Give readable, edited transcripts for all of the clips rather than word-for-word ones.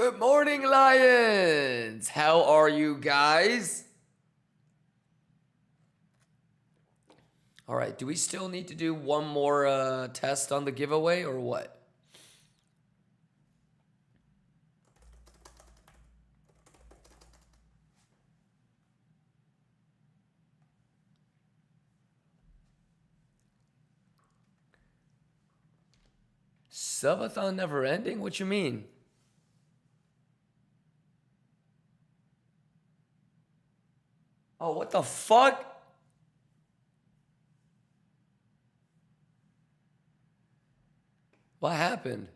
Good morning, Lions. How are you guys? All right, do we still need to do one more test on the giveaway or what? Subathon never ending? What you mean? Oh, what the fuck? What happened?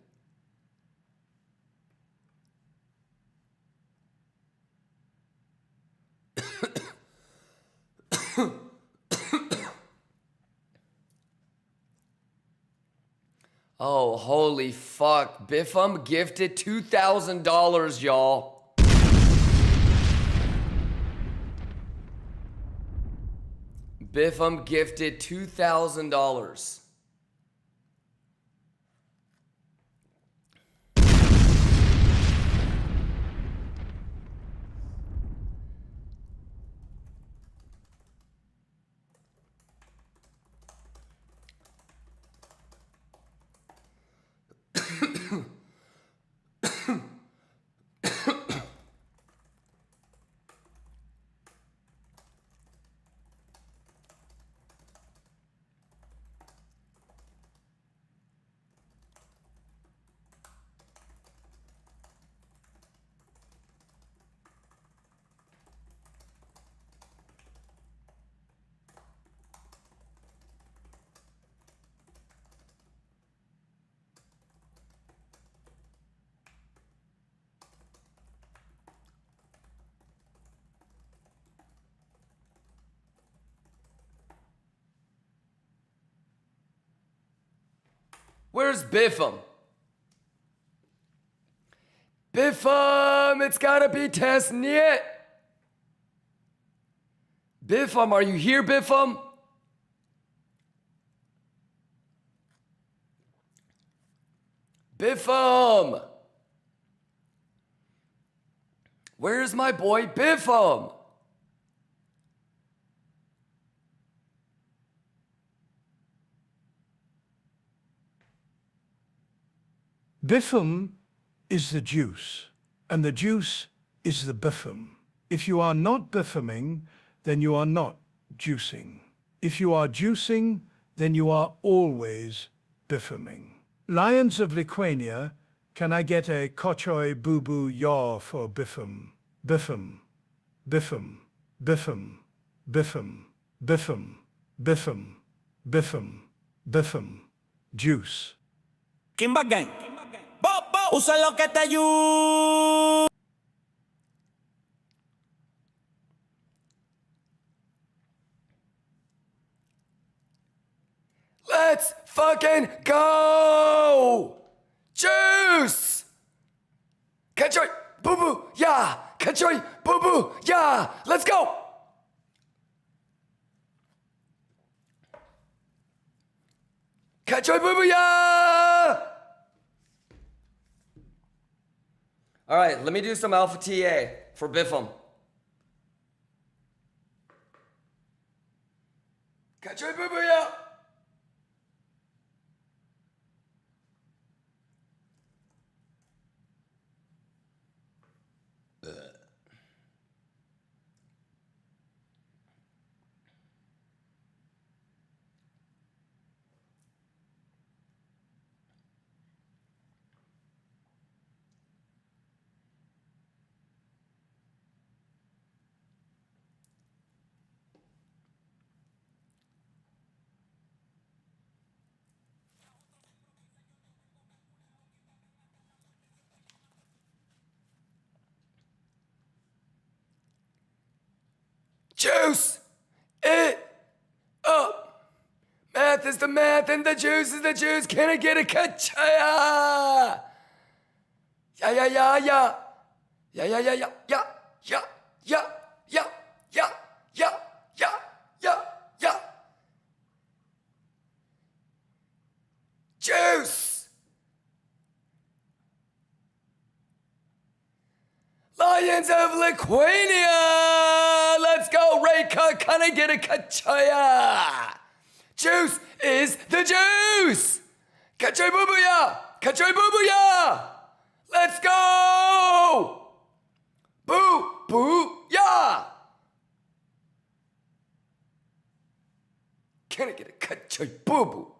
Oh, holy fuck. Biffam gifted $2,000, y'all. Biffam gifted $2,000. Where's Biffam? Biffam, it's gotta be Tesniet. Biffam, are you here, Biffam? Biffam! Where's my boy Biffam? Biffam is the juice, and the juice is the biffam. If you are not biffaming, then you are not juicing. If you are juicing, then you are always biffaming. Lions of Lithuania, can I get a kochoi boo-boo yaw for biffam? Biffam, biffam, biffam, biffam, biffam, biffam, biffam, biffam, juice. Kimba gang. Usa lo que te ayuda. Let's fucking go! Juice! Kachoi, boo boo, yeah! Kachoi, boo boo, yeah! Let's go! Kachoi, boo boo, yeah! All right, let me do some alpha TA for Biffam. Kachoi, boo boo, yeah! Juice it up. Math is the math and the juice is the juice. Can I get a kachaya? Yeah, yeah, yeah, yeah. Yeah, yeah, yeah, yeah, yeah, yeah, yeah, yeah, yeah, yeah, yeah, yeah, yeah. Juice. Lions of Lithuania! Let's go, Rayka! Can I get a kachaya? Juice is the juice! Kachay boobuya! Kachay boobuya! Let's go! Boo! Boo! Yeah! Can I get a kachay boo boo?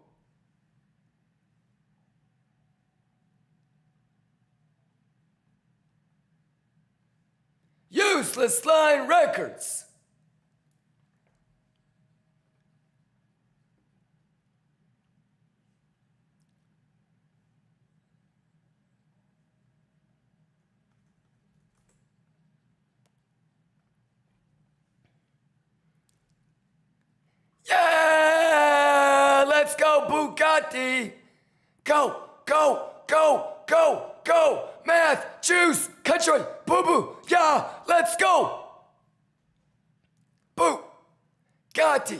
Useless Line Records. Yeah! Let's go, Bugatti! Go, go, go, go, go! Math, juice, country, boo-boo, yeah! Let's go! Bugatti!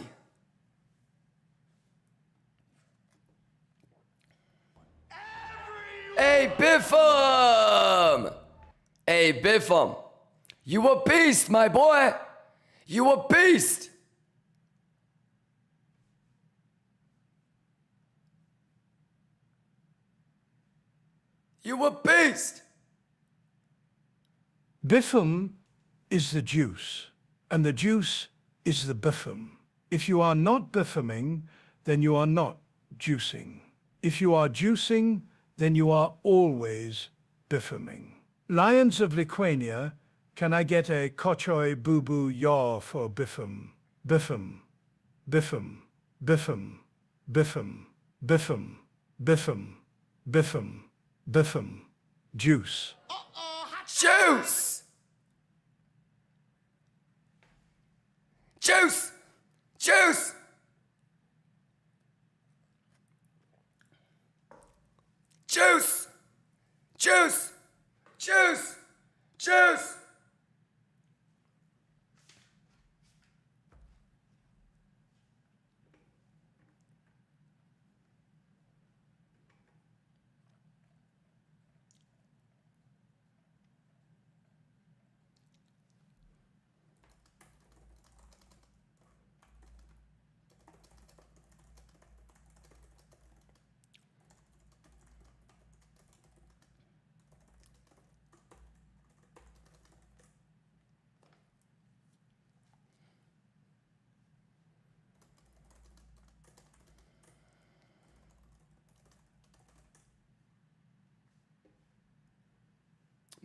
Hey, Biffam! Hey, Biffam! You a beast, my boy! You a beast! You a beast! Biffam is the juice, and the juice is the biffam. If you are not biffaming, then you are not juicing. If you are juicing, then you are always biffaming. Lions of Lithuania, can I get a kochoi boo-boo yaw for biffam? Biffam, biffam, biffam, biffam, biffam, biffam, biffam, biffam, juice. Juice! Juice! Juice! Juice! Juice! Juice! Juice!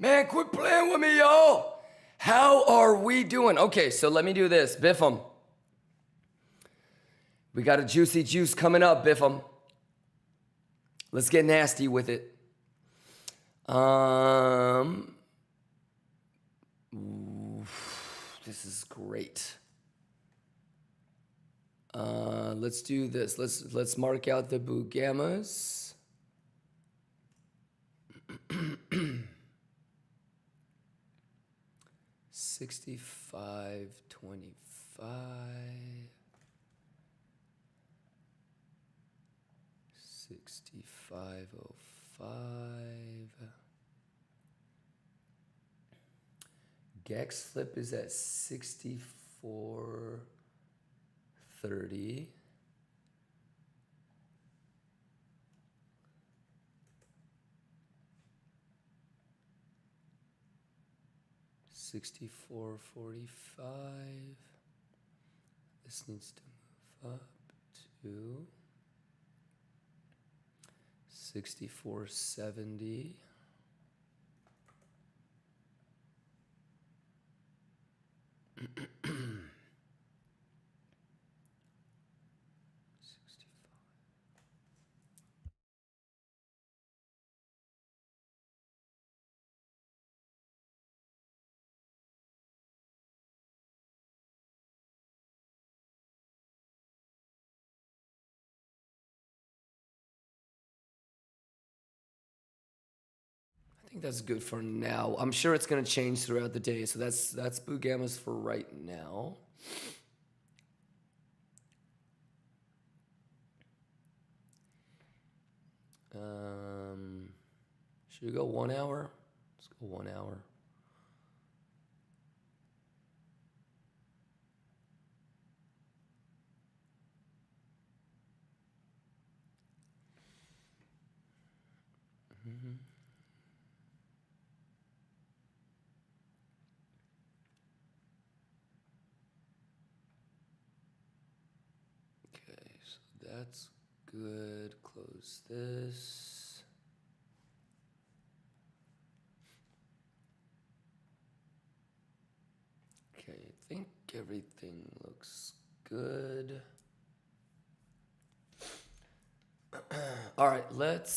Man, quit playing with me, y'all. How are we doing? Okay, so let me do this. Biffam. We got a juicy juice coming up, Biffam. Let's get nasty with it. This is great. Let's do this. Let's mark out the Bugammas. 65.25. 65.05. Gex flip is at 64.30. $64.45. This needs to move up to 64.70. I think that's good for now. I'm sure it's going to change throughout the day. So that's Bugammas for right now. Should we go 1 hour? Let's go 1 hour. Okay, so that's good. Close this. Okay, I think everything looks good. All right, let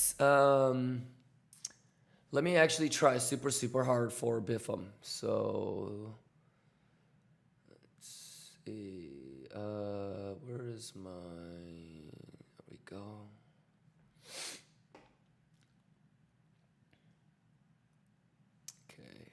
me actually try super hard for Biffam. So let's see. Where is my? There we go. Okay.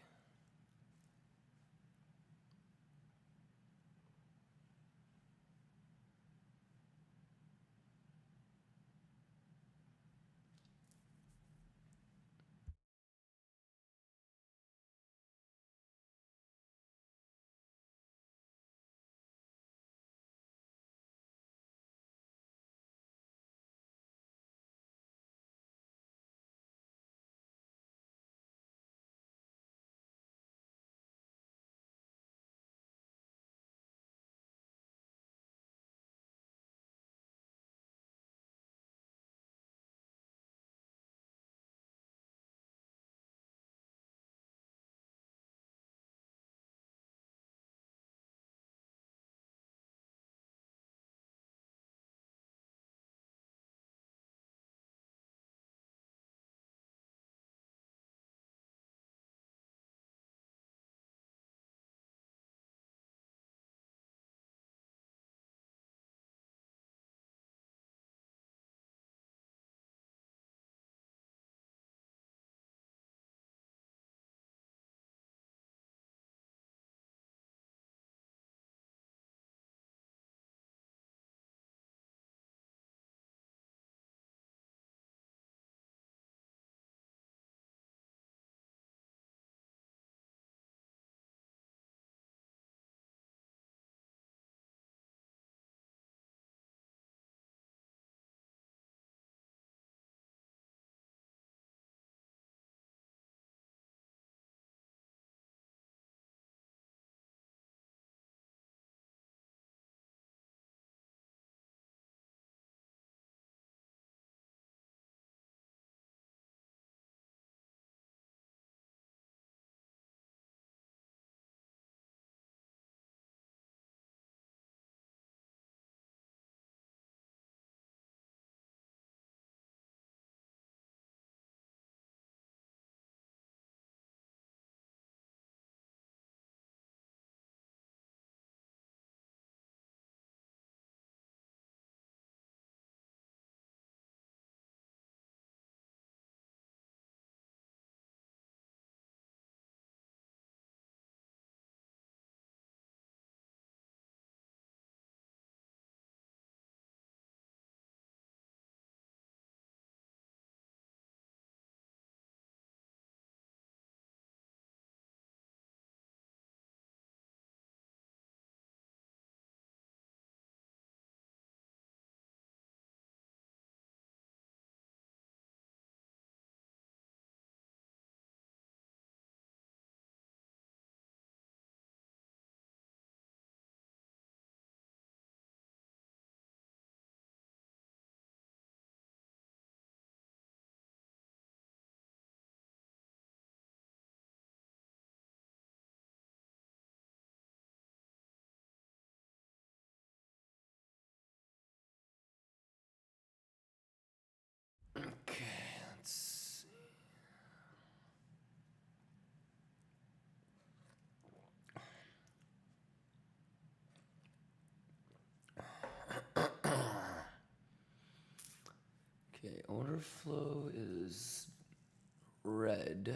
Okay, let's see. Okay, order flow is red.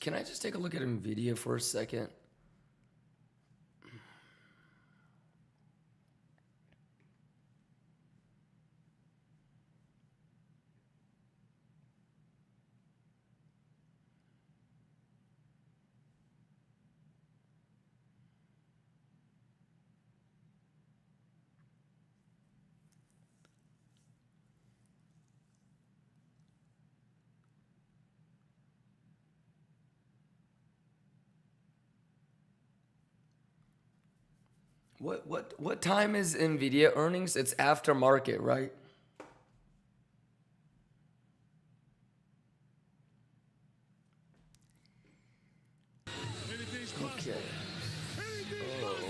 Can I just take a look at Nvidia for a second? What time is Nvidia earnings? It's after market, right? Okay. Oh.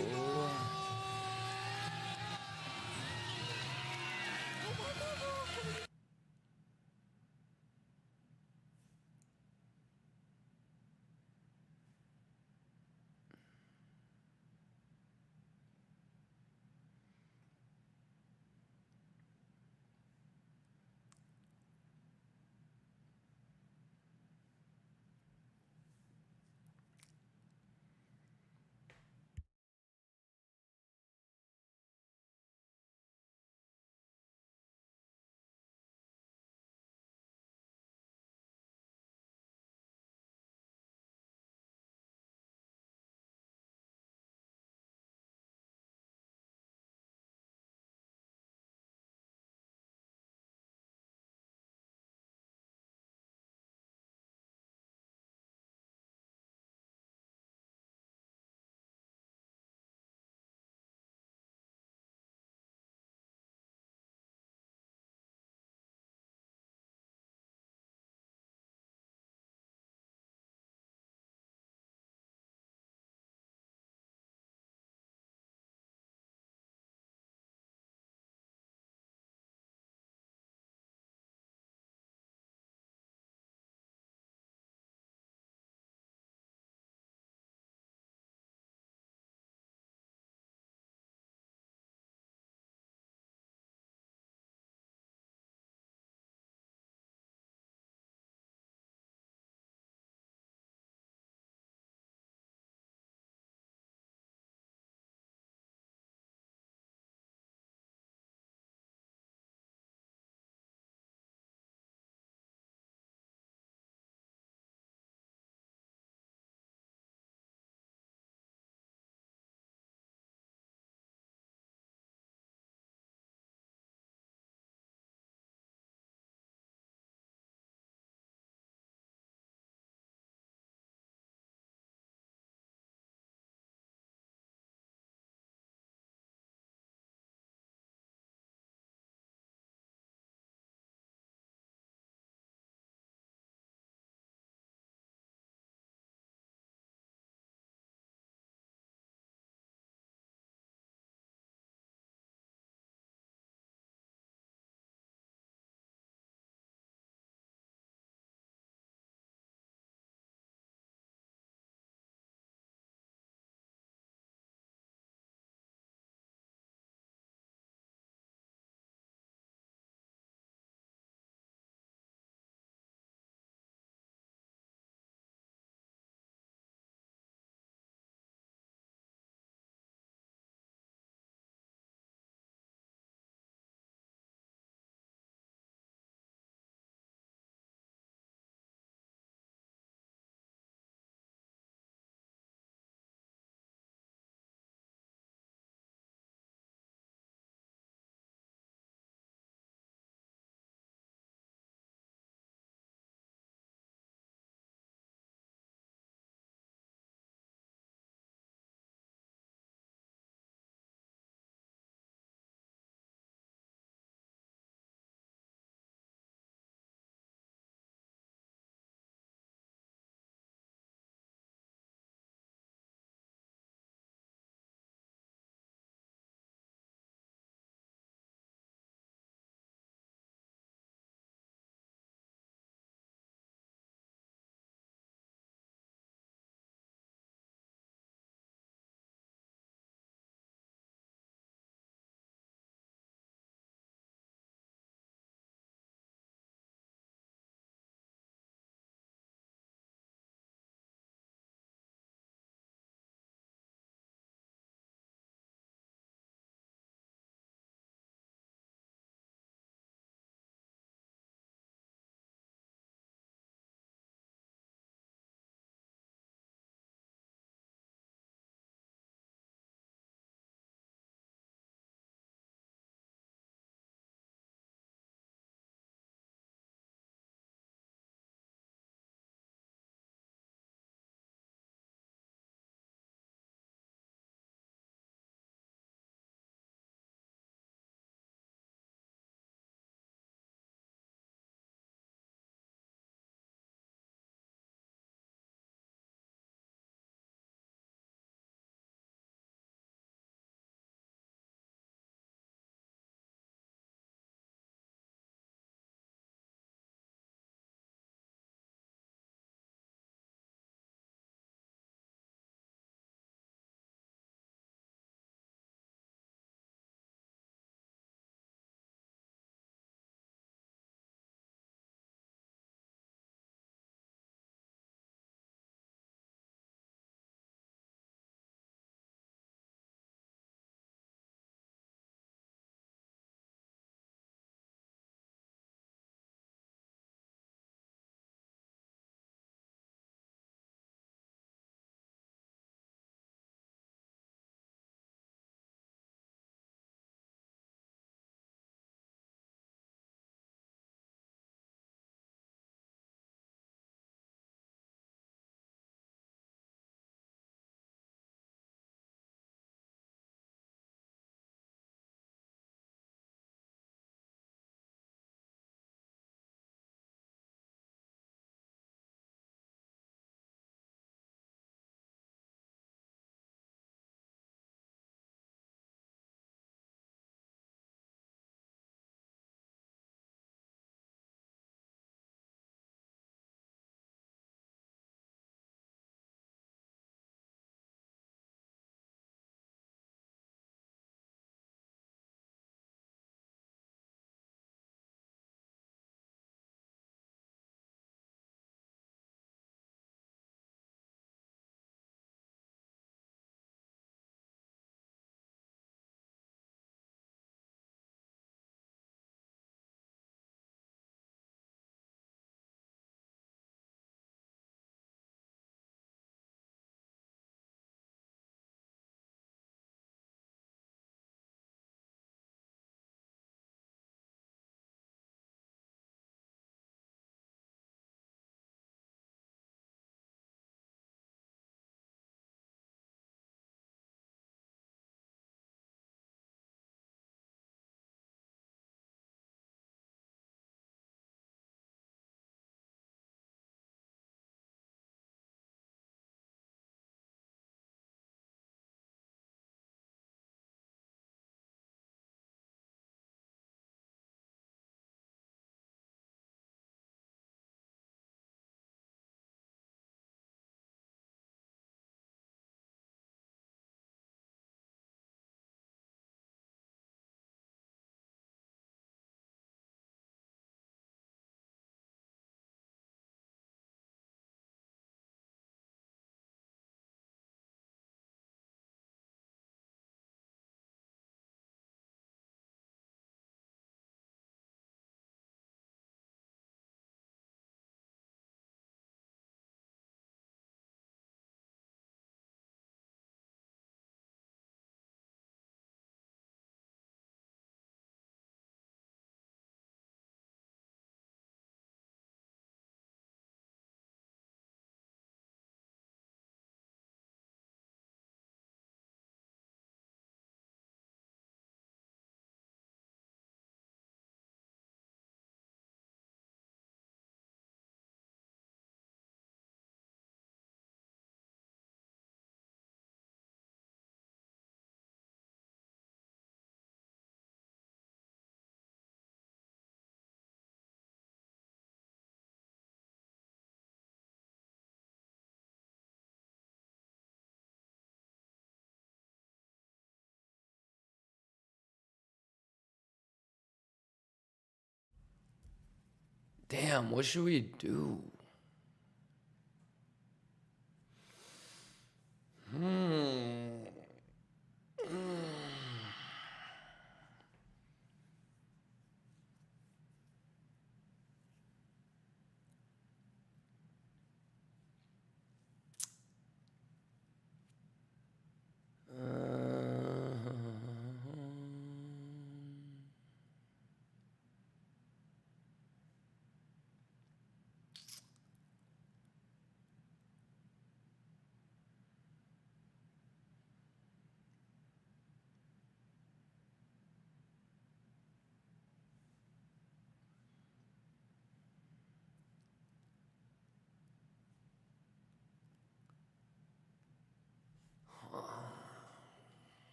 Damn, what should we do?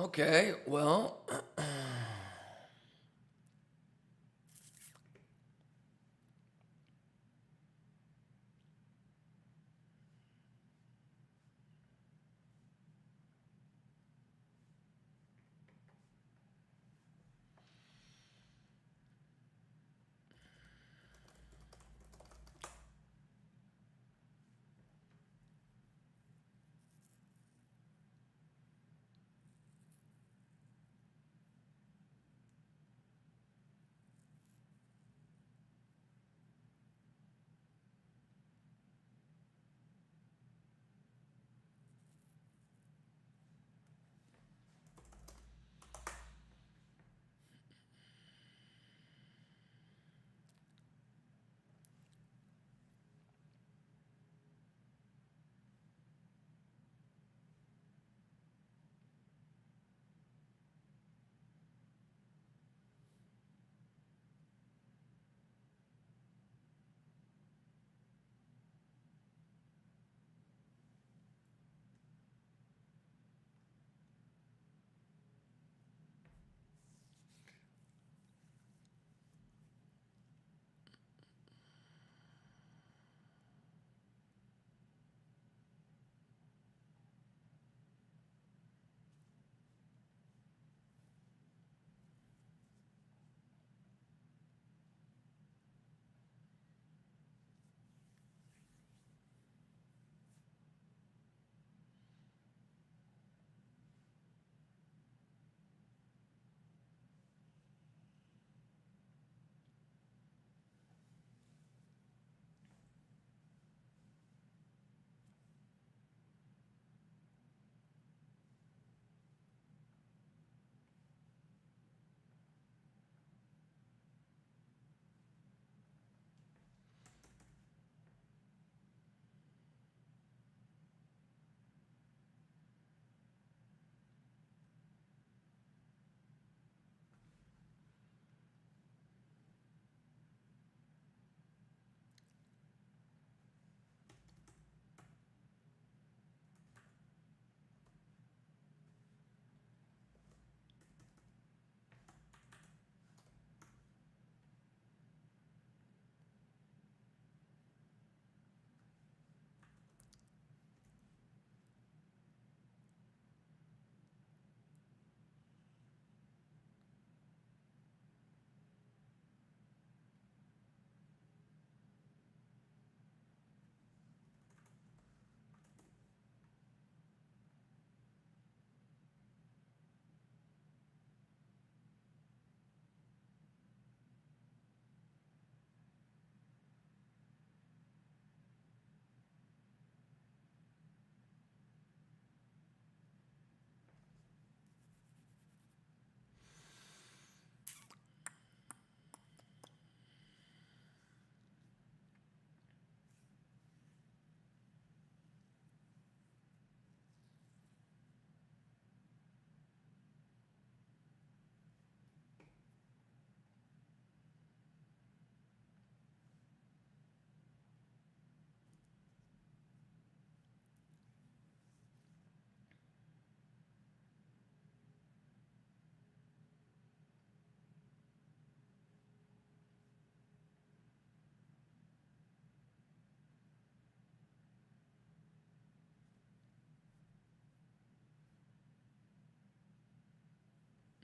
Okay, well,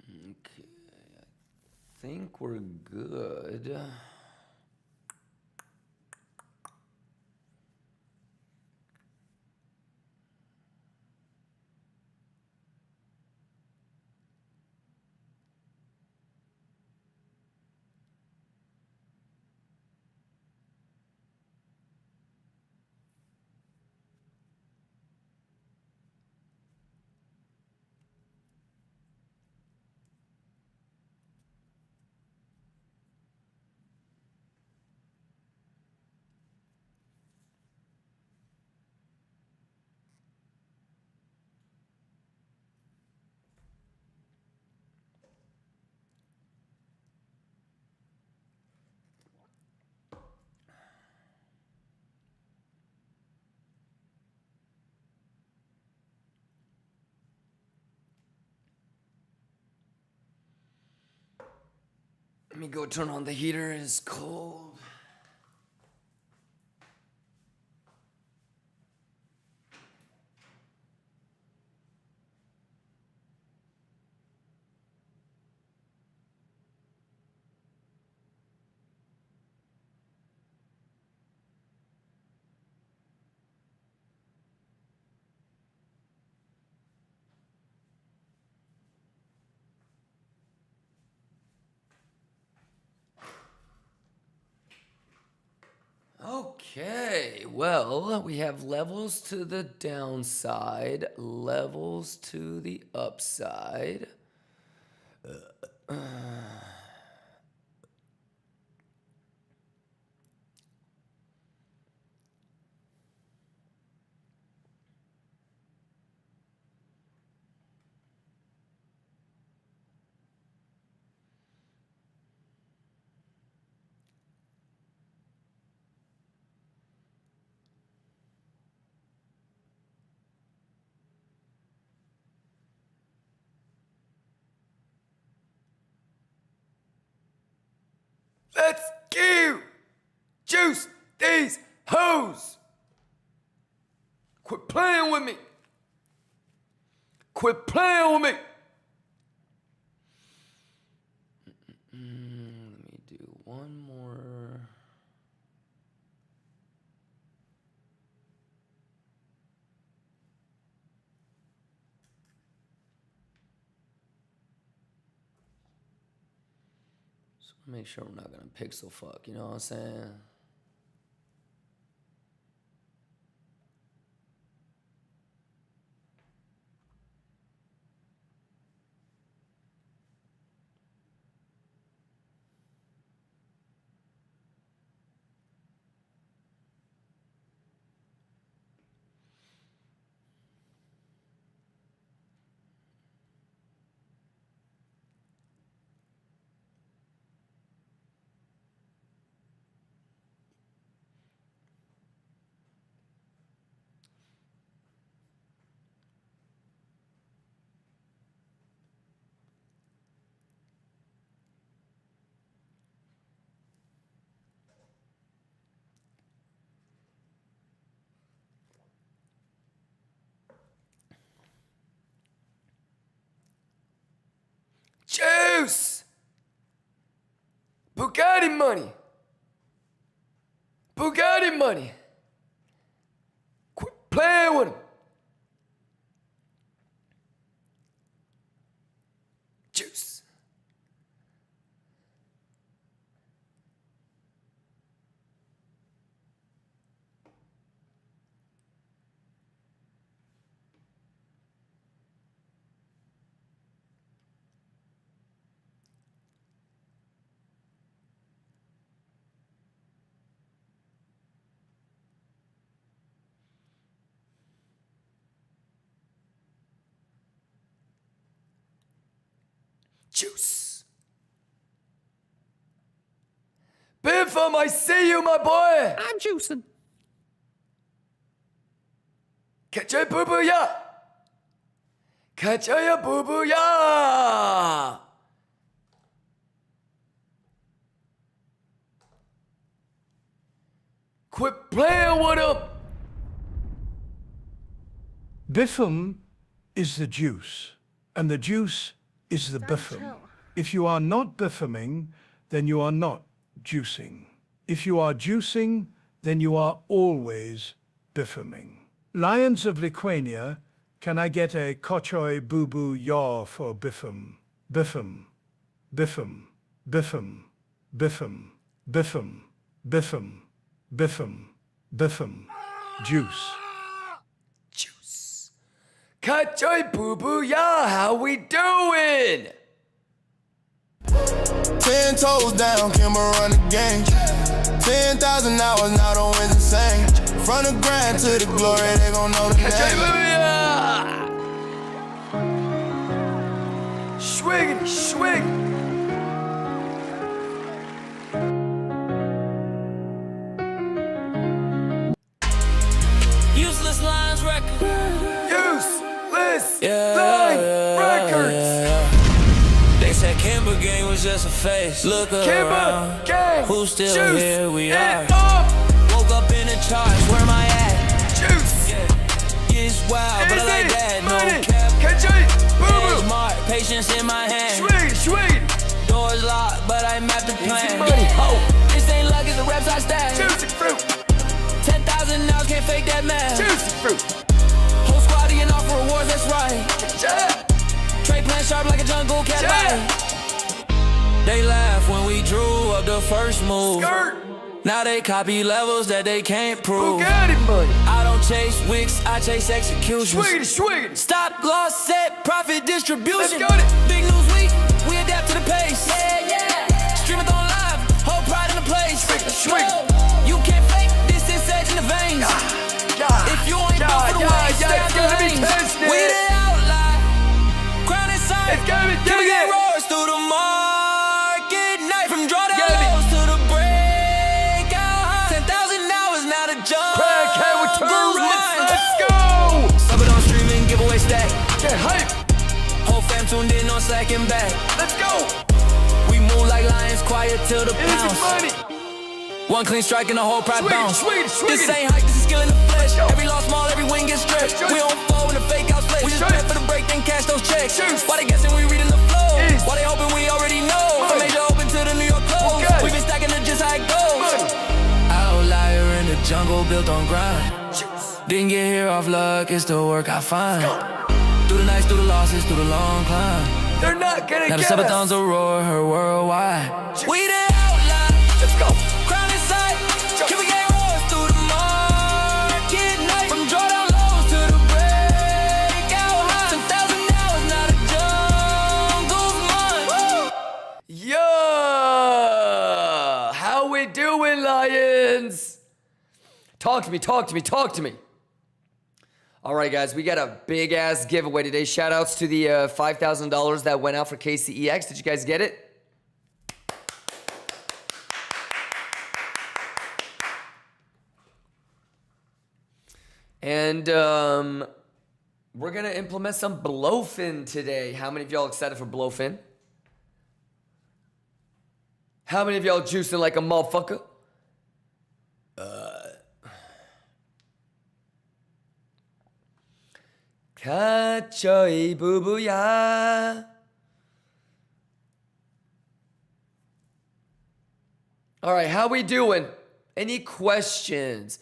okay, I think we're good. me go turn on the heater. It's cold. Okay, well, we have levels to the downside, levels to the upside. Let's go! Juice these hoes! Quit playing with me! Quit playing with me! Let me do one more. Make sure we're not gonna pixel fuck, you know what I'm saying? Juice! Bugatti money! Bugatti money! Quit playing with him! Juice! Juice. Biffam, I see you, my boy. I'm juicing. Catch a boo boo ya. Catch a boo boo ya. Quit playing with him. Biffam is the juice, and the juice is the biffam. If you are not biffaming, then you are not juicing. If you are juicing, then you are always biffaming. Lions of Lithuania, can I get a kochoi boo-boo yaw for biffam? Biffam, biffam, biffam, biffam, biffam, biffam, biffam, biffam, juice. Kachoy boo boo ya, how we doing? 10 toes down, Kimba run the game. 10,000 hours, now the wind's insane. From the grind to the glory, they gon' know the Kachoy boo name. boo ya. Swiggity, swig. Useless lines record. Useless line records. They They said Kimba gang was just a face. Look around, Kimba gang. who's still Juice here? We it are. up. Woke up in the charts, where am I at? Juice. Yeah, it's wild, but I like that. Money. No cap. KJ. Boo Edge boo. mark, patience in my hand. Sweet. Doors locked, but I mapped the plan. money. Oh, this ain't luck, it's the reps I stack. Juicy fruit. 10,000 now, can't fake that man. Juicy fruit. Whole squad eating off rewards, that's right. Yeah. Trade plan sharp like a jungle cat bite. They laugh when we drew up the first move. Skirt. Now they copy levels that they can't prove. Bugatti money. I don't chase WEEX, I chase executions. Sweet. Stop, loss, set, profit distribution. Let's go. Big news week, we adapt to the pace. Yeah. Stream it on live, whole pride in the place. Sweet. You can't fake this, it's edge in the veins. If you ain't built for the way, stay out the lanes. We the outline, crown inside. It's gotta be Kimba gang roars through the market night. From drawdowns to the breakout. 10,000 hours, now the jump. Let's go. Sub it on streaming, giveaway stack. Get hype. Whole fam tuned in on Slack and back. Let's go. We move like lions, quiet till the Easy pounce. money. One clean strike and the whole pride bounce. Sweet. This ain't hype, this is skill in the flesh. Yo. Every loss small, every win gets stretched. Yo. We don't fall when the fake out flex. We just Straight. prep for the break, then cash those checks. Juice. Why they guessing we reading the flow? Easy. Why they hoping we already know? From Money. Asia open to the New York close. Okay. We been stacking it just how it goes. Money. Outlier in the jungle, built on grind. Juice. Didn't get here off luck, it's the work I find. Through the nights, through the losses, through the long climb. They're not gonna Now the get us. subathons will roar her worldwide. Juice. We the outline, Let's go. crown inside. Kimba gang roars through the market night. From drawdown lows to the breakout high. 10,000 hours, now the jungle's mine. Yeah. How we doing, Lions? Talk to me. All right, guys, we got a big ass giveaway today. Shout outs to the $5,000 that went out for KCEX. Did you guys get it? And we're gonna implement some BLOFIN today. How many of y'all excited for BLOFIN? How many of y'all juicing like a motherfucker? Kachoy bubuya. All right, how we doing? Any questions?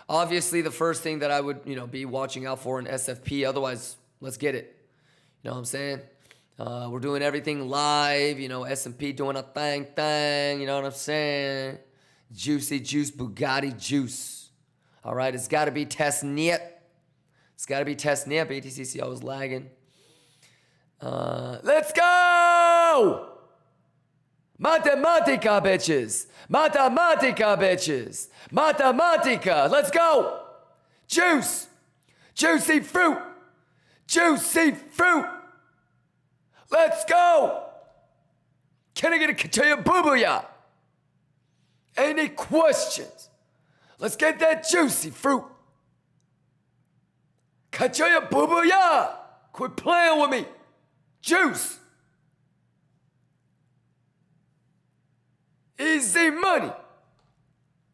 Obviously, the first thing that I would, be watching out for in SFP. Otherwise, let's get it. You know what I'm saying? We're doing everything live. S&P doing a thing. You know what I'm saying? Juicy juice, Bugatti juice. All right, it's got to be test net. It's got to be test net. BTCC always lagging. Let's go! Matematica, bitches. Matematica. Let's go. Juice. Juicy fruit. Let's go. Can I get a Kachaya Boobuya? Any questions? Let's get that juicy fruit. Kachaya Boobuya. Quit playing with me. Juice. Easy money.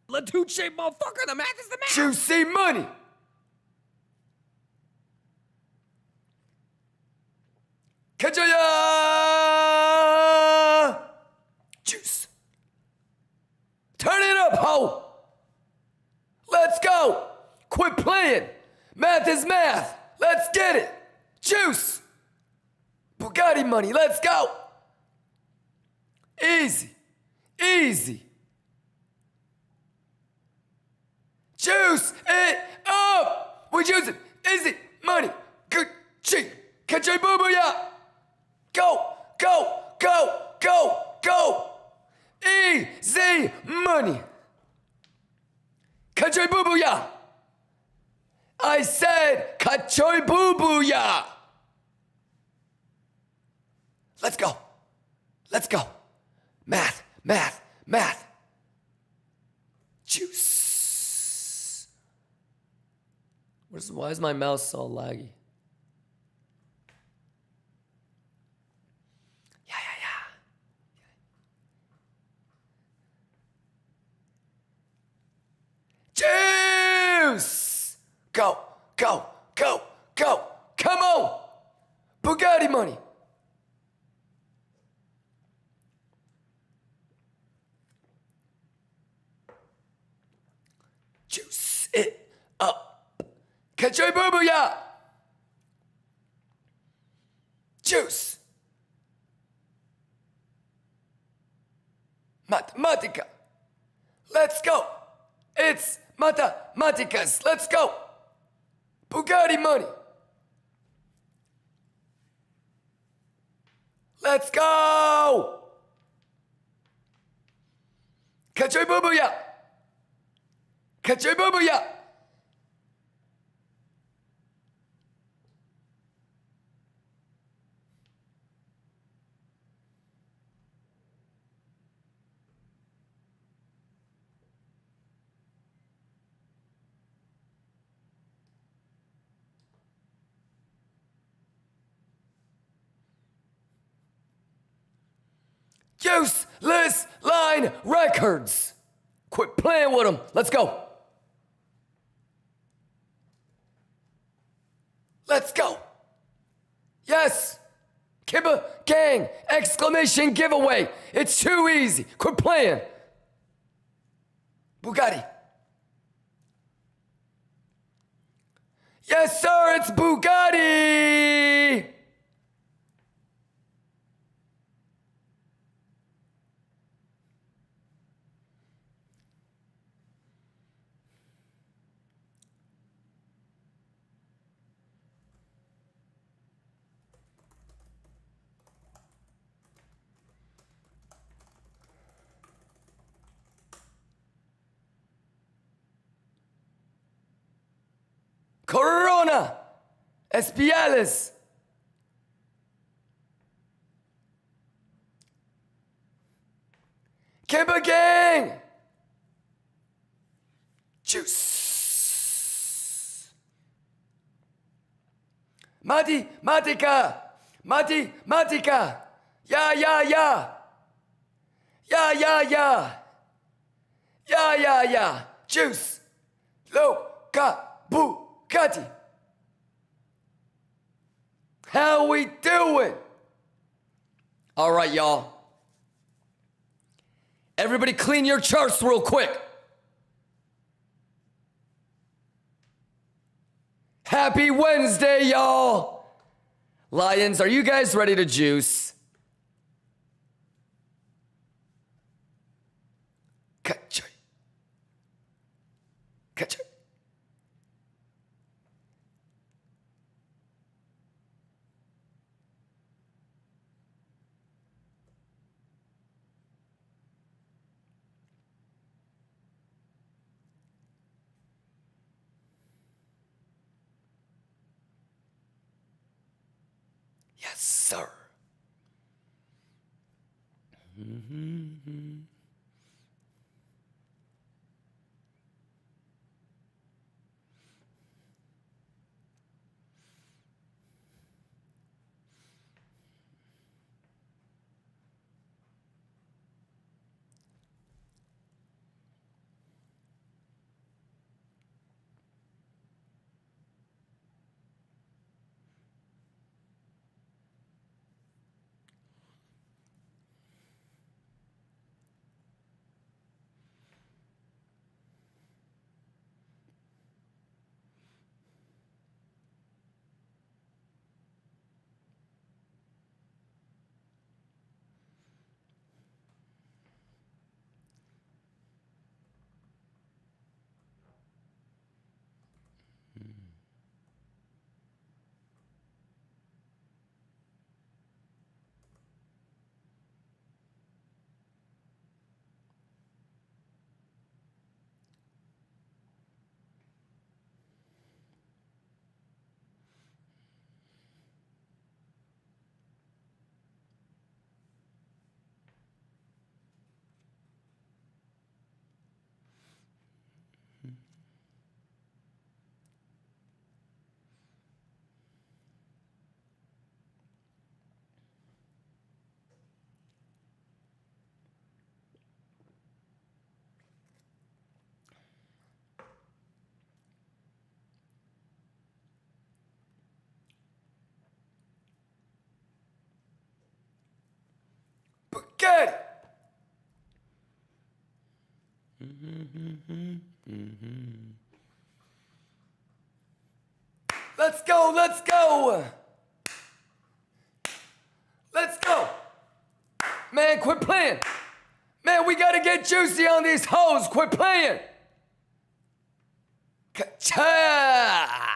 Latuche, motherfucker, the math is the math. Juicy money. Kajaya! Juice. Turn it up, ho. Let's go. Quit playing. Math is math. Let's get it. Juice. Bugatti money. Let's go. Easy. Juice it up. We're juicing. Easy money. Good cheap. Catch a boo boo ya. Go. Easy money. Catch a boo boo ya. I said catch a boo boo ya. Let's go. Math. Juice. Why is my mouse so laggy? Yeah. Go, go, go, go. Come on. Bugatti money. Juice it up. Catch your boo boo, yeah. Juice. Mathematica. Let's go. It's mathematicas. Let's go. Bugatti money. Let's go. Catch your boo boo, yeah. Catch your boo boo, yeah. Useless line records. Quit playing with them. Let's go. Let's go. Yes. Kimba gang! Exclamation giveaway. It's too easy. Quit playing. Bugatti. Yes, sir. It's Bugatti. Corona Espiales. Kimba gang. Juice. Matica. Matica. Yeah. Yeah. Juice. Loca. Bugatti. How we doing? All right, y'all. Everybody clean your charts real quick. Happy Wednesday, y'all. Lions, are you guys ready to juice? Catch it. Yes, sir. Bugatti. Let's go, let's go. Let's go. Man, quit playing. Man, we gotta get juicy on these hoes. Quit playing. Ka-cha!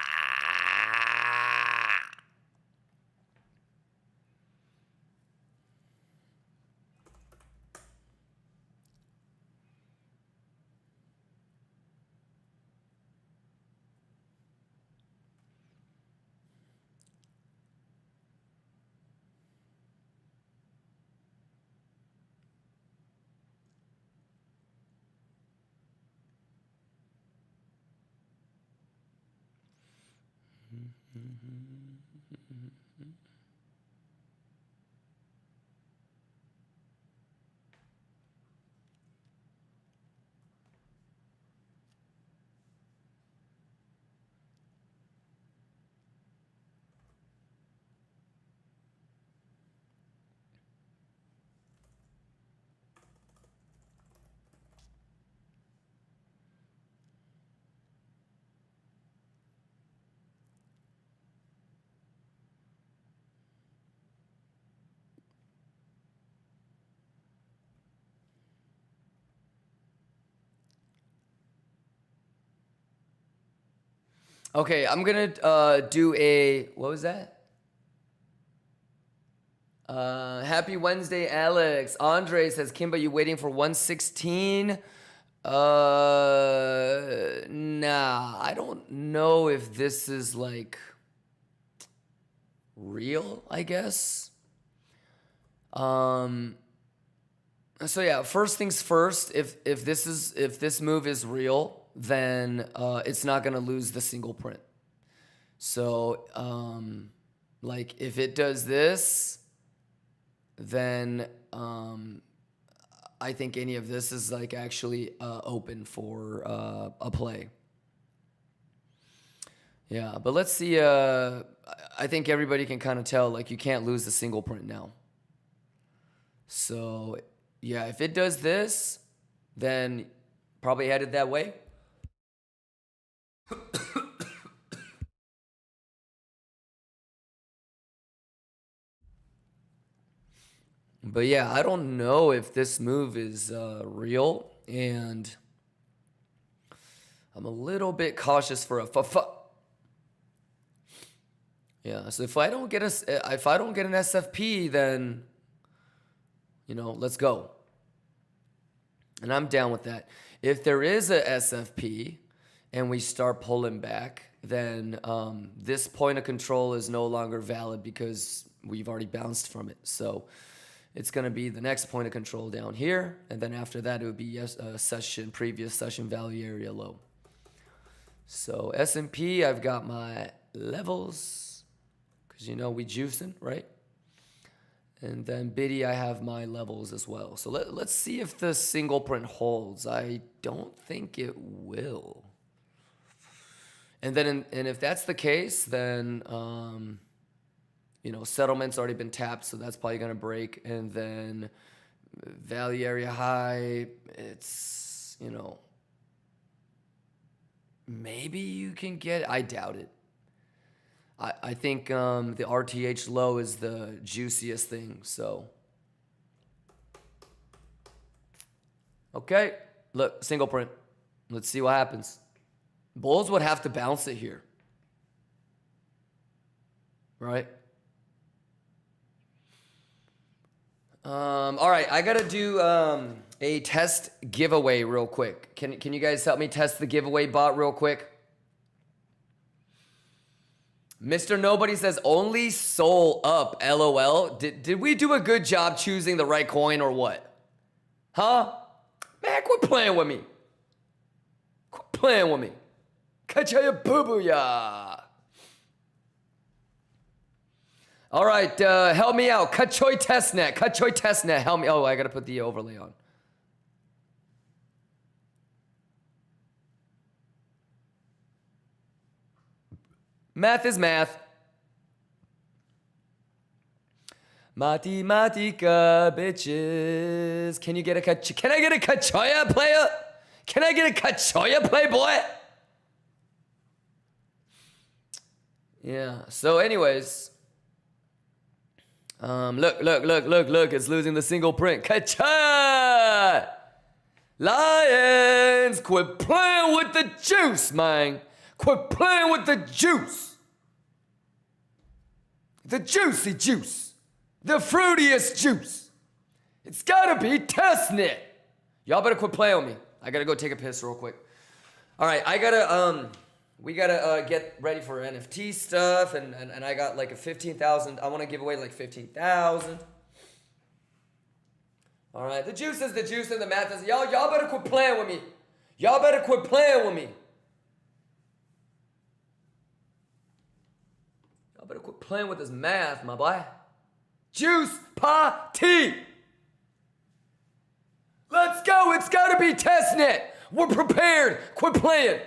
Okay, I'm gonna do a, what was that? Happy Wednesday, Alex. Andre says, Kimba, you waiting for 116? Nah, I don't know if this is like real, I guess. So yeah, first things first, if this move is real, then it's not gonna lose the single print. So like if it does this, then I think any of this is like actually open for a play. Yeah, but let's see. I think everybody can kind of tell, like, you can't lose the single print now. So yeah, if it does this, then probably headed that way. But yeah, I don't know if this move is real, and I'm a little bit cautious for a yeah. So if I don't get an SFP, then let's go. And I'm down with that. If there is a SFP and we start pulling back, then this point of control is no longer valid because we've already bounced from it. So it's going to be the next point of control down here. And then after that, it would be previous session value area low. So S&P, I've got my levels because we juicing, right? And then Biddy, I have my levels as well. So let's see if the single print holds. I don't think it will. And then, and if that's the case, then settlement's already been tapped, so that's probably gonna break. And then value area high, it's maybe you can get. I doubt it. I think the RTH low is the juiciest thing. So okay, look, single print. Let's see what happens. Bulls would have to bounce it here, right? All right, I gotta do a test giveaway real quick. Can you guys help me test the giveaway bot real quick? Mr. Nobody says only soul up, LOL. Did we do a good job choosing the right coin or what? Huh? Man, quit playing with me. Quit playing with me. Kachaya boo-boo-ya. All right, help me out. Kachoy testnet. Kachoy testnet. Help me. Oh, I got to put the overlay on. Math is math. Matematica, bitches. Can I get a Kachoya, player? Can I get a Kachoya, playboy? Yeah, so anyways. Look, it's losing the single print. Kacha! Lions, quit playing with the juice, man. Quit playing with the juice. The juicy juice. The fruitiest juice. It's gotta be testnet. Y'all better quit playing with me. I gotta go take a piss real quick. All right, we gotta get ready for NFT stuff, and I got like a 15,000. I want to give away like 15,000. All right, the juice is the juice, and the math is y'all better quit playing with me. Y'all better quit playing with me. Y'all better quit playing with this math, my boy. Juice party. Let's go. It's gotta be testnet. We're prepared. Quit playing.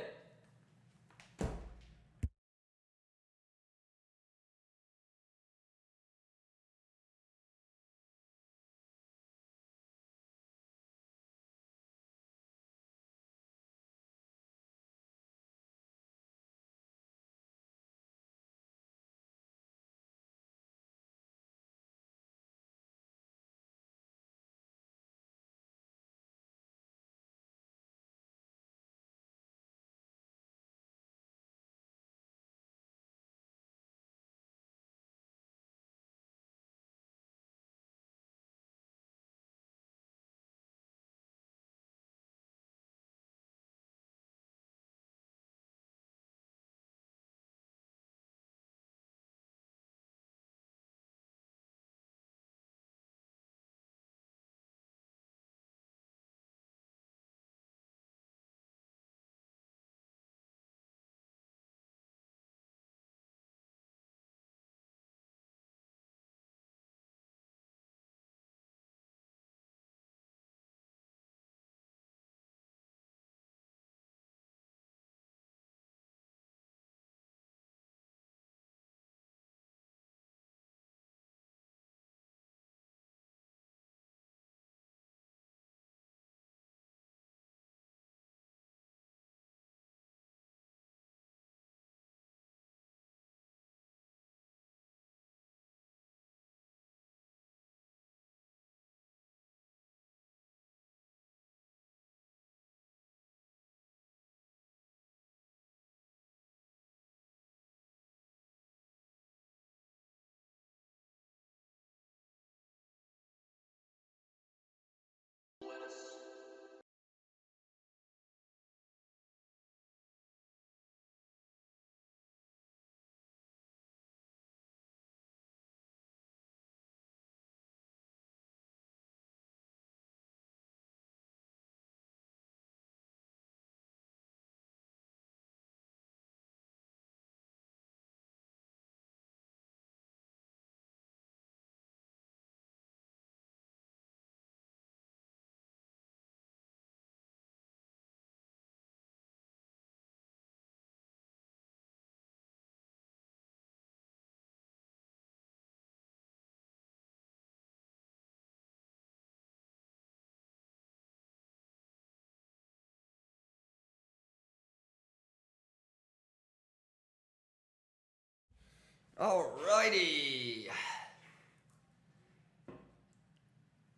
Alrighty.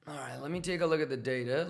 All right, let me take a look at the data.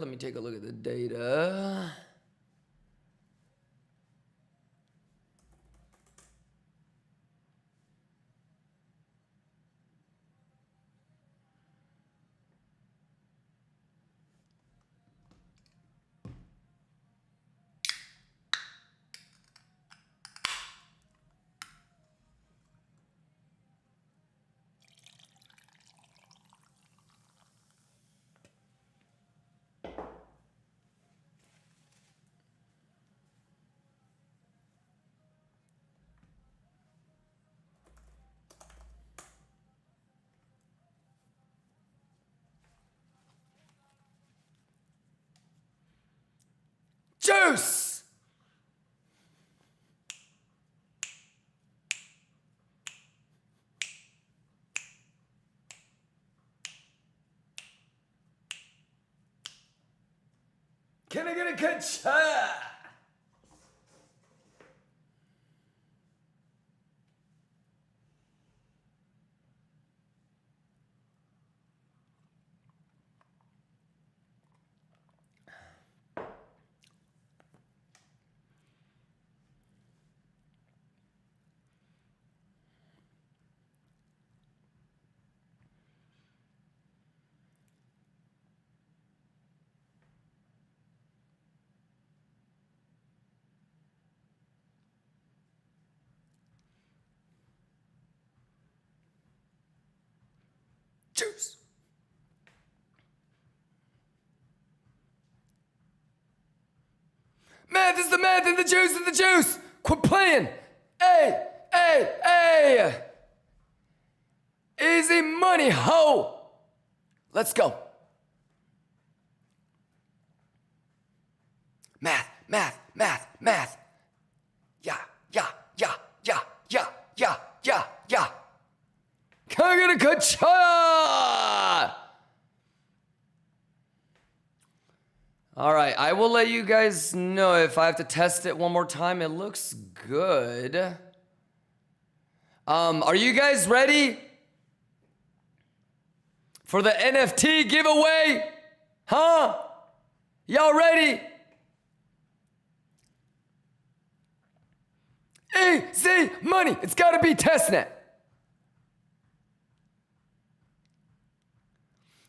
Juice! a ka-cha? Juice. Math is the math and the juice is the juice. Quit playing. Hey, hey, hey. Easy money, ho. Let's go. Math, math, math, math. Yeah, yeah, yeah, yeah, yeah, yeah, yeah, yeah. Can I get a ka-cha? All right, I will let you guys know if I have to test it one more time. It looks good. Are you guys ready for the NFT giveaway? Huh? Y'all ready? Easy money. It's got to be testnet.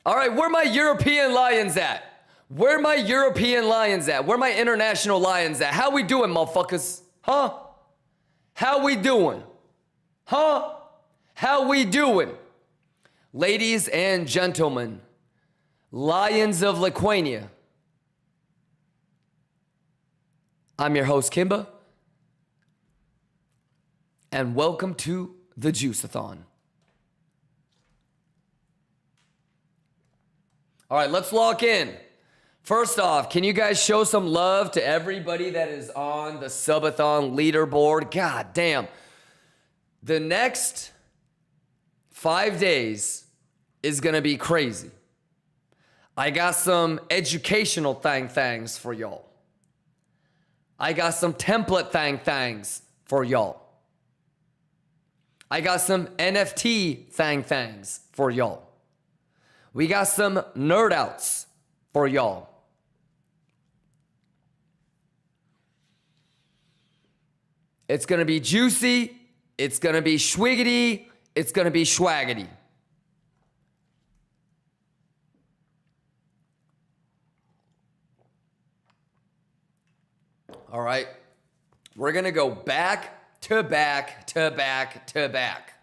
All right, where my European lions at? Where my European lions at? Where my international lions at? How we doing, motherfuckers? Huh? How we doing? Huh? How we doing? Ladies and gentlemen, lions of Lithuania. I'm your host, Kimba, and welcome to the Juice-a-thon. All right, let's lock in. First off, can you guys show some love to everybody that is on the subathon leaderboard? God damn. The next 5 days is gonna be crazy. I got some educational things for y'all. I got some template things for y'all. I got some NFT things for y'all. We got some nerd outs for y'all. It's gonna be juicy, it's gonna be schwiggity, it's gonna be schwaggity. All right, we're gonna go back to back to back to back.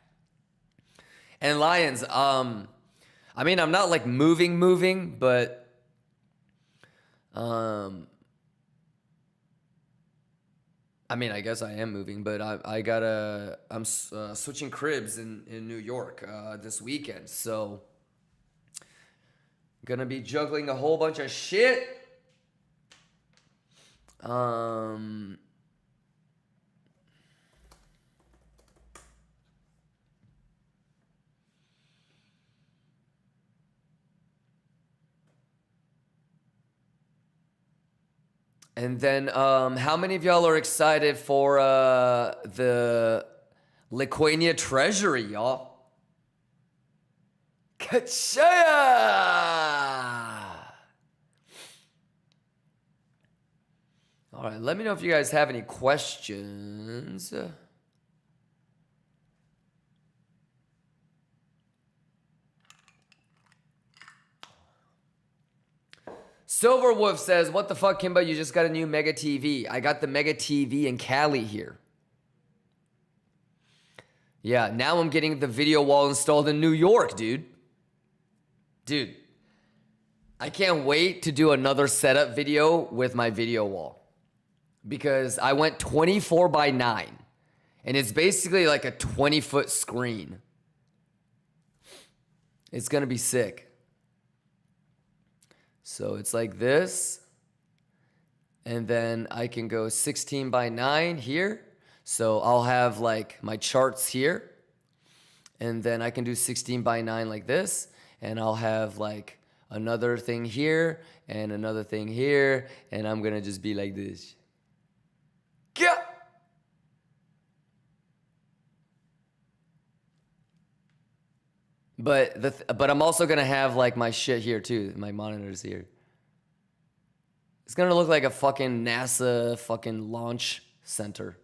And Lions, I mean, I'm not like moving, but I mean, I guess I am moving, but I'm switching cribs in New York this weekend, so gonna be juggling a whole bunch of shit. And then, how many of y'all are excited for the Lithuania Treasury, y'all? Ka-cha! All right, let me know if you guys have any questions. Silverwolf says, what the fuck, Kimba? You just got a new Mega TV. I got the Mega TV in Cali here. Yeah, now I'm getting the video wall installed in New York, dude. Dude, I can't wait to do another setup video with my video wall. Because I went 24:9. And it's basically like a 20-foot screen. It's gonna be sick. So it's like this, and then I can go 16:9 here. So I'll have like my charts here, and then I can do 16:9 like this, and I'll have like another thing here, and another thing here, and I'm gonna just be like this. Yeah. But I'm also gonna have like my shit here too, my monitors here. It's gonna look like a fucking NASA fucking launch center.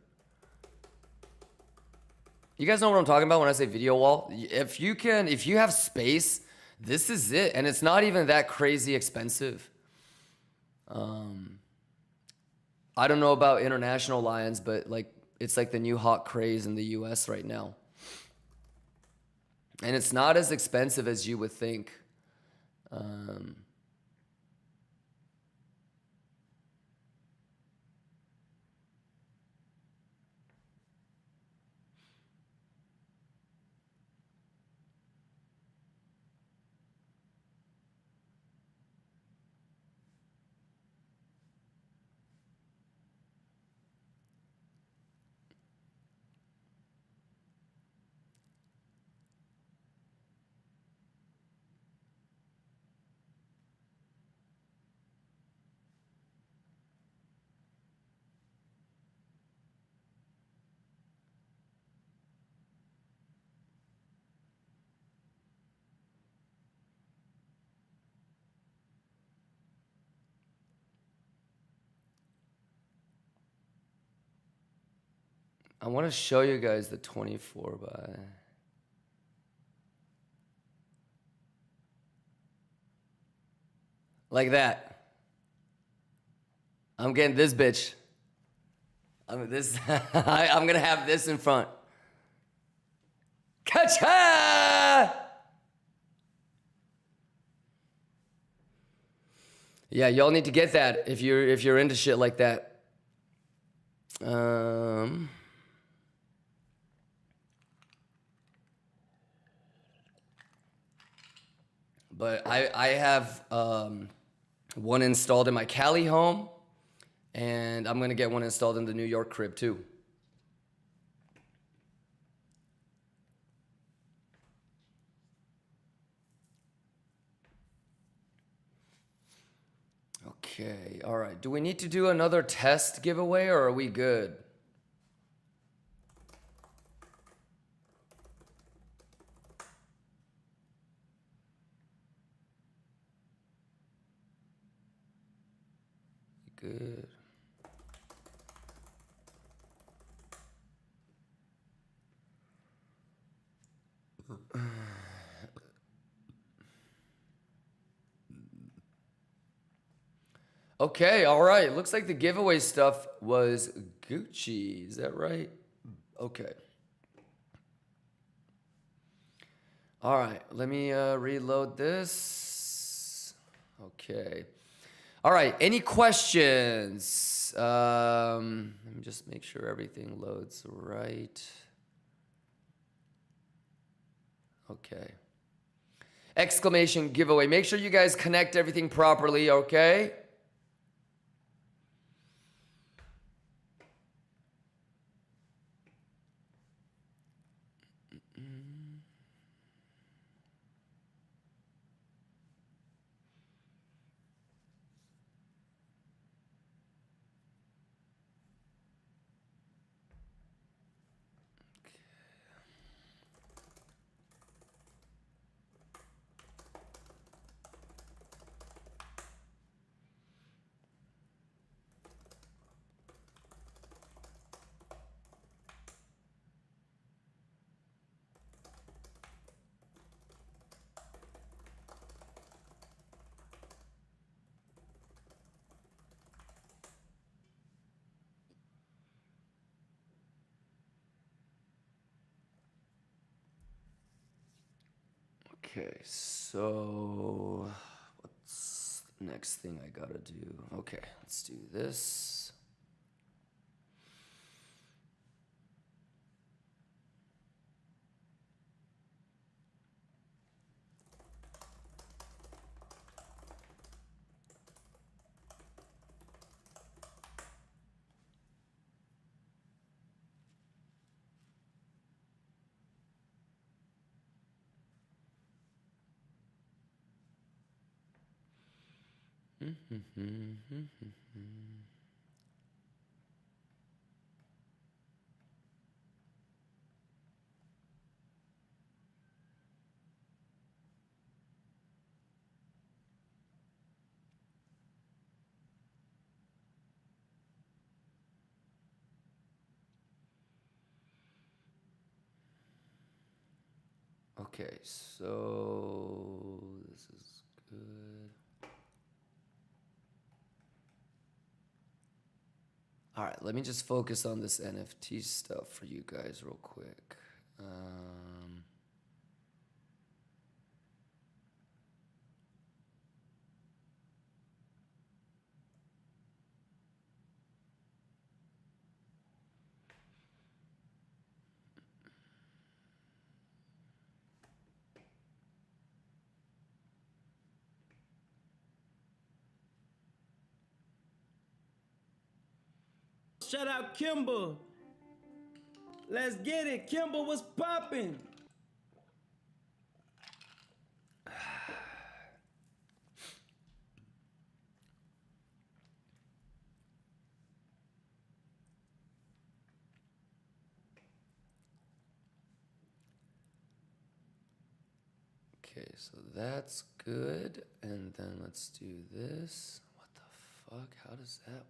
You guys know what I'm talking about when I say video wall? If you have space, this is it. And it's not even that crazy expensive. I don't know about international lions, but like it's like the new hot craze in the US right now. And it's not as expensive as you would think. I want to show you guys the 24 by. Like that. I'm getting this bitch. I'm gonna have this in front. Kacha! Yeah, y'all need to get that if you're into shit like that. But I have one installed in my Cali home, and I'm gonna get one installed in the New York crib too. Okay, all right. Do we need to do another test giveaway, or are we good? Good. Okay, all right. Looks like the giveaway stuff was Gucci. Is that right? Okay. All right, let me reload this. Okay. All right, any questions? Let me just make sure everything loads right. Okay. Exclamation giveaway. Make sure you guys connect everything properly, okay? Okay, so what's the next thing I gotta do? Okay, let's do this. Okay, so this is good. All right, let me just focus on this NFT stuff for you guys real quick. Shout out Kimba. Let's get it. Kimba was popping. Okay, so that's good. And then let's do this. What the fuck? How does that work?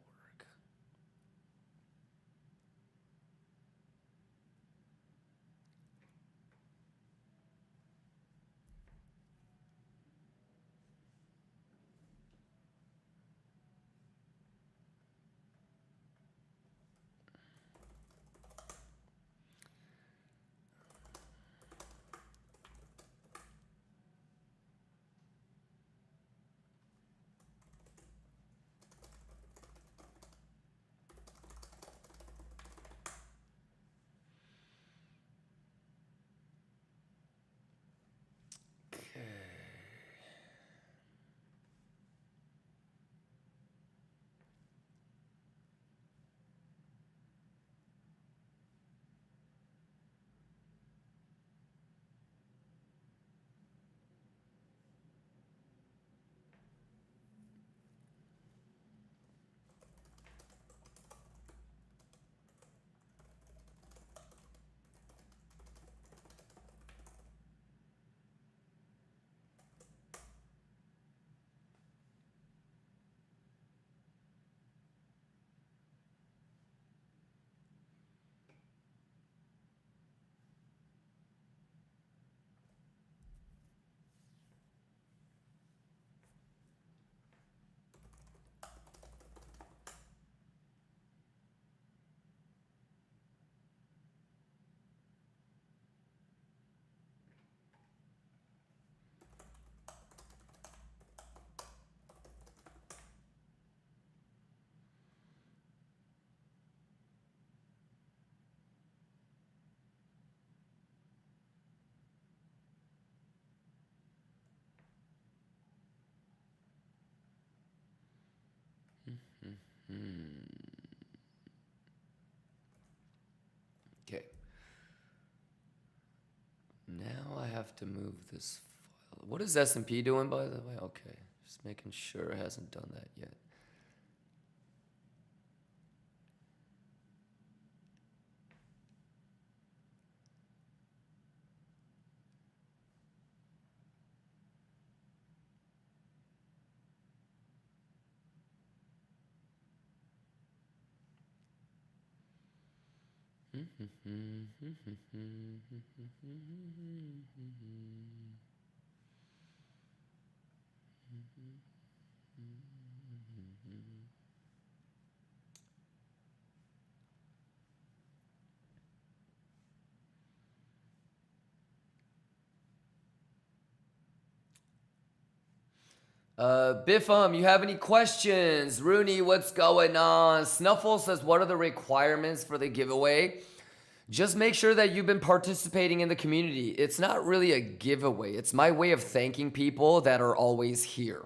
Okay. Now I have to move this file. What is S&P doing, by the way? Okay, just making sure it hasn't done that yet. Biffam, you have any questions? Rooney, what's going on? Snuffle says, what are the requirements for the giveaway? Just make sure that you've been participating in the community. It's not really a giveaway. It's my way of thanking people that are always here,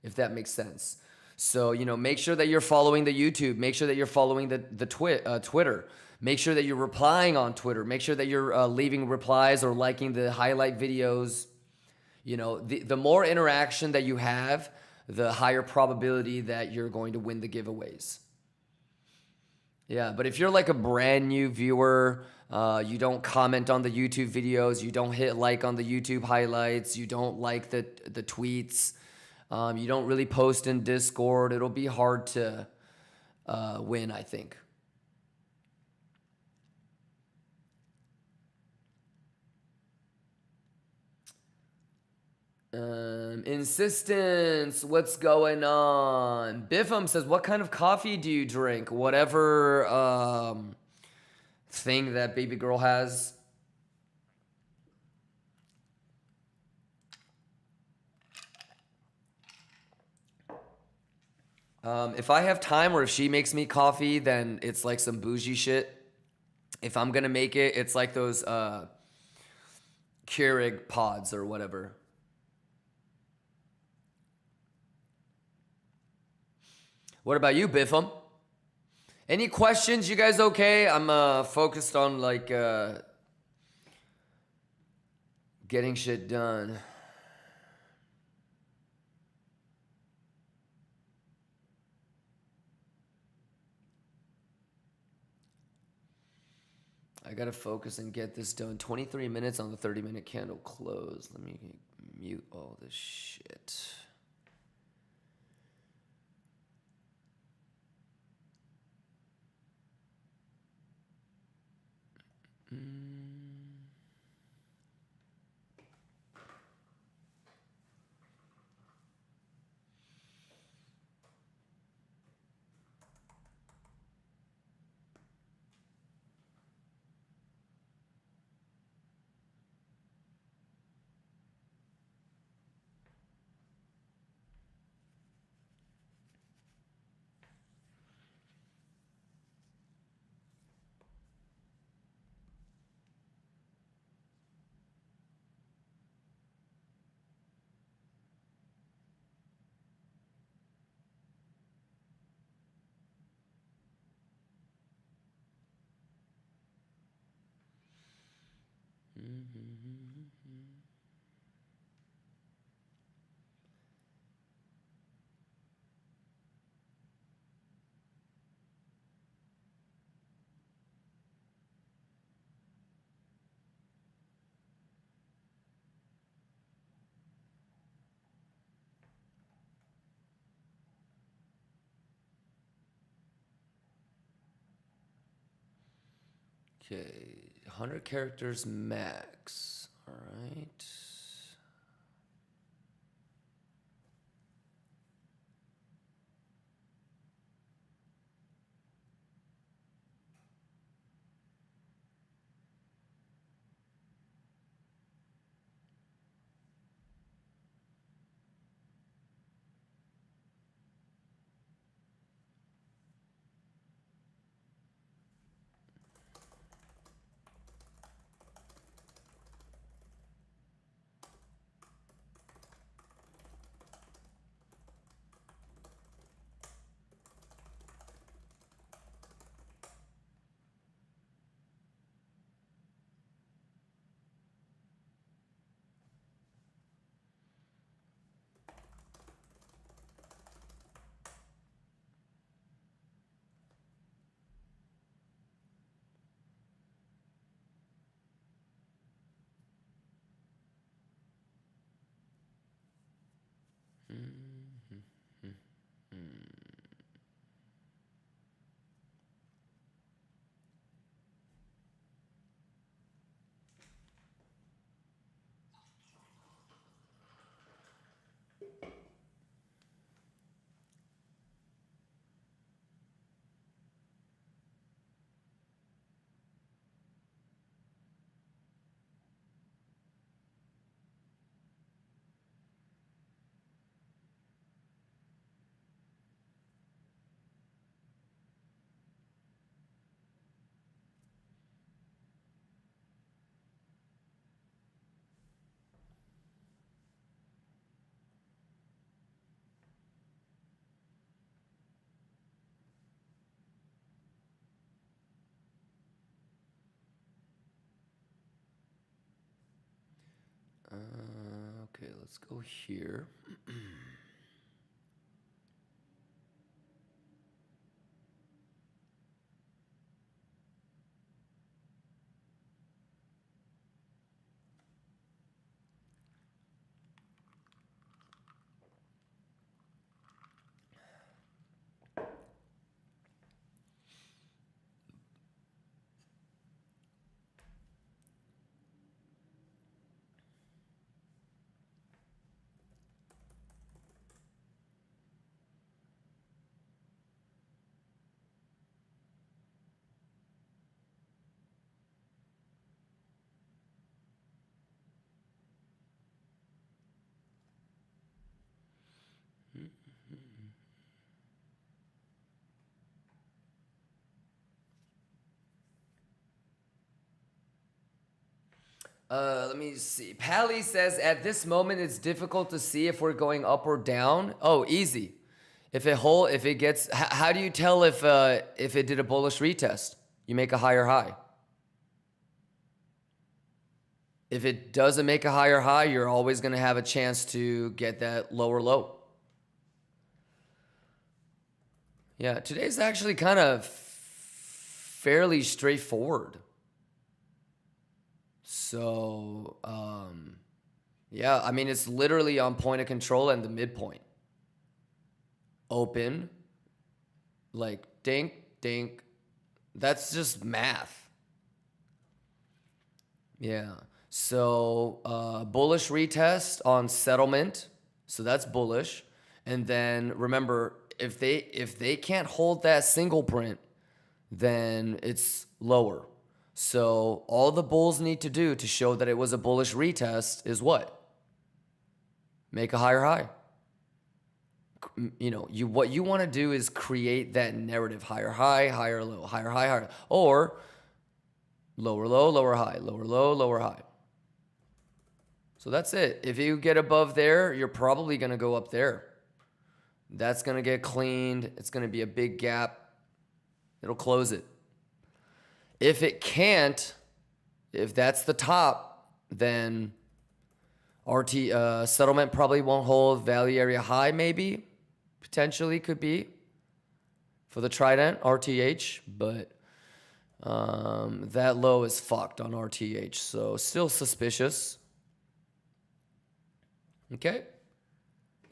if that makes sense. So, you know, make sure that you're following the YouTube. Make sure that you're following the Twitter. Make sure that you're replying on Twitter. Make sure that you're leaving replies or liking the highlight videos. You know, the more interaction that you have, the higher probability that you're going to win the giveaways. Yeah, but if you're like a brand new viewer, you don't comment on the YouTube videos, you don't hit like on the YouTube highlights, you don't like the tweets, you don't really post in Discord, it'll be hard to win, I think. Insistence, what's going on? Biffam says, what kind of coffee do you drink? Whatever thing that baby girl has. If I have time or if she makes me coffee, then it's like some bougie shit. If I'm gonna make it, it's like those Keurig pods or whatever. What about you, Biffam? Any questions? You guys okay? I'm focused on like getting shit done. I gotta focus and get this done. 23 minutes on the 30-minute candle close. Let me mute all this shit. Okay, 100 characters max. All right. Okay, let's go here. Let me see. Pally says, at this moment, it's difficult to see if we're going up or down. Oh, easy. If it gets, how do you tell if it did a bullish retest? You make a higher high. If it doesn't make a higher high, you're always going to have a chance to get that lower low. Yeah, today's actually kind of fairly straightforward. So, yeah, I mean, it's literally on point of control and the midpoint. Open, like dink, dink. That's just math. Yeah. So, bullish retest on settlement. So that's bullish. And then remember, if they can't hold that single print, then it's lower. So all the bulls need to do to show that it was a bullish retest is what? Make a higher high. You know, what you want to do is create that narrative: higher high, higher low, higher high, higher, or lower low, lower high, lower low, lower high. So that's it. If you get above there, you're probably going to go up there. That's going to get cleaned. It's going to be a big gap. It'll close it. If it can't, if that's the top, then settlement probably won't hold. Value area high maybe, potentially could be for the Trident, RTH, but that low is fucked on RTH, so still suspicious. Okay.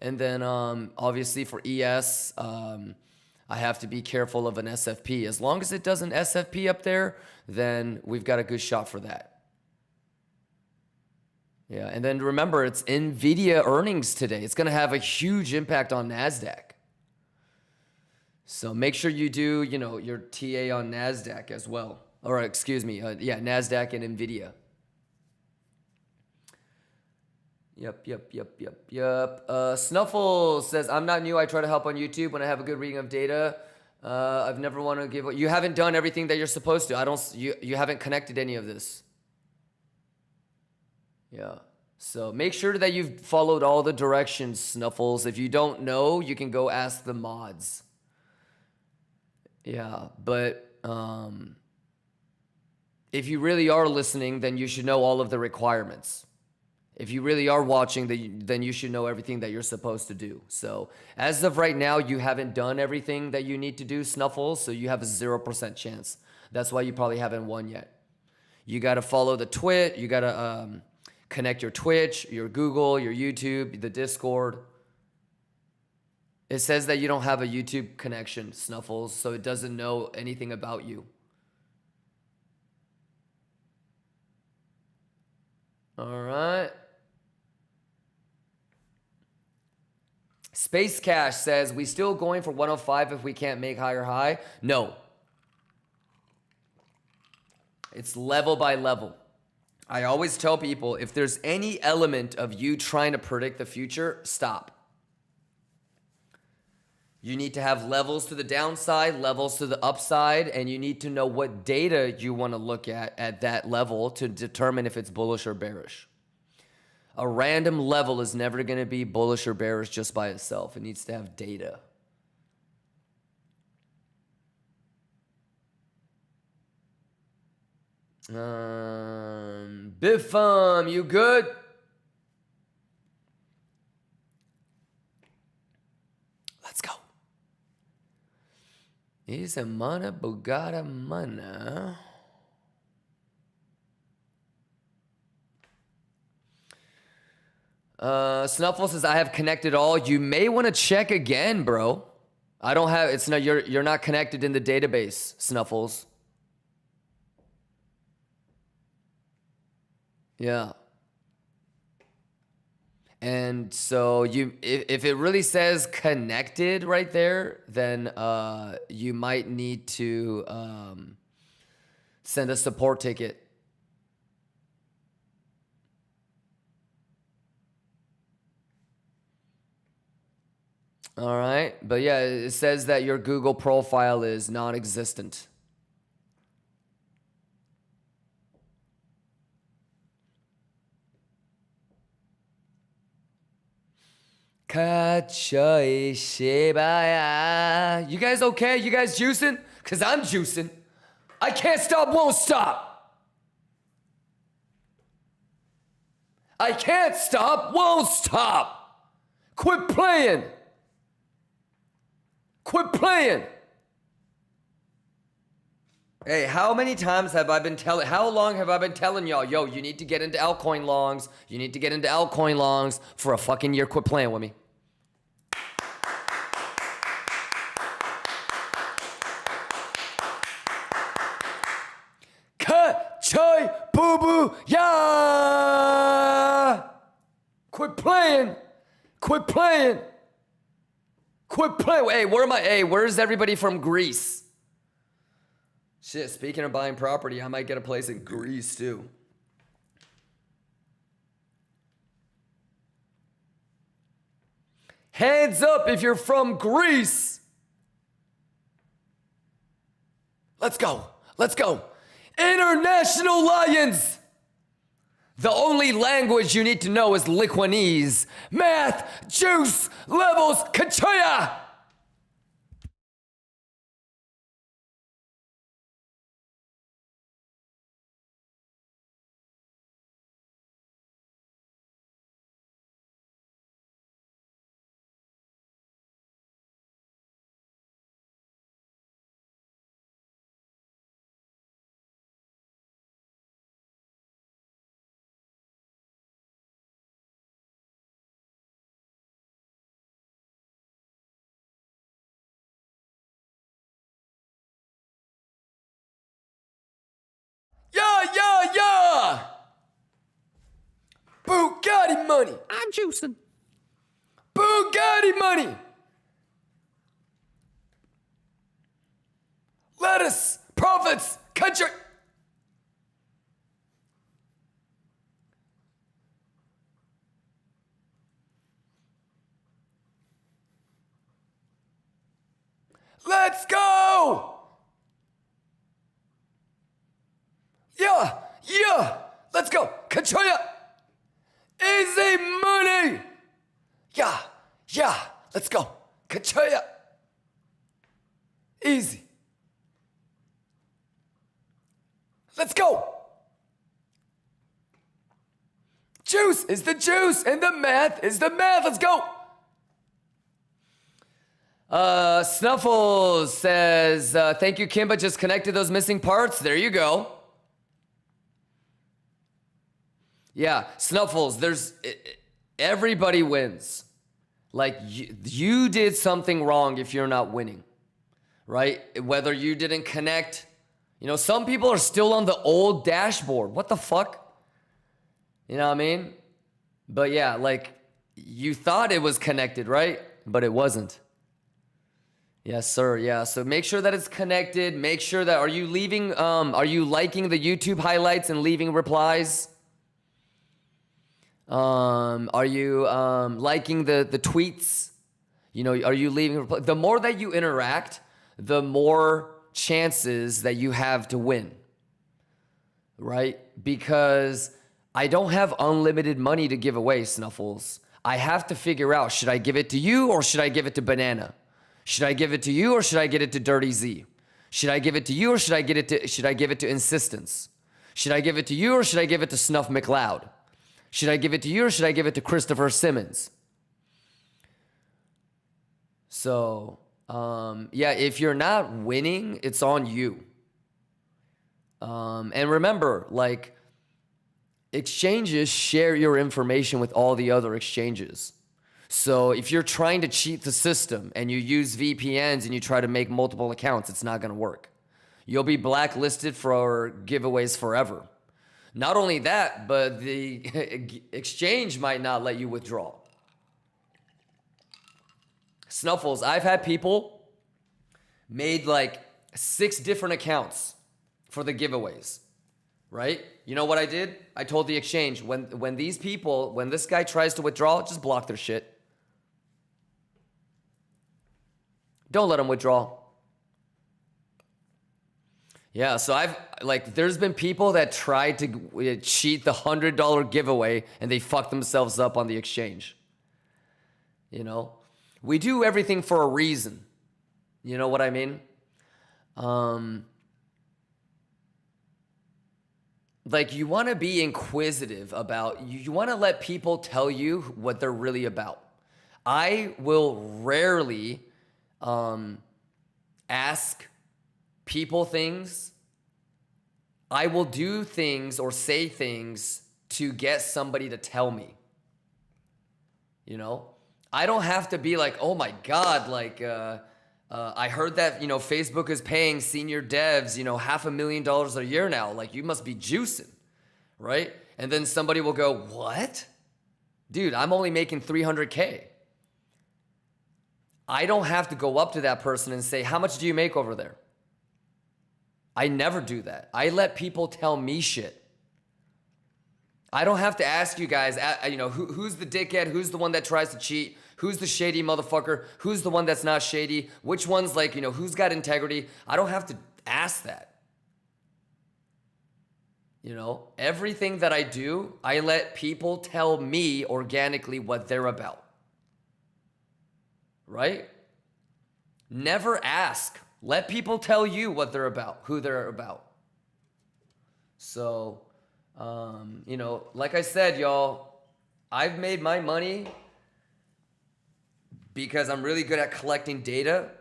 And then obviously for ES, I have to be careful of an SFP. As long as it doesn't SFP up there, then we've got a good shot for that. Yeah, and then remember, it's Nvidia earnings today. It's going to have a huge impact on NASDAQ. So make sure you do, you know, your TA on NASDAQ as well. Or excuse me, yeah, NASDAQ and Nvidia. Yep. Snuffle says, I'm not new. I try to help on YouTube when I have a good reading of data. I've never want to give. You haven't done everything that you're supposed to. You haven't connected any of this. Yeah. So make sure that you've followed all the directions, Snuffles. If you don't know, you can go ask the mods. Yeah, but if you really are listening, then you should know all of the requirements. If you really are watching, then you should know everything that you're supposed to do. So as of right now, you haven't done everything that you need to do, Snuffles, so you have a 0% chance. That's why you probably haven't won yet. You got to follow the Twitch. You got to connect your Twitch, your Google, your YouTube, the Discord. It says that you don't have a YouTube connection, Snuffles, so it doesn't know anything about you. All right. Space Cash says, we still going for 105 if we can't make higher high? No. It's level by level. I always tell people, if there's any element of you trying to predict the future, stop. You need to have levels to the downside, levels to the upside, and you need to know what data you want to look at that level to determine if it's bullish or bearish. A random level is never going to be bullish or bearish just by itself. It needs to have data. Biffam, you good? Let's go. Is a mana bugada mana. Snuffle says, I have connected all. You may want to check again, bro. I don't have, it's not, you're not connected in the database, Snuffles. Yeah. And so if it really says connected right there, then you might need to send a support ticket. All right. But yeah, it says that your Google profile is non-existent. Kachoi Shibaya. You guys okay? You guys juicing? Because I'm juicing. I can't stop, won't stop. I can't stop, won't stop. Quit playing. Quit playing. Hey, how many times have I been telling, how long have I been telling y'all, yo, you need to get into altcoin longs. You need to get into altcoin longs for a fucking year. Quit playing with me. Ka-choy boo-boo ya. Quit playing. Quit playing. Quit playing. Hey, where am I? Hey, where's everybody from Greece? Shit, speaking of buying property, I might get a place in Greece too. Hands up if you're from Greece. Let's go. Let's go. International Lions. The only language you need to know is Liquanese. Math, juice, levels, kachoya. Yeah. Bugatti money. I'm juicing. Bugatti money. Lettuce, profits, country. Let's go. Yeah. Let's go. Kachoya. Easy money. Yeah. Let's go. Kachoya. Easy. Let's go. Juice is the juice and the math is the math. Let's go. Snuffles says, thank you, Kimba. Just connected those missing parts. There you go. Yeah, Snuffles, everybody wins. Like, you did something wrong if you're not winning, right? Whether you didn't connect, some people are still on the old dashboard. What the fuck? You know what I mean? But yeah, like, you thought it was connected, right? But it wasn't. Yes, sir. Yeah. So make sure that it's connected. Make sure that, are you liking the YouTube highlights and leaving replies? Are you liking the tweets? Are you leaving? The more that you interact, the more chances that you have to win, right? Because I don't have unlimited money to give away, Snuffles. I have to figure out, should I give it to you or should I give it to Banana? Should I give it to you or should I give it to Dirty Z? Should I give it to you or should I give it to Insistence? Should I give it to you or should I give it to Snuff McLeod? Should I give it to you or should I give it to Christopher Simmons? So, yeah, if you're not winning, it's on you. And remember, like, exchanges share your information with all the other exchanges. So if you're trying to cheat the system and you use VPNs and you try to make multiple accounts, it's not going to work. You'll be blacklisted for giveaways forever. Not only that, but the exchange might not let you withdraw. Snuffles, I've had people made like 6 different accounts for the giveaways, right? You know what I did? I told the exchange, when this guy tries to withdraw, just block their shit. Don't let them withdraw. Yeah, so there's been people that tried to cheat the $100 giveaway and they fucked themselves up on the exchange. You know, we do everything for a reason. You know what I mean? Like, you want to be inquisitive about, you want to let people tell you what they're really about. I will rarely ask people things. I will do things or say things to get somebody to tell me. You know, I don't have to be like, oh my God, like, I heard that, you know, Facebook is paying senior devs, you know, $500,000 a year now. Like, you must be juicing, right? And then somebody will go, what? Dude, I'm only making 300K. I don't have to go up to that person and say, how much do you make over there? I never do that. I let people tell me shit. I don't have to ask you guys, you know, who's the dickhead? Who's the one that tries to cheat? Who's the shady motherfucker? Who's the one that's not shady? Which one's like, you know, who's got integrity? I don't have to ask that. You know, everything that I do, I let people tell me organically what they're about. Right? Never ask. Let people tell you what they're about, who they're about. So, you know, like I said, y'all, I've made my money because I'm really good at collecting data,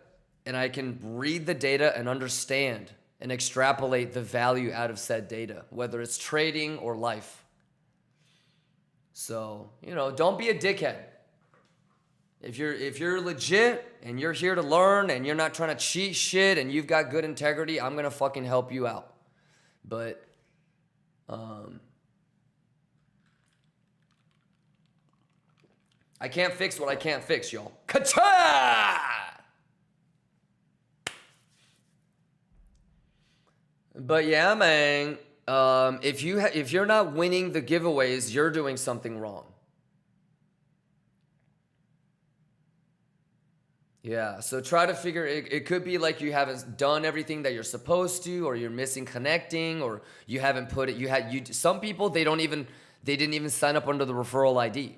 and I can read the data and understand and extrapolate the value out of said data, whether it's trading or life. So, you know, don't be a dickhead. If you're legit and you're here to learn and you're not trying to cheat shit and you've got good integrity, I'm gonna fucking help you out. But I can't fix what I can't fix, y'all. Ka-cha! But yeah, man, if you're not winning the giveaways, you're doing something wrong. Yeah, so try to figure, it could be like you haven't done everything that you're supposed to, or you're missing connecting, or you haven't put it, some people, they didn't even sign up under the referral ID.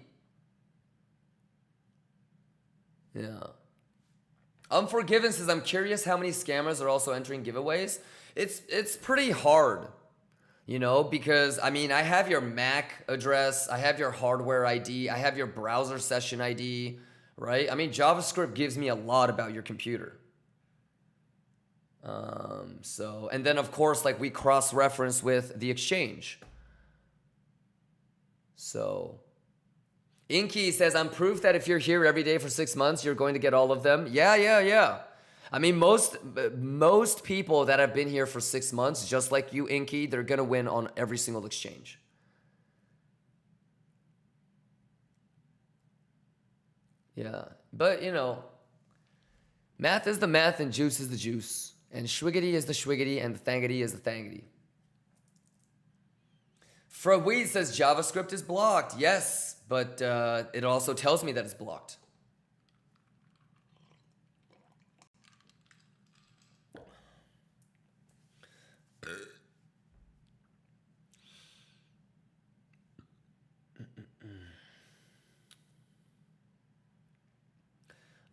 Yeah. Unforgiven says, I'm curious how many scammers are also entering giveaways. It's pretty hard, you know, because, I mean, I have your MAC address, I have your hardware ID, I have your browser session ID, right? I mean, JavaScript gives me a lot about your computer. So, and then of course, like, we cross-reference with the exchange. So, Inky says, I'm proof that if you're here every day for 6 months, you're going to get all of them. Yeah. I mean, most people that have been here for 6 months, just like you, Inky, they're going to win on every single exchange. Yeah, but you know, math is the math and juice is the juice. And schwiggity is the schwiggity and the thangity is the thangity. Weed says JavaScript is blocked. Yes, but it also tells me that it's blocked.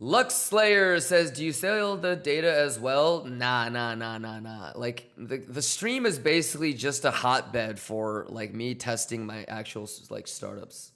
Lux Slayer says, do you sell the data as well? Nah. Like, the stream is basically just a hotbed for, like, me testing my actual, like, startups.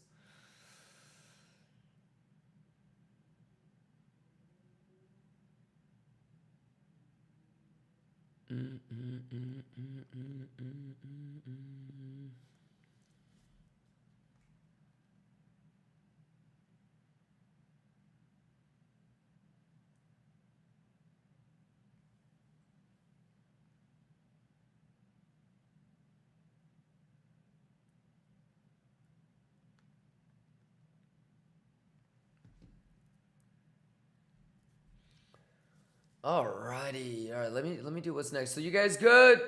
Alrighty. All right, let me do what's next. So you guys good?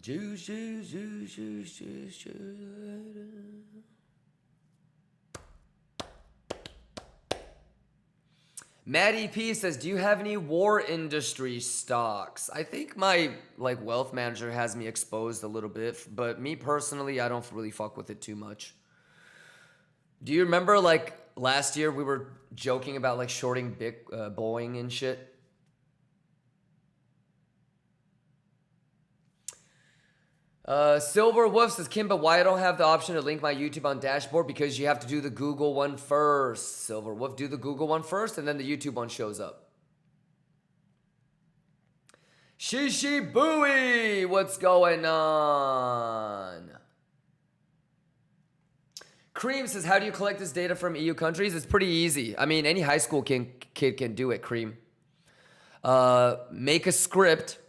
Juice. Matt EP says, do you have any war industry stocks? I think my like wealth manager has me exposed a little bit, but me personally, I don't really fuck with it too much. Do you remember like last year we were joking about like shorting Boeing and shit? Silver Wolf says, Kimba, why I don't have the option to link my YouTube on dashboard? Because you have to do the Google one first. Silver Wolf, do the Google one first, and then the YouTube one shows up. Shishi Booey, what's going on? Cream says, how do you collect this data from EU countries? It's pretty easy. I mean, any high school kid can do it, Cream. Make a script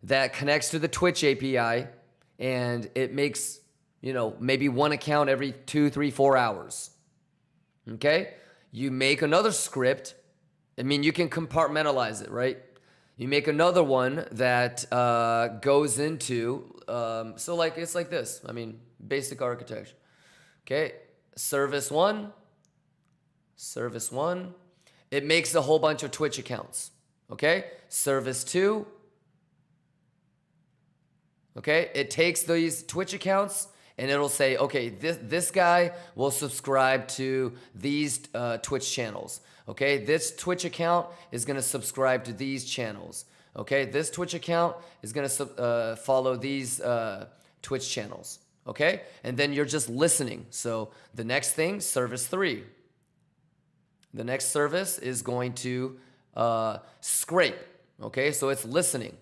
that connects to the Twitch API, and it makes, you know, maybe one account every 2, 3, 4 hours. Okay? You make another script. I mean, you can compartmentalize it, right? You make another one that goes into, so like, it's like this. I mean, basic architecture. Okay? Service one. It makes a whole bunch of Twitch accounts. Okay? Service 2. Okay, it takes these Twitch accounts and it'll say, okay, this guy will subscribe to these Twitch channels. Okay, this Twitch account is gonna subscribe to these channels. Okay, this Twitch account is gonna follow these Twitch channels. Okay, and then you're just listening. So the next thing, service 3. The next service is going to scrape. Okay, so it's listening.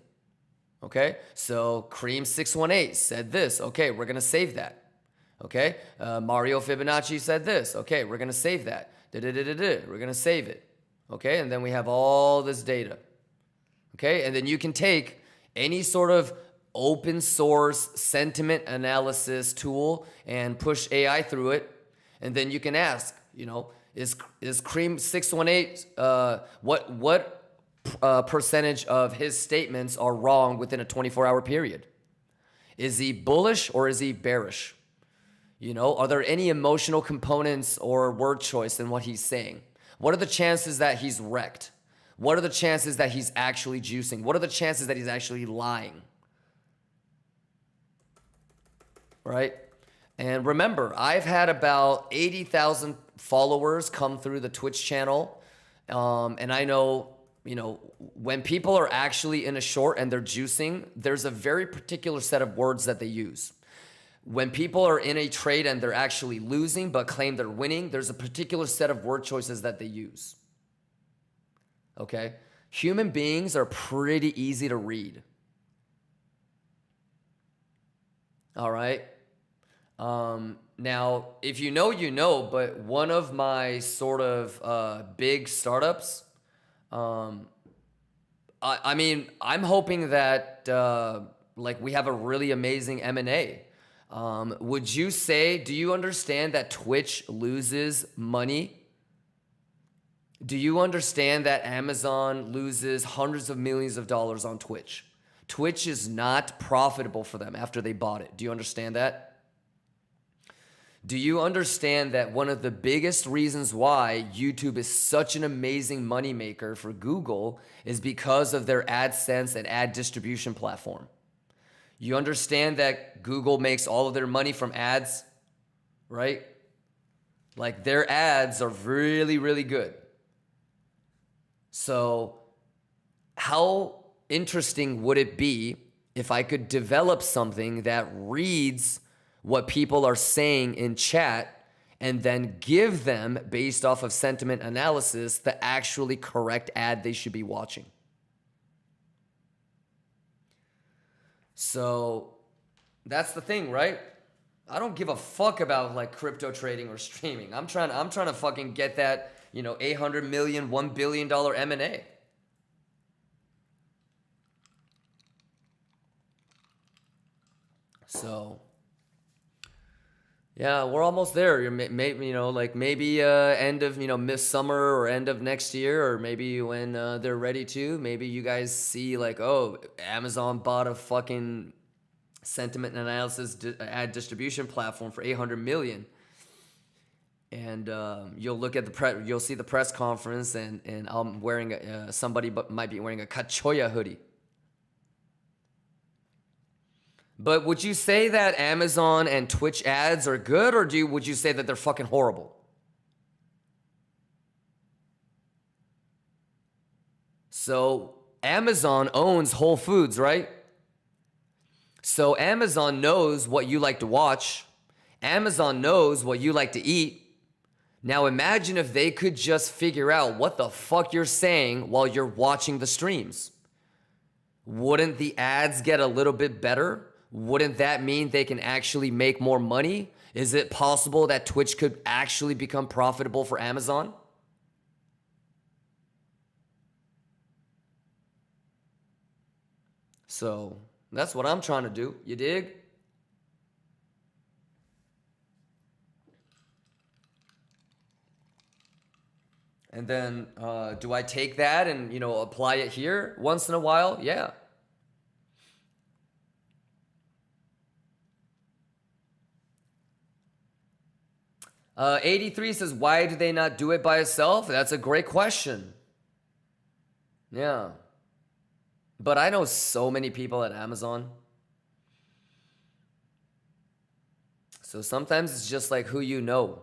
Okay, so Cream618 said this. Okay, we're gonna save that. Okay, Mario Fibonacci said this. Okay, we're gonna save that. We're gonna save it. Okay, and then we have all this data. Okay, and then you can take any sort of open source sentiment analysis tool and push AI through it, and then you can ask, you know, is Cream618 what percentage of his statements are wrong within a 24-hour period? Is he bullish or is he bearish? You know, are there any emotional components or word choice in what he's saying? What are the chances that he's wrecked? What are the chances that he's actually juicing? What are the chances that he's actually lying? Right? And remember, I've had about 80,000 followers come through the Twitch channel. And I know, you know, when people are actually in a short and they're juicing, there's a very particular set of words that they use. When people are in a trade and they're actually losing but claim they're winning, there's a particular set of word choices that they use. Okay? Human beings are pretty easy to read. All right? Now, if you know, you know, but one of my sort of big startups, I mean, I'm hoping that like we have a really amazing M&A. Would you say, do you understand that Twitch loses money? Do you understand that Amazon loses hundreds of millions of dollars on Twitch? Twitch is not profitable for them after they bought it. Do you understand that? Do you understand that one of the biggest reasons why YouTube is such an amazing moneymaker for Google is because of their AdSense and ad distribution platform? You understand that Google makes all of their money from ads, right? Like their ads are really, really good. So how interesting would it be if I could develop something that reads what people are saying in chat and then give them, based off of sentiment analysis, the actually correct ad they should be watching? So that's the thing, right? I don't give a fuck about like crypto trading or streaming. I'm trying to fucking get that, you know, 800 million, $1 billion M&A. So yeah, we're almost there. Maybe, you know, like maybe end of, you know, midsummer or end of next year, or maybe when they're ready to. Maybe you guys see like, oh, Amazon bought a fucking sentiment analysis ad distribution platform for 800 million. And you'll look at the you'll see the press conference, and I'm wearing somebody might be wearing a Kachoya hoodie. But would you say that Amazon and Twitch ads are good, or would you say that they're fucking horrible? So Amazon owns Whole Foods, right? So Amazon knows what you like to watch. Amazon knows what you like to eat. Now imagine if they could just figure out what the fuck you're saying while you're watching the streams. Wouldn't the ads get a little bit better? Wouldn't that mean they can actually make more money? Is it possible that Twitch could actually become profitable for Amazon? So that's what I'm trying to do. You dig? And then do I take that and, apply it here once in a while? Yeah. Uh, 83 says, why do they not do it by itself? That's a great question. Yeah. But I know so many people at Amazon. So sometimes it's just like who you know?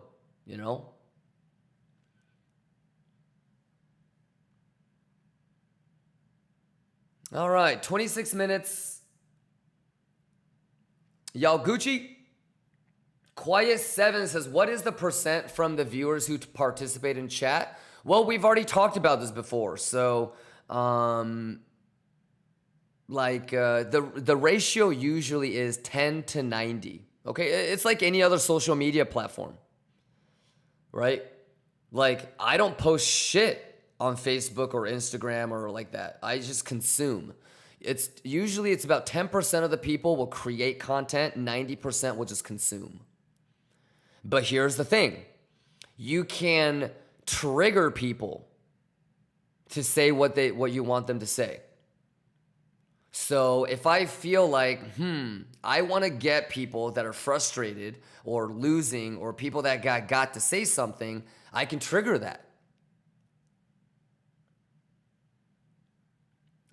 All right, 26 minutes. Y'all Gucci? Quiet 7 says, what is the percent from the viewers who participate in chat? Well, we've already talked about this before. So, the ratio usually is 10 to 90. Okay, it's like any other social media platform, right? Like, I don't post shit on Facebook or Instagram or like that. I just consume. It's about 10% of the people will create content, 90% will just consume. But here's the thing. You can trigger people to say what you want them to say. So if I feel like, I want to get people that are frustrated or losing or people that got to say something, I can trigger that.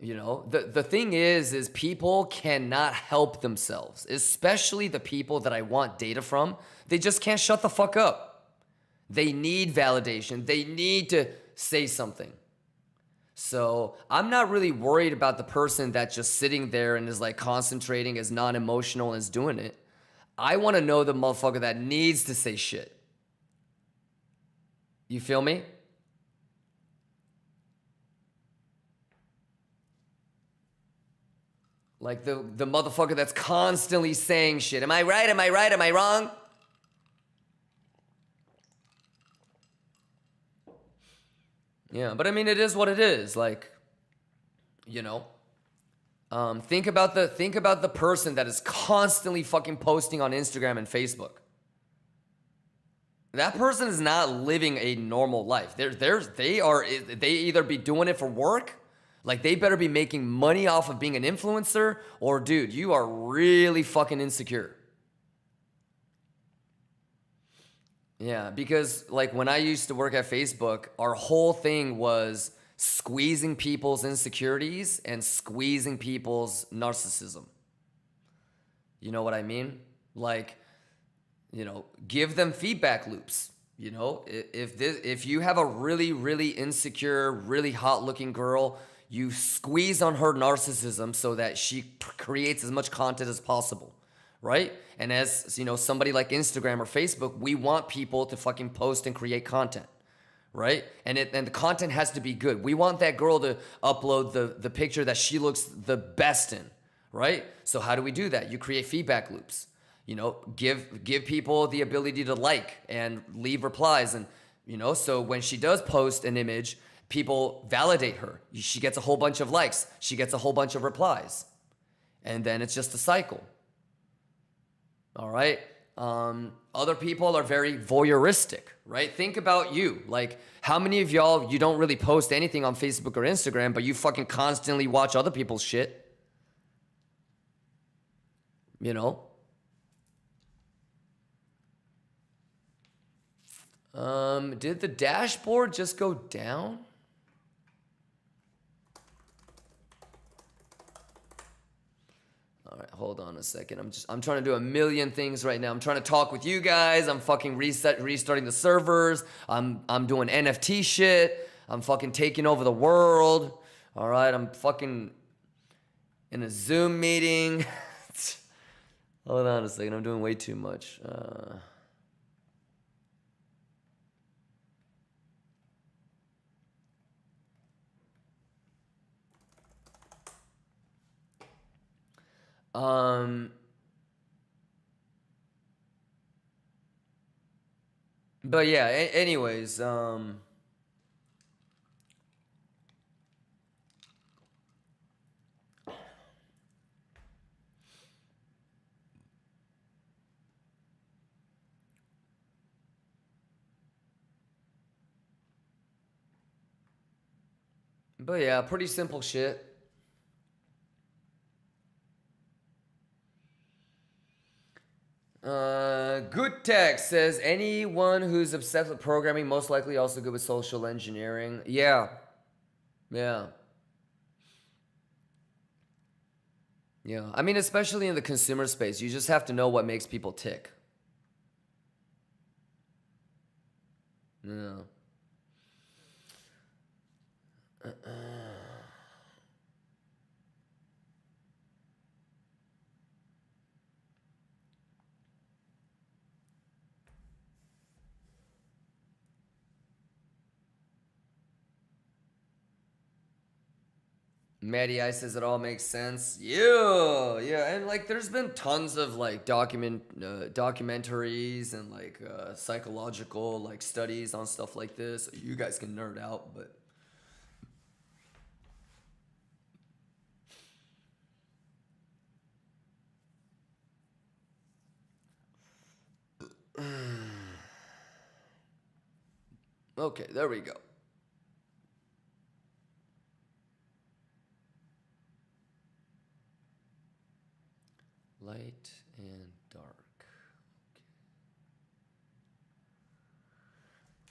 The thing is people cannot help themselves, especially the people that I want data from. They just can't shut the fuck up. They need validation. They need to say something. So I'm not really worried about the person that's just sitting there and is like concentrating, is non-emotional, and is doing it. I want to know the motherfucker that needs to say shit. You feel me? Like the motherfucker that's constantly saying shit. Am I right? Am I right? Am I wrong? Yeah, but I mean, it is what it is. Like, think about the person that is constantly fucking posting on Instagram and Facebook. That person is not living a normal life. They either be doing it for work. Like, they better be making money off of being an influencer, or, dude, you are really fucking insecure. Yeah, because, like, when I used to work at Facebook, our whole thing was squeezing people's insecurities and squeezing people's narcissism. You know what I mean? Like, give them feedback loops. If you have a really, really insecure, really hot-looking girl, you squeeze on her narcissism so that she creates as much content as possible, right? And as, somebody like Instagram or Facebook, we want people to fucking post and create content, right? And the content has to be good. We want that girl to upload the picture that she looks the best in, right? So how do we do that? You create feedback loops. Give people the ability to like and leave replies, and so when she does post an image, people validate her. She gets a whole bunch of likes. She gets a whole bunch of replies. And then it's just a cycle. All right? Other people are very voyeuristic, right? Think about you. Like, how many of y'all, you don't really post anything on Facebook or Instagram, but you fucking constantly watch other people's shit? Did the dashboard just go down? All right, hold on a second. I'm trying to do a million things right now. I'm trying to talk with you guys. I'm fucking restarting the servers. I'm doing NFT shit. I'm fucking taking over the world. All right, I'm fucking in a Zoom meeting. Hold on a second. I'm doing way too much. But yeah, anyways, but yeah, pretty simple shit. Good Tech says anyone who's obsessed with programming most likely also good with social engineering. Yeah. Yeah. Yeah. I mean, especially in the consumer space, you just have to know what makes people tick. Yeah. Matty I says it all makes sense. Yeah, yeah, and like there's been tons of like documentaries and like psychological like studies on stuff like this. So you guys can nerd out, but okay, there we go. Light and dark.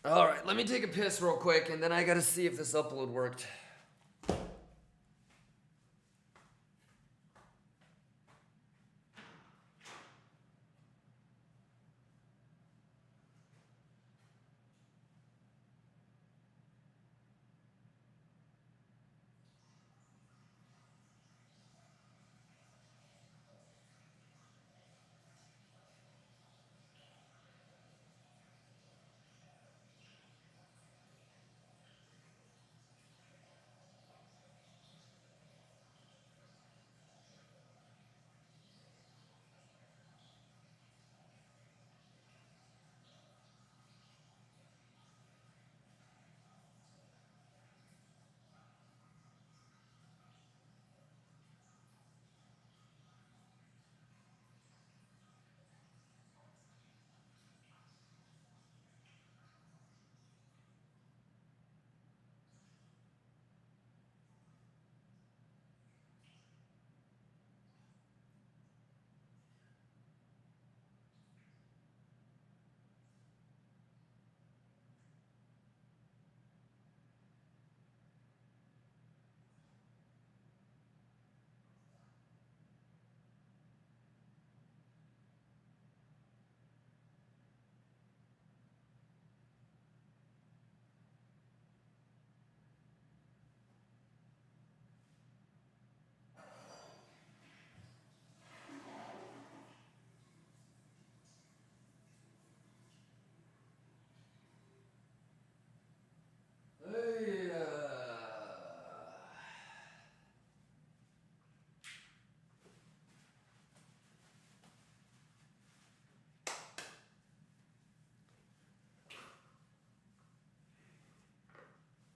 Okay. All right, let me take a piss real quick, and then I gotta see if this upload worked.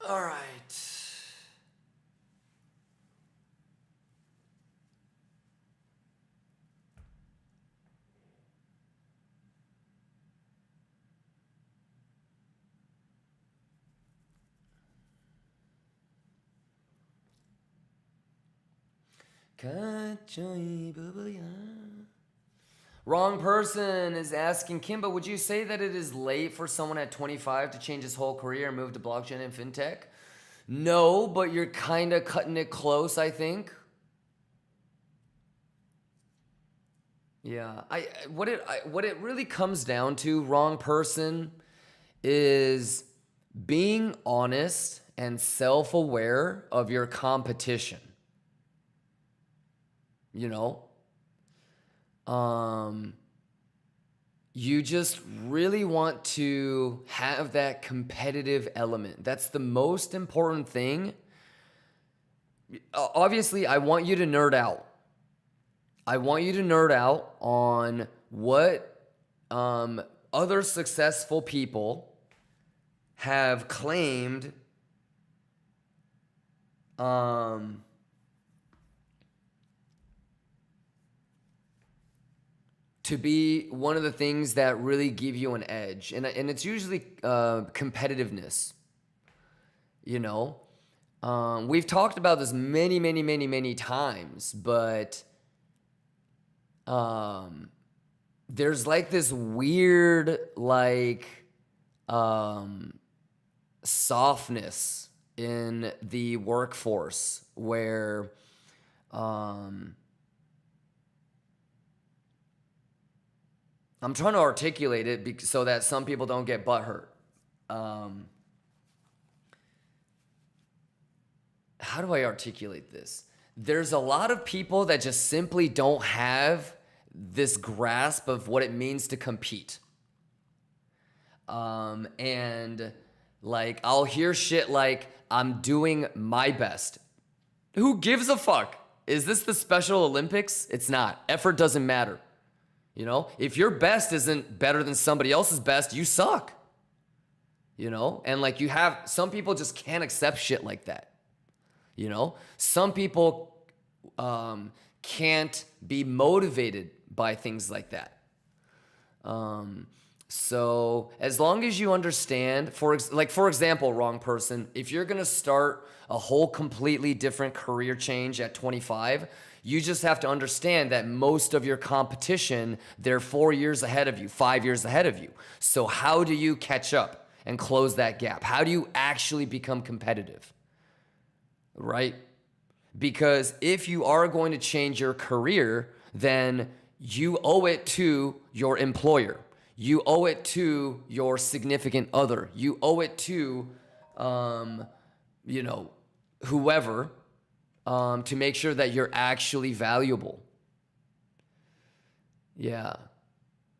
All right. Kachoy babaya. Wrong person is asking, Kimba, would you say that it is late for someone at 25 to change his whole career and move to blockchain and fintech? No, but you're kind of cutting it close, I think. Yeah, what it really comes down to, wrong person, is being honest and self-aware of your competition. You know? You just really want to have that competitive element. That's the most important thing. Obviously, I want you to nerd out. I want you to nerd out on what other successful people have claimed to be one of the things that really give you an edge. And it's usually competitiveness. You know? We've talked about this many times, but there's like this weird, like, softness in the workforce where, I'm trying to articulate it so that some people don't get butthurt. How do I articulate this? There's a lot of people that just simply don't have this grasp of what it means to compete. And like, I'll hear shit like, I'm doing my best. Who gives a fuck? Is this the Special Olympics? It's not. Effort doesn't matter. You know, if your best isn't better than somebody else's best, you suck. You know, and like some people just can't accept shit like that. You know, some people can't be motivated by things like that. So as long as you understand, for example, wrong person, if you're going to start a whole completely different career change at 25, you just have to understand that most of your competition, they're 4 years ahead of you, 5 years ahead of you. So how do you catch up and close that gap? How do you actually become competitive? Right? Because if you are going to change your career, then you owe it to your employer. You owe it to your significant other. You owe it to, whoever, to make sure that you're actually valuable. Yeah.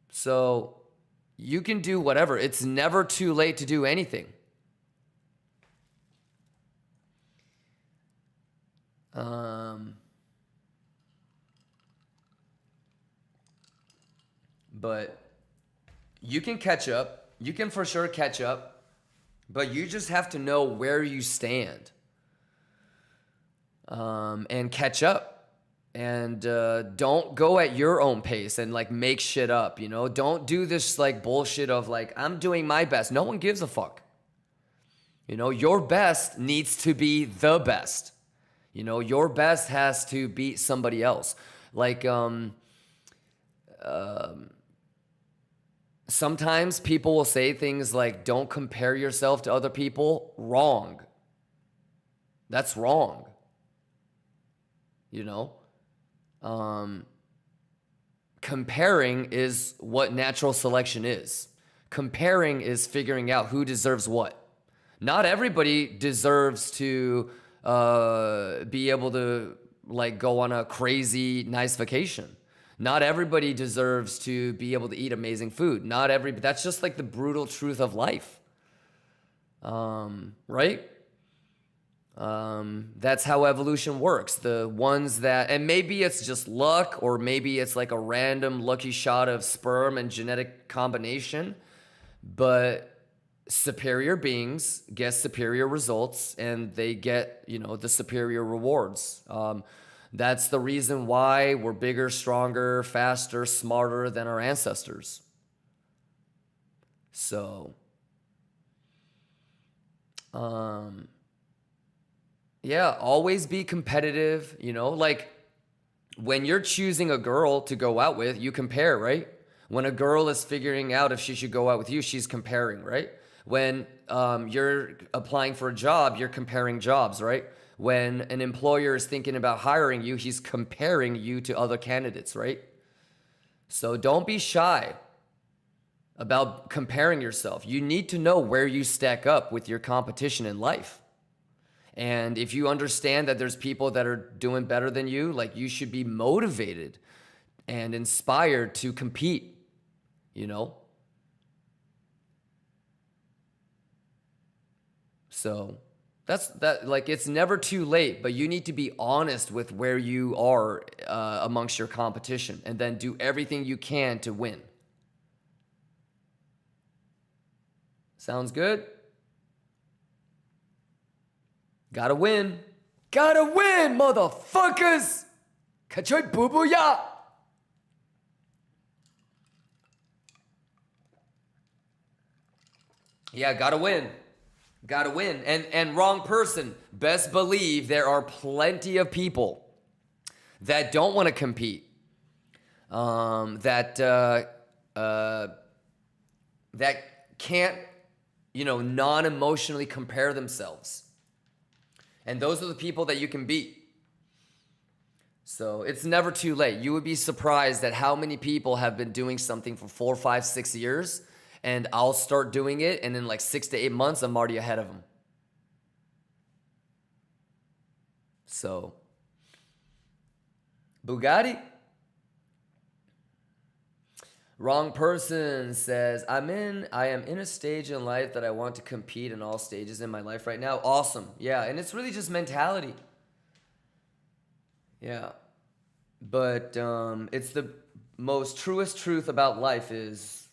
So you can do whatever. It's never too late to do anything. But you can catch up. You can for sure catch up. But you just have to know where you stand. And catch up. And don't go at your own pace and like make shit up, you know? Don't do this like bullshit of like, I'm doing my best. No one gives a fuck. You know, your best needs to be the best. You know, your best has to beat somebody else. Like, sometimes people will say things like, don't compare yourself to other people. Wrong. That's wrong. You know? Comparing is what natural selection is. Comparing is figuring out who deserves what. Not everybody deserves to be able to like go on a crazy nice vacation. Not everybody deserves to be able to eat amazing food. That's just like the brutal truth of life. Right? That's how evolution works. The ones that, and maybe it's just luck, or maybe it's like a random lucky shot of sperm and genetic combination, but superior beings get superior results and they get, you know, the superior rewards. That's the reason why we're bigger, stronger, faster, smarter than our ancestors. So, yeah, always be competitive, you know, like when you're choosing a girl to go out with, you compare, right? When a girl is figuring out if she should go out with you, she's comparing, right? When you're applying for a job, you're comparing jobs, right? When an employer is thinking about hiring you, he's comparing you to other candidates, right? So don't be shy about comparing yourself. You need to know where you stack up with your competition in life. And if you understand that there's people that are doing better than you, like, you should be motivated and inspired to compete, you know? So that's that. Like, it's never too late, but you need to be honest with where you are amongst your competition, and then do everything you can to win. Sounds good? Gotta win. Gotta win, motherfuckers! Kachoy boo boo ya! Yeah, gotta win. Gotta win. And wrong person. Best believe there are plenty of people that don't want to compete. That can't, non-emotionally compare themselves. And those are the people that you can beat. So it's never too late. You would be surprised at how many people have been doing something for 4, 5, 6 years, and I'll start doing it, and in like 6 to 8 months, I'm already ahead of them. So, Bugatti. Wrong person says, I am in a stage in life that I want to compete in all stages in my life right now. Awesome. Yeah, and it's really just mentality. Yeah. But it's the most truest truth about life is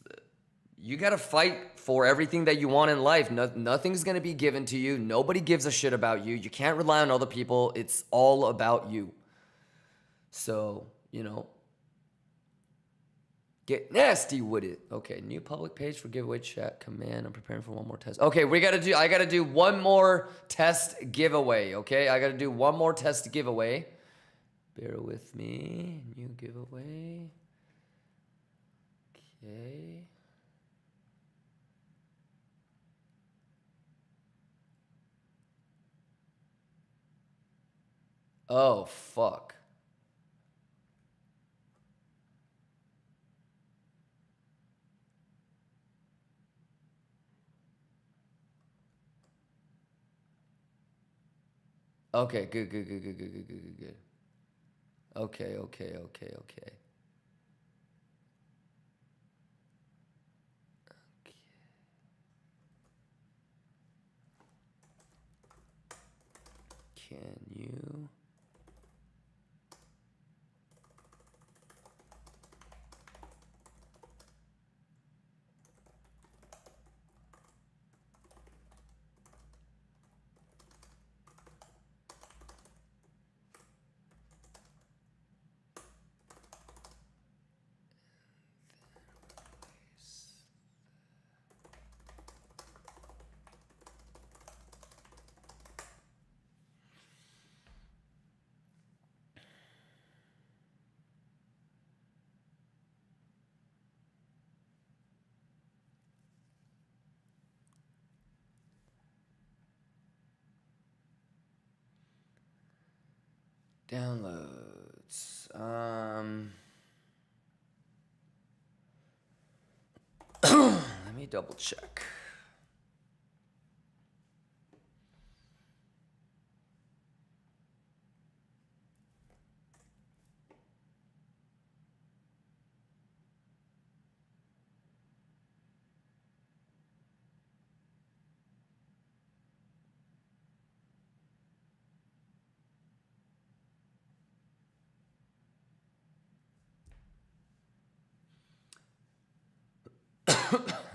you got to fight for everything that you want in life. Nothing's going to be given to you. Nobody gives a shit about you. You can't rely on other people. It's all about you. So, get nasty with it. Okay, new public page for giveaway chat command. I'm preparing for one more test. Okay, I gotta do one more test giveaway. Okay, I gotta do one more test giveaway. Bear with me. New giveaway. Okay. Oh, fuck. Okay, good. Okay. Can you? Downloads. Let me double check.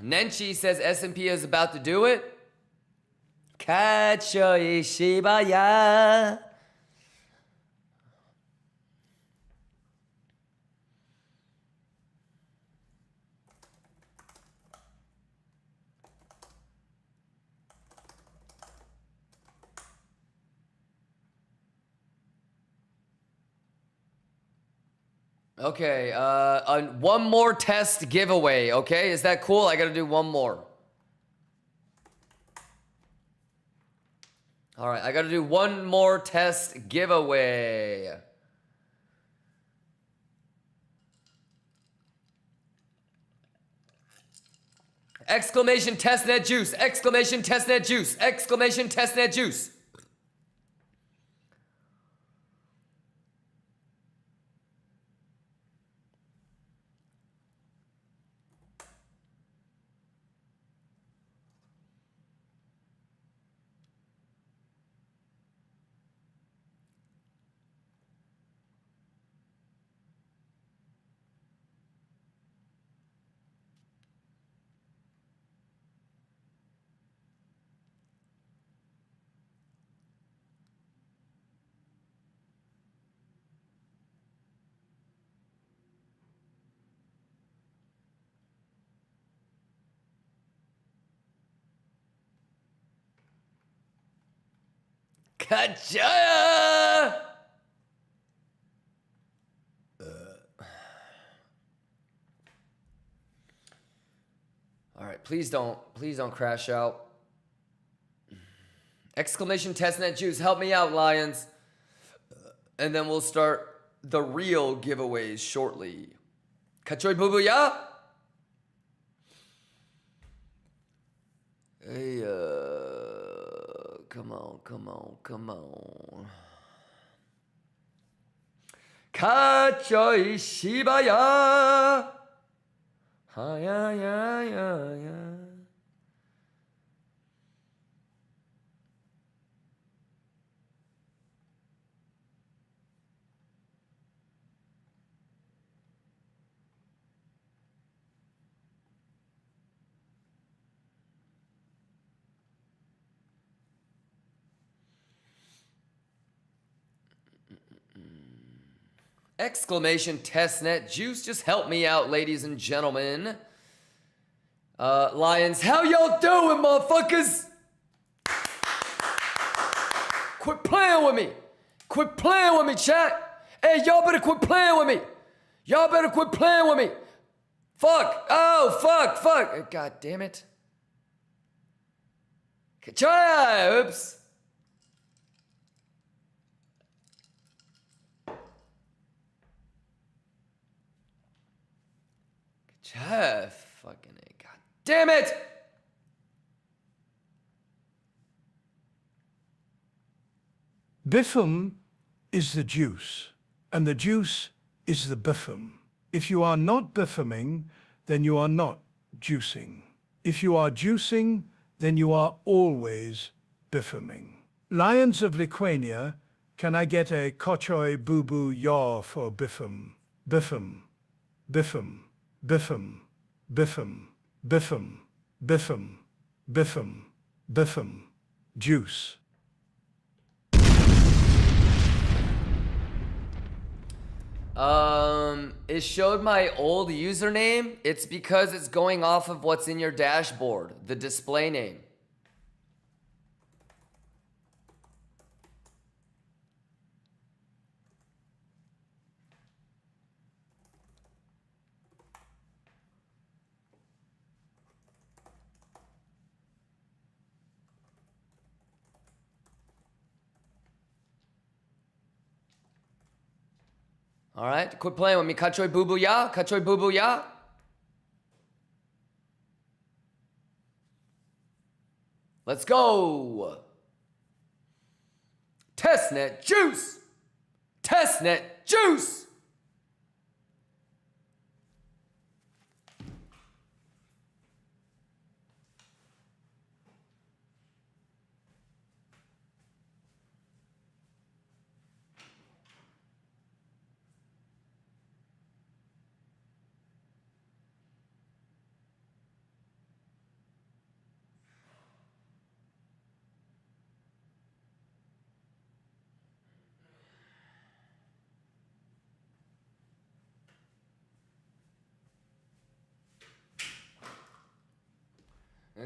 Nenchi says S&P is about to do it. Kachoi Shibaya. Okay, one more test giveaway, okay? Is that cool? I gotta do one more. All right, I gotta do one more test giveaway. Exclamation testnet juice, exclamation testnet juice, exclamation testnet juice. Kachaya! All right, please don't crash out. Exclamation testnet juice, help me out, Lions. And then we'll start the real giveaways shortly. Kachoy boo boo ya? Hey, come on. Kachoy shibaya. Ha ya. Exclamation testnet juice, just help me out, ladies and gentlemen. Lions, how y'all doing, motherfuckers? Quit playing with me. Quit playing with me, chat. Hey, y'all better quit playing with me. Y'all better quit playing with me. Fuck. Oh, fuck. God damn it. Try. Oops. Jeff, fucking A. God damn it! Biffam is the juice, and the juice is the biffam. If you are not biffaming, then you are not juicing. If you are juicing, then you are always biffaming. Lions of Lithuania, can I get a kochoy boo boo yaw for biffam? Biffam, biffam, biffam, biffam, biffam, biffam, biffam, biffam, juice. It showed my old username. It's because it's going off of what's in your dashboard, the display name. All right, quit playing with me. Kachoy boo boo ya. Kachoy boo boo ya. Let's go. Testnet juice. Testnet juice.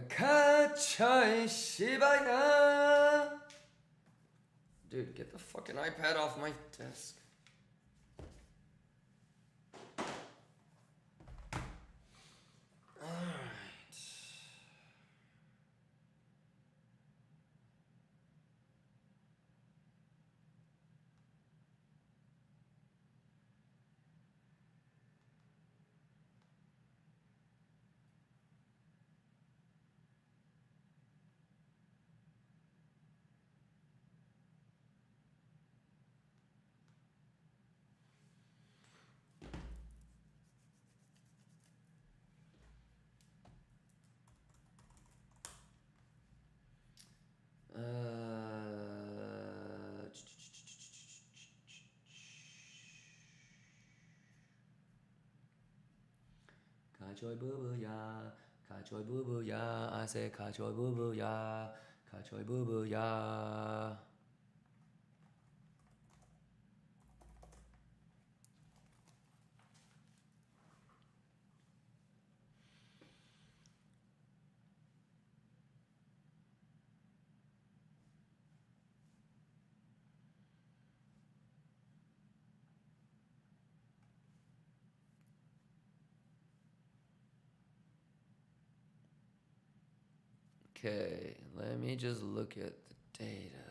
Kachai Shibaya. Dude, get the fucking iPad off my desk. Kachoy boo boo ya, kachoy boo boo ya. I say kachoy boo boo ya, kachoy boo boo ya. Okay, let me just look at the data.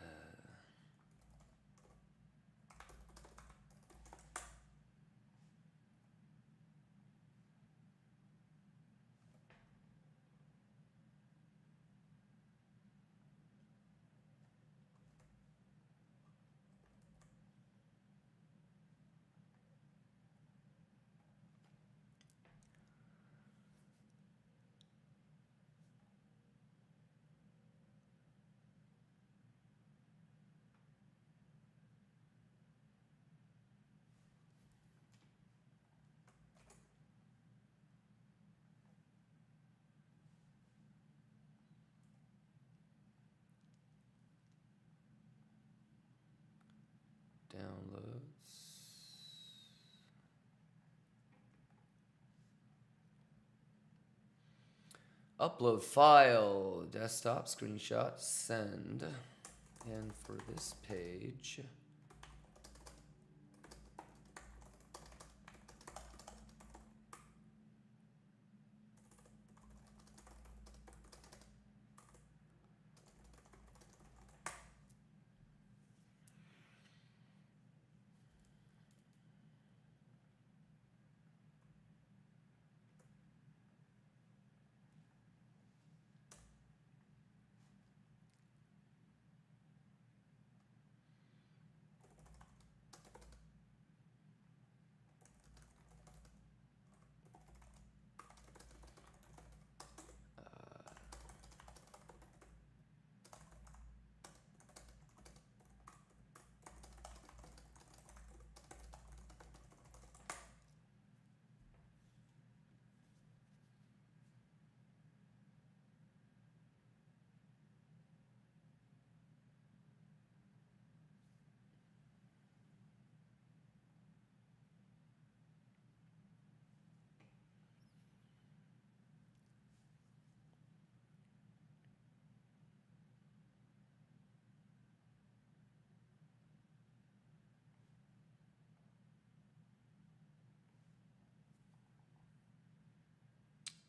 Downloads. Upload file, desktop, screenshot, send. And for this page,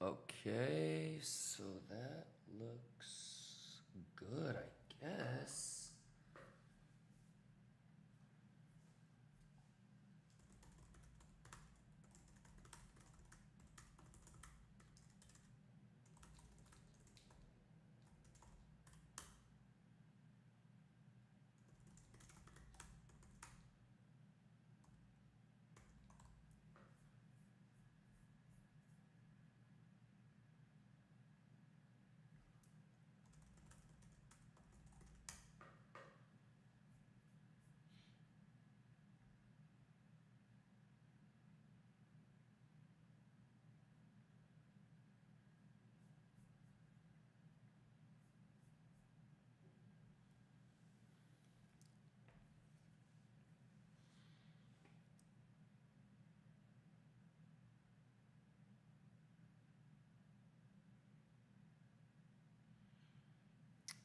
okay, so that looks good, I guess.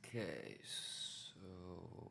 Okay, so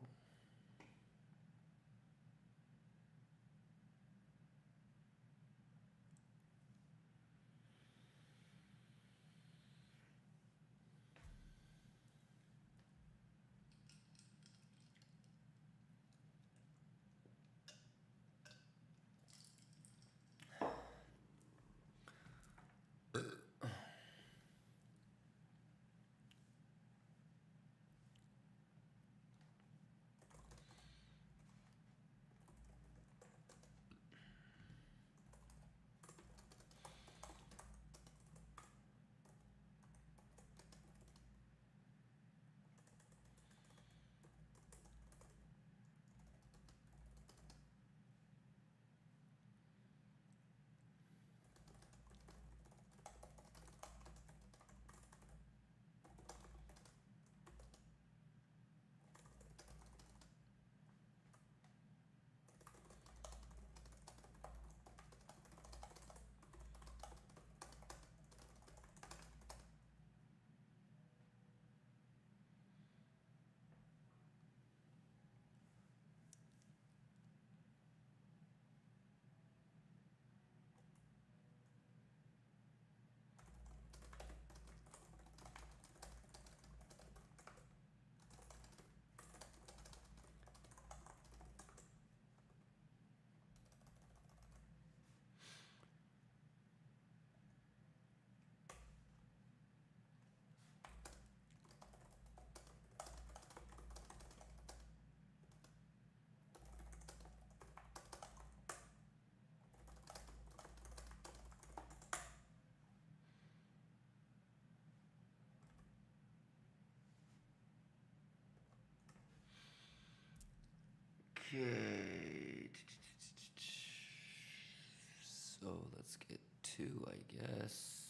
Okay. So let's get 2, I guess.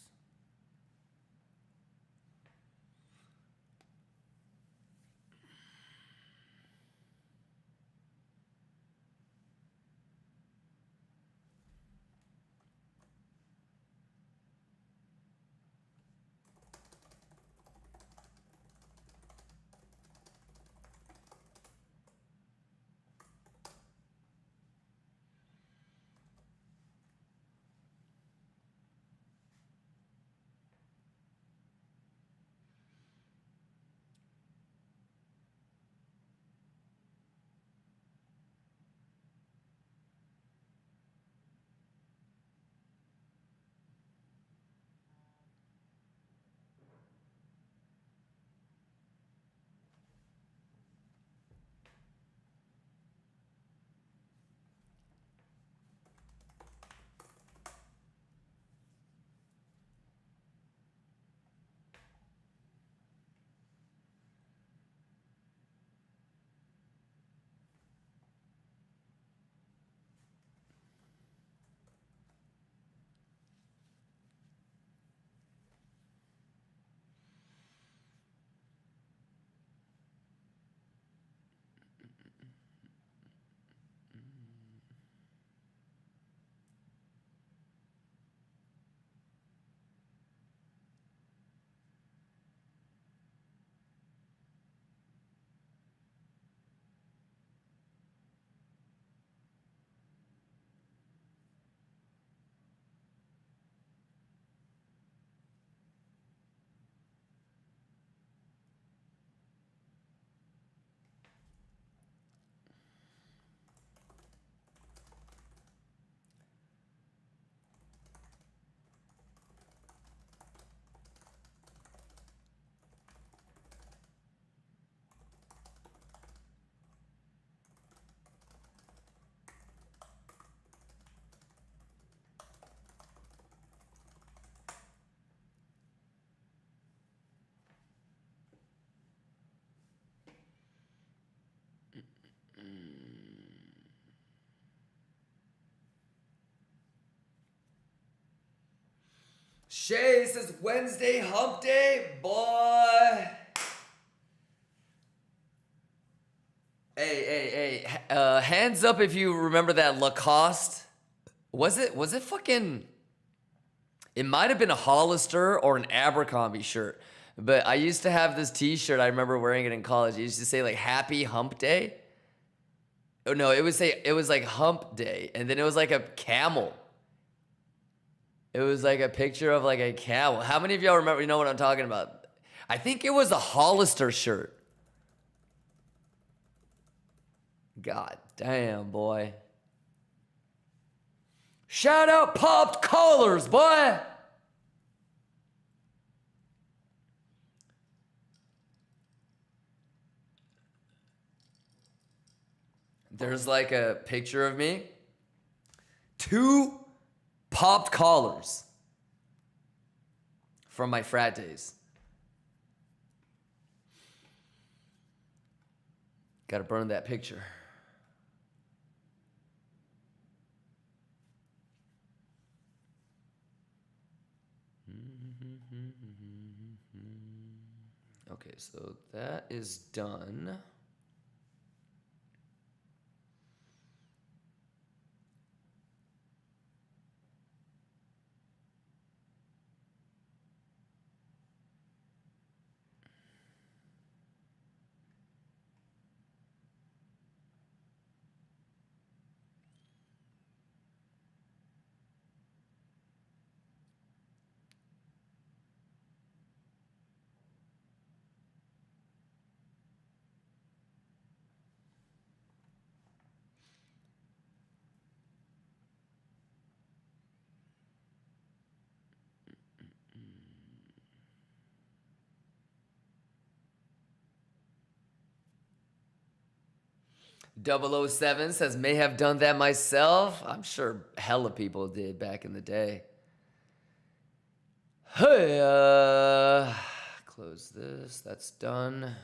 Shay says Wednesday hump day, boy. Hey, hands up if you remember that Lacoste. Was it fucking... It might have been a Hollister or an Abercrombie shirt. But I used to have this t-shirt, I remember wearing it in college. It used to say like Happy Hump Day. Oh no, it was like Hump Day. And then it was like a camel. It was like a picture of like a camel. How many of y'all remember, you know what I'm talking about? I think it was a Hollister shirt. God damn, boy. Shout out popped collars, boy. There's like a picture of me. 2 popped collars from my frat days. Gotta burn that picture. Okay, so that is done. .007 says, may have done that myself. I'm sure hella people did back in the day. Hey, close this. That's done.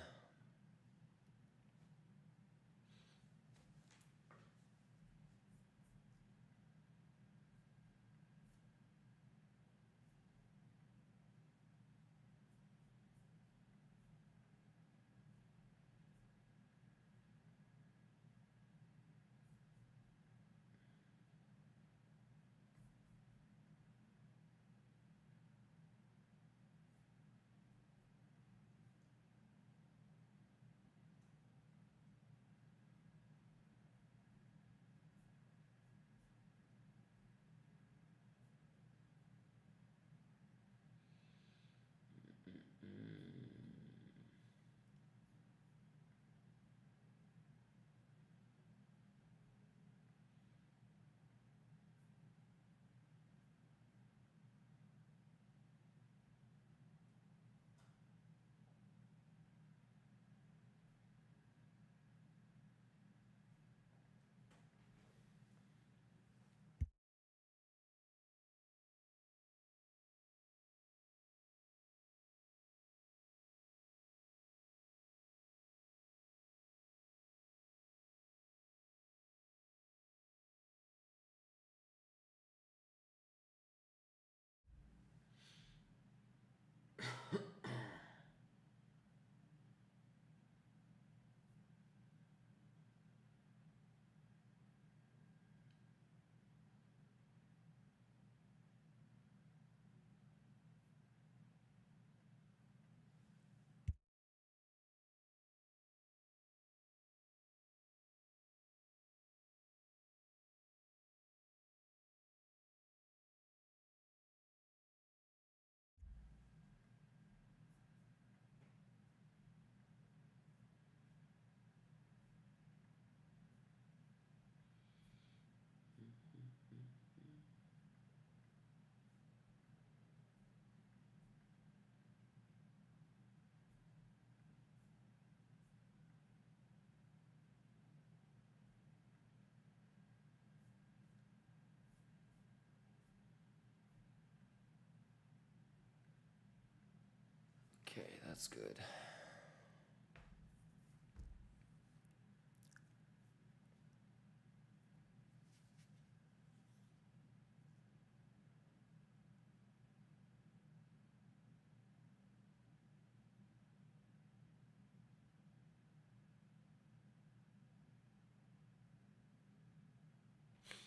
That's good.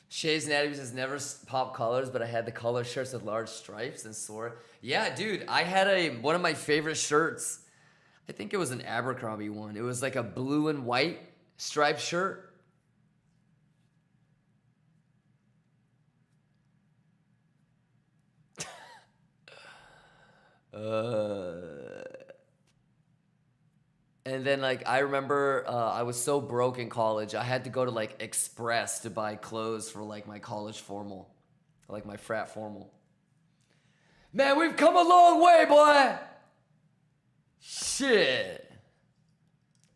Shay's Anatomy says never pop colors, but I had the color shirts with large stripes and swore. Yeah, dude, I had one of my favorite shirts. I think it was an Abercrombie one. It was like a blue and white striped shirt. And then like I remember I was so broke in college, I had to go to like Express to buy clothes for like my college formal, like my frat formal. Man, we've come a long way, boy. Shit.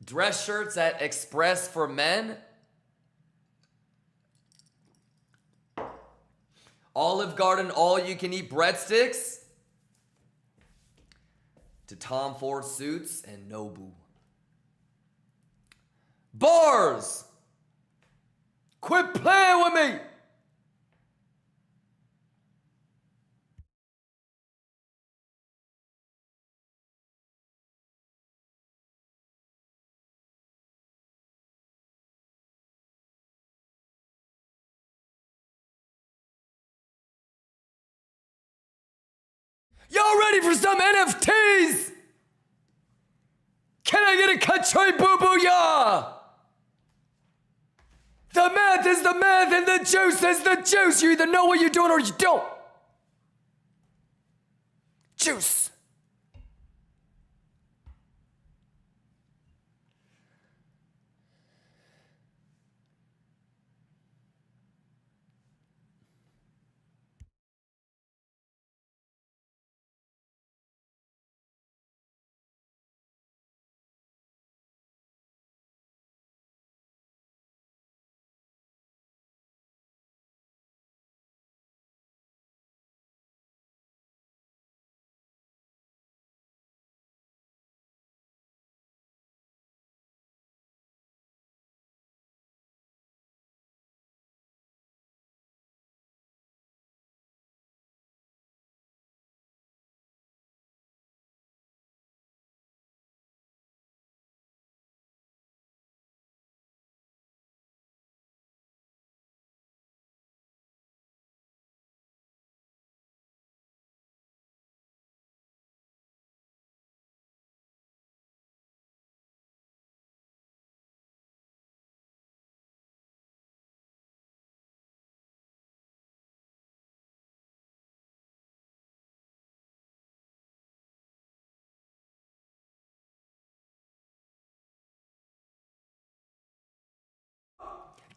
Dress shirts at Express for men. Olive Garden all you can eat breadsticks. To Tom Ford suits and Nobu. Bars! Quit playing with me! Y'all ready for some NFTs? Can I get a ka-choy boo-boo ya? The math is the math and the juice is the juice. You either know what you're doing or you don't. Juice.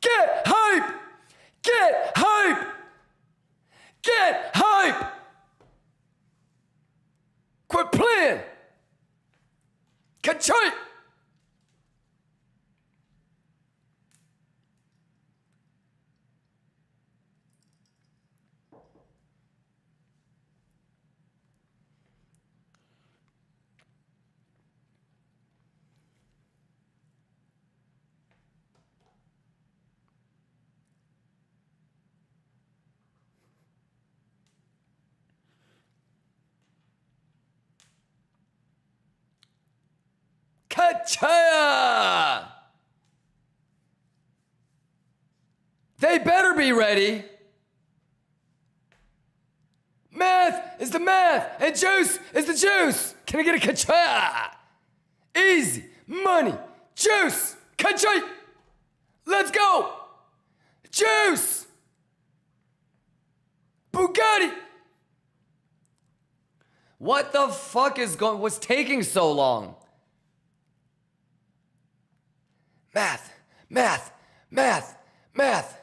Get hype! Get hype! Get hype! Quit playing! Ka-choy! Ka-choy! They better be ready. Math is the math, and juice is the juice. Can I get a ka-choy? Easy, money, juice, ka-choy. Let's go. Juice. Bugatti. What the fuck what's taking so long? Math, math, math, math.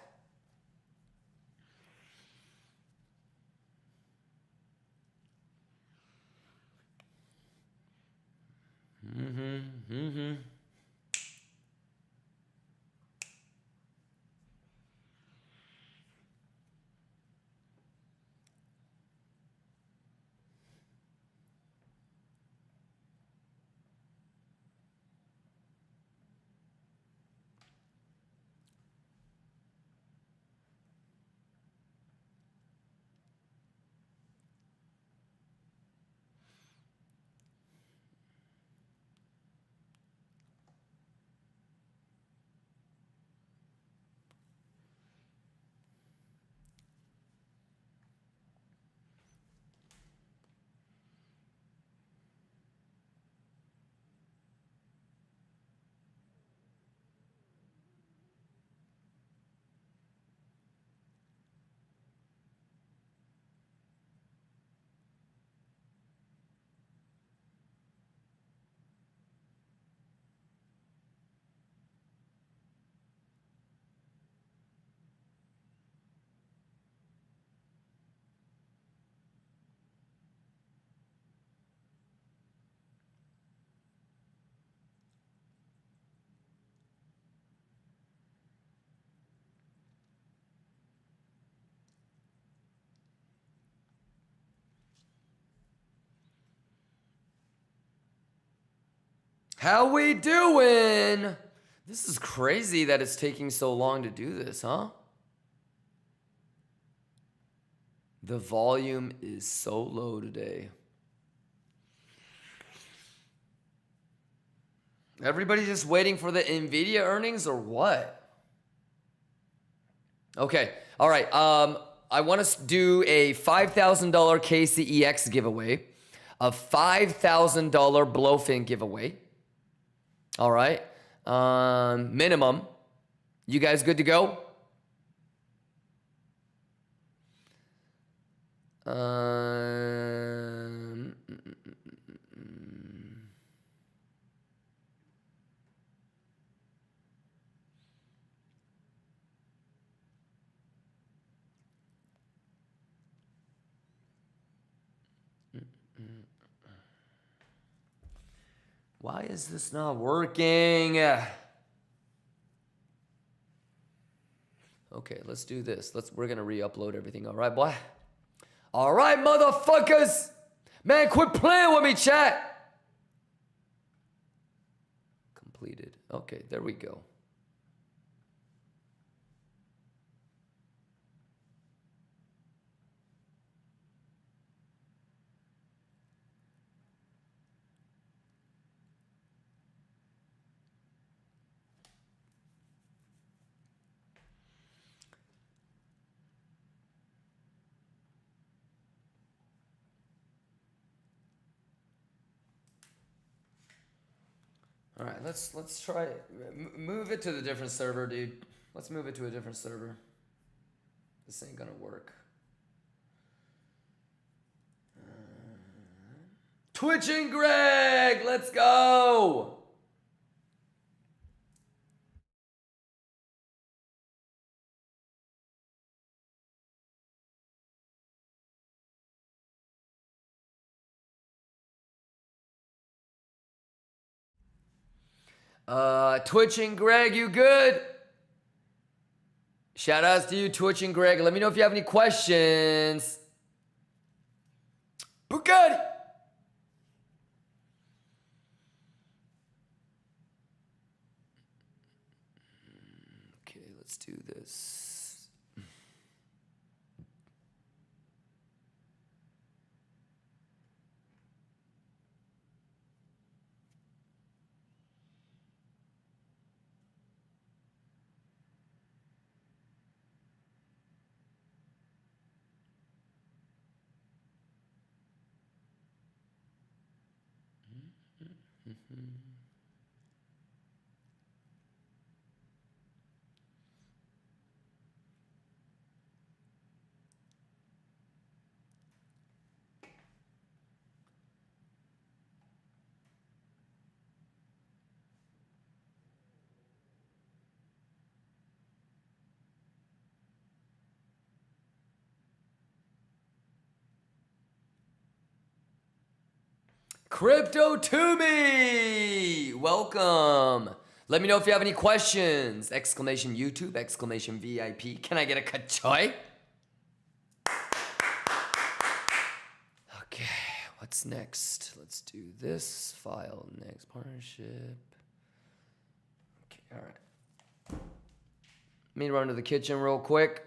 How we doing? This is crazy that it's taking so long to do this, huh? The volume is so low today. Everybody just waiting for the Nvidia earnings or what? Okay, all right. I want to do a $5,000 KCEX giveaway, a $5,000 BLOFIN giveaway. All right, minimum. You guys good to go? Why is this not working? Okay, let's do this. We're gonna re-upload everything. All right, boy. All right, motherfuckers. Man, quit playing with me, chat. Completed. Okay, there we go. All right, let's try it. Move it to the different server, dude. Let's move it to a different server. This ain't gonna work. Twitching Greg, let's go. Twitching Greg, you good? Shout outs to you, Twitching Greg. Let me know if you have any questions. Bugatti. Okay, let's do this. Crypto to me! Welcome. Let me know if you have any questions. Exclamation YouTube, exclamation VIP. Can I get a kachoy? Okay, what's next? Let's do this. File, next partnership. Okay, all right. Let me run to the kitchen real quick.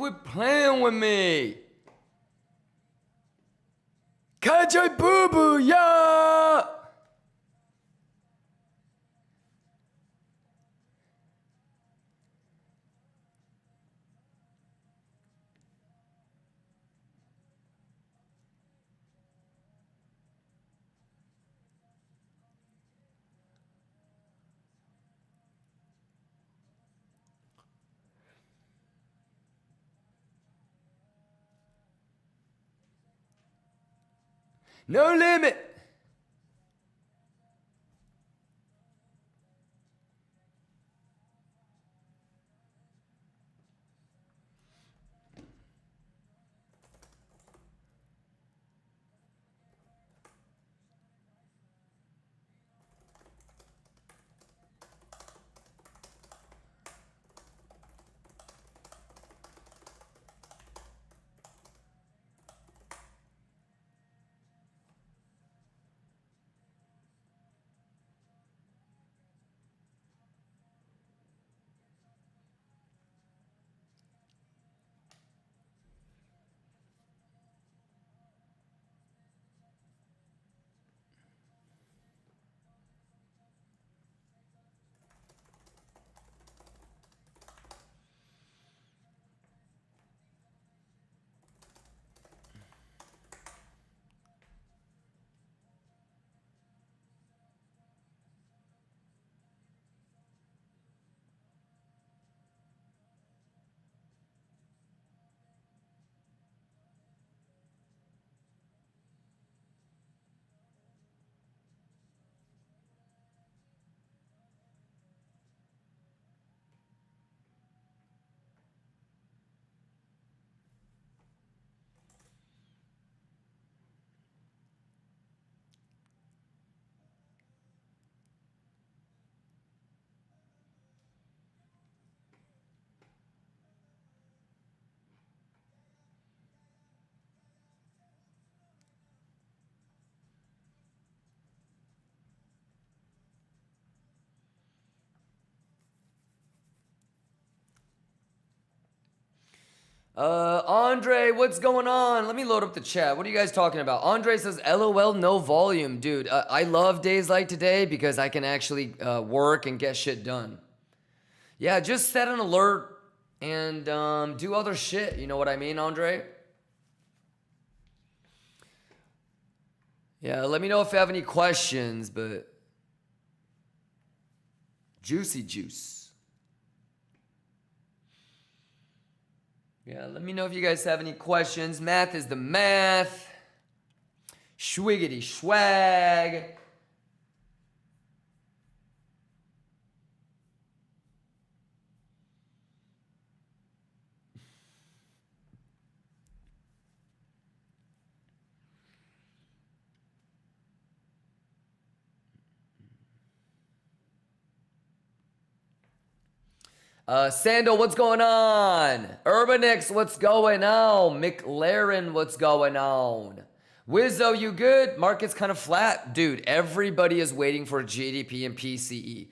Quit playing with me. KJ Boo Boo, yeah. No limit. Andre, what's going on? Let me load up the chat. What are you guys talking about? Andre says, LOL, no volume. Dude, I love days like today because I can actually work and get shit done. Yeah, just set an alert and do other shit. You know what I mean, Andre? Yeah, let me know if you have any questions, but... Juicy juice. Yeah, let me know if you guys have any questions. Math is the math. Schwiggity swag. Sandal, what's going on? Urbanix, what's going on? McLaren, what's going on? Wizzo, you good? Market's kind of flat. Dude, everybody is waiting for GDP and PCE.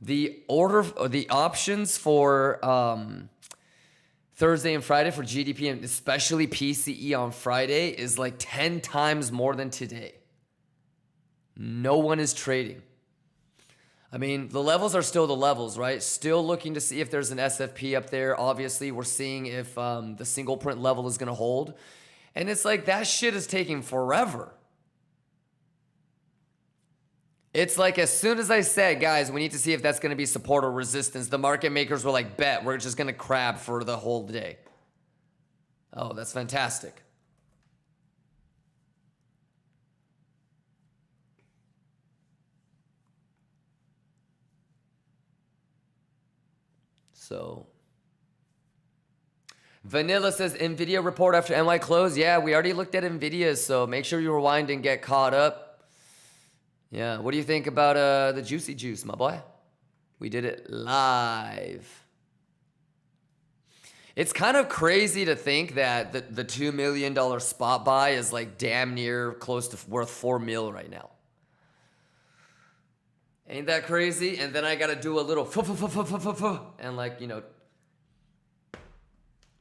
The options for Thursday and Friday for GDP and especially PCE on Friday is like 10 times more than today. No one is trading. I mean, the levels are still the levels, right? Still looking to see if there's an SFP up there. Obviously, we're seeing if the single print level is going to hold. And it's like that shit is taking forever. It's like as soon as I said, guys, we need to see if that's going to be support or resistance, the market makers were like, bet, we're just going to crab for the whole day. Oh, that's fantastic. So, Vanilla says, Nvidia report after NY close. Yeah, we already looked at Nvidia, so make sure you rewind and get caught up. Yeah, what do you think about the Juicy Juice, my boy? We did it live. It's kind of crazy to think that the $2 million spot buy is like damn near close to worth $4 million right now. Ain't that crazy? And then I gotta do a little and like, you know,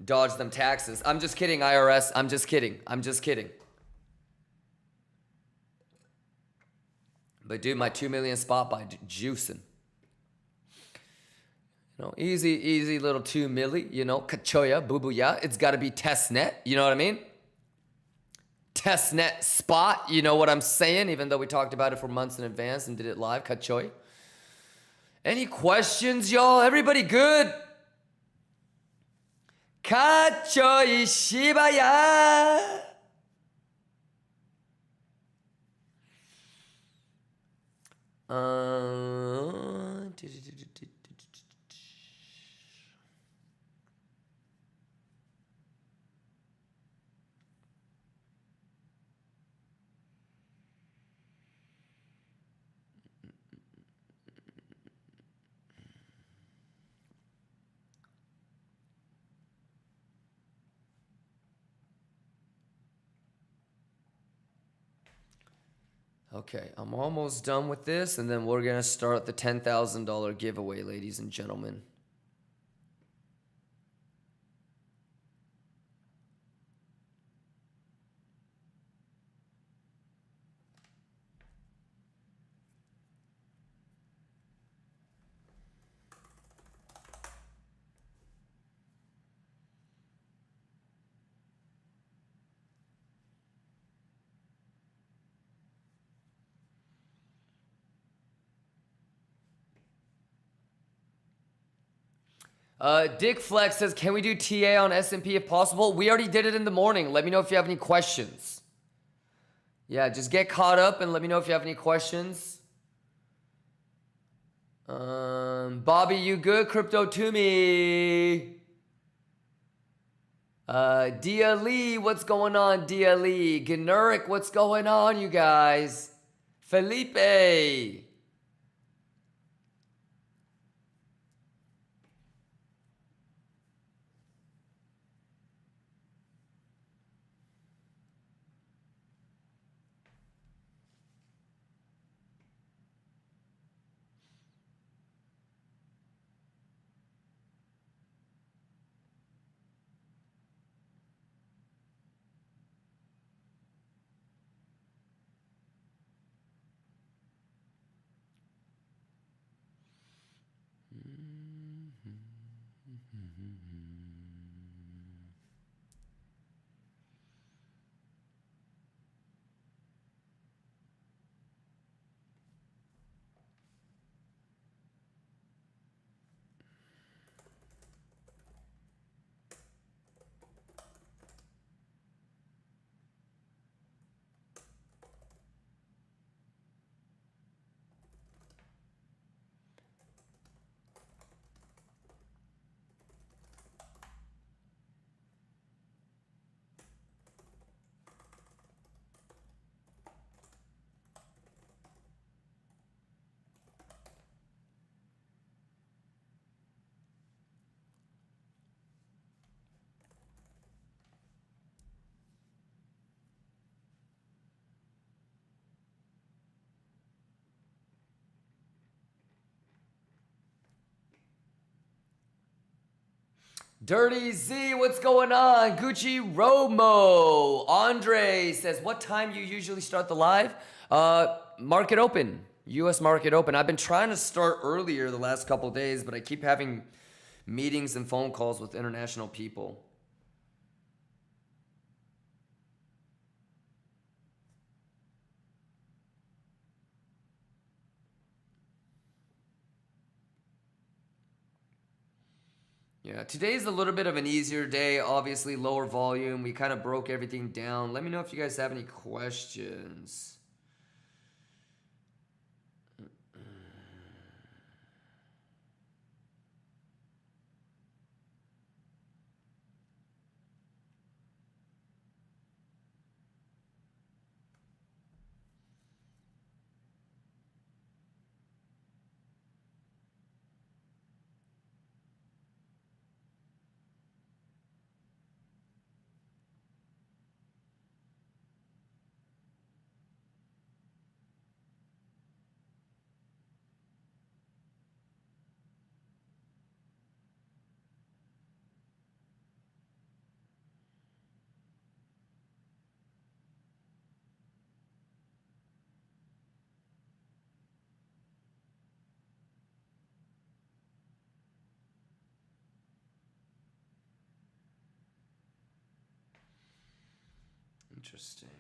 Dodge them taxes. I'm just kidding, IRS. I'm just kidding. I'm just kidding. But dude, my 2 million spot by juicing. You know, easy little 2 milli, you know, kachoya, boo-boo-ya. It's got to be testnet, you know what I mean? Testnet spot, you know what I'm saying? Even though we talked about it for months in advance and did it live, kachoy. Any questions, y'all? Everybody good? Kachoy shibaya. Okay, I'm almost done with this, and then we're gonna start the $10,000 giveaway, ladies and gentlemen. Dick Flex says, can we do TA on S&P if possible? We already did it in the morning. Let me know if you have any questions. Yeah, just get caught up and let me know if you have any questions. Bobby, you good? Crypto to me. Dia Lee, what's going on, Dia Lee? Generic, what's going on, you guys? Felipe. Dirty Z, what's going on? Gucci Romo. Andre says, what time you usually start the live? Market open. US market open. I've been trying to start earlier the last couple of days, but I keep having meetings and phone calls with international people. Yeah, today's a little bit of an easier day, obviously lower volume. We kind of broke everything down. Let me know if you guys have any questions. Interesting.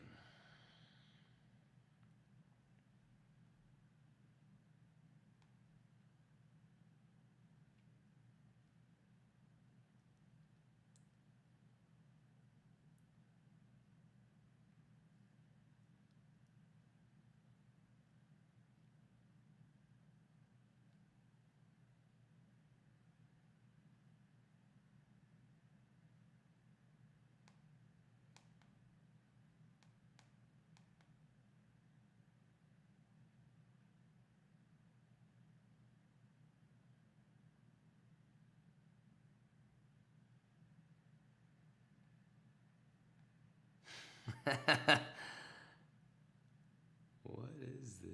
What is this?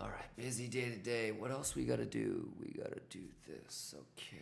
All right, busy day today. What else we gotta do? We gotta do this. Okay.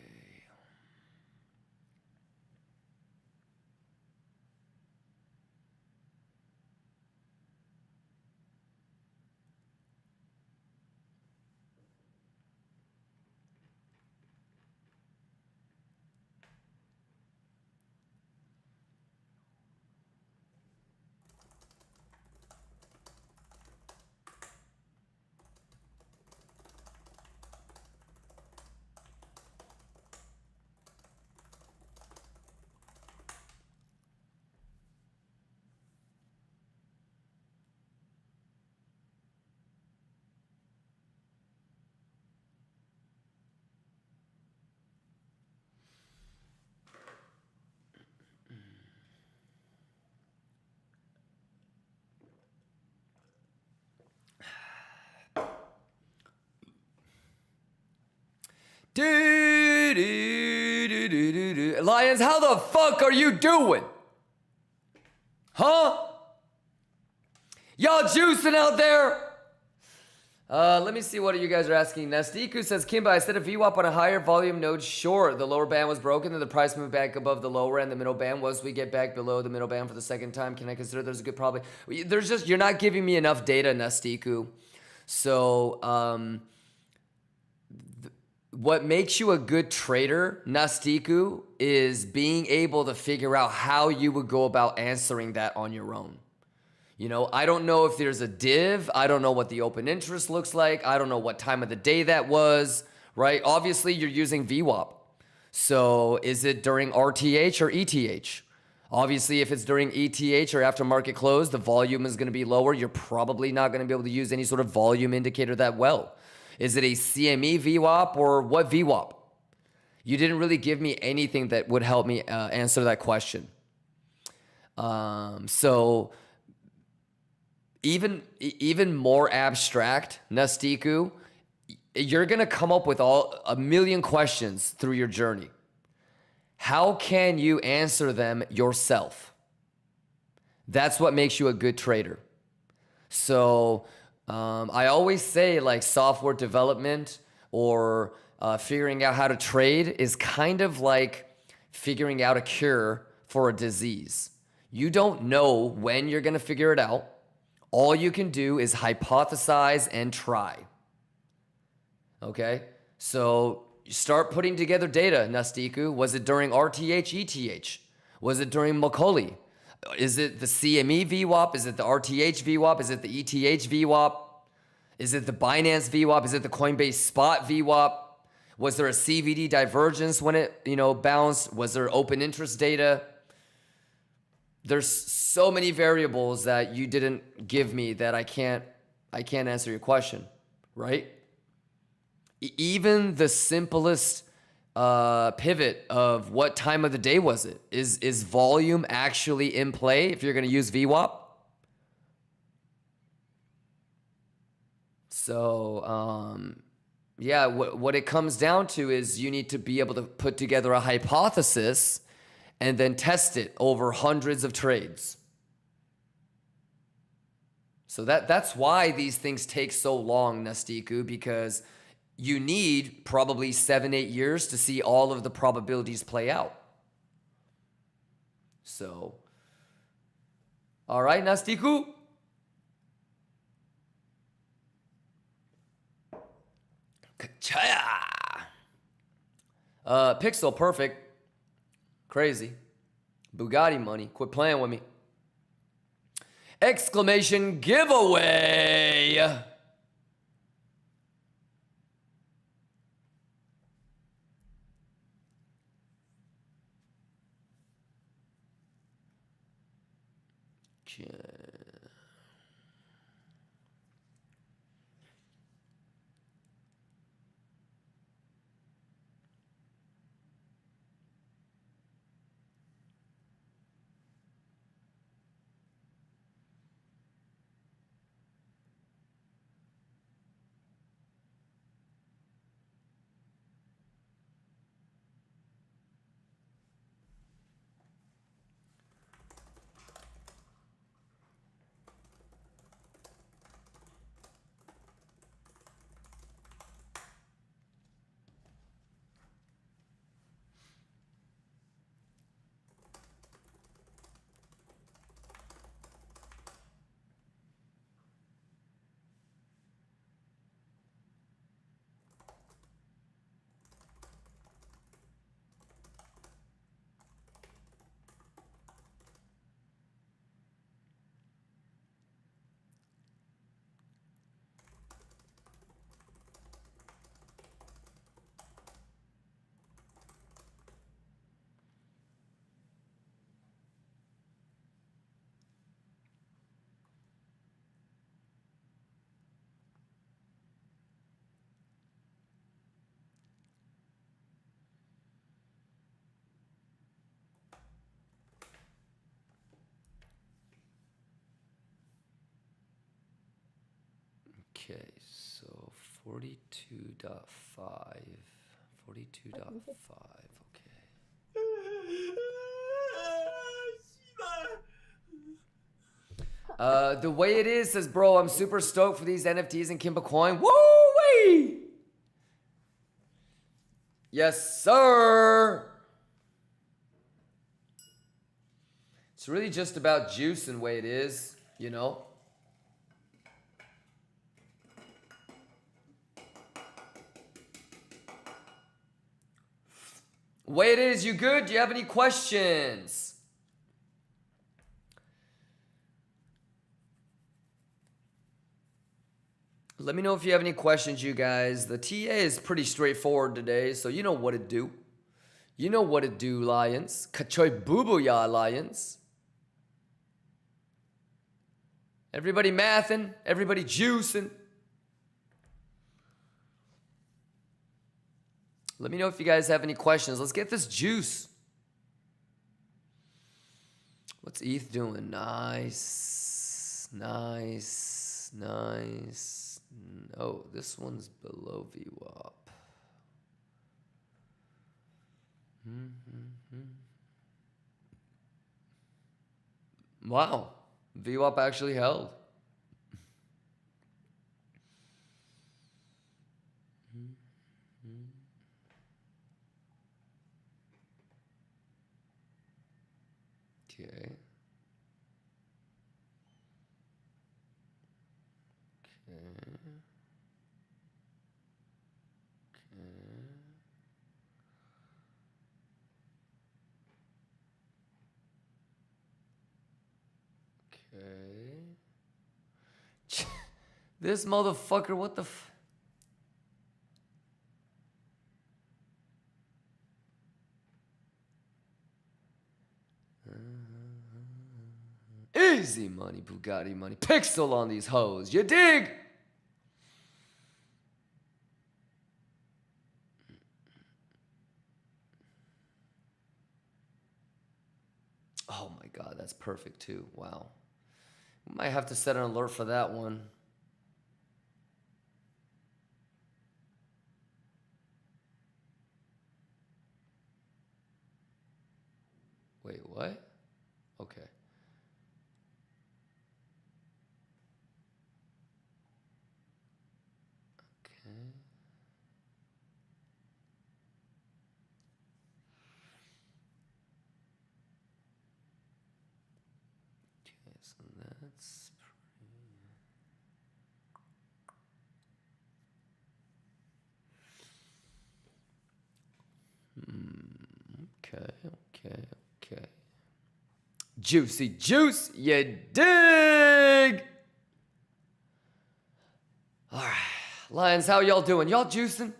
Lions, how the fuck are you doing? Huh? Y'all juicing out there? Let me see what you guys are asking. Nastiku says, Kimba, I said a VWAP on a higher volume node, sure, the lower band was broken, then the price moved back above the lower and the middle band. Once we get back below the middle band for the second time, can I consider there's a good probability? There's just, you're not giving me enough data, Nastiku. So, what makes you a good trader, Nastiku, is being able to figure out how you would go about answering that on your own. You know, I don't know if there's a div. I don't know what the open interest looks like. I don't know what time of the day that was, right? Obviously, you're using VWAP. So is it during RTH or ETH? Obviously, if it's during ETH or after market close, the volume is going to be lower. You're probably not going to be able to use any sort of volume indicator that well. Is it a CME VWAP or what VWAP? You didn't really give me anything that would help me answer that question. So even more abstract, Nastiku, you're going to come up with a million questions through your journey. How can you answer them yourself? That's what makes you a good trader. So I always say like software development or figuring out how to trade is kind of like figuring out a cure for a disease. You don't know when you're going to figure it out. All you can do is hypothesize and try. Okay? So you start putting together data, Nastiku. Was it during RTH, ETH? Was it during Macaulay? Is it the CME VWAP? Is it the RTH VWAP? Is it the ETH VWAP? Is it the Binance VWAP? Is it the Coinbase Spot VWAP? Was there a CVD divergence when it, bounced? Was there open interest data? There's so many variables that you didn't give me that I can't answer your question, right? Even the simplest pivot of what time of the day was it? Is volume actually in play if you're going to use VWAP? So, yeah, what it comes down to is you need to be able to put together a hypothesis and then test it over hundreds of trades. So that's why these things take so long, Nastiku, because you need probably 7-8 years to see all of the probabilities play out. So, all right, Nastiku. Kachaya. Pixel, perfect. Crazy. Bugatti money. Quit playing with me. Exclamation giveaway. Okay, so 42.5. 42.5, okay. The way it is says, bro, I'm super stoked for these NFTs and Kimba coin. Woo-wee! Yes, sir! It's really just about juice and way it is, you know? Way it is, you good? Do you have any questions? Let me know if you have any questions, you guys. The TA is pretty straightforward today, so you know what to do. You know what to do, Lions. Kachoy boo-boo-ya, Lions. Everybody mathing, everybody juicing. Let me know if you guys have any questions. Let's get this juice. What's ETH doing? Nice. Nice. Nice. Oh, this one's below VWAP. Wow. VWAP actually held. Okay. Okay. This motherfucker, what the f... Easy money, Bugatti money. Pixel on these hoes. You dig? Oh my God, that's perfect too. Wow. We might have to set an alert for that one. Wait, what? Okay. so that's okay. Juicy juice, you dig? All right, Lions, how y'all doing? Y'all juicing?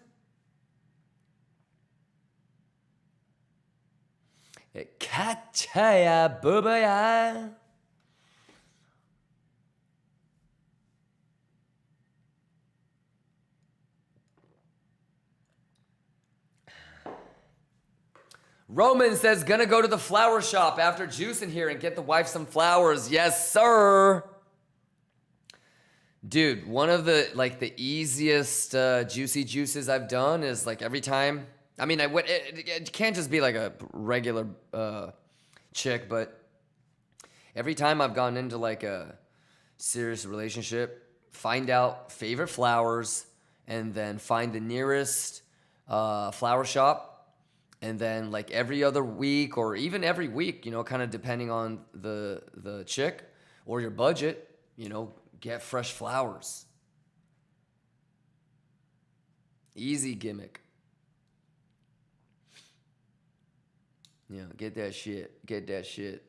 Catchaya, boobaya. Roman says, gonna go to the flower shop after juicing here and get the wife some flowers. Yes, sir. Dude, one of the the easiest juicy juices I've done is like every time. I mean, it can't just be like a regular chick, but every time I've gotten into like a serious relationship, find out favorite flowers and then find the nearest flower shop. And then like every other week or even every week, you know, kind of depending on the chick or your budget, you know, get fresh flowers. Easy gimmick. Yeah, get that shit. Get that shit.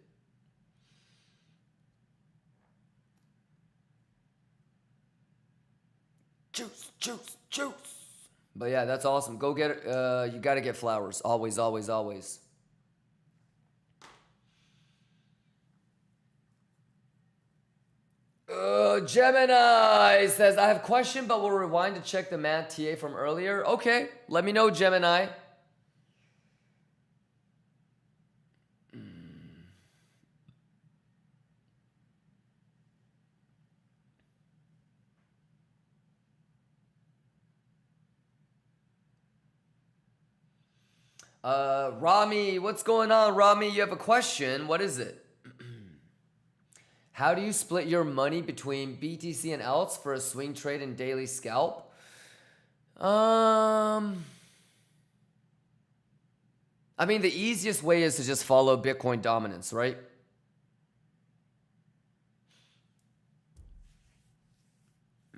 Juice, juice, juice. But yeah, that's awesome. Go get it. You got to get flowers. Always, always, always. Gemini says, I have a question, but we'll rewind to check the math TA from earlier. Okay, let me know, Gemini. Rami, what's going on, Rami? You have a question. What is it? How do you split your money between BTC and alts for a swing trade and daily scalp? I mean, the easiest way is to just follow Bitcoin dominance, right?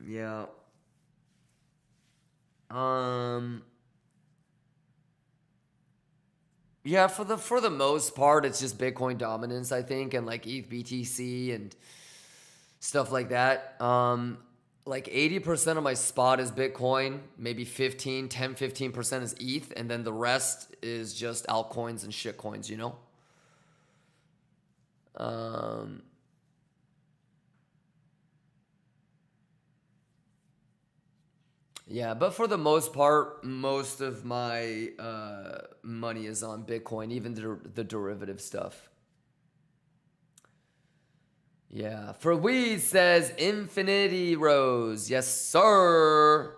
Yeah. Yeah, for the most part, it's just Bitcoin dominance, I think, and like ETH, BTC, and stuff like that. Like 80% of my spot is Bitcoin, maybe 15% is ETH, and then the rest is just altcoins and shitcoins, you know? Yeah, but for the most part, most of my money is on Bitcoin, even the derivative stuff. Yeah, for weed says Infinity Rose. Yes, sir.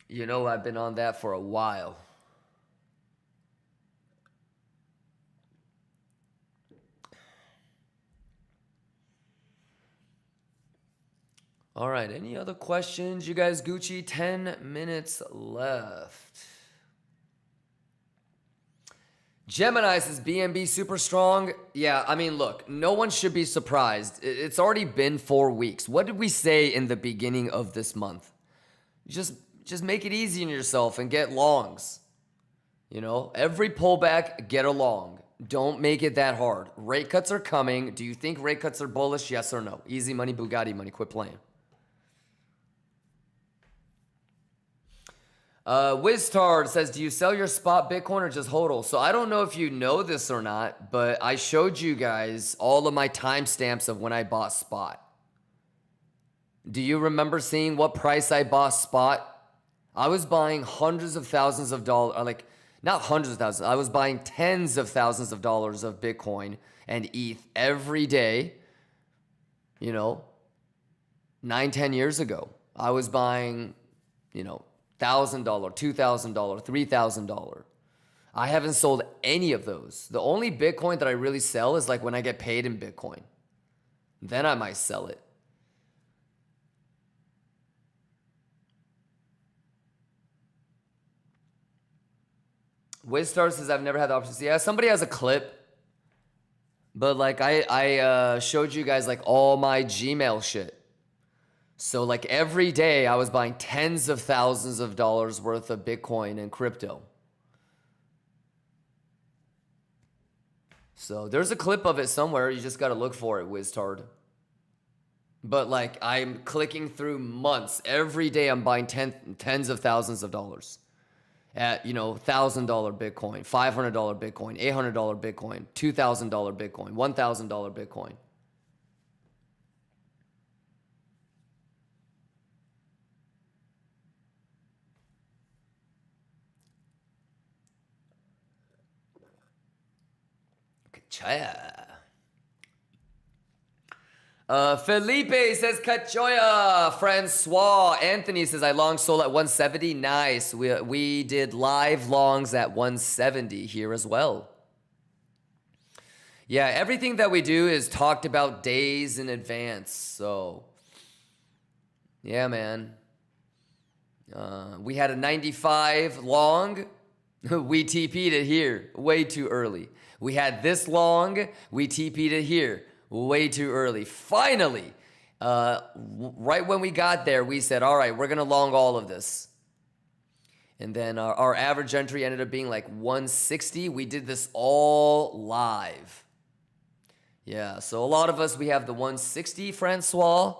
You know I've been on that for a while. All right, any other questions? You guys Gucci? 10 minutes left. Gemini says BNB super strong. Yeah, I mean, look, no one should be surprised. It's already been 4 weeks. What did we say in the beginning of this month? Just make it easy on yourself and get longs. You know, every pullback, get a long. Don't make it that hard. Rate cuts are coming. Do you think rate cuts are bullish? Yes or no? Easy money, Bugatti money. Quit playing. Wiztard says, do you sell your spot Bitcoin or just HODL? So I don't know if you know this or not, but I showed you guys all of my timestamps of when I bought spot. Do you remember seeing what price I bought spot? I was buying hundreds of thousands of dollars, like not hundreds of thousands. I was buying tens of thousands of dollars of Bitcoin and ETH every day, you know, 9-10 years ago. I was buying, you know, $1,000, $2,000, $3,000. I haven't sold any of those. The only Bitcoin that I really sell is like when I get paid in Bitcoin. Then I might sell it. Wizstar says, I've never had the opportunity. Yeah, somebody has a clip. But like I showed you guys like all my Gmail shit. So like every day I was buying tens of thousands of dollars worth of Bitcoin and crypto. So there's a clip of it somewhere. You just got to look for it, Wiztard. But like I'm clicking through months. Every day I'm buying tens of thousands of dollars at, you know, $1,000 Bitcoin, $500 Bitcoin, $800 Bitcoin, $2,000 Bitcoin, $1,000 Bitcoin. Okay, Chaya. Felipe says Cachoya. Francois. Anthony says I long sold at 170. Nice. We did live longs at 170 here as well. Yeah, everything that we do is talked about days in advance. So, yeah, man. We had a 95 long. We TP'd it here way too early. We had this long. We TP'd it here way too early. Finally, right when we got there, we said, all right, we're going to long all of this. And then our average entry ended up being like 160. We did this all live. Yeah, so a lot of us, we have the 160, Francois.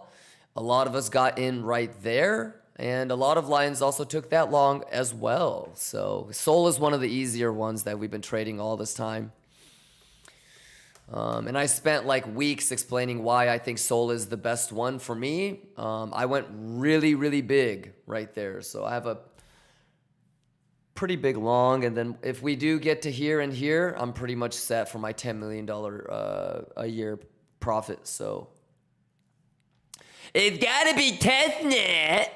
A lot of us got in right there. And a lot of lions also took that long as well. So Sol is one of the easier ones that we've been trading all this time. And I spent like weeks explaining why I think Sol is the best one for me. I went really, really big right there. So I have a pretty big long. And then if we do get to here and here, I'm pretty much set for my $10 million a year profit. So it's got to be testnet.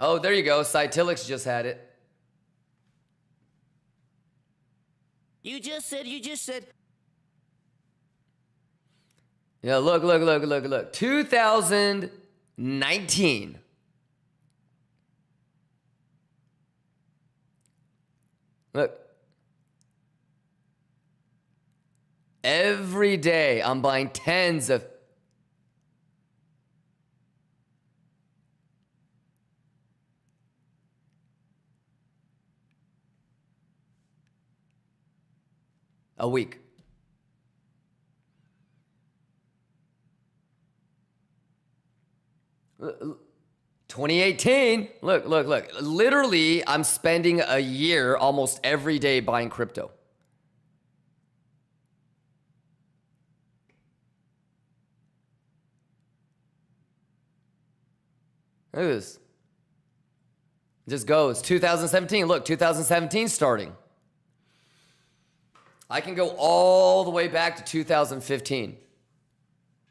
Oh, there you go. Cytilix just had it. You just said. Yeah, look. 2019. Look. Every day I'm buying tens of... a week. Look, 2018. Look. Literally, I'm spending a year almost every day buying crypto. Look at this. It just goes. 2017. Look, 2017 starting. I can go all the way back to 2015.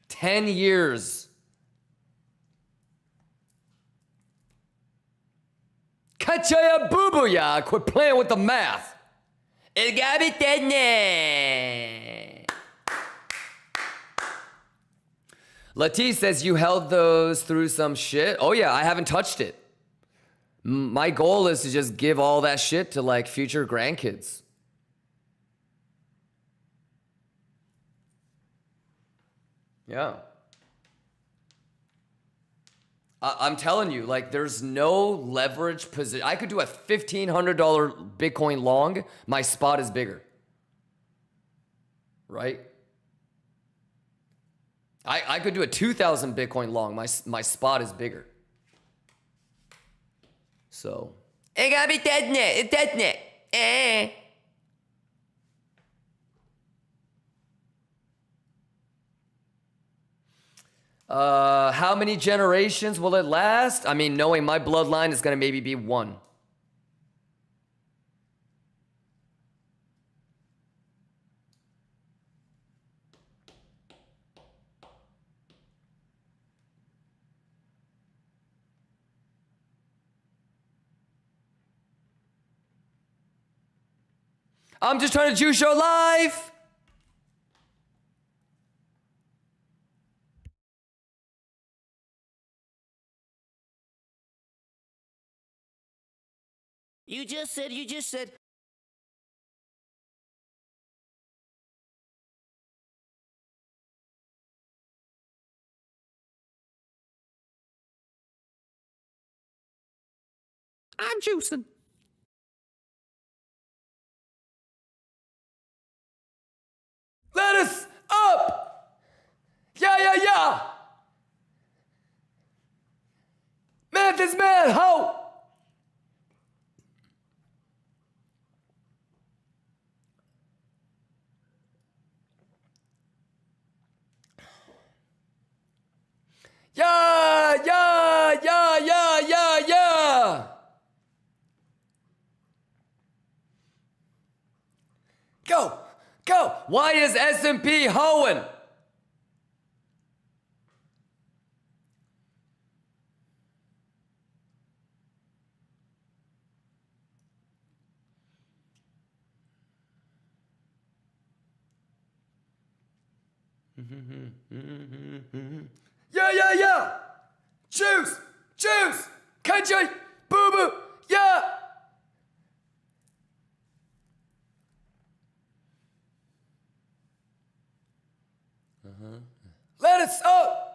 10 years. Kachaya boo-boo-ya. Quit playing with the math. It got me dead. Latif says you held those through some shit. Oh yeah, I haven't touched it. My goal is to just give all that shit to like future grandkids. Yeah. I'm telling you, like, there's no leverage position. I could do a $1,500 Bitcoin long. My spot is bigger. Right? I could do a 2,000 Bitcoin long. My spot is bigger. So. It gotta be testnet. How many generations will it last? I mean, knowing my bloodline is going to maybe be one. I'm just trying to juice your life. You just said. I'm juicing. Lettuce up! Yeah, yeah, yeah! Math is mad, ho! Yeah, yeah, yeah, yeah, yeah, yeah! Go, go! Why is S&P hoeing? Yeah, yeah, yeah! Juice! Juice! Country! Boo boo! Yeah! Lettuce up!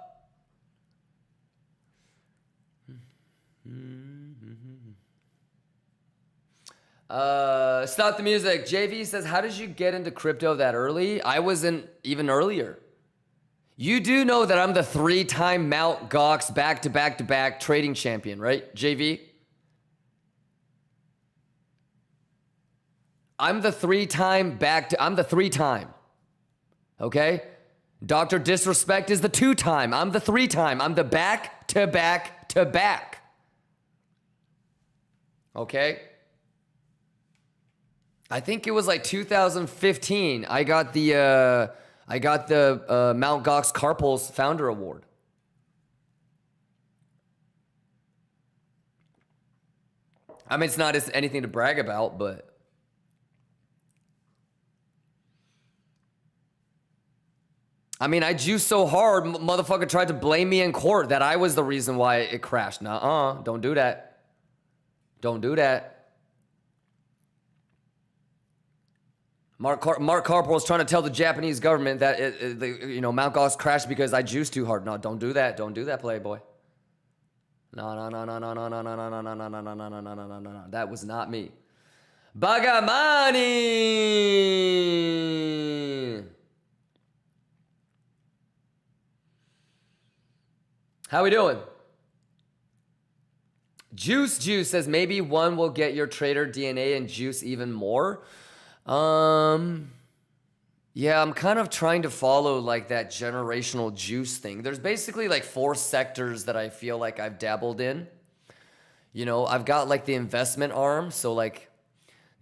Stop the music. JV says, how did you get into crypto that early? I wasn't even earlier. You do know that I'm the 3-time Mt. Gox back-to-back-to-back trading champion, right, JV? I'm the 3-time. Okay? Dr. Disrespect is the 2-time. I'm the 3-time. I'm the back-to-back-to-back. Okay? I think it was like 2015. I got the Mt. Gox Carpals Founder Award. I mean, it's not anything to brag about, but I mean, I juiced so hard, motherfucker tried to blame me in court that I was the reason why it crashed. Nuh-uh, don't do that. Don't do that. Mark Karpel is trying to tell the Japanese government that Mt. Gox crashed because I juiced too hard. No, don't do that. Don't do that, Playboy. No. That was not me. Bagamani. How we doing? Juice says maybe one will get your trader DNA and juice even more. Yeah, I'm kind of trying to follow like that generational juice thing. There's basically like 4 sectors that I feel like I've dabbled in. You know, I've got like the investment arm. So like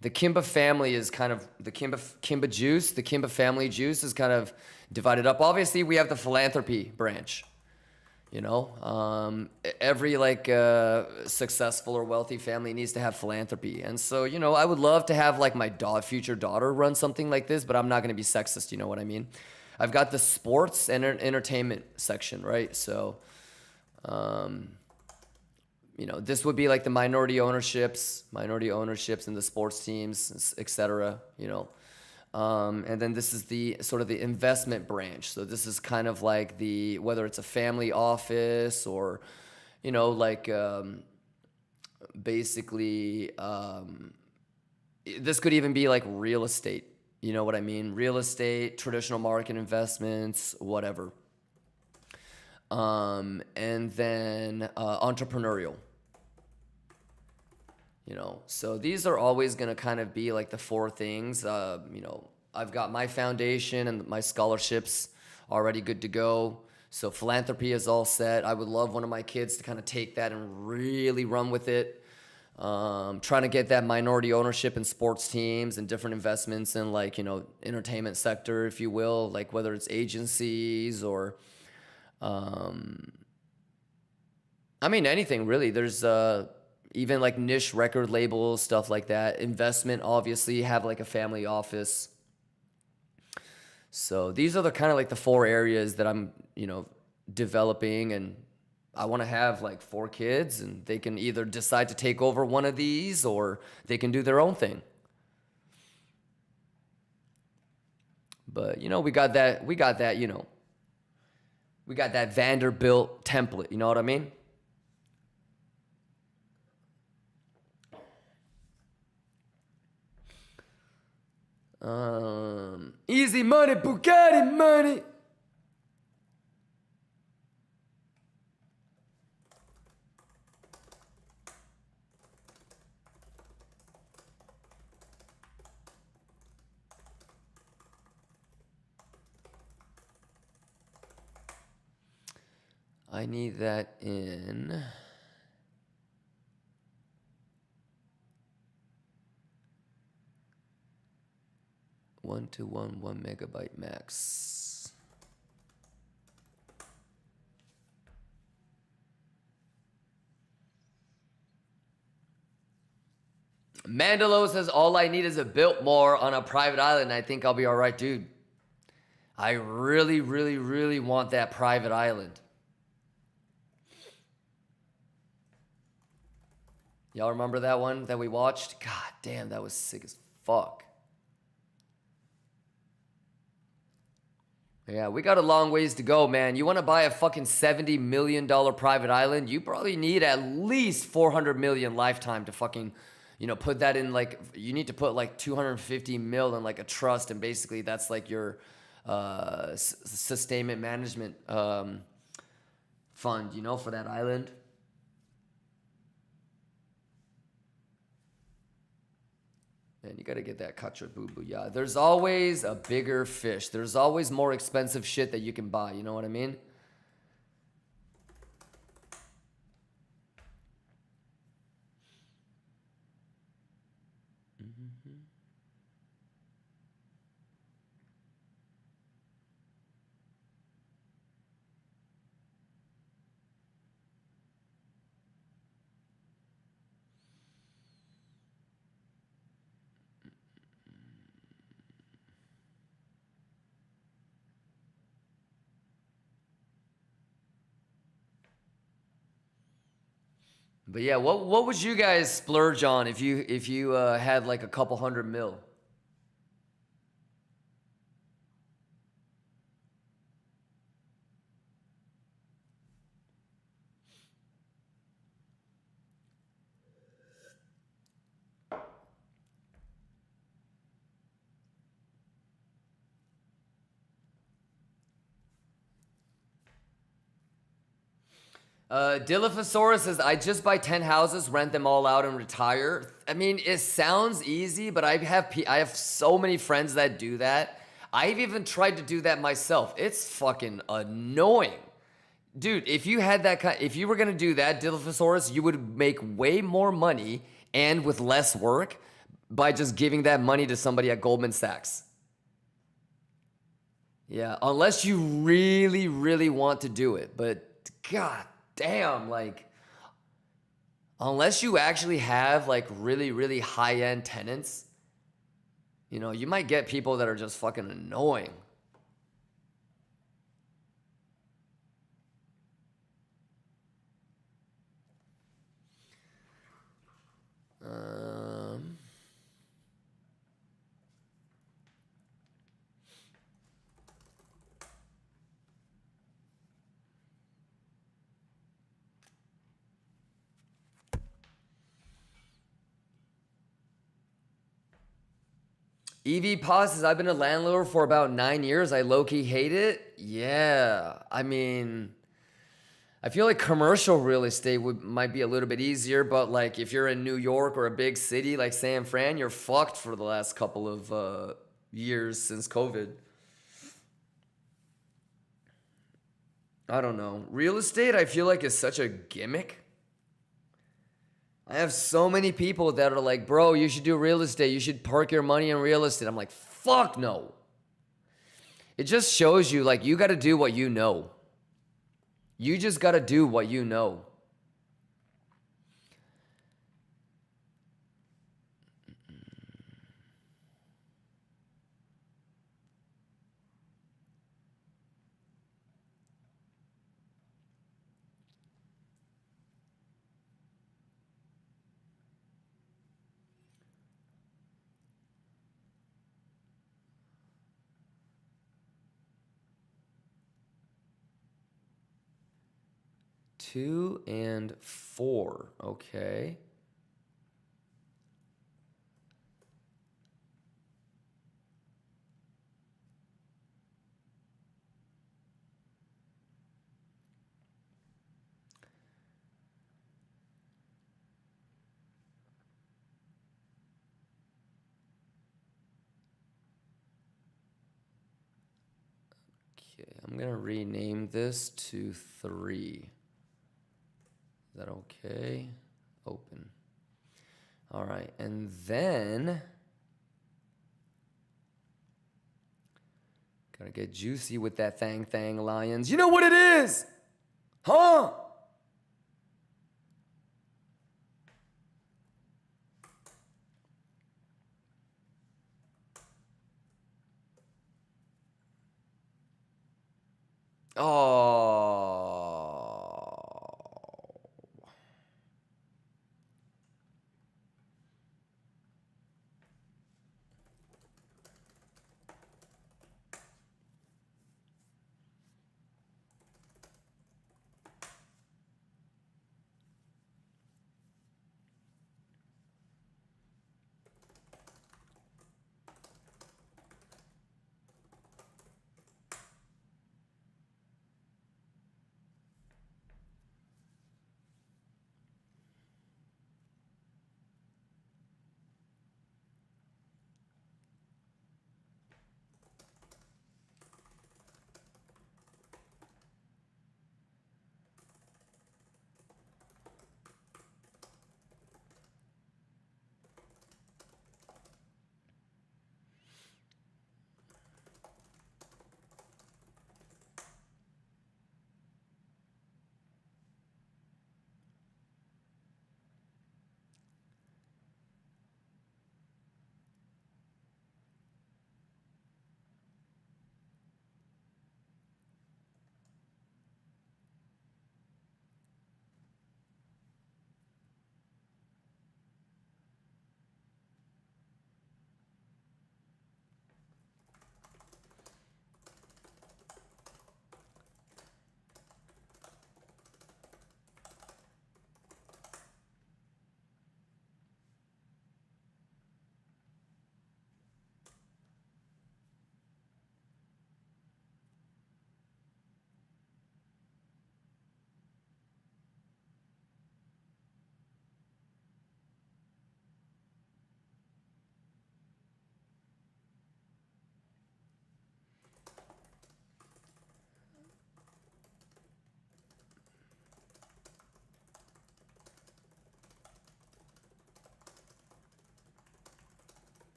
the Kimba family is kind of the Kimba juice. The Kimba family juice is kind of divided up. Obviously, we have the philanthropy branch. You know, every like successful or wealthy family needs to have philanthropy. And so, you know, I would love to have like my future daughter run something like this, but I'm not going to be sexist. You know what I mean? I've got the sports and entertainment section, right? So, you know, this would be like the minority ownerships in the sports teams, etc. You know. And then this is the sort of the investment branch. So this is kind of like whether it's a family office or, you know, like basically this could even be like real estate. You know what I mean? Real estate, traditional market investments, whatever. And then entrepreneurial. You know, so these are always going to kind of be like the 4 things. You know, I've got my foundation and my scholarships already good to go. So philanthropy is all set. I would love one of my kids to kind of take that and really run with it. Trying to get that minority ownership in sports teams and different investments in like, you know, entertainment sector, if you will, like whether it's agencies or, I mean, anything really. There's, even like niche record labels, stuff like that. Investment, obviously, have like a family office. So these are the kind of like the 4 areas that I'm, you know, developing and I want to have like 4 kids, and they can either decide to take over one of these or they can do their own thing. But you know, we got that, you know, we got that Vanderbilt template, you know what I mean? Easy money, Bugatti money. I need that in. One megabyte max. Mandalo says, all I need is a Biltmore on a private island. I think I'll be all right, dude. I really, really, really want that private island. Y'all remember that one that we watched? God damn, that was sick as fuck. Yeah, we got a long ways to go, man. You want to buy a fucking $70 million private island? You probably need at least 400 million lifetime to fucking, you know, put that in, like, you need to put like 250 mil in like a trust, and basically that's like your sustainment management fund, you know, for that island. Man, you gotta get that Katra Boo Boo. Yeah, there's always a bigger fish. There's always more expensive shit that you can buy. You know what I mean? But yeah, what would you guys splurge on if you had like a couple hundred mil? Dilophosaurus says, I just buy 10 houses, rent them all out, and retire. I mean, it sounds easy, but I have so many friends that do that. I've even tried to do that myself. It's fucking annoying. Dude, if you had that if you were gonna do that, Dilophosaurus, you would make way more money and with less work by just giving that money to somebody at Goldman Sachs. Yeah, unless you really, really want to do it. But God damn, like, unless you actually have like really, really high-end tenants, you know, you might get people that are just fucking annoying. EV Pause says, I've been a landlord for about 9 years. I low-key hate it. Yeah, I mean, I feel like commercial real estate might be a little bit easier, but like if you're in New York or a big city like San Fran, you're fucked for the last couple of years since COVID. I don't know. Real estate, I feel like, is such a gimmick. I have so many people that are like, bro, you should do real estate. You should park your money in real estate. I'm like, fuck no. It just shows you, like, you got to do what you know. You just got to do what you know. 2 and 4. Okay. Okay, I'm gonna rename this to 3. Is that okay? Open. All right, and then gotta get juicy with that thang lions. You know what it is? Huh? Oh.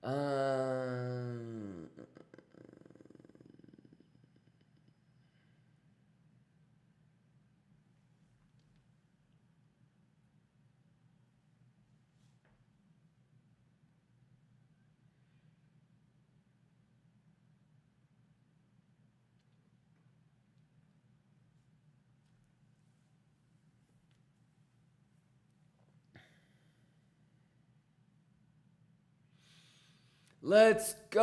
Um, let's go.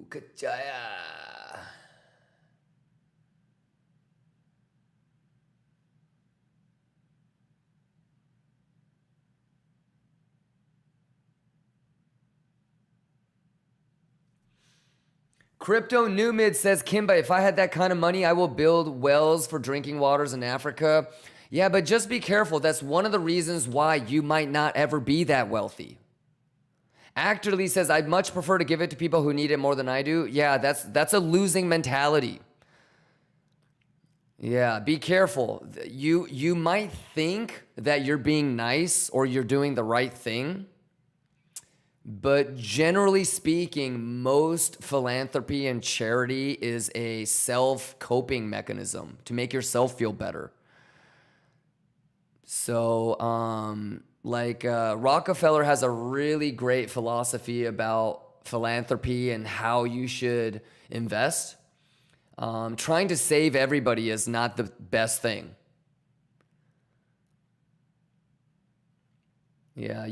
Kachaya. Crypto Numid says, Kimba, if I had that kind of money, I will build wells for drinking waters in Africa. Yeah, but just be careful. That's one of the reasons why you might not ever be that wealthy. Actorly says, I'd much prefer to give it to people who need it more than I do. Yeah, that's a losing mentality. Yeah, be careful. You might think that you're being nice or you're doing the right thing, but generally speaking, most philanthropy and charity is a self-coping mechanism to make yourself feel better. So, Rockefeller has a really great philosophy about philanthropy and how you should invest. Trying to save everybody is not the best thing. Yeah,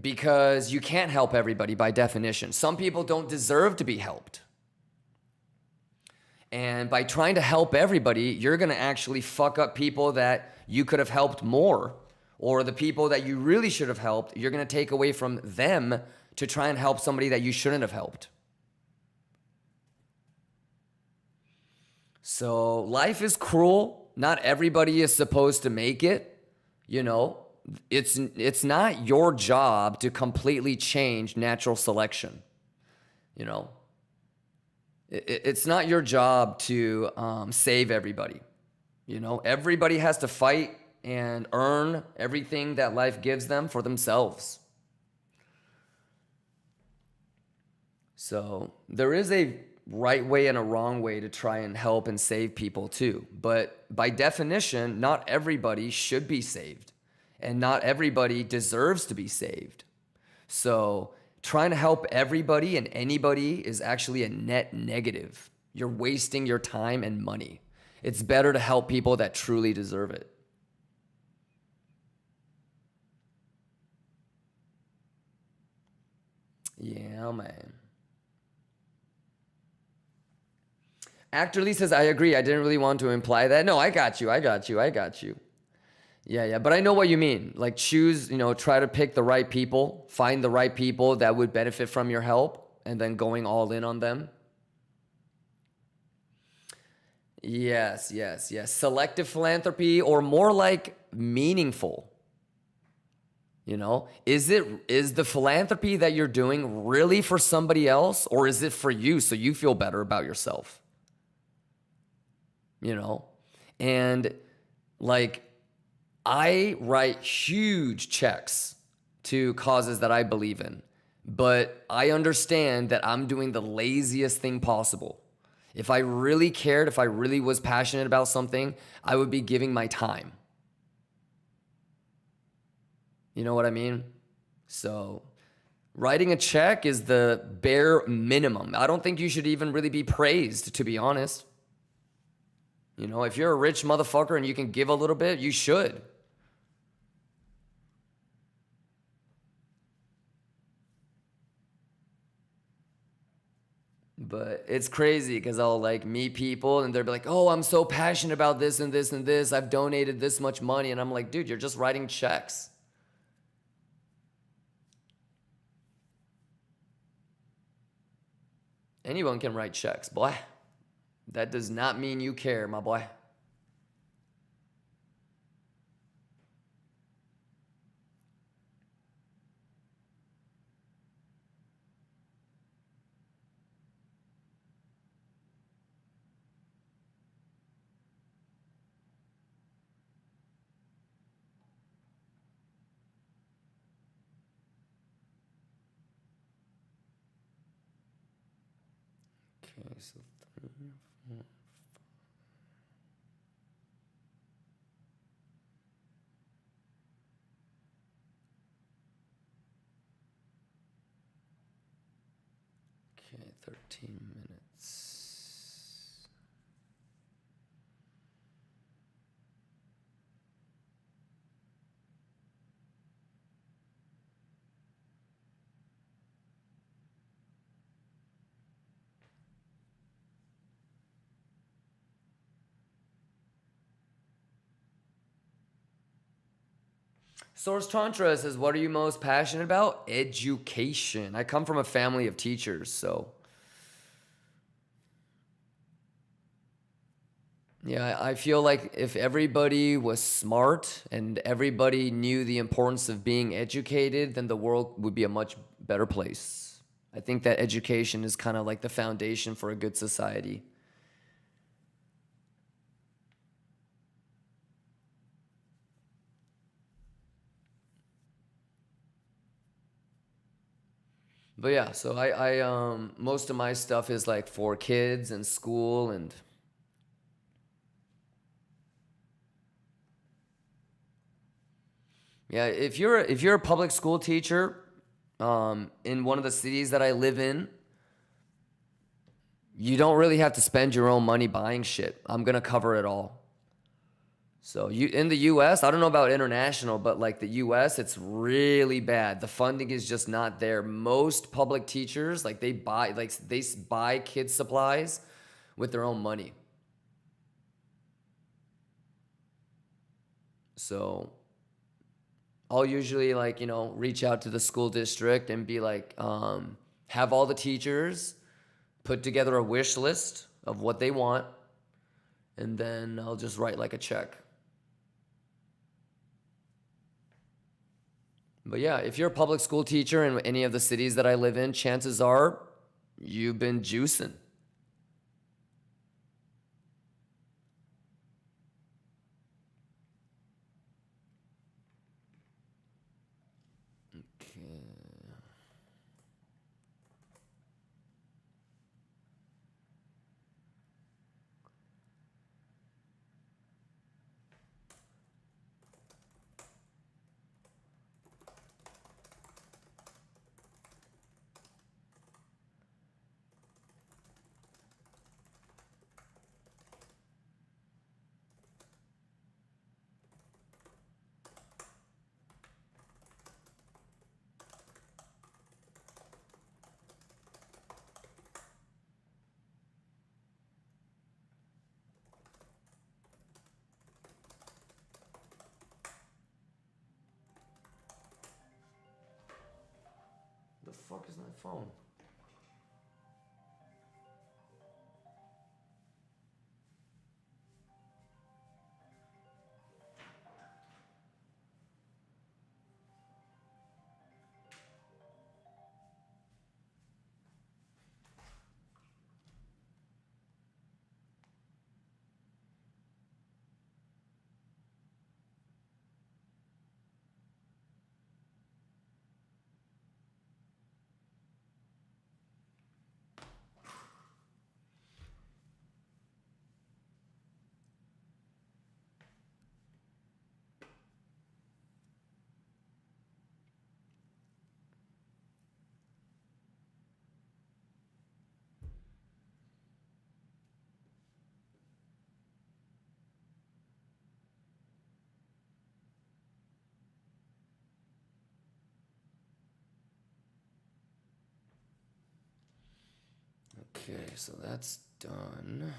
because you can't help everybody by definition. Some people don't deserve to be helped. And by trying to help everybody, you're going to actually fuck up people that you could have helped more, or the people that you really should have helped, you're going to take away from them to try and help somebody that you shouldn't have helped. So life is cruel. Not everybody is supposed to make it. You know, it's not your job to completely change natural selection. You know, it's not your job to save everybody. You know, everybody has to fight and earn everything that life gives them for themselves. So there is a right way and a wrong way to try and help and save people too. But by definition, not everybody should be saved, and not everybody deserves to be saved. So trying to help everybody and anybody is actually a net negative. You're wasting your time and money. It's better to help people that truly deserve it. Yeah, man. Actor Lee says, I agree. I didn't really want to imply that. No, I got you. Yeah. But I know what you mean. Like choose, try to pick the right people, find the right people that would benefit from your help, and then going all in on them. Yes. Selective philanthropy, or more like meaningful. Is the philanthropy that you're doing really for somebody else, or is it for you so you feel better about yourself? And like I write huge checks to causes that I believe in, but I understand that I'm doing the laziest thing possible. If I really cared, if I really was passionate about something, I would be giving my time. You know what I mean? So writing a check is the bare minimum. I don't think you should even really be praised, to be honest. If you're a rich motherfucker and you can give a little bit, you should. But it's crazy because I'll meet people and they'll be like, oh, I'm so passionate about this and this and this. I've donated this much money. And I'm like, dude, you're just writing checks. Anyone can write checks, boy. That does not mean you care, my boy. Okay, so 3, 4. Okay, 13 minutes. Source Tantra says, what are you most passionate about? Education. I come from a family of teachers, so. Yeah, I feel like if everybody was smart and everybody knew the importance of being educated, then the world would be a much better place. I think that education is kind of like the foundation for a good society. But yeah, so I most of my stuff is like for kids and school and yeah, if you're a public school teacher in one of the cities that I live in, you don't really have to spend your own money buying shit. I'm gonna cover it all. So you in the US, I don't know about international, but like the US, it's really bad. The funding is just not there. Most public teachers, like they buy kids supplies with their own money. So I'll usually like, reach out to the school district and be like, have all the teachers put together a wish list of what they want, and then I'll just write like a check. But yeah, if you're a public school teacher in any of the cities that I live in, chances are you've been juicing. The fuck is my phone? Okay, so that's done.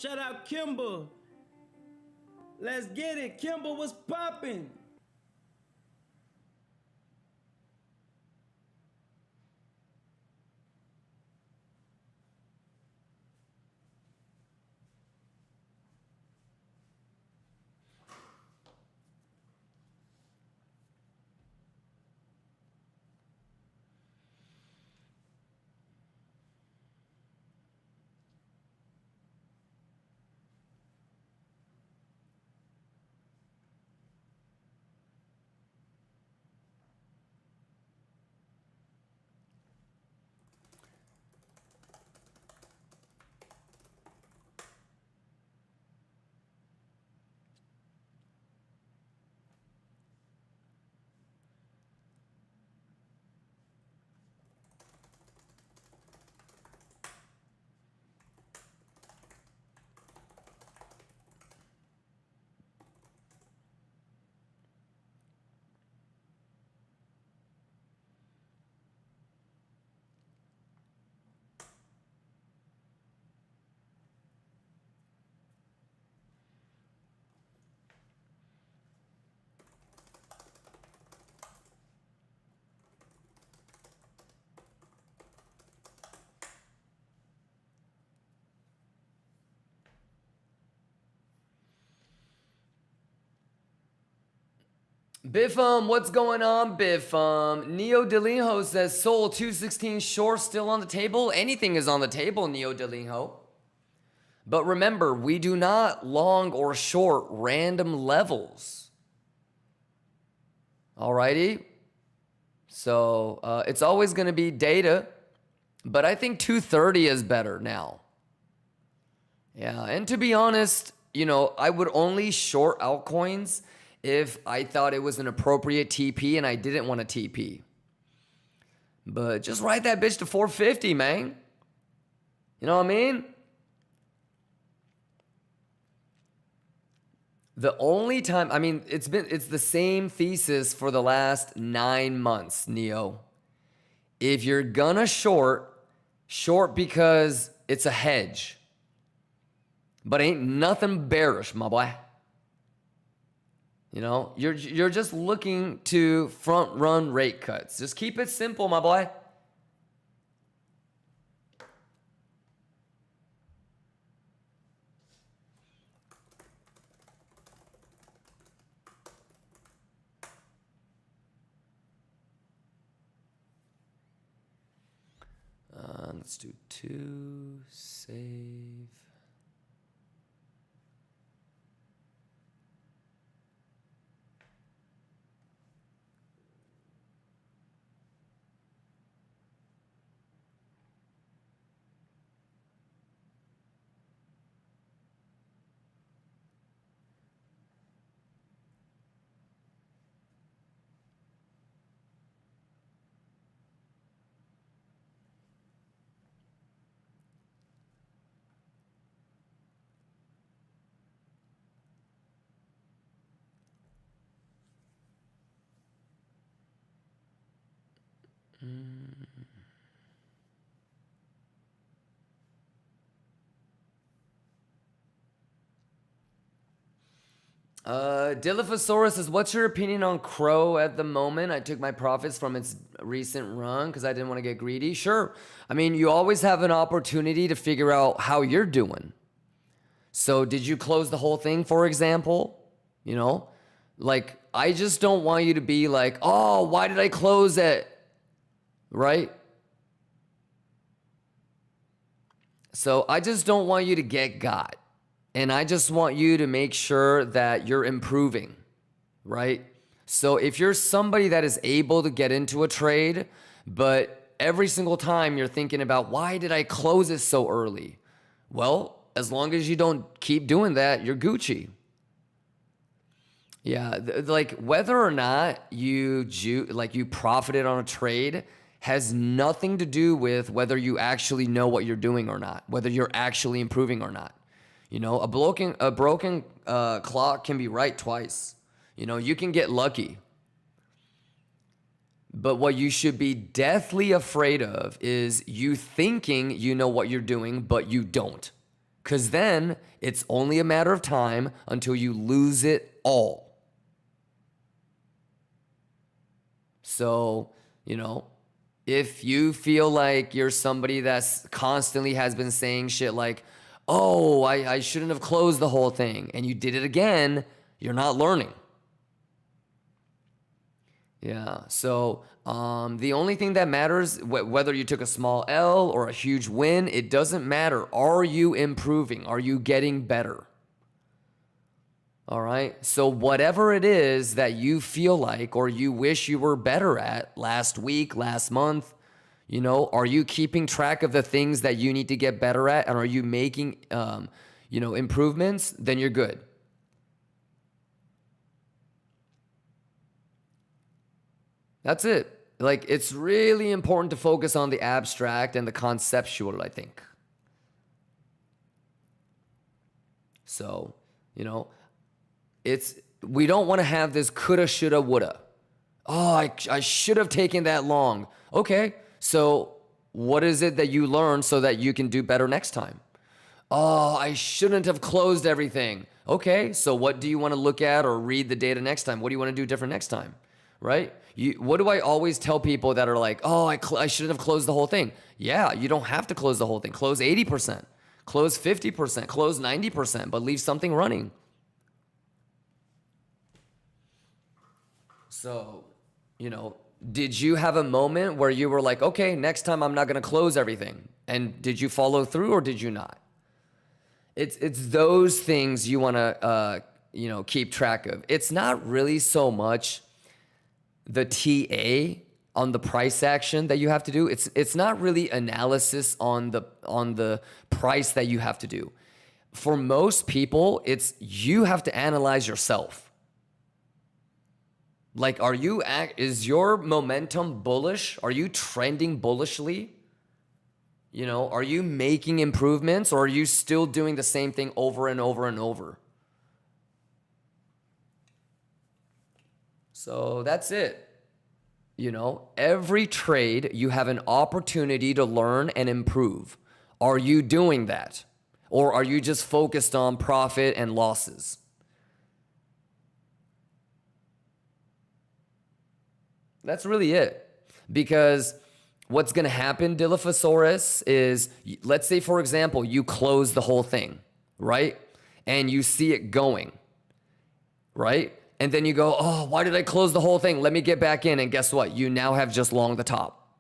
Shout out Kimba. Let's get it. Kimba was popping. Biffam, what's going on, Biffam? Neo Delinho says, Soul 216 short still on the table. Anything is on the table, Neo Delinho. But remember, we do not long or short random levels. Alrighty? So it's always going to be data. But I think 230 is better now. Yeah, and to be honest, you know, I would only short altcoins if I thought it was an appropriate TP and I didn't want a TP. But just ride that bitch to 450, man. You know what I mean? The only time, I mean, it's the same thesis for the last 9 months, Neo. If you're gonna short because it's a hedge. But ain't nothing bearish, my boy. You know, you're just looking to front run rate cuts. Just keep it simple, my boy. Let's do 2, save. Dilophosaurus says, what's your opinion on Crow at the moment? I took my profits from its recent run because I didn't want to get greedy. Sure. I mean, you always have an opportunity to figure out how you're doing. So did you close the whole thing, for example? You know, like, I just don't want you to be like, oh, why did I close it? Right? So I just don't want you to get got. And I just want you to make sure that you're improving, right? So if you're somebody that is able to get into a trade, but every single time you're thinking about, why did I close it so early? Well, as long as you don't keep doing that, you're Gucci. Yeah, like whether or not you profited on a trade has nothing to do with whether you actually know what you're doing or not, whether you're actually improving or not. You know, a broken clock can be right twice. You know, you can get lucky. But what you should be deathly afraid of is you thinking you know what you're doing, but you don't. Because then it's only a matter of time until you lose it all. So, you know, if you feel like you're somebody that's constantly has been saying shit like, oh, I shouldn't have closed the whole thing, and you did it again, you're not learning. Yeah, so the only thing that matters, whether you took a small L or a huge win, it doesn't matter. Are you improving? Are you getting better? All right, so whatever it is that you feel like or you wish you were better at last week, last month, you know, are you keeping track of the things that you need to get better at, and are you making, you know, improvements? Then you're good. That's it. Like, it's really important to focus on the abstract and the conceptual, I think. So, you know, we don't want to have this coulda, shoulda, woulda. Oh, I should have taken that long. Okay, so what is it that you learned so that you can do better next time? Oh, I shouldn't have closed everything. Okay, so what do you want to look at or read the data next time? What do you want to do different next time? Right? What do I always tell people that are like, oh, I shouldn't have closed the whole thing? Yeah, you don't have to close the whole thing. Close 80%, close 50%, close 90%, but leave something running. So, you know, did you have a moment where you were like, okay, next time I'm not going to close everything? And did you follow through or did you not? It's those things you want to, you know, keep track of. It's not really so much the TA on the price action that you have to do. It's not really analysis on the price that you have to do. For most people, it's you have to analyze yourself. Like, is your momentum bullish? Are you trending bullishly? You know, are you making improvements, or are you still doing the same thing over and over and over? So that's it. You know, every trade, you have an opportunity to learn and improve. Are you doing that? Or are you just focused on profit and losses? That's really it. Because what's going to happen, Dilophosaurus, is, let's say, for example, you close the whole thing, right? And you see it going, right? And then you go, oh, why did I close the whole thing? Let me get back in. And guess what? You now have just long the top.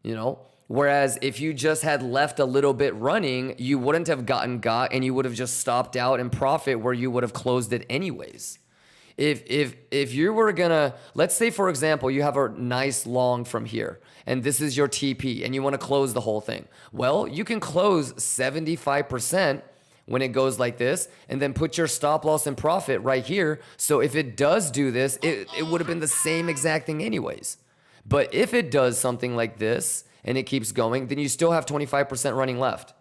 You know? Whereas if you just had left a little bit running, you wouldn't have gotten got, and you would have just stopped out in profit where you would have closed it anyways. If you were gonna, let's say, for example, you have a nice long from here, and this is your TP, and you want to close the whole thing. Well, you can close 75% when it goes like this, and then put your stop loss and profit right here. So if it does do this, it would have been the same exact thing anyways. But if it does something like this, and it keeps going, then you still have 25% running left.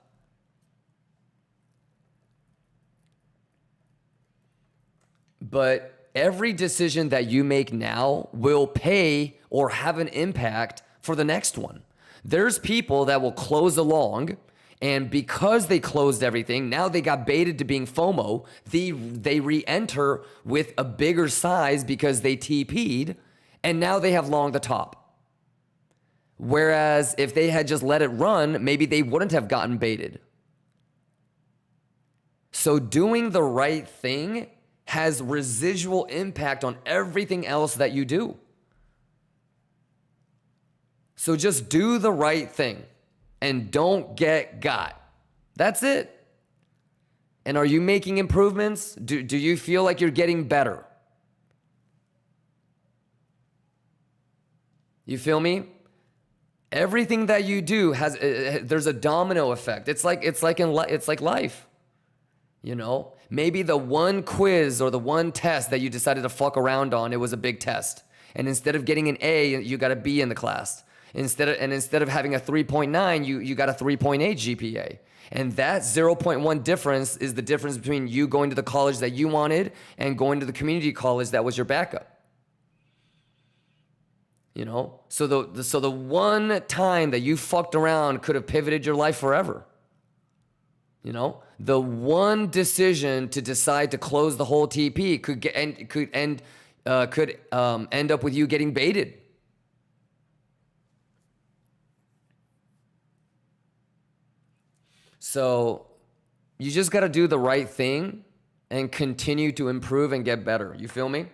But every decision that you make now will pay or have an impact for the next one. There's people that will close along, and because they closed everything, now they got baited to being FOMO. They re-enter with a bigger size because they TP'd, and now they have long the top. Whereas if they had just let it run, maybe they wouldn't have gotten baited. So doing the right thing has residual impact on everything else that you do. So just do the right thing and don't get got. That's it. And are you making improvements? Do you feel like you're getting better? You feel me? Everything that you do has there's a domino effect. It's like life. You know, maybe the one quiz or the one test that you decided to fuck around on, it was a big test. And instead of getting an A, you got a B in the class. Instead of having a 3.9, you got a 3.8 GPA. And that 0.1 difference is the difference between you going to the college that you wanted and going to the community college that was your backup. You know, so the one time that you fucked around could have pivoted your life forever. You know, the one decision to decide to close the whole TP could end up with you getting baited. So you just got to do the right thing and continue to improve and get better. You feel me?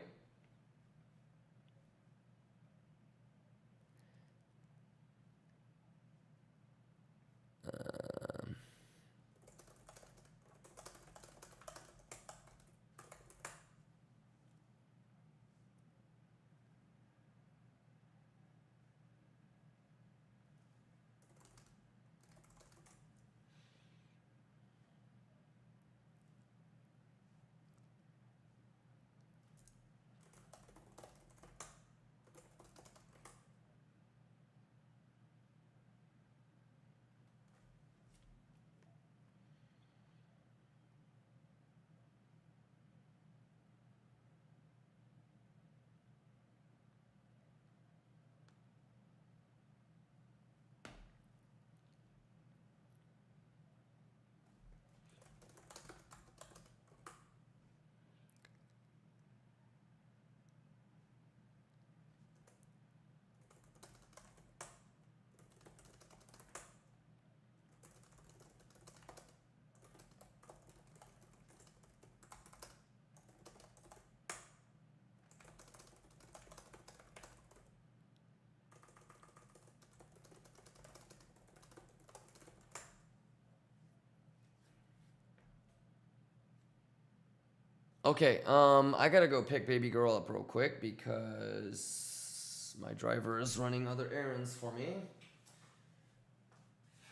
Okay, I gotta go pick baby girl up real quick because my driver is running other errands for me.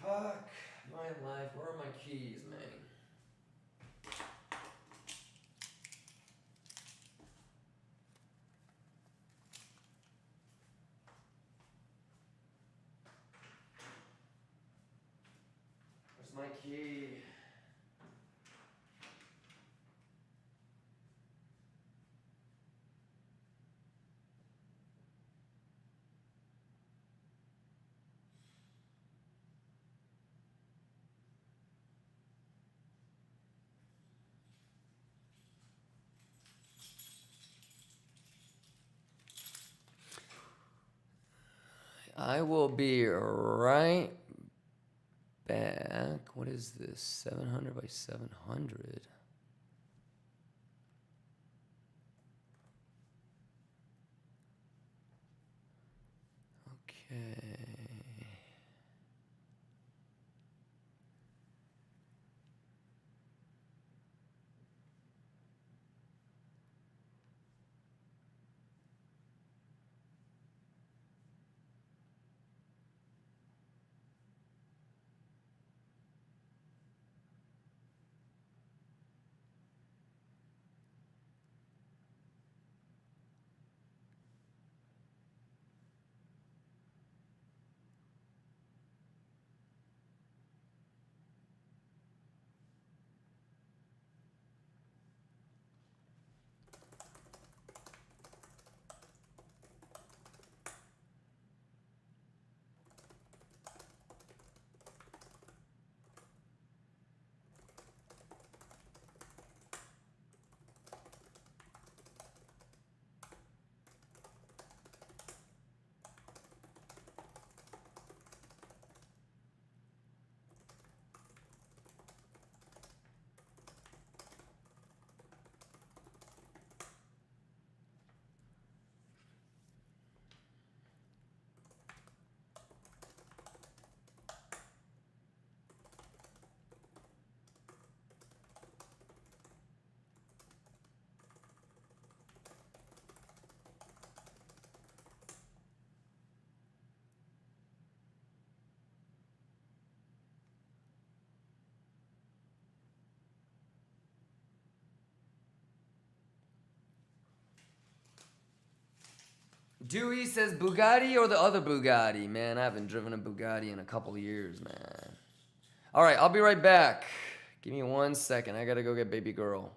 Fuck my life. Where are my keys, man? Where's my key? I will be right back. What is this? 700 by 700. Okay. Dewey says Bugatti or the other Bugatti? Man, I haven't driven a Bugatti in a couple of years, man. All right, I'll be right back. Give me 1 second. I gotta go get baby girl.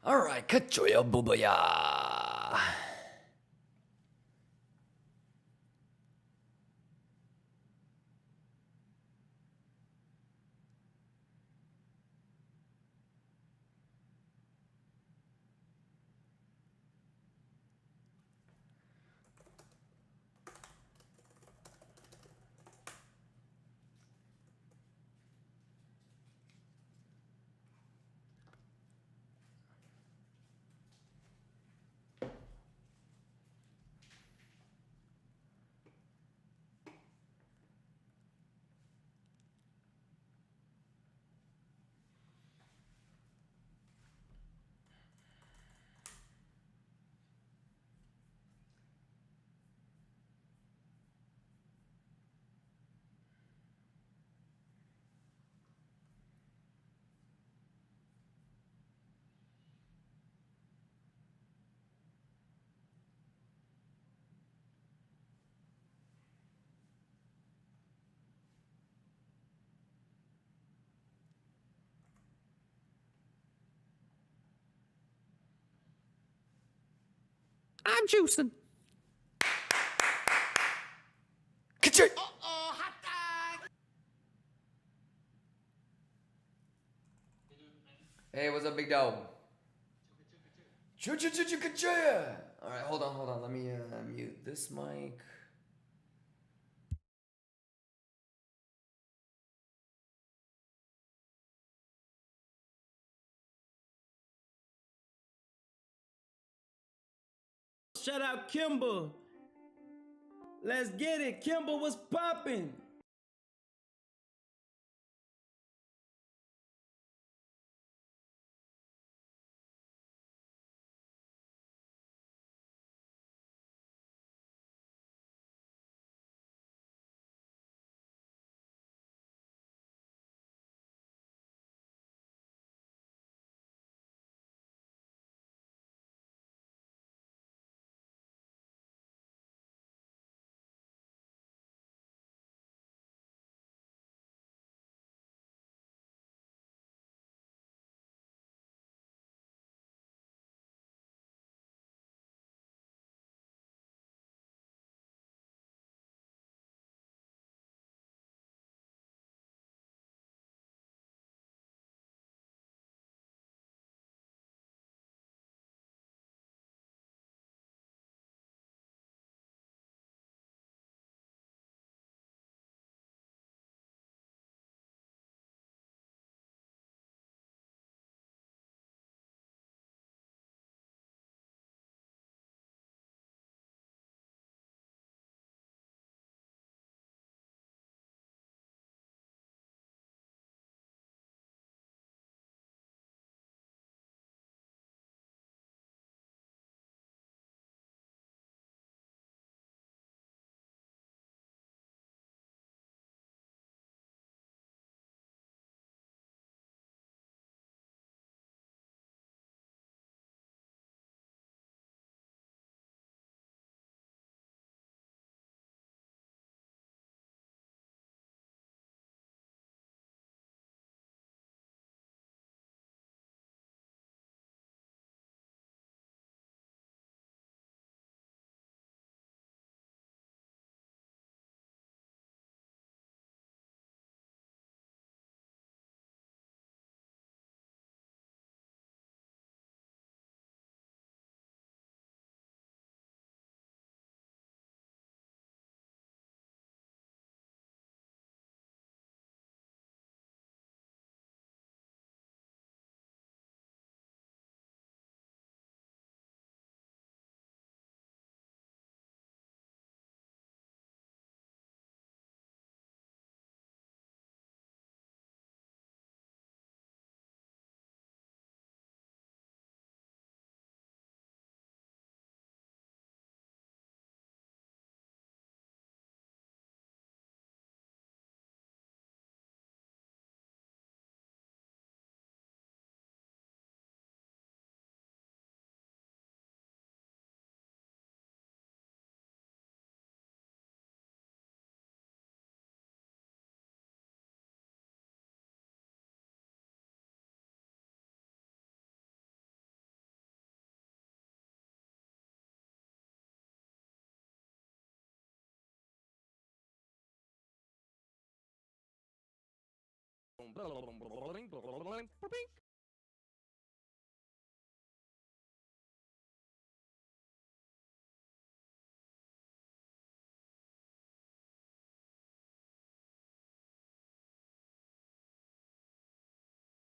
All right, kachoya bubaya. I'm juicing. Kachoy. Hey, what's up, big dog? Kachoya. All right, hold on. Let me mute this mic. Shout out Kimba. Let's get it. Kimba was popping.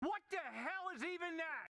What the hell is even that?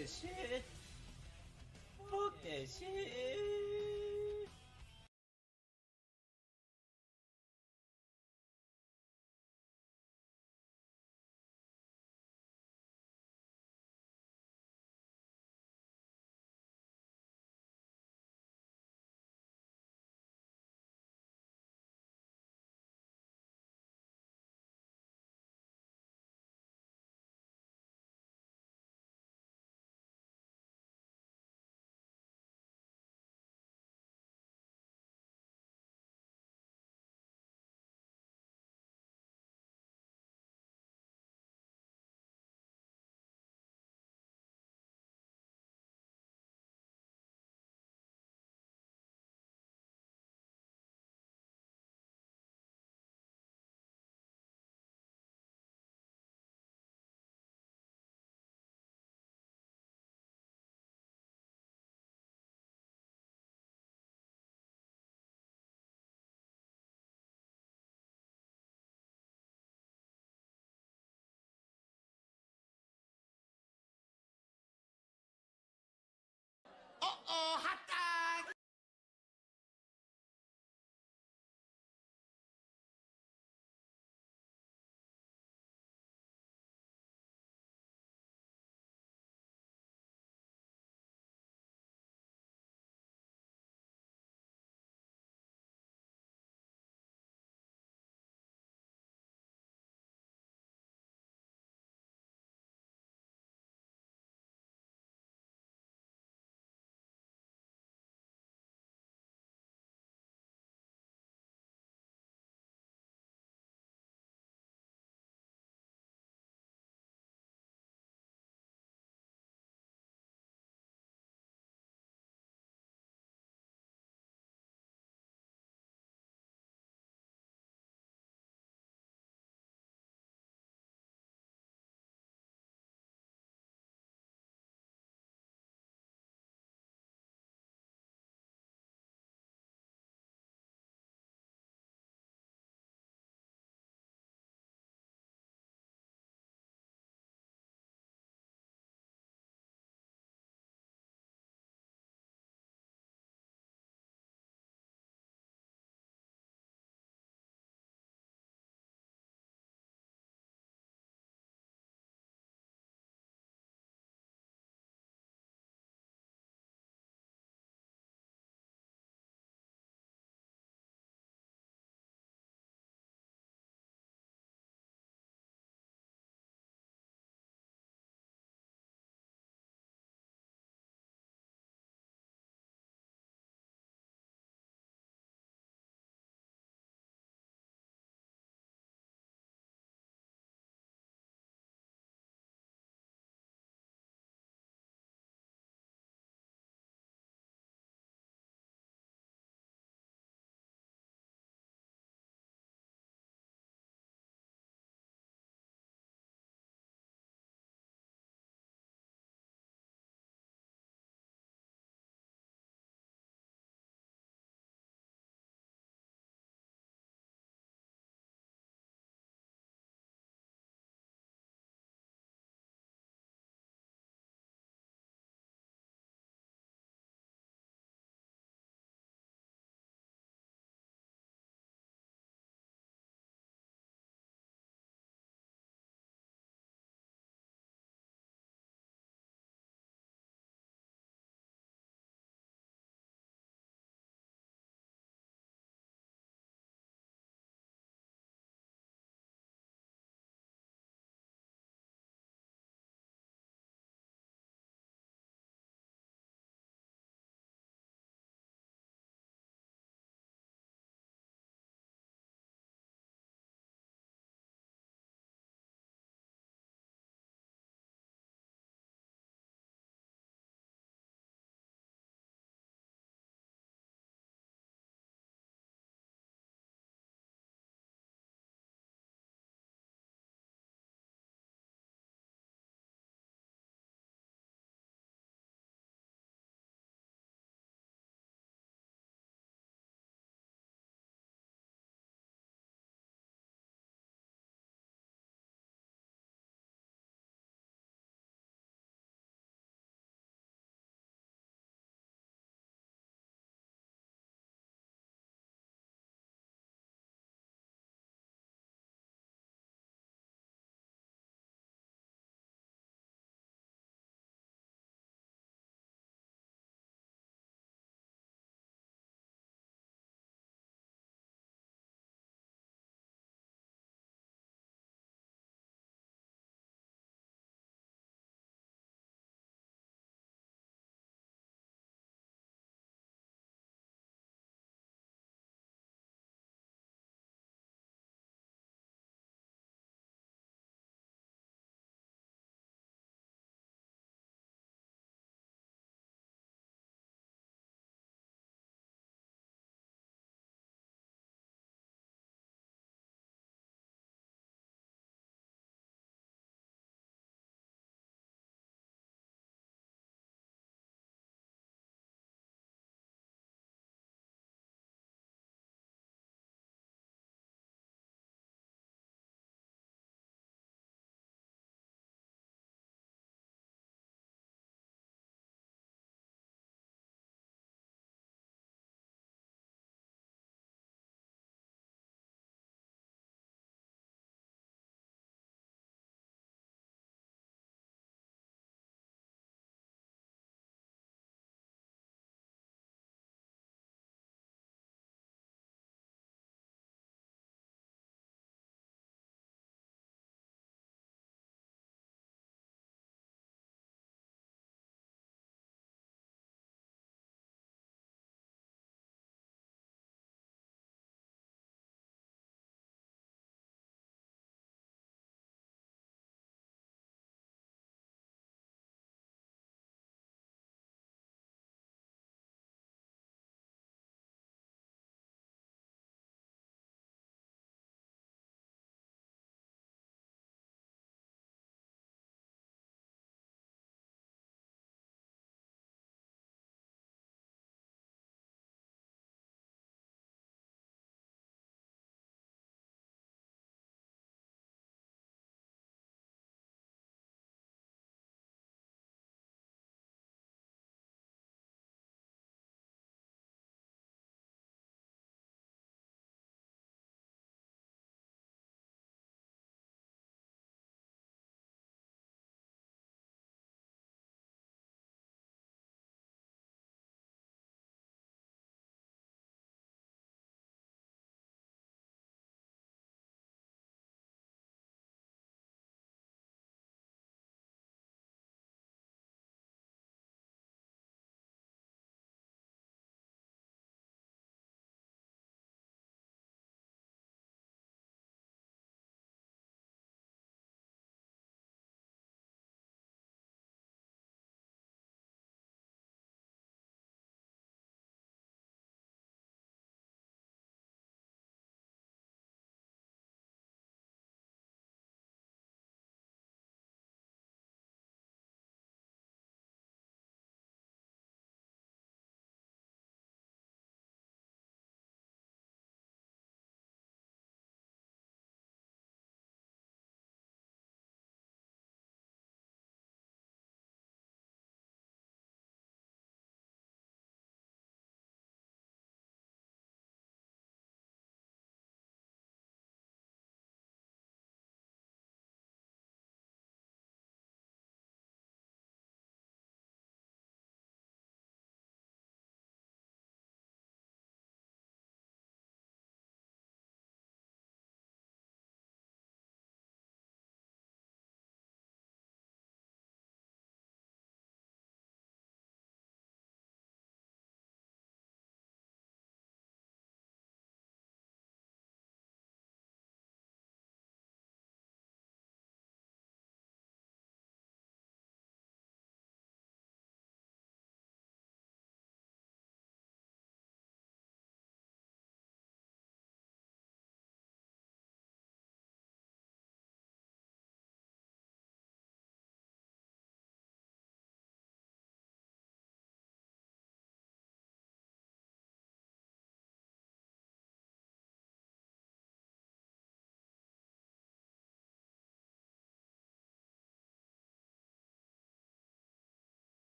that shit. Fuck that shit.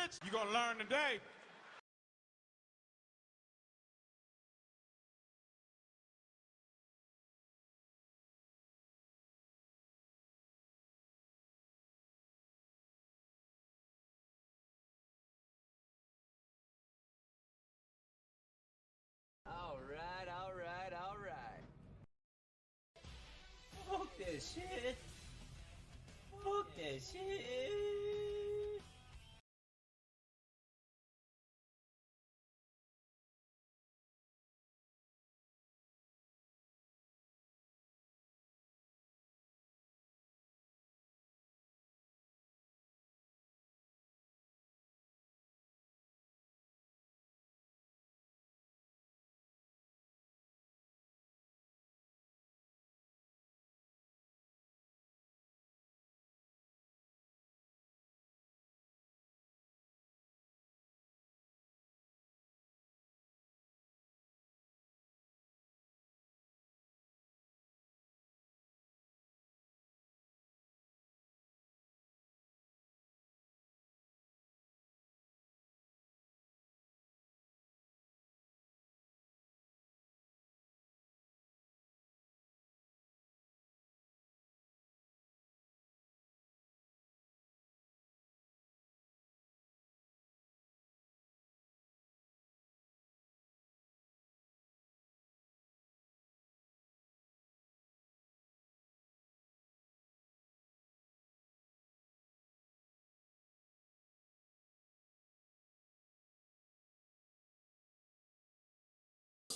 bitch. You gonna learn today. All right, all right, all right. Fuck that shit. Fuck that shit.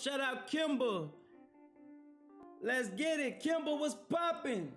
Shout out Kimba. Let's get it. Kimba was popping.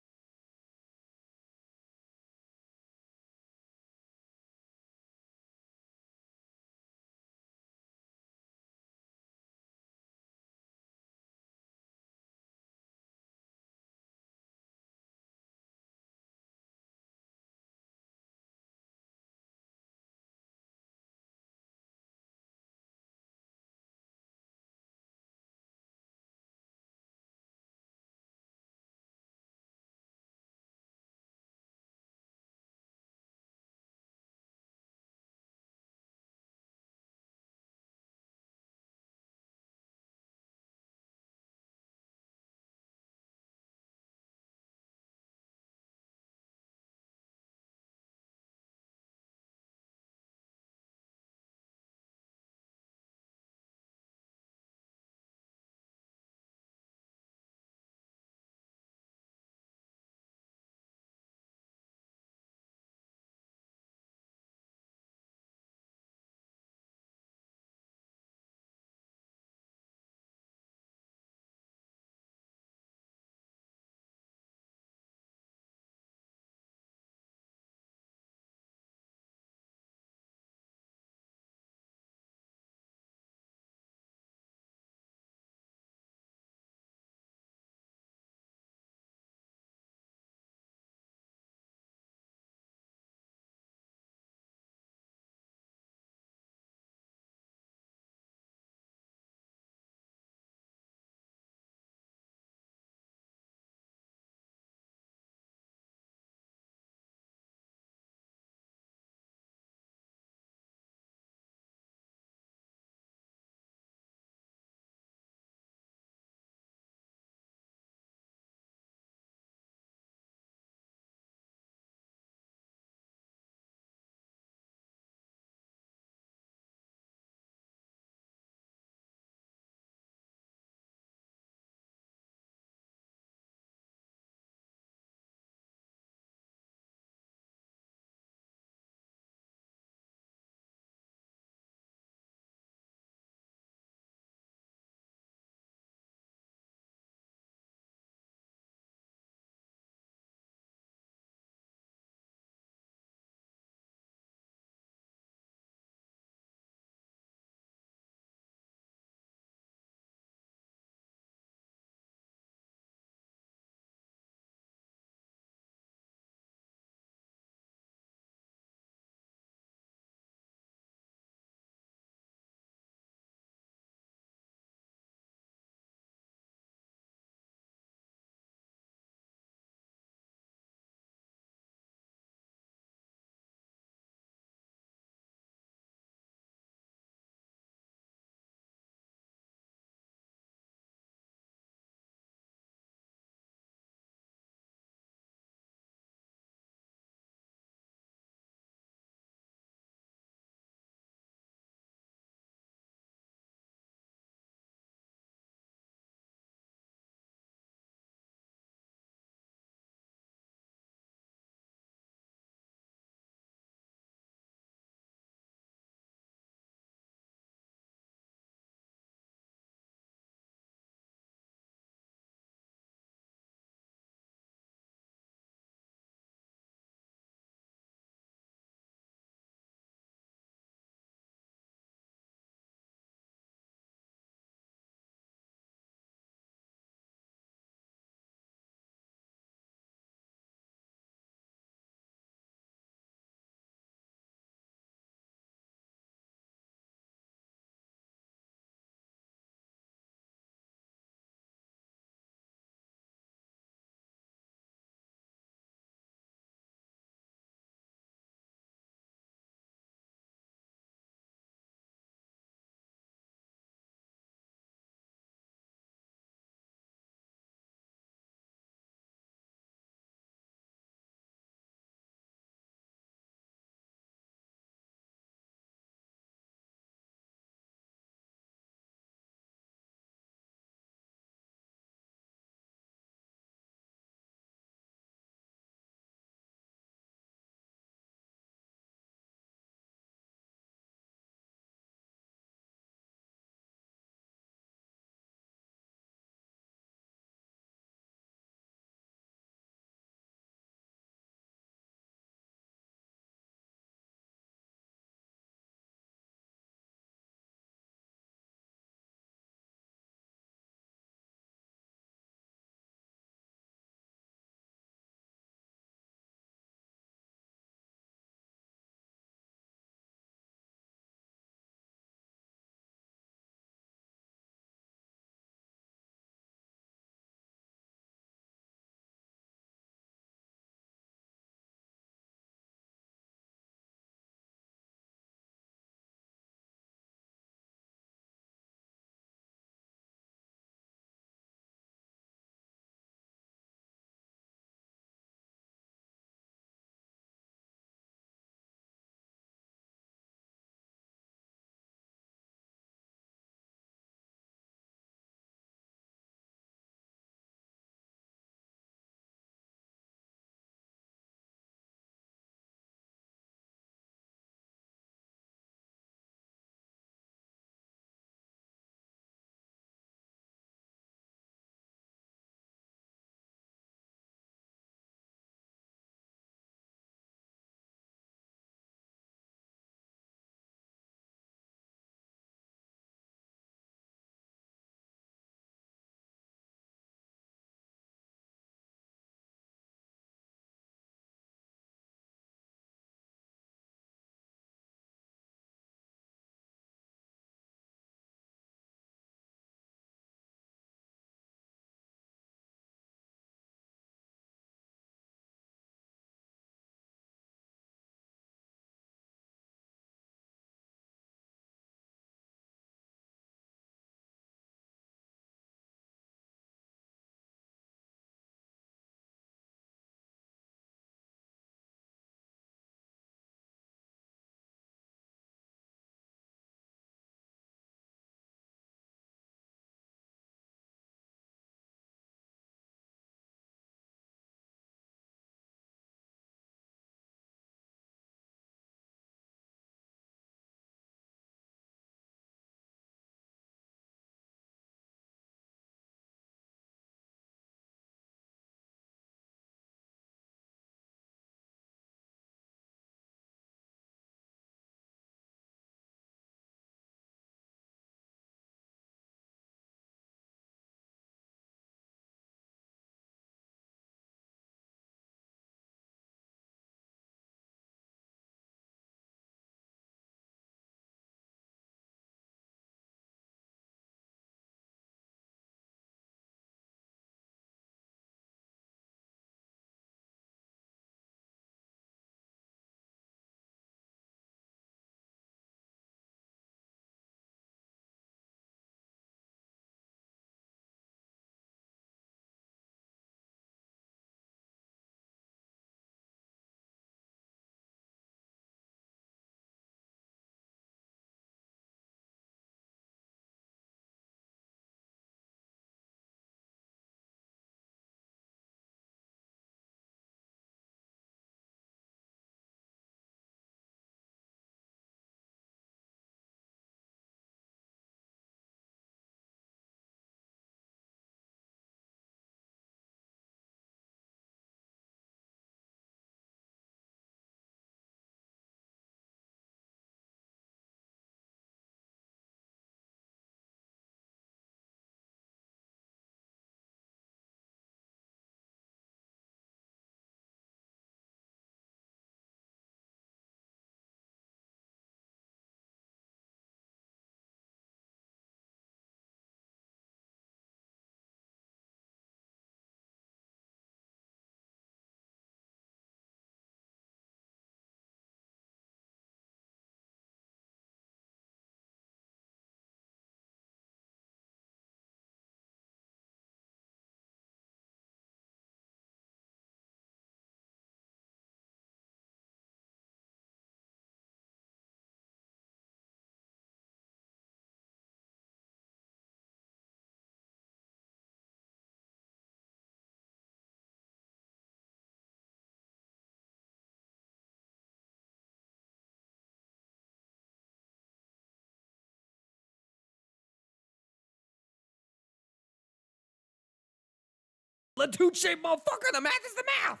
Latuche, motherfucker. The math is the math.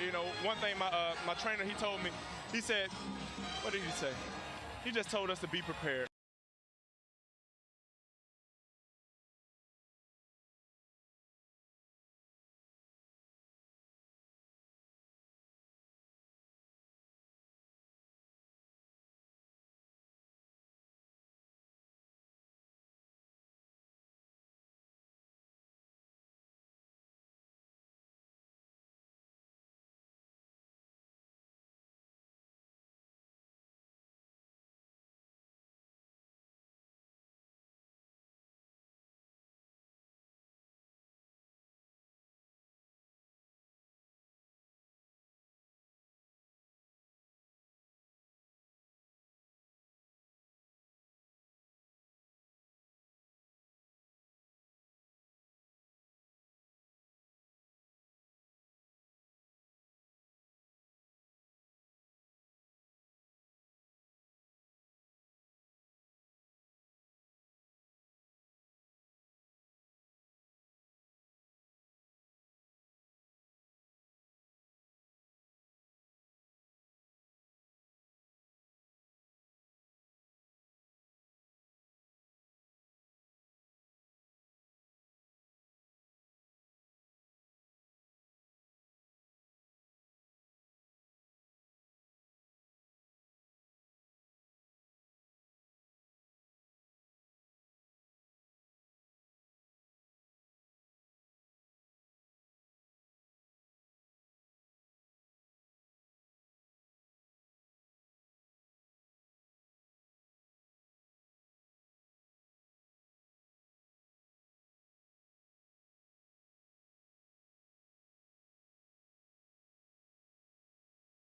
You know, one thing my trainer, he told me, he said, what did he say? He just told us to be prepared.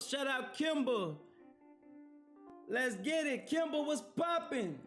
Shout out Kimba. Let's get it. Kimba was popping.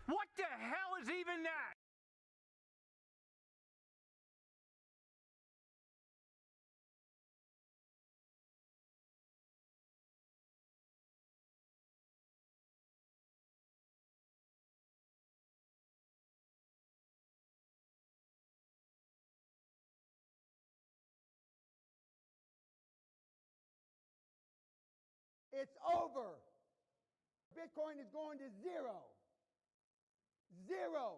What the hell? hell is even that? It's over. Bitcoin is going to zero. Zero.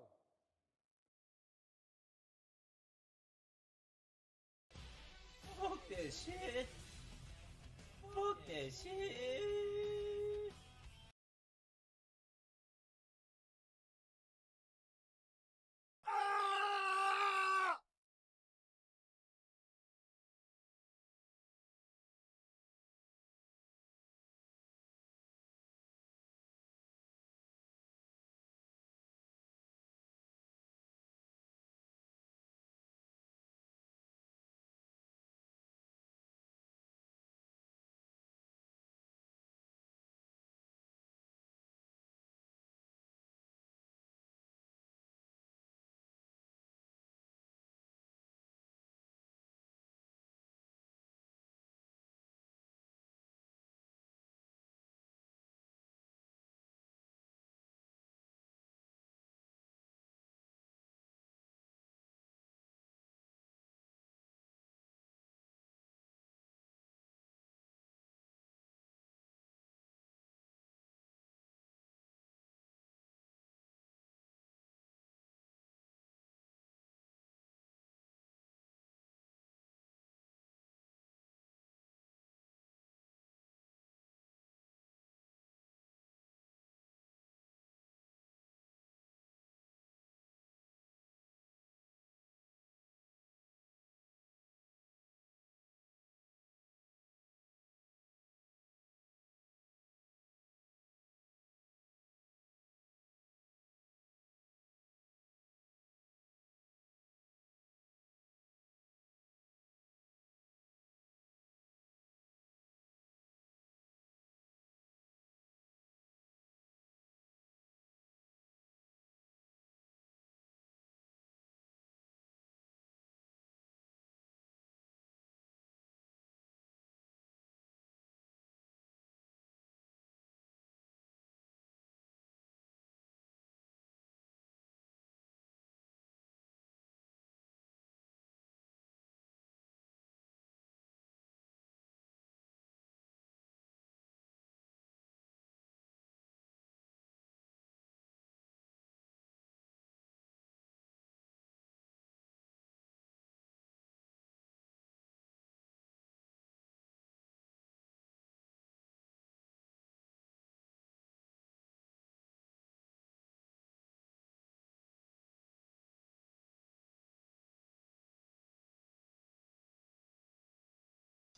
Fuck that shit. Fuck that shit.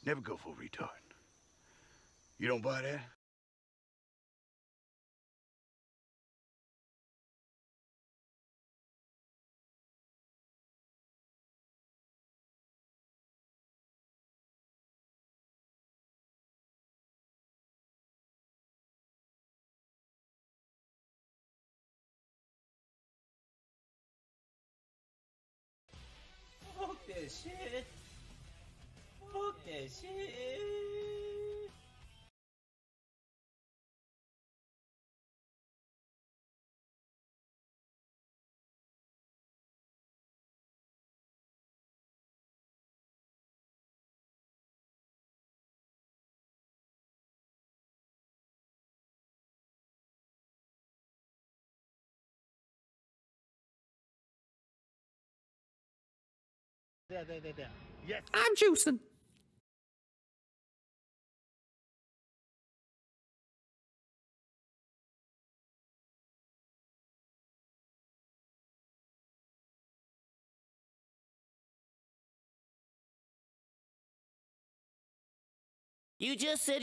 Never go for a retard. You don't buy that? Fuck that shit. Fuck that shit. There. Yes. I'm juicing. You just said,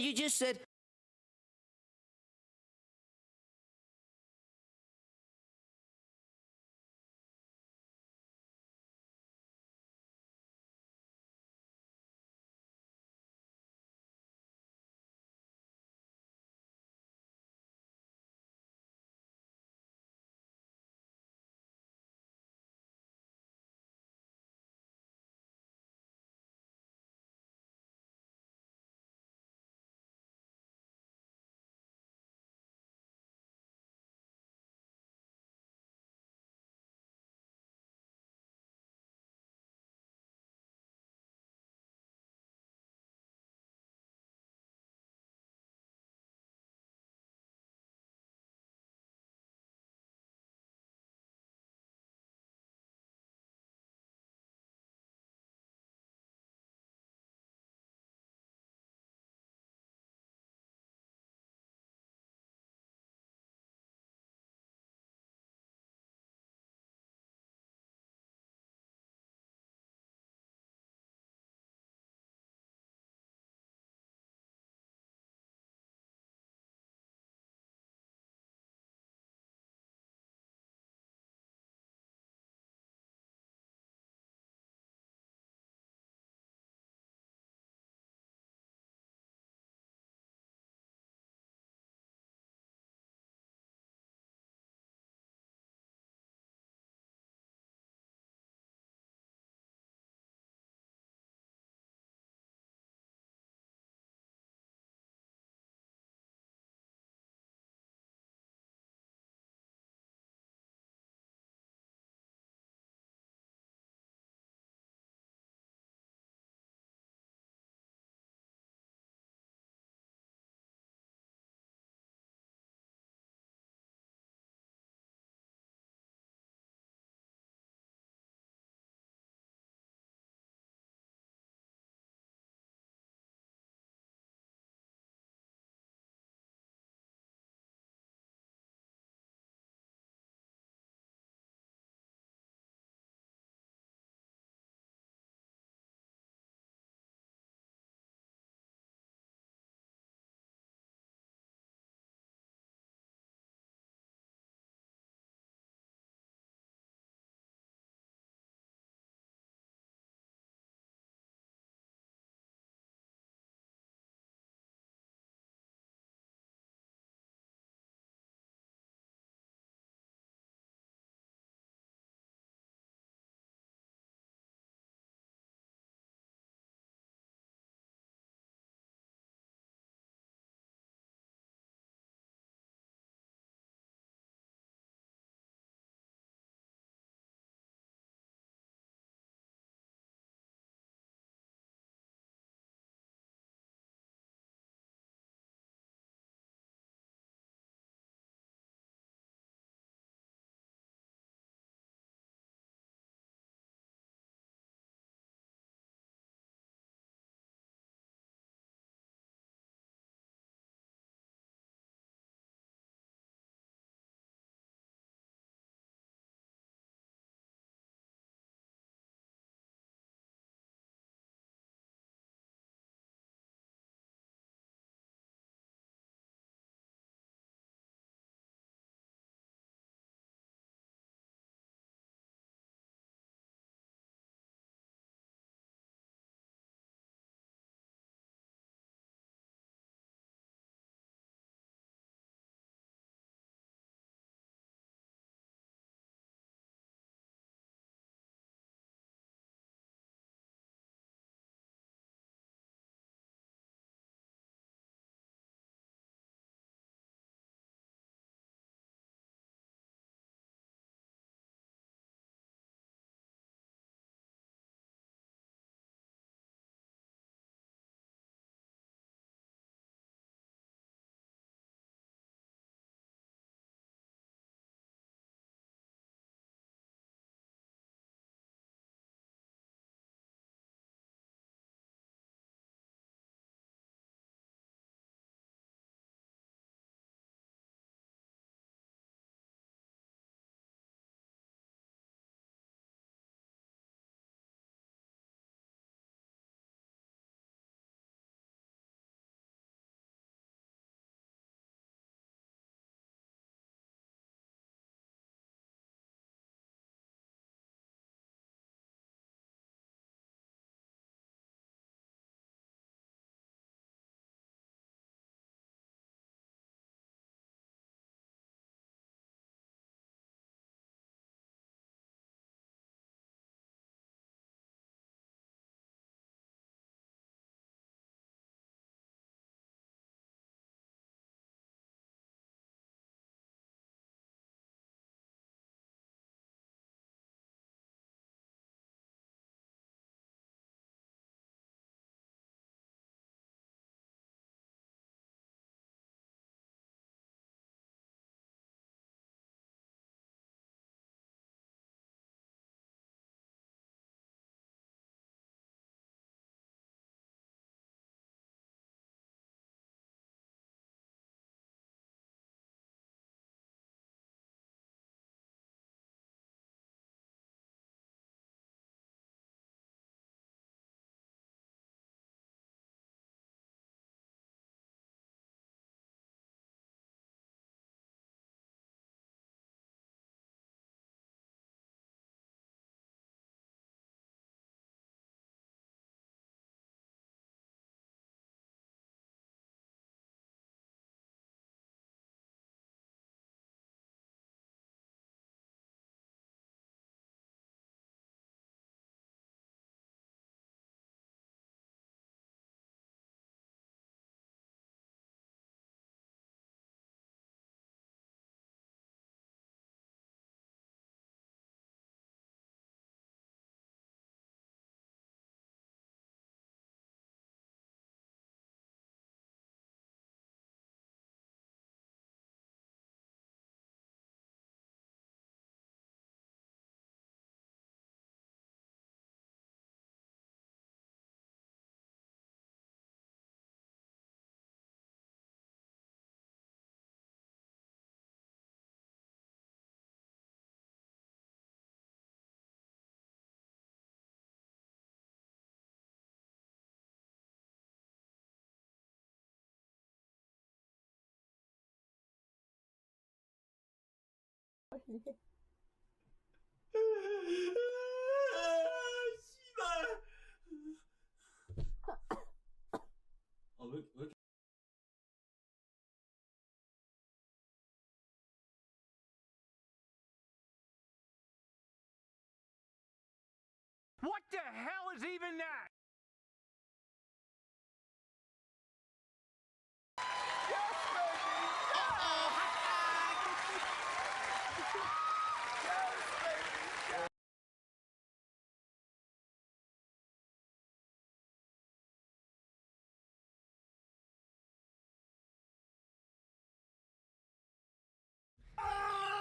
What the hell is even that?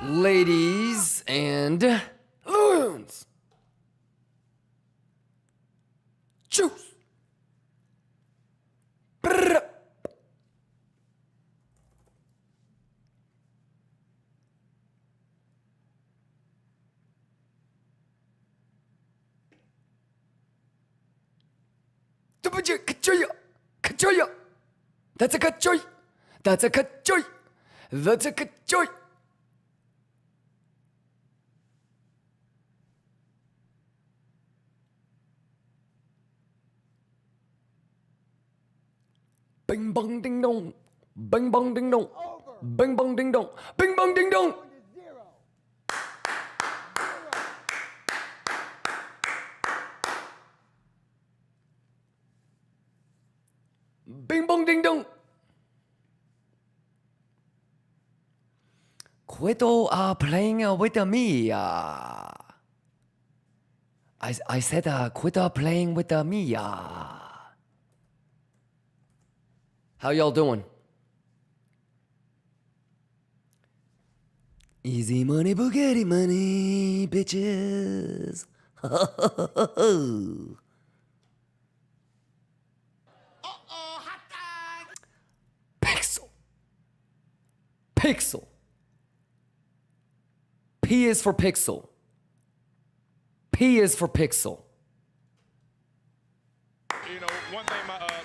Ladies and loons. Juice. Brrr. Kachoya. That's a kachoy. That's a kachoy. That's a kachoy. Bing bong ding dong. Bing bong ding dong. Bing bong ding dong. Bing bong ding dong. Bing bong ding dong. Quito are playing with me. I said quit playing with me. How y'all doing? Easy money, Bugatti money, bitches. Pixel. Pixel. P is for pixel. P is for pixel. You know, one thing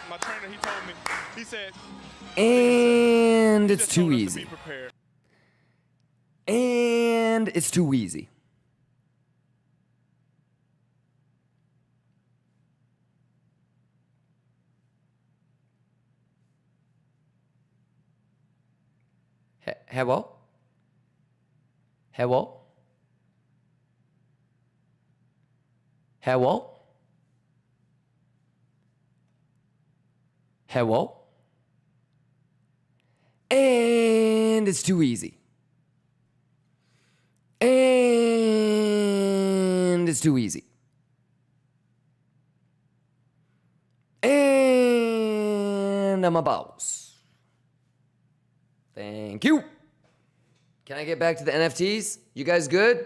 my trainer, he told me, he said, And it's just too told us to easy. be prepared. And it's too easy. Hello? Hello? Hello? Hello? And it's too easy. And it's too easy. And I'm a boss. Thank you. Can I get back to the NFTs? You guys good?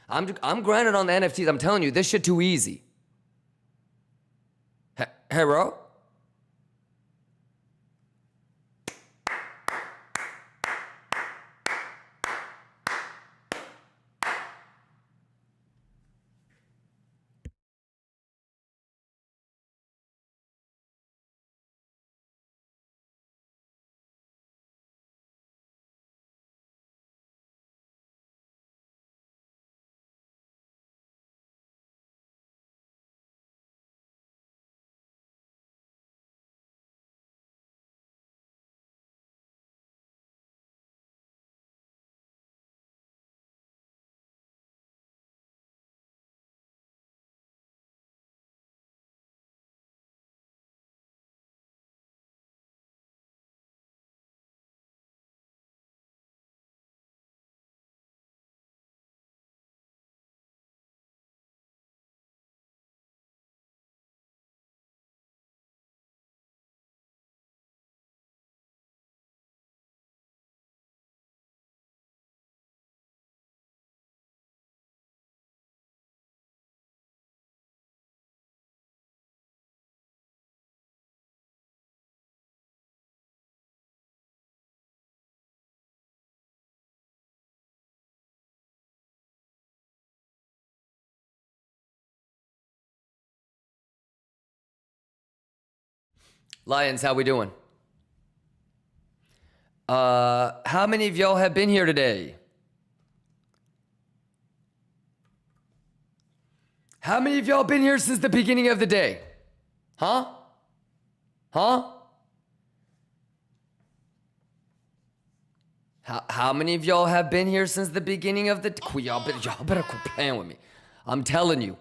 I'm grinding on the NFTs. I'm telling you, this shit too easy. Hello? Lions, how we doing? How many of y'all have been here today? How many of y'all been here since the beginning of the day? Huh? Huh? How many of y'all have been here since the beginning of the... Y'all better quit playing with me. I'm telling you.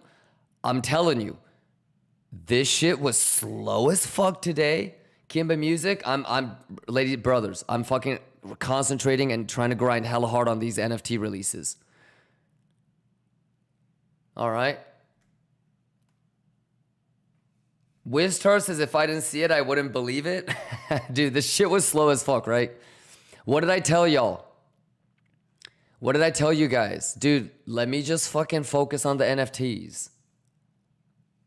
This shit was slow as fuck today. Kimba music, I'm lady brothers, I'm fucking concentrating and trying to grind hella hard on these NFT releases. All right. Wistar says if I didn't see it, I wouldn't believe it. Dude, this shit was slow as fuck, right? What did I tell y'all? What did I tell you guys? Dude, let me just fucking focus on the NFTs.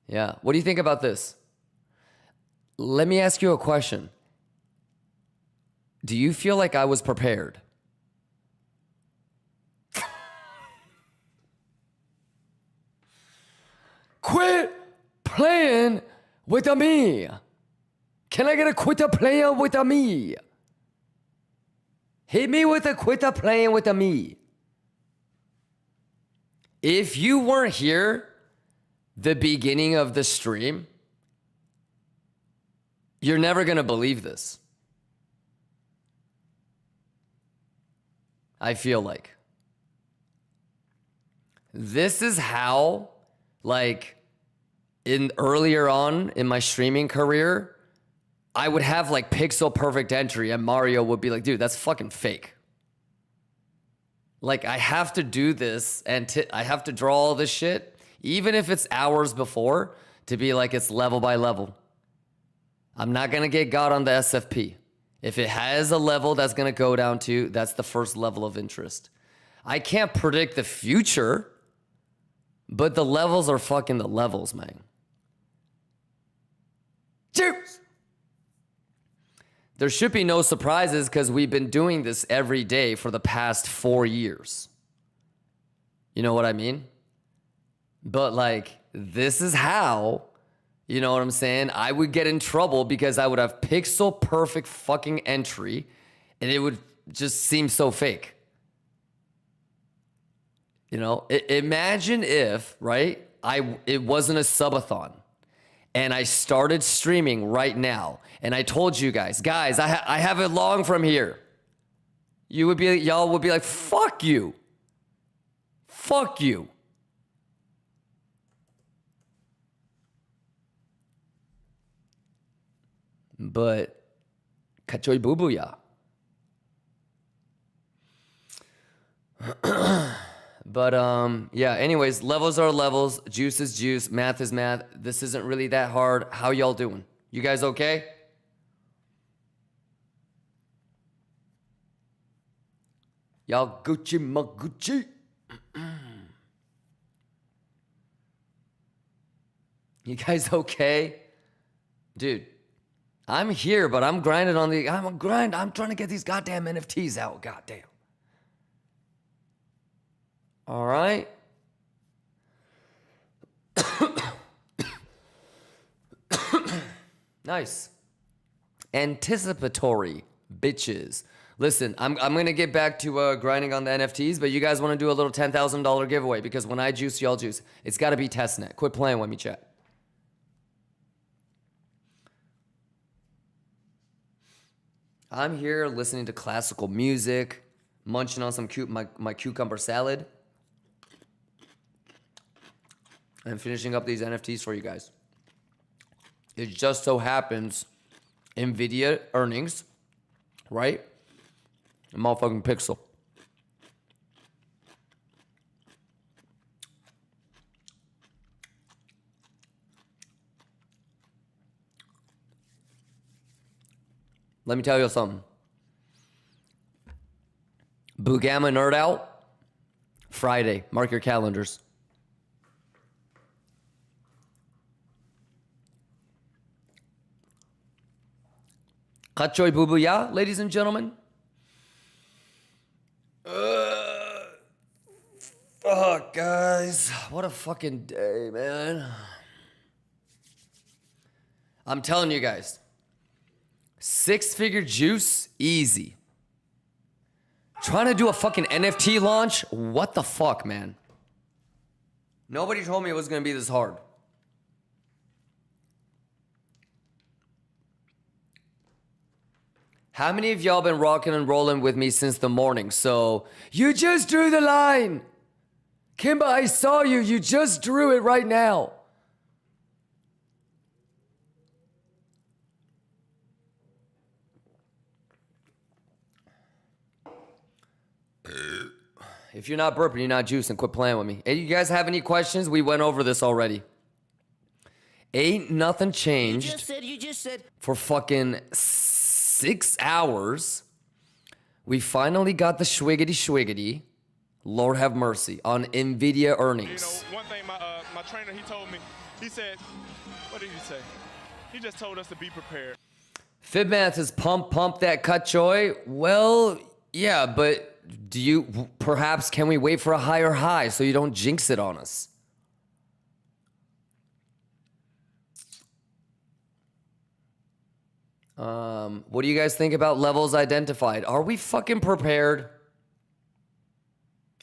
Yeah. What do you think about this? Let me ask you a question. Do you feel like I was prepared? Quit playing with me. Can I get a quit playing with me? Hit me with a quit playing with me. If you weren't here the beginning of the stream, you're never going to believe this. I feel like. This is how, like, earlier on in my streaming career, I would have like pixel perfect entry and Mario would be like, dude, that's fucking fake. Like, I have to do this and I have to draw all this shit, even if it's hours before, to be like, it's level by level. I'm not going to get God on the SFP. If it has a level that's going to go down to, that's the first level of interest. I can't predict the future, but the levels are fucking the levels, man. Juice! There should be no surprises because we've been doing this every day for the past 4 years. You know what I mean? But like, this is how, you know what I'm saying? I would get in trouble because I would have pixel perfect fucking entry and it would just seem so fake. You know, imagine if, right? It wasn't a subathon and I started streaming right now and I told you guys, I have it long from here. Y'all would be like, fuck you. Fuck you. But kachoy bubuya. But yeah, anyways, levels are levels, juice is juice, math is math. This isn't really that hard. How y'all doing? You guys okay? Y'all Gucci Magucci. You guys okay? Dude, I'm here, but I'm grinding on I'm trying to get these goddamn NFTs out, goddamn. All right. Nice. Anticipatory bitches. Listen, I'm going to get back to grinding on the NFTs, but you guys want to do a little $10,000 giveaway because when I juice, y'all juice. It's got to be testnet. Quit playing with me, chat. I'm here listening to classical music, munching on some my cucumber salad, and finishing up these NFTs for you guys. It just so happens Nvidia earnings, right? A motherfucking pixel. Let me tell you something. Bugama Nerd Out, Friday. Mark your calendars. Kachoy bubuya, ladies and gentlemen. Fuck, guys. What a fucking day, man. I'm telling you guys. 6-figure juice, easy. Trying to do a fucking NFT launch? What the fuck, man? Nobody told me it was going to be this hard. How many of y'all been rocking and rolling with me since the morning? So, you just drew the line. Kimba, I saw you. You just drew it right now. If you're not burping, you're not juicing. Quit playing with me. Hey, you guys have any questions? We went over this already. Ain't nothing changed. You just said. For fucking 6 hours. We finally got the schwiggity. Lord have mercy on Nvidia earnings. You know, one thing my trainer, he told me, he said, what did he say? He just told us to be prepared. FibMath is pump that cut joy. Well, yeah, but perhaps can we wait for a higher high so you don't jinx it on us? What do you guys think about levels identified? Are we fucking prepared?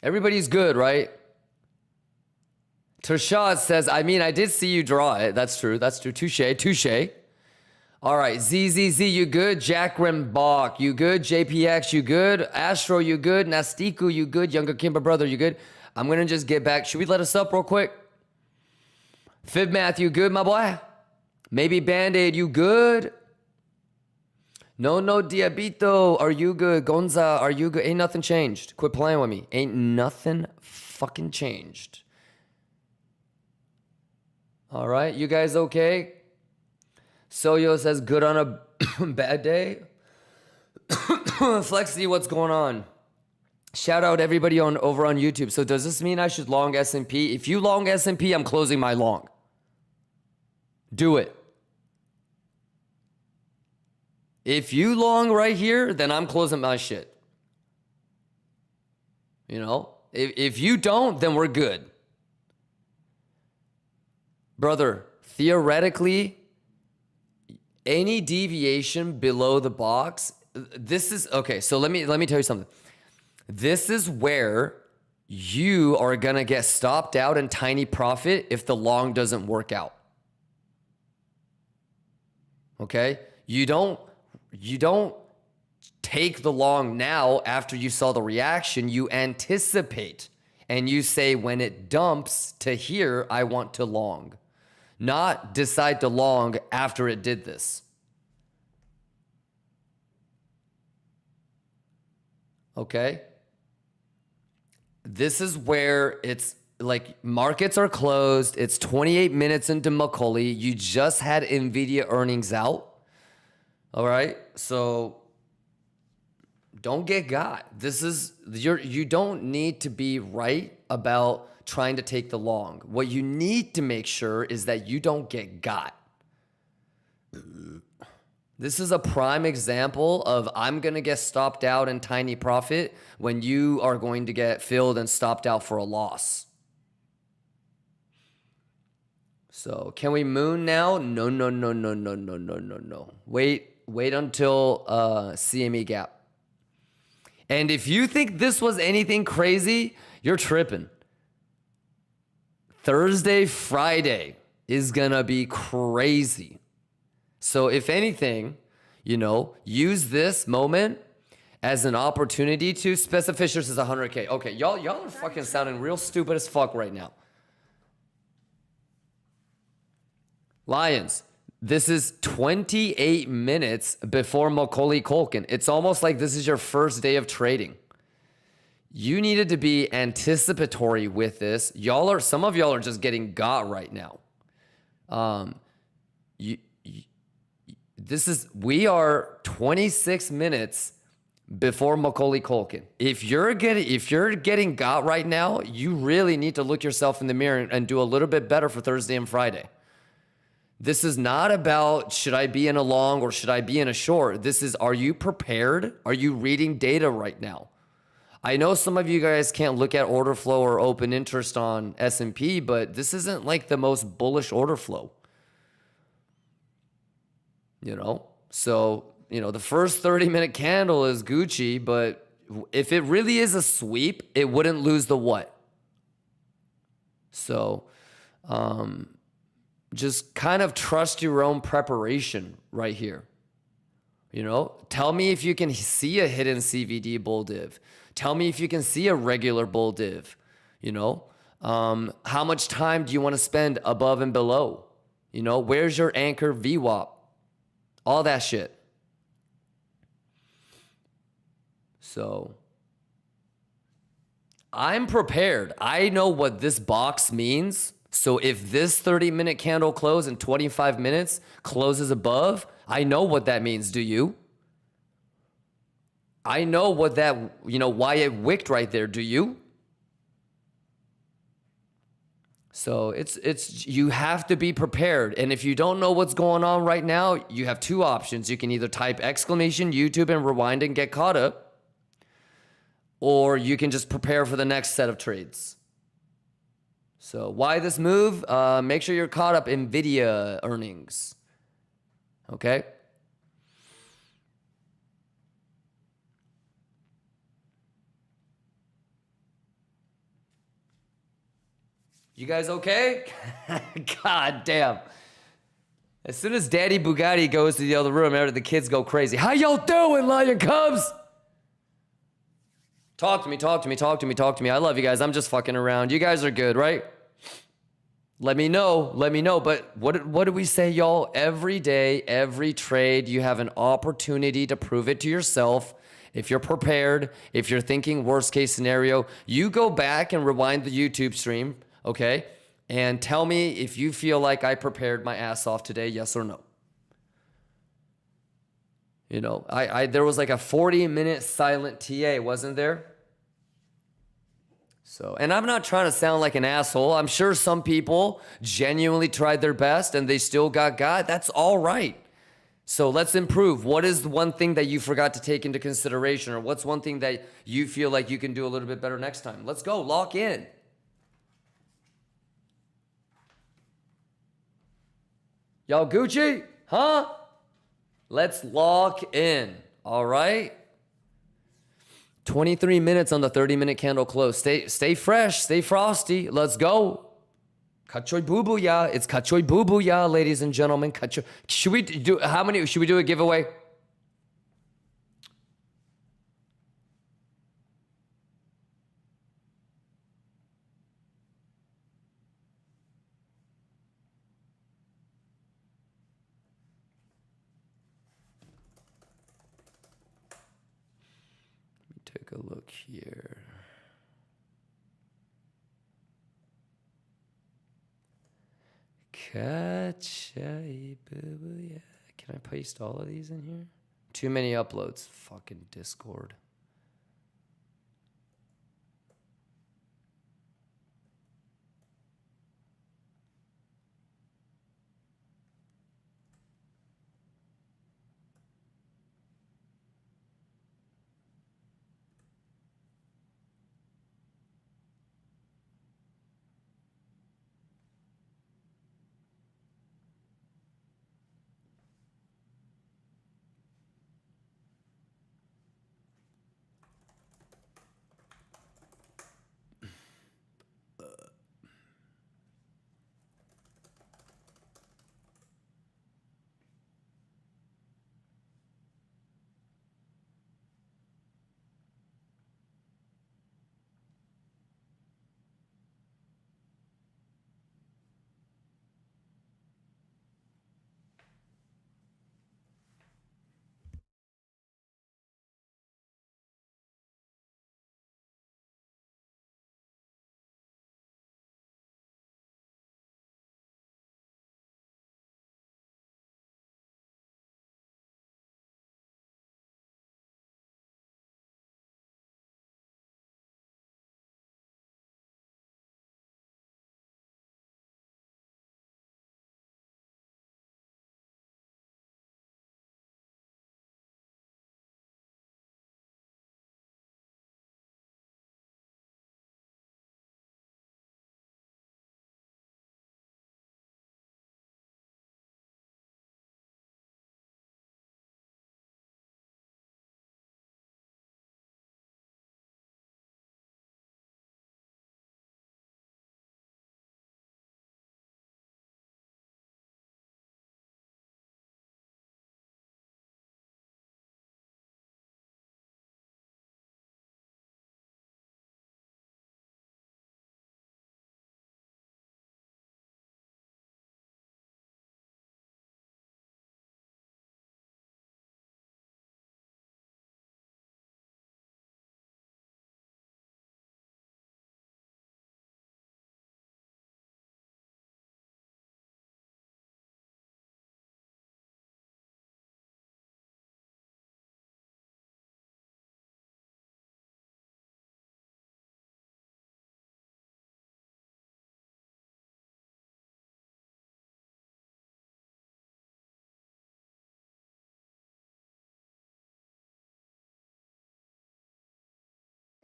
Everybody's good, right? Tershad says, I mean, I did see you draw it. That's true. Touche. All right, ZZZ, you good? Jack Rimbach, you good? JPX, you good? Astro, you good? Nastiku, you good? Younger Kimba brother, you good? I'm gonna just get back. Should we let us up real quick? FibMath, you good, my boy? Maybe Band-Aid, you good? No, Diabito, are you good? Gonza, are you good? Ain't nothing changed. Quit playing with me. Ain't nothing fucking changed. All right, you guys okay? Soyo says, good on a bad day. Flexi, what's going on? Shout out everybody over on YouTube. So does this mean I should long S&P? If you long S&P, I'm closing my long. Do it. If you long right here, then I'm closing my shit. You know? If you don't, then we're good. Brother, theoretically, any deviation below the box, this is, okay, so let me tell you something. This is where you are gonna get stopped out in tiny profit if the long doesn't work out. Okay? You don't take the long now after you saw the reaction. You anticipate and you say, when it dumps to here, I want to long. Not decide to long after it did this. Okay? This is where it's like markets are closed. It's 28 minutes into Macaulay. You just had Nvidia earnings out. All right? So don't get got. You don't need to be right about trying to take the long. What you need to make sure is that you don't get got. This is a prime example of I'm going to get stopped out in tiny profit when you are going to get filled and stopped out for a loss. So can we moon now? No. Wait until CME gap. And if you think this was anything crazy, you're tripping. Thursday, Friday is gonna be crazy. So if anything, use this moment as an opportunity to. Specificity says 100K. Okay, y'all are fucking sounding real stupid as fuck right now. Lions, this is 28 minutes before Macaulay Culkin. It's almost like this is your first day of trading. You needed to be anticipatory with this. Some of y'all are just getting got right now. We are 26 minutes before Macaulay Culkin. If you're getting got right now, you really need to look yourself in the mirror and do a little bit better for Thursday and Friday. This is not about should I be in a long or should I be in a short. This is, are you prepared? Are you reading data right now? I know some of you guys can't look at order flow or open interest on S&P, but this isn't like the most bullish order flow. So, the first 30-minute candle is Gucci, but if it really is a sweep, it wouldn't lose the what? So just kind of trust your own preparation right here. You know, tell me if you can see a hidden CVD bull div. Tell me if you can see a regular bull div. You know, how much time do you want to spend above and below? You know, where's your anchor VWAP? All that shit. So I'm prepared. I know what this box means. So if this 30-minute candle close in 25 minutes closes above, I know what that means. Do you? I know what that, you know, why it wicked right there. Do you? So it's you have to be prepared. And if you don't know what's going on right now, you have two options. You can either type exclamation YouTube and rewind and get caught up, or you can just prepare for the next set of trades. So why this move? Make sure you're caught up Nvidia earnings. Okay? You guys okay? God damn. As soon as Daddy Bugatti goes to the other room, the kids go crazy. How y'all doing, Lion Cubs? Talk to me, talk to me, talk to me, talk to me. I love you guys. I'm just fucking around. You guys are good, right? Let me know. Let me know. But what do we say, y'all? Every day, every trade, you have an opportunity to prove it to yourself. If you're prepared, if you're thinking worst case scenario, you go back and rewind the YouTube stream, okay? And tell me if you feel like I prepared my ass off today, yes or no. You know, there was like a 40-minute silent TA, wasn't there? So, and I'm not trying to sound like an asshole. I'm sure some people genuinely tried their best and they still got. That's all right. So let's improve. What is the one thing that you forgot to take into consideration? Or what's one thing that you feel like you can do a little bit better next time? Let's go. Lock in. Y'all Gucci? Huh? Let's lock in. All right? 23 minutes on the 30-minute candle close. Stay fresh, stay frosty. Let's go. Kachoy boo ya. It's kachoy boo ya, ladies and gentlemen. Kachoy. Should we do a giveaway? Take a look here. Can I paste all of these in here? Too many uploads. Fucking Discord.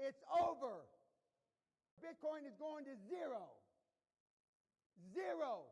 It's over. Bitcoin is going to zero. Zero.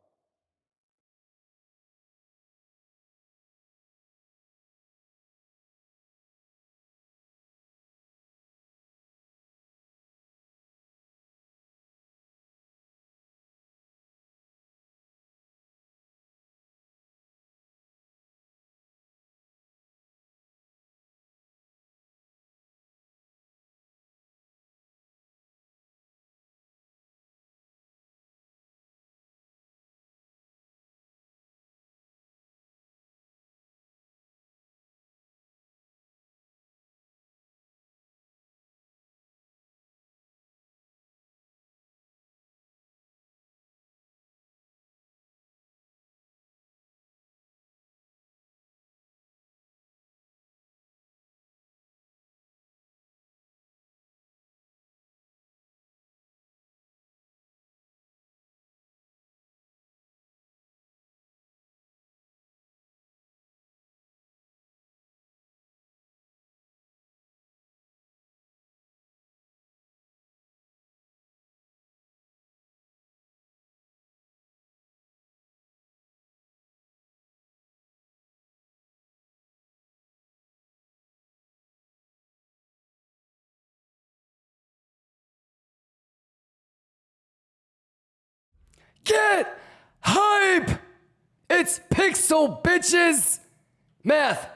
Get hype! It's pixel, bitches! Math.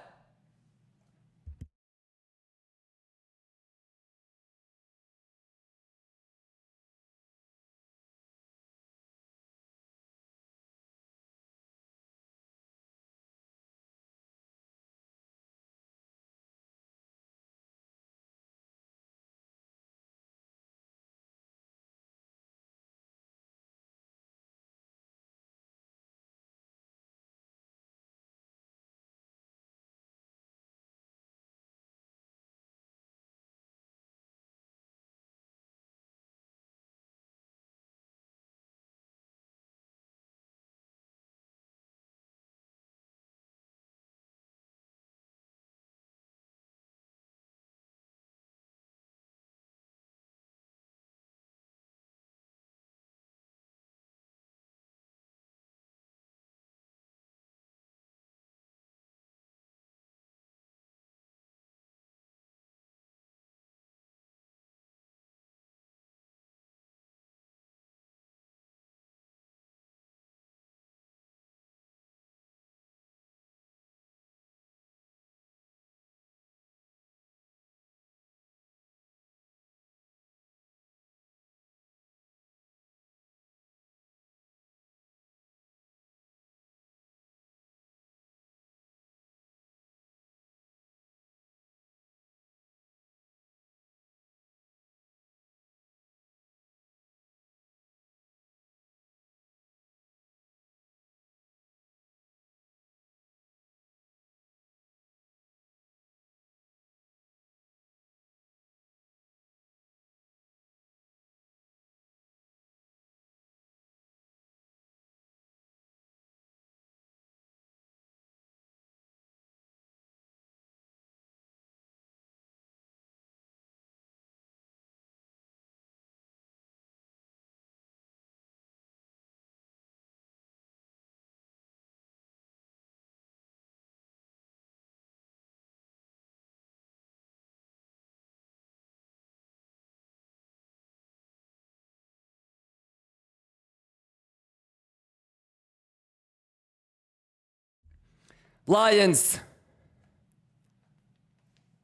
Lions.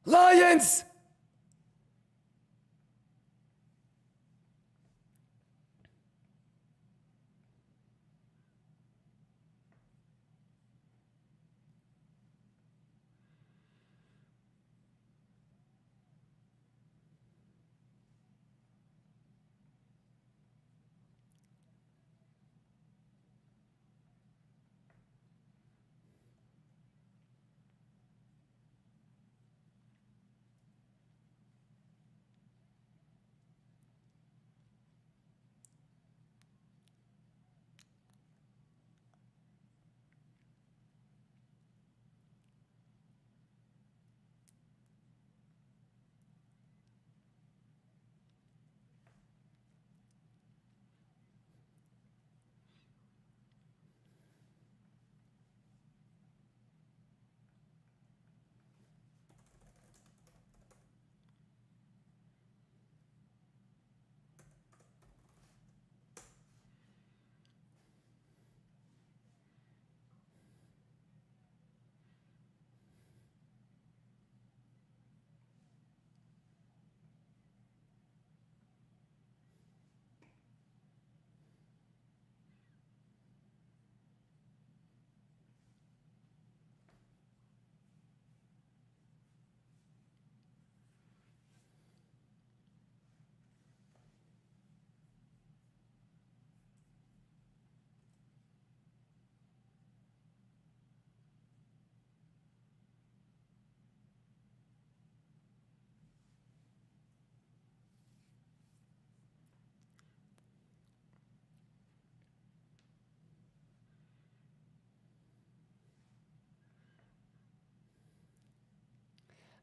Lions!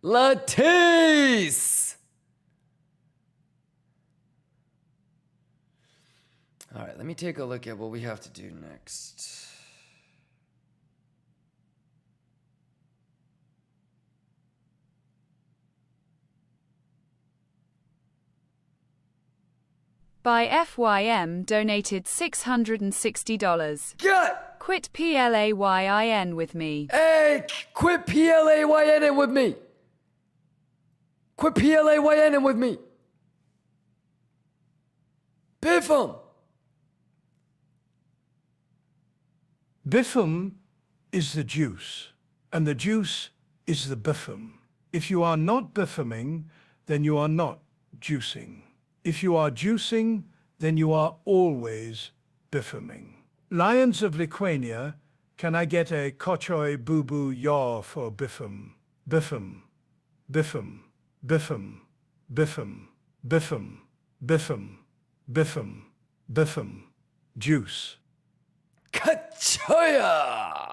Latisse! All right, let me take a look at what we have to do next. By FYM donated $660. Good. Quit PLAYIN with me. Hey, quit PLAYN with me. Quit PLAYN with me. Biffam. Biffam is the juice, and the juice is the biffam. If you are not biffaming, then you are not juicing. If you are juicing, then you are always biffaming. Lions of Lithuania, can I get a kochoi boo-boo yaw for Biffam? Biffam, Biffam, Biffam, Biffam, Biffam, Biffam, Biffam, Biffam, juice. Kachoya.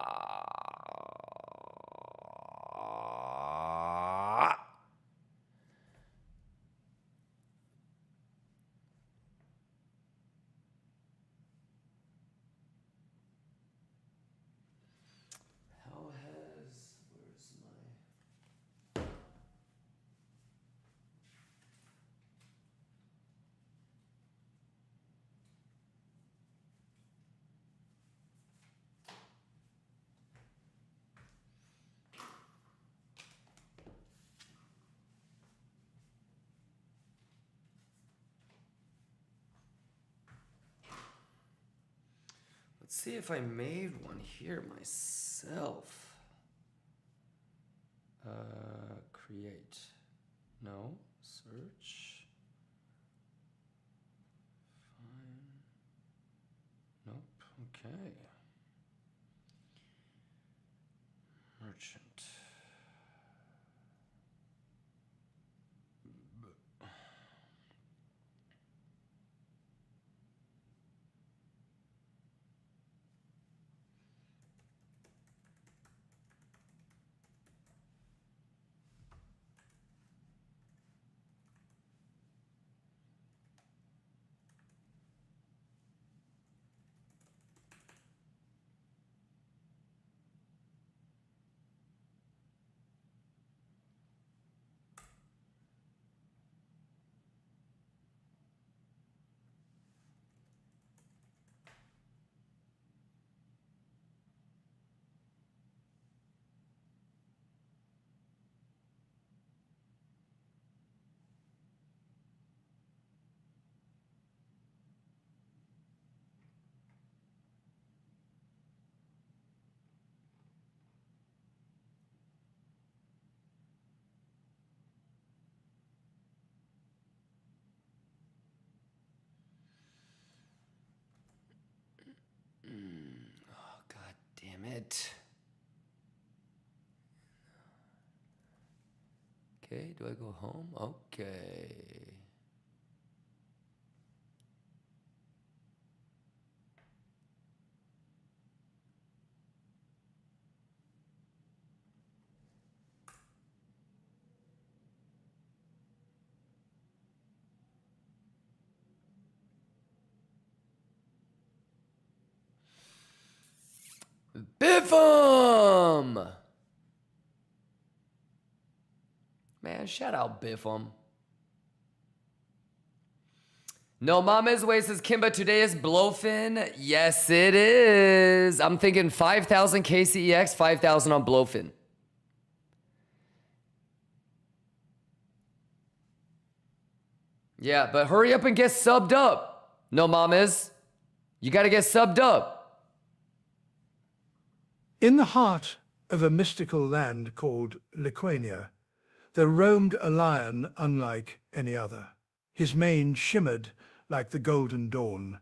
Let's see if I made one here myself. Create. No. Search. Fine. Nope. Okay. Merchant. Oh, God damn it. Okay, do I go home? Okay. Biffam! Man, shout out Biffam. No Mama's Way says, Kimba, today is BLOFIN. Yes, it is. I'm thinking 5,000 KCEX, 5,000 on BLOFIN. Yeah, but hurry up and get subbed up. No Mamas. You gotta get subbed up. In the heart of a mystical land called Lithuania, there roamed a lion unlike any other. His mane shimmered like the golden dawn,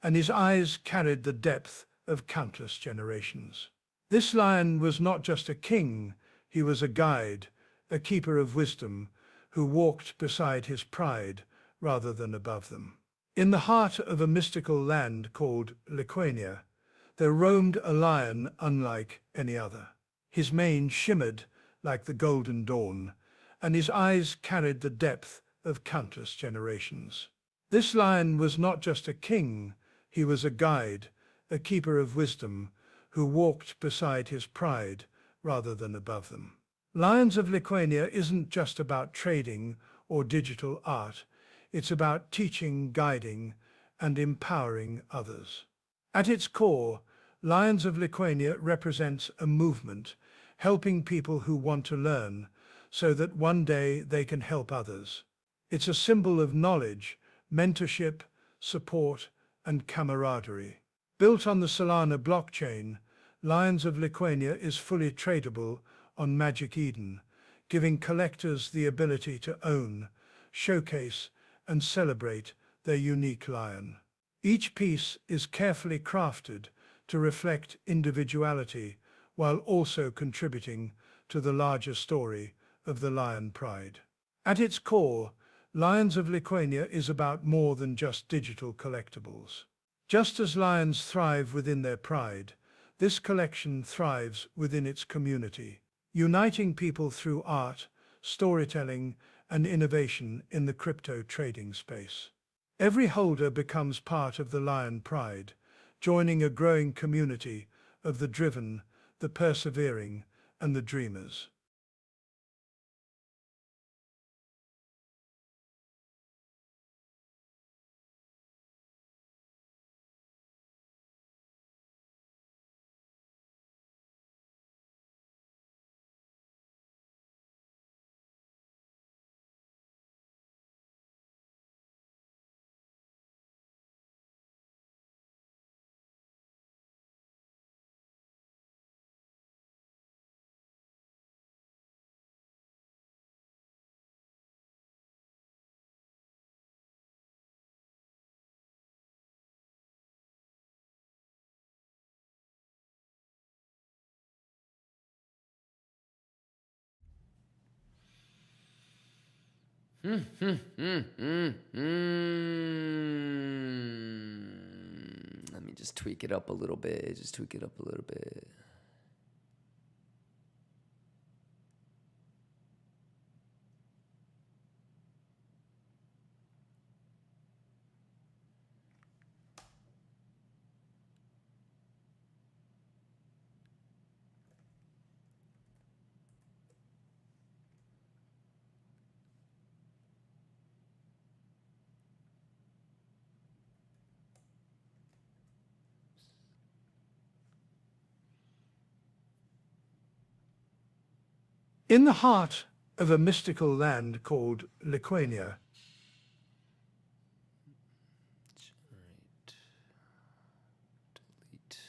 and his eyes carried the depth of countless generations. This lion was not just a king, he was a guide, a keeper of wisdom, who walked beside his pride rather than above them. In the heart of a mystical land called Lithuania, there roamed a lion unlike any other. His mane shimmered like the golden dawn, and his eyes carried the depth of countless generations. This lion was not just a king, he was a guide, a keeper of wisdom, who walked beside his pride rather than above them. Lions of Lithuania isn't just about trading or digital art, it's about teaching, guiding, and empowering others. At its core, Lions of Lithuania represents a movement, helping people who want to learn, so that one day they can help others. It's a symbol of knowledge, mentorship, support, and camaraderie. Built on the Solana blockchain, Lions of Lithuania is fully tradable on Magic Eden, giving collectors the ability to own, showcase, and celebrate their unique lion. Each piece is carefully crafted to reflect individuality while also contributing to the larger story of the lion pride. At its core, Lions of Lithuania is about more than just digital collectibles. Just as lions thrive within their pride, this collection thrives within its community, uniting people through art, storytelling, and innovation in the crypto trading space. Every holder becomes part of the lion pride, joining a growing community of the driven, the persevering, and the dreamers. Let me just tweak it up a little bit. Just tweak it up a little bit. In the heart of a mystical land called Lithuania, Delete.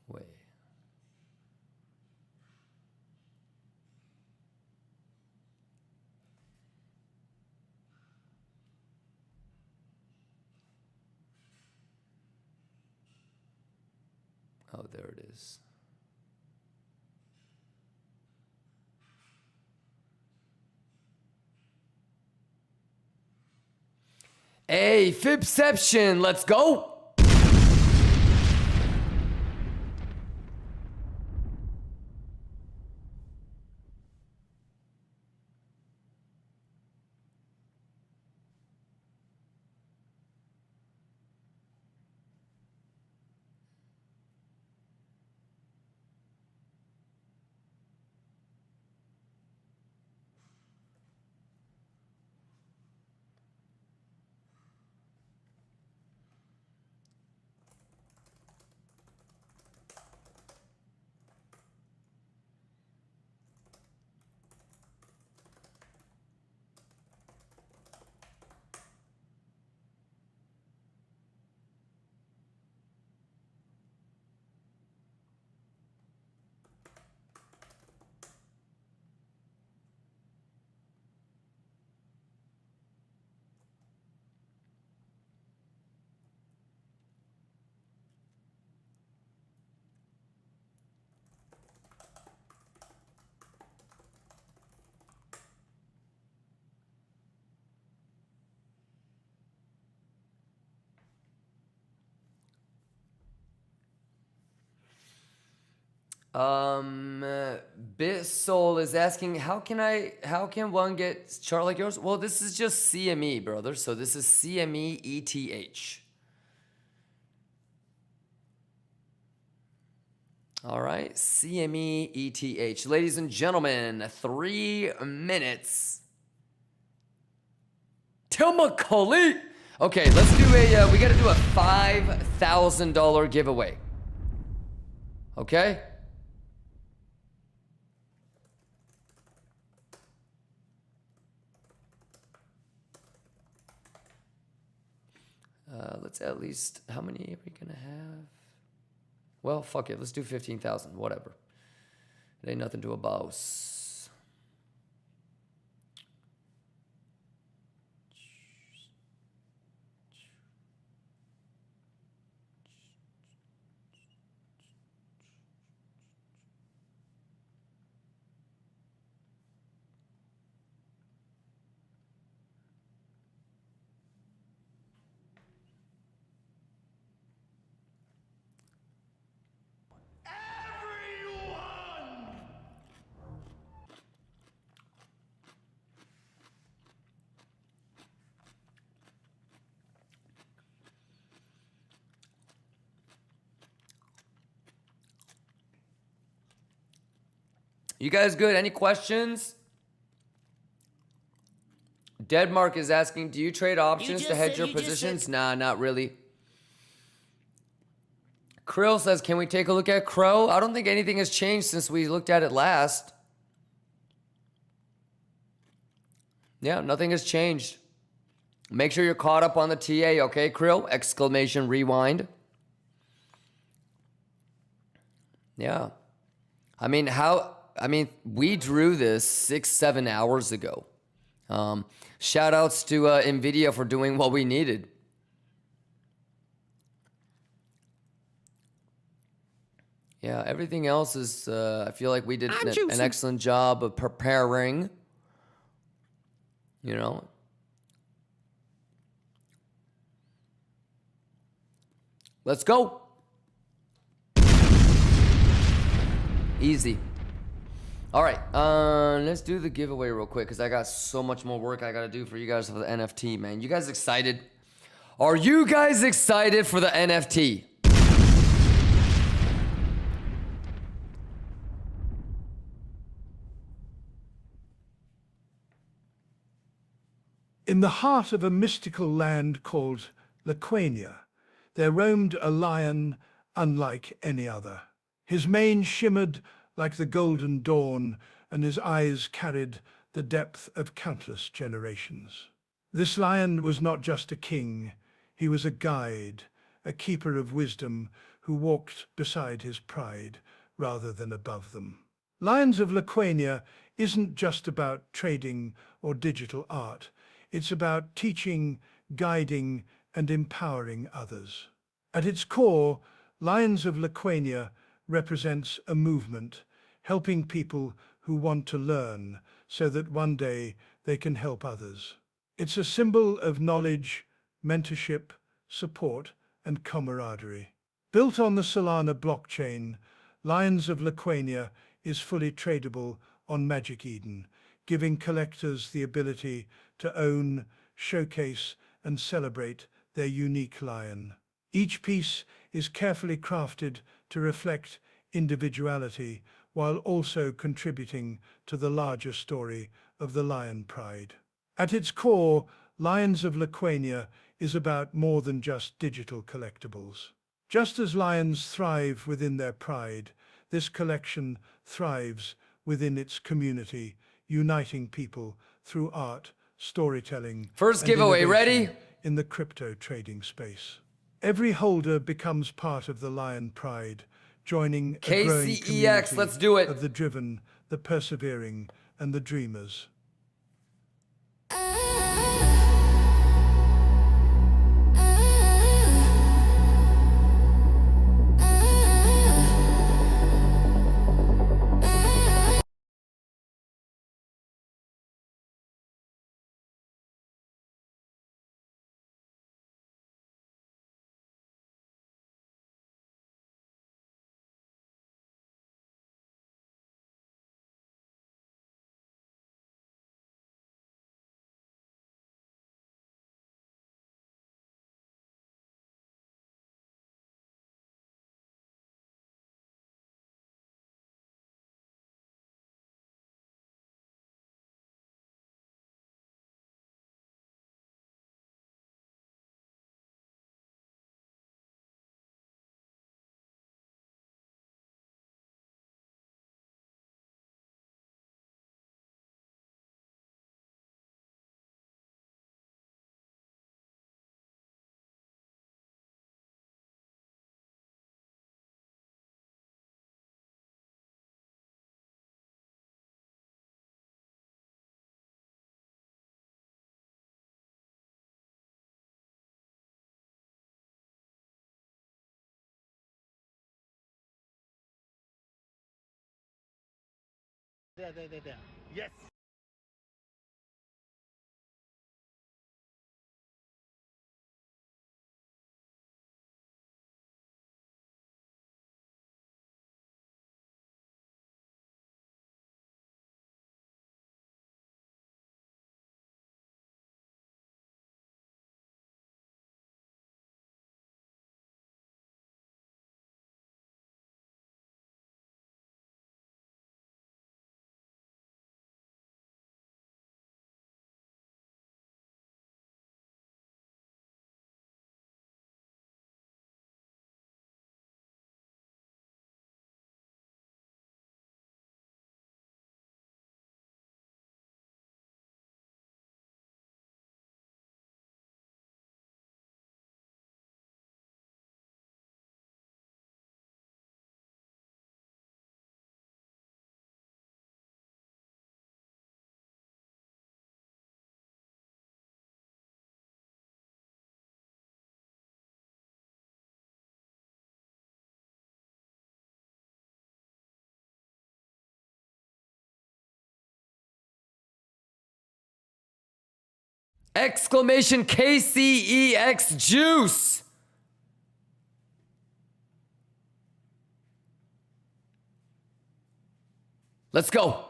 Wait. Oh, there it is. Hey, Fibception, let's go. Bitsoul is asking, how can one get chart like yours? Well, this is just CME, brother. So this is CME ETH. All right, CME ETH. Ladies and gentlemen, 3 minutes. Till Macaulay. Okay, let's do a, we got to do a $5,000 giveaway. Okay? Let's at least, how many are we gonna have? Well, fuck it, let's do 15,000, whatever. It ain't nothing to a boss. You guys good? Any questions? Deadmark is asking, do you trade options to hedge your positions? Nah, not really. Krill says, can we take a look at Crow? I don't think anything has changed since we looked at it last. Yeah, nothing has changed. Make sure you're caught up on the TA, okay, Krill? Exclamation rewind. Yeah. I mean, we drew this 6-7 hours ago. Shout outs to Nvidia for doing what we needed. Yeah, everything else is, I feel like we did an excellent job of preparing. You know? Let's go. Easy. All right, let's do the giveaway real quick because I got so much more work I got to do for you guys for the NFT, man. You guys excited? Are you guys excited for the NFT? In the heart of a mystical land called Laquania, there roamed a lion unlike any other. His mane shimmered like the golden dawn, and his eyes carried the depth of countless generations. This lion was not just a king, he was a guide, a keeper of wisdom who walked beside his pride rather than above them. Lions of Laquania isn't just about trading or digital art. It's about teaching, guiding, and empowering others. At its core, Lions of Laquania represents a movement, helping people who want to learn so that one day they can help others. It's a symbol of knowledge, mentorship, support, and camaraderie. Built on the Solana blockchain, Lions of Laquania is fully tradable on Magic Eden, giving collectors the ability to own, showcase, and celebrate their unique lion. Each piece is carefully crafted to reflect individuality while also contributing to the larger story of the lion pride. At its core, Lions of Laquania is about more than just digital collectibles. Just as lions thrive within their pride, this collection thrives within its community, uniting people through art, storytelling, first giveaway, ready? In the crypto trading space. Every holder becomes part of the lion pride, joining a growing KCEX, community let's do it. of the driven, the persevering, and the dreamers. There. Yes. Exclamation KCEX juice. Let's go.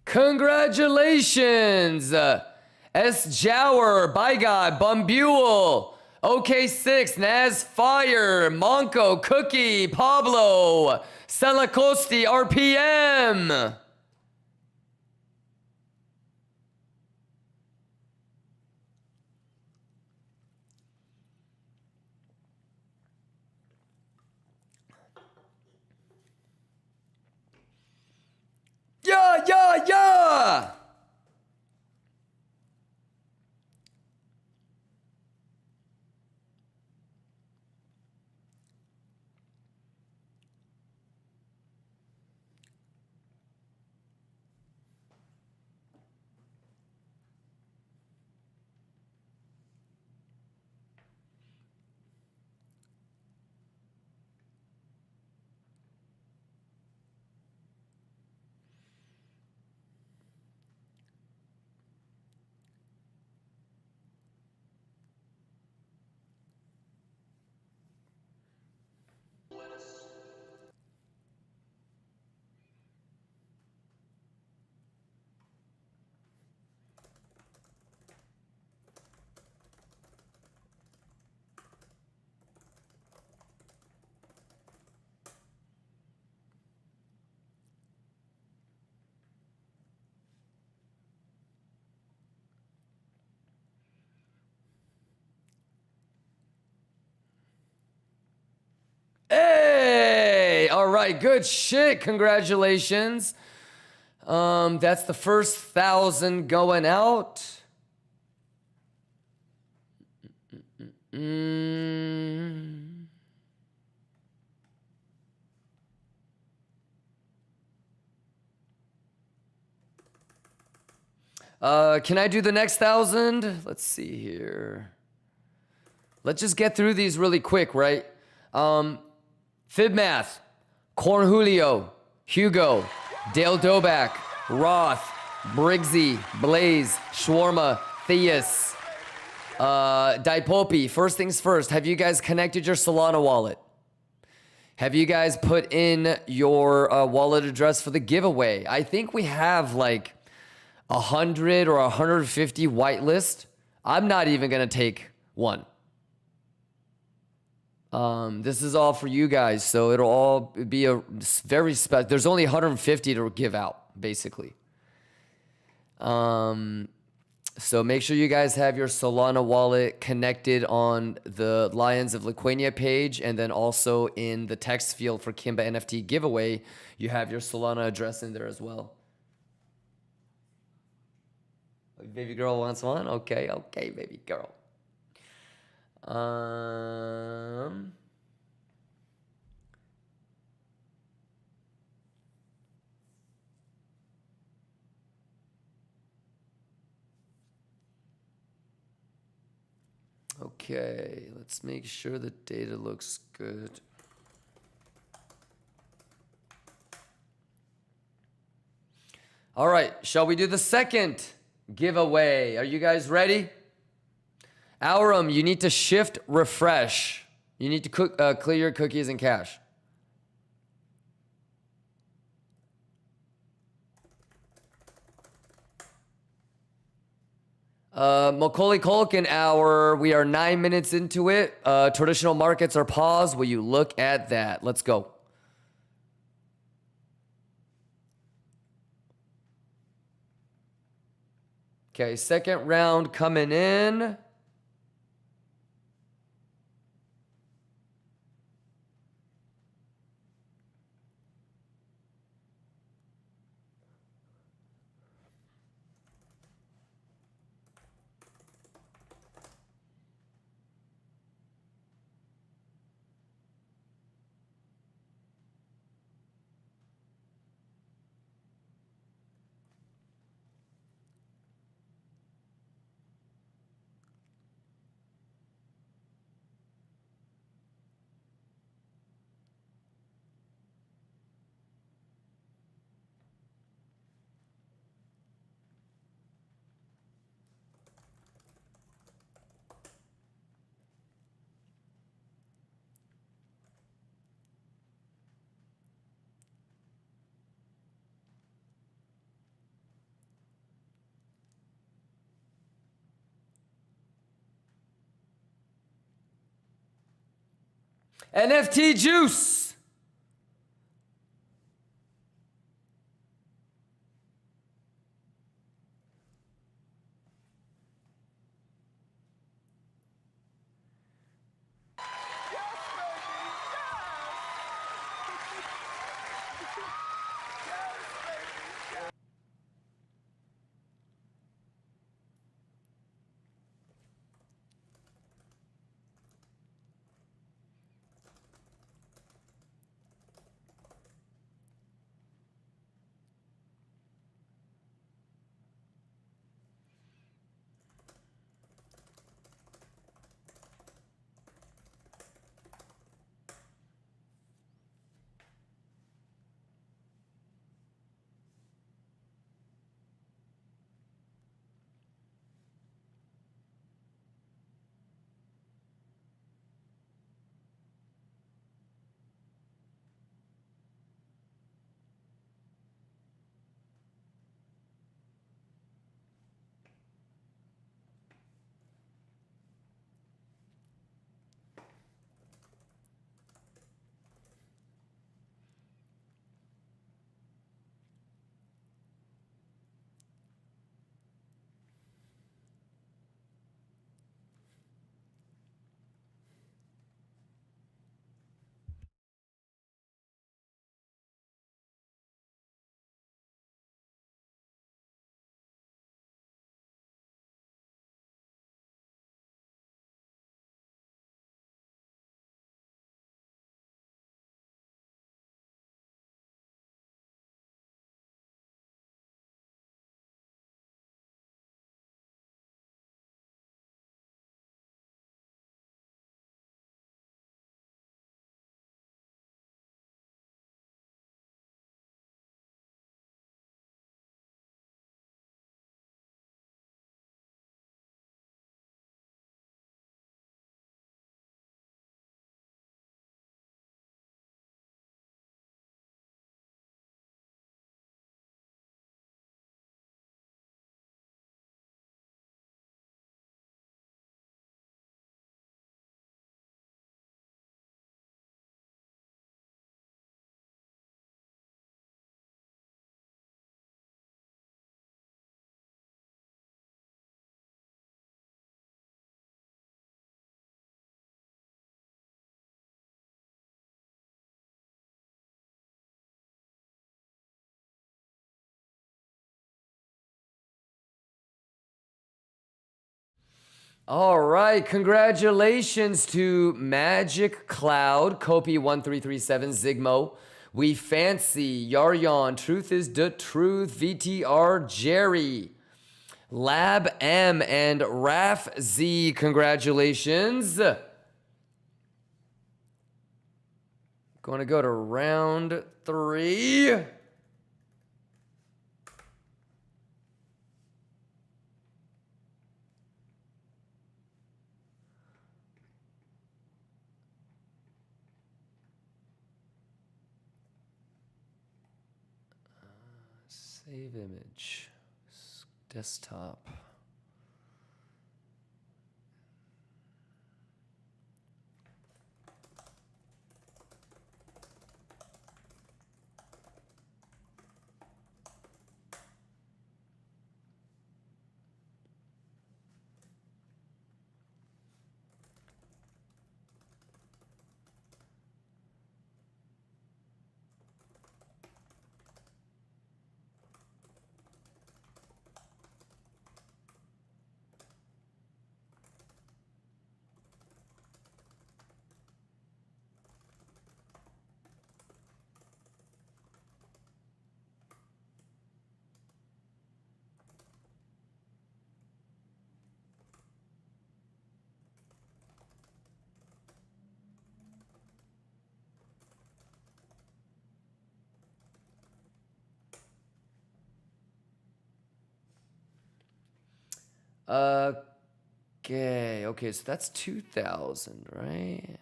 Congratulations! S. Jower, By God, Bumbuel, OK6, Naz Fire, Monko, Cookie, Pablo, Salacosti, RPM. Yeah! Hey! All right, good shit. Congratulations. That's the first 1,000 going out. Can I do the next 1,000? Let's see here. Let's just get through these really quick, right? Fib Math, Corn Julio, Hugo, Dale Doback, Roth, Briggsy, Blaze, Shawarma, Theus, Daipopi. First things first, have you guys connected your Solana wallet? Have you guys put in your wallet address for the giveaway? I think we have like 100 or 150 whitelist, I'm not even going to take one. This is all for you guys, so it'll all be a very special. There's only 150 to give out, basically. So make sure you guys have your Solana wallet connected on the Lions of Lithuania page, and then also in the text field for Kimba NFT giveaway, you have your Solana address in there as well. Baby girl wants one? Okay, okay, baby girl. Okay, let's make sure the data looks good. All right, shall we do the second giveaway? Are you guys ready? Aurum, you need to shift refresh. You need to clear your cookies and cache. Macaulay Culkin hour. We are 9 minutes into it. Traditional markets are paused. Will you look at that? Let's go. Okay, second round coming in. NFT juice. All right, congratulations to Magic Cloud, Copy1337, Zigmo, We Fancy, Yaryon, Truth is the Truth, VTR, Jerry, Lab M, and Raf Z. Congratulations. Going to go to round 3. Save image, desktop. Okay, so that's 2,000, right?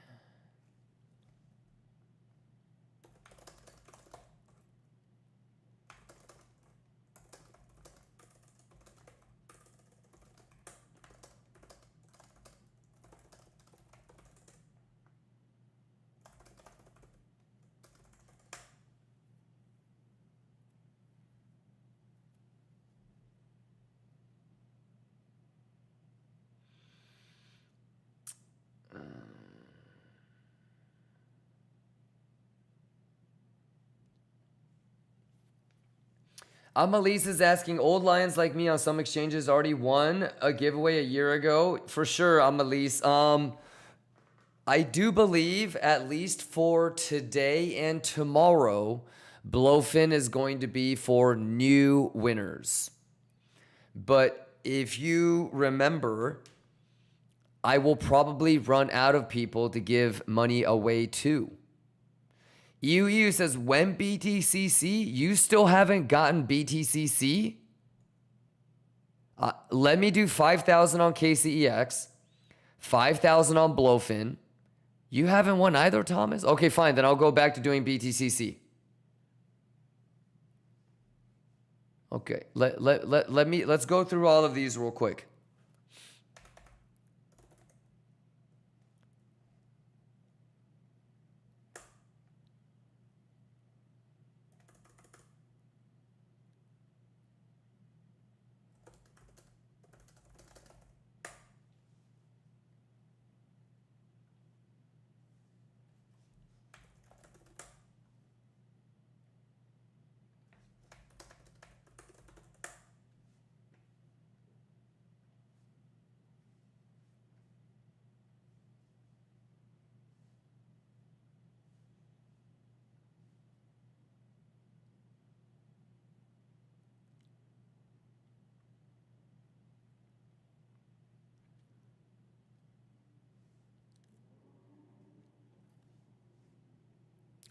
Amalise is asking, old lions like me on some exchanges already won a giveaway a year ago. For sure, Amalise. I do believe, at least for today and tomorrow, BLOFIN is going to be for new winners. But if you remember, I will probably run out of people to give money away to. EU says, when BTCC? You still haven't gotten BTCC? Let me do 5,000 on KCEX, 5,000 on BLOFIN. You haven't won either, Thomas? Okay, fine. Then I'll go back to doing BTCC. Okay, let's go through all of these real quick.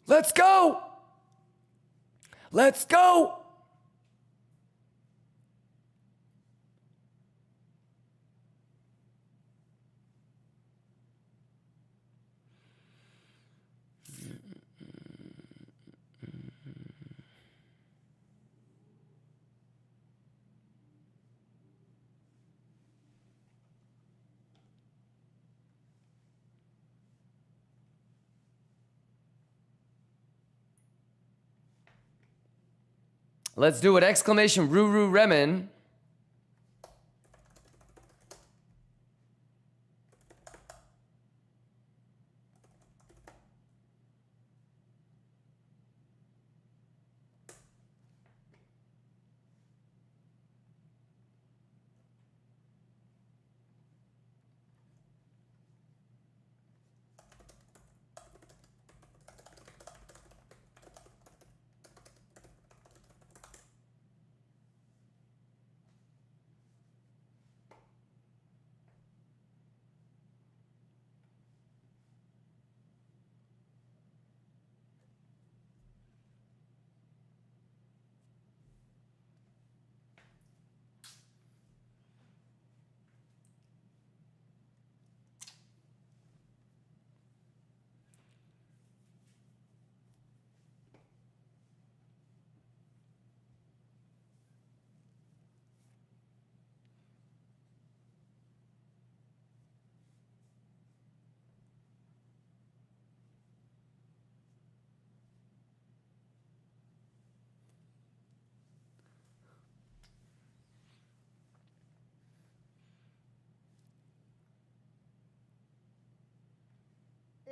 Let's go. Let's go. Let's do it. Exclamation Ruru Remen.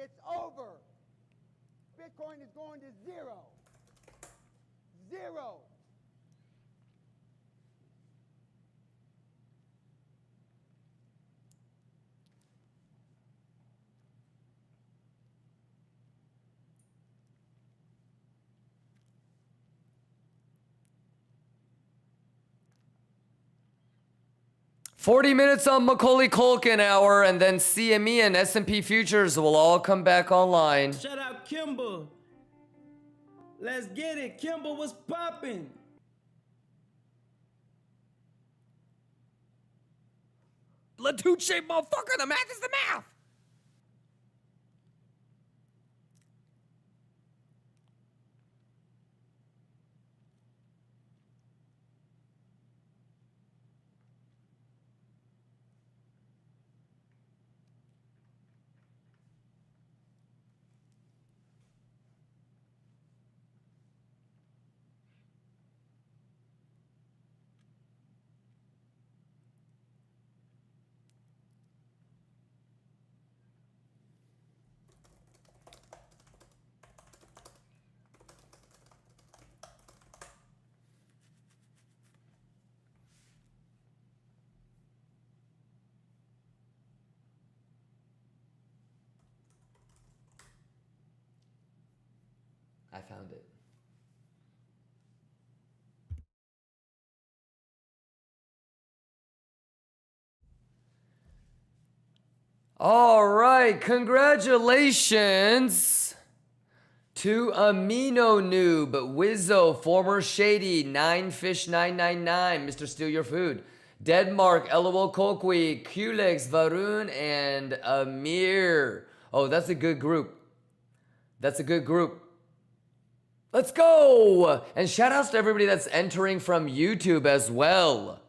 It's over. Bitcoin is going to zero. Zero. $40 on Macaulay Culkin hour, and then CME and S&P futures will all come back online. Shout out Kimba. Let's get it. Kimba was popping. Latuche, motherfucker, the math is the math. I found it. All right, congratulations to Amino Noob, Wizzo, Former Shady, 9Fish999, Mr. Steal Your Food, Deadmark, LOL Kokwi, Culex, Varun, and Amir. Oh, that's a good group. That's a good group. Let's go! And shout outs to everybody that's entering from YouTube as well.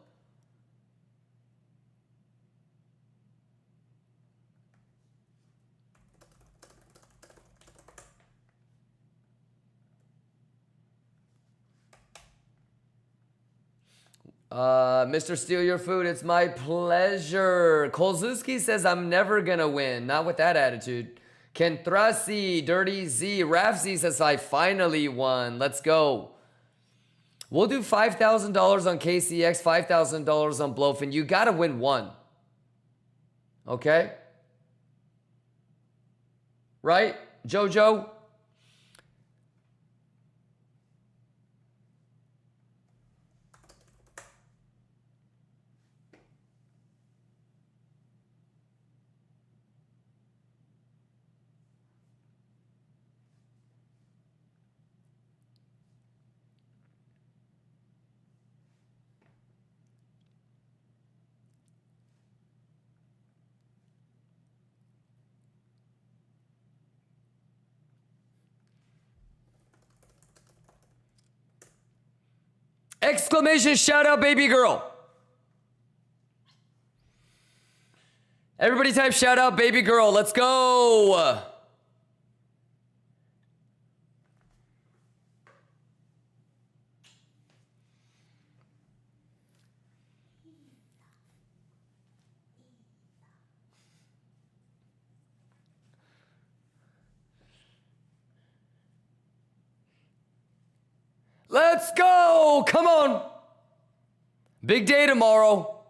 Mr. Steal Your Food, it's my pleasure. Kolzuski says I'm never gonna win. Not with that attitude. Kentrasi, Dirty Z, Rafzi says I finally won. Let's go. We'll do $5,000 on KCEX, $5,000 on BLOFIN. You gotta win one. Okay? Right, Jojo? Exclamation shout out, baby girl. Everybody type shout out, baby girl. Let's go. Let's go. Come on. Big day tomorrow.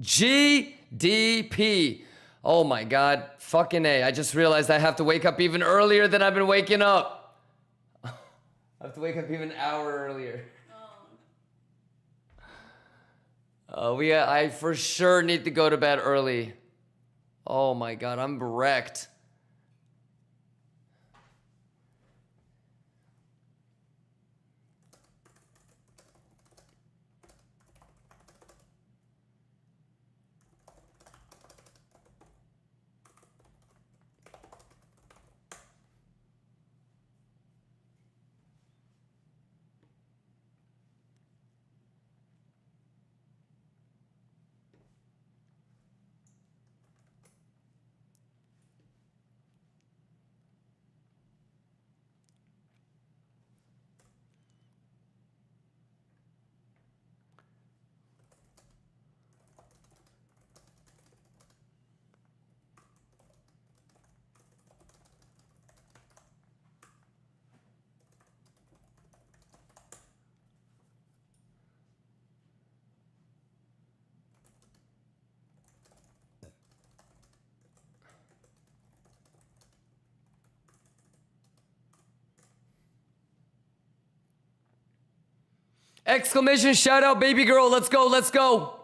GDP. Oh my God. Fucking A. I just realized I have to wake up even earlier than I've been waking up. I have to wake up even an hour earlier. I for sure need to go to bed early. Oh my God. I'm wrecked. Exclamation shout out, baby girl. Let's go. Let's go.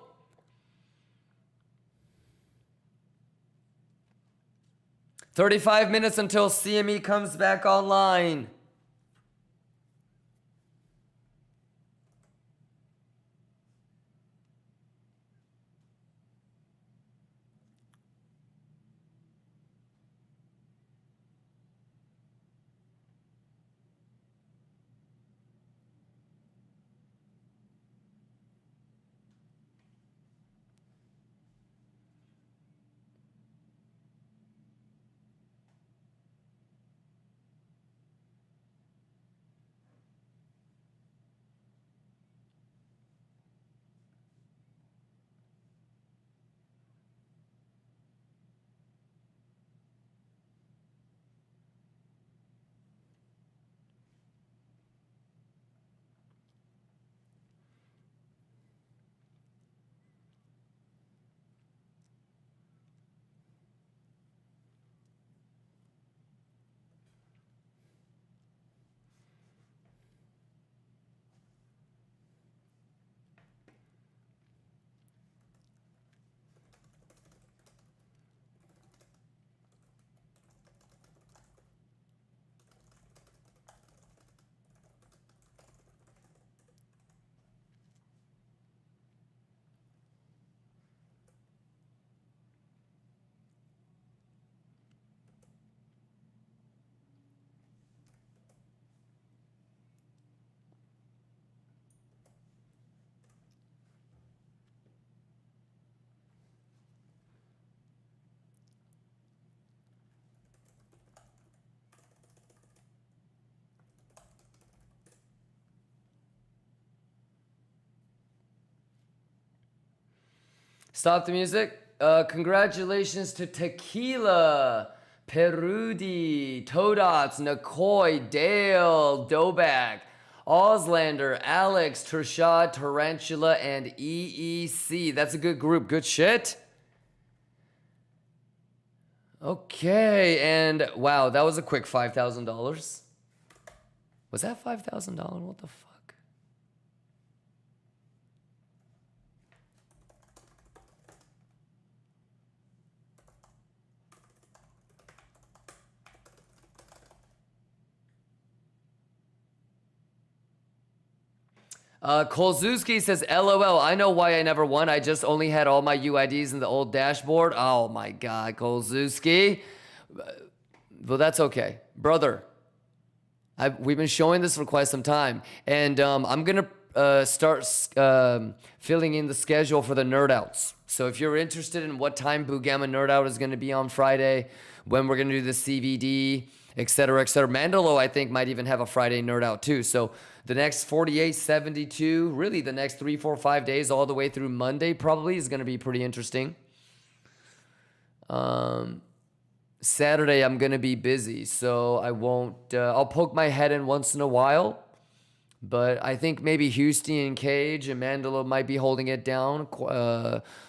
"35 minutes until CME comes back online." Stop the music. Congratulations to Tequila, Perudi, Todots, Nikoi, Dale, Dobak, Auslander, Alex, Tershad, Tarantula, and EEC. That's a good group. Good shit. Okay, and wow, that was a quick $5,000. Was that $5,000? What the fuck? Kolzewski says, LOL, I know why I never won. I just only had all my UIDs in the old dashboard. Oh my God, Kolzewski. Well, that's okay. Brother, we've been showing this for quite some time. And I'm going to start filling in the schedule for the nerd outs. So if you're interested in what time Boogama Nerd Out is going to be on Friday, when we're going to do the CVD, etc., etc. Mandalo, I think, might even have a Friday nerd out too. So the next 48, 72, really the next 3, 4, 5 days, all the way through Monday, probably is going to be pretty interesting. Saturday, I'm going to be busy, so I won't. I'll poke my head in once in a while, but I think maybe Houston and Cage and Mandalo might be holding it down.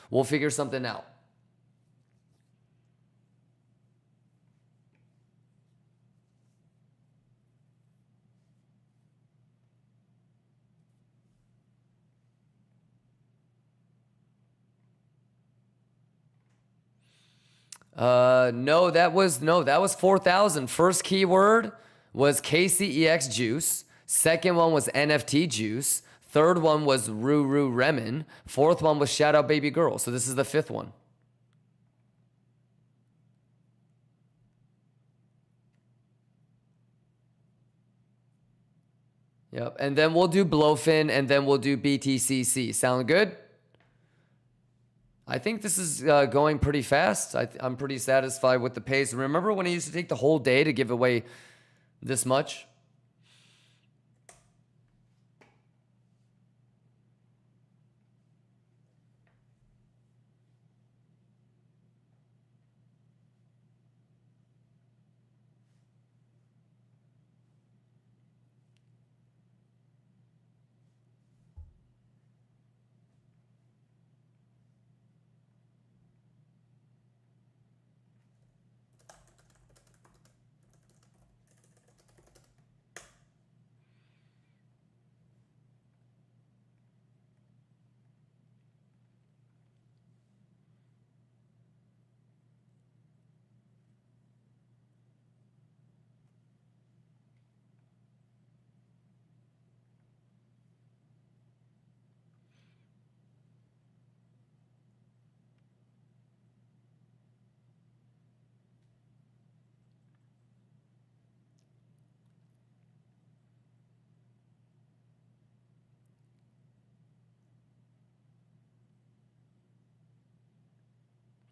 We'll figure something out. No, that was 4,000. First keyword was KCEX juice. Second one was NFT juice. Third one was Ruru Remen. Fourth one was shout out baby girl. So this is the fifth one. Yep. And then we'll do BLOFIN and then we'll do BTCC. Sound good? I think this is going pretty fast. I'm pretty satisfied with the pace. Remember when it used to take the whole day to give away this much?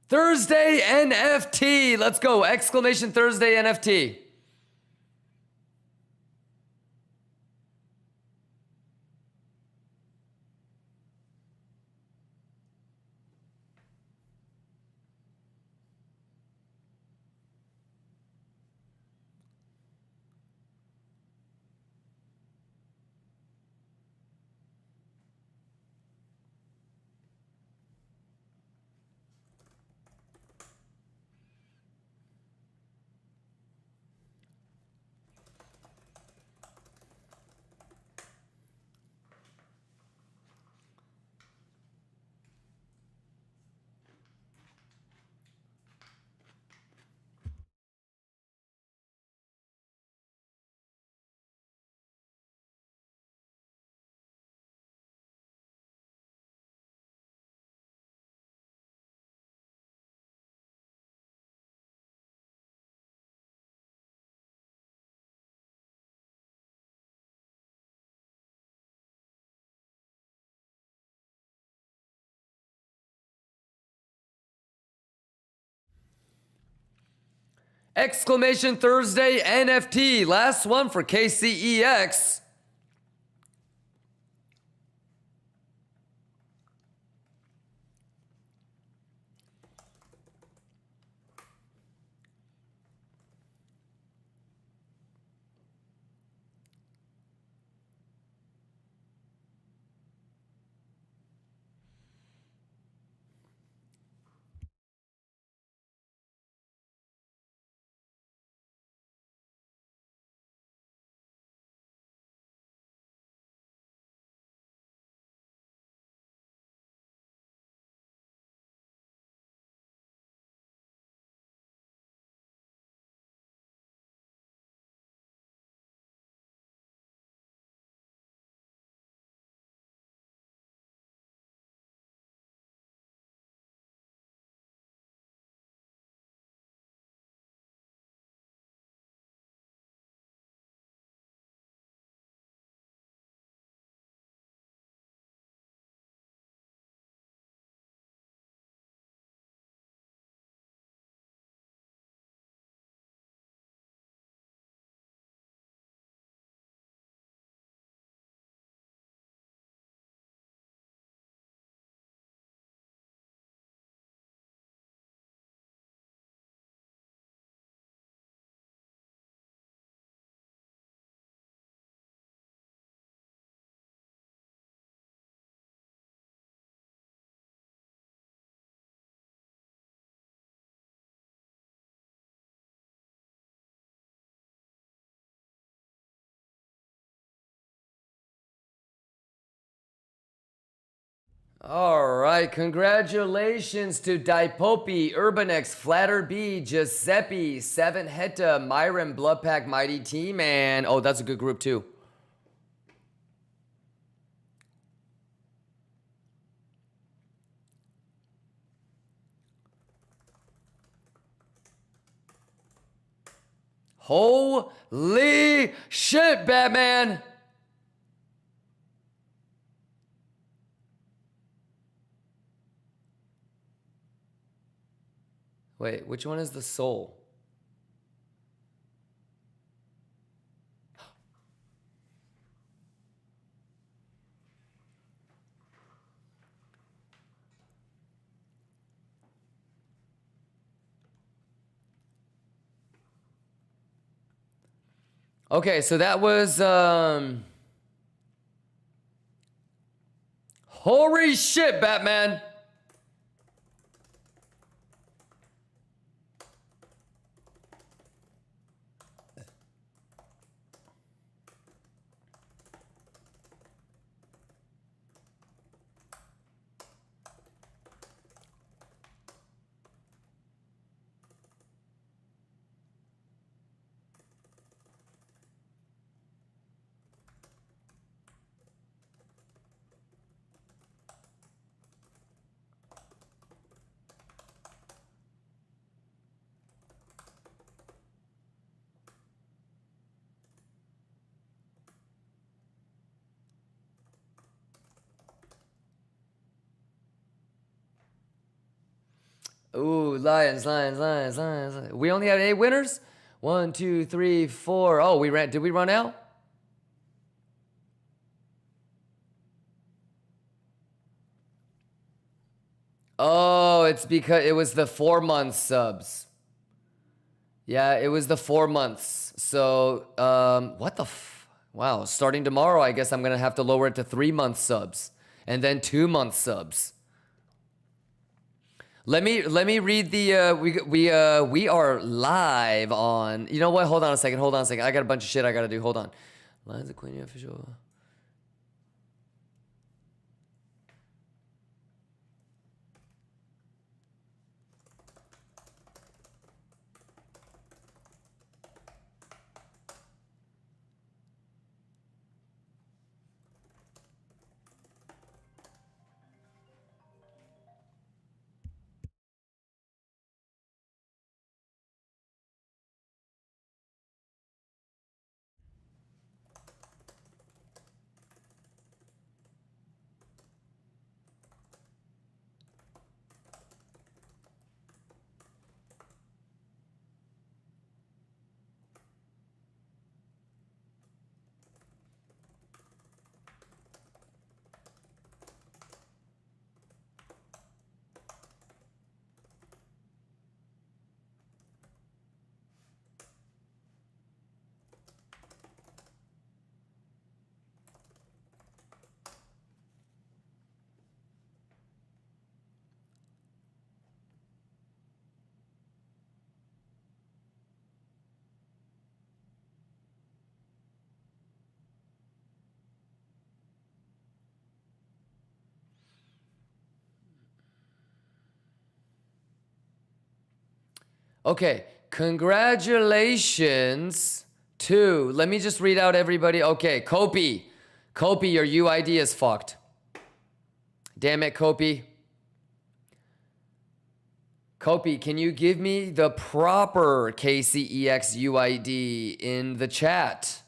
Thursday NFT. Let's go. Exclamation Thursday NFT. Exclamation Thursday NFT. Last one for KCEX. All right, congratulations to Daipopi, Urbanex, Flatter B, Giuseppe, Seven Heta, Myron, Bloodpack, Mighty Team, and oh, that's a good group too. Holy shit, Batman! Wait, which one is the soul? Okay, so that was holy shit, Batman. Ooh, lions. We only had 8 winners? 1, 2, 3, 4. Oh, did we run out? Oh, it's because it was the 4-month subs. Yeah, it was the 4 months. So, what the wow, starting tomorrow, I guess I'm going to have to lower it to 3-month subs and then 2-month subs. Let me read the we are live on. You know what? Hold on a second. I got a bunch of shit I got to do. Hold on. Lines of Queen official. Okay, congratulations to, let me just read out everybody. Okay, Copy, your UID is fucked. Damn it, Copy. Copy, can you give me the proper KCEX UID in the chat?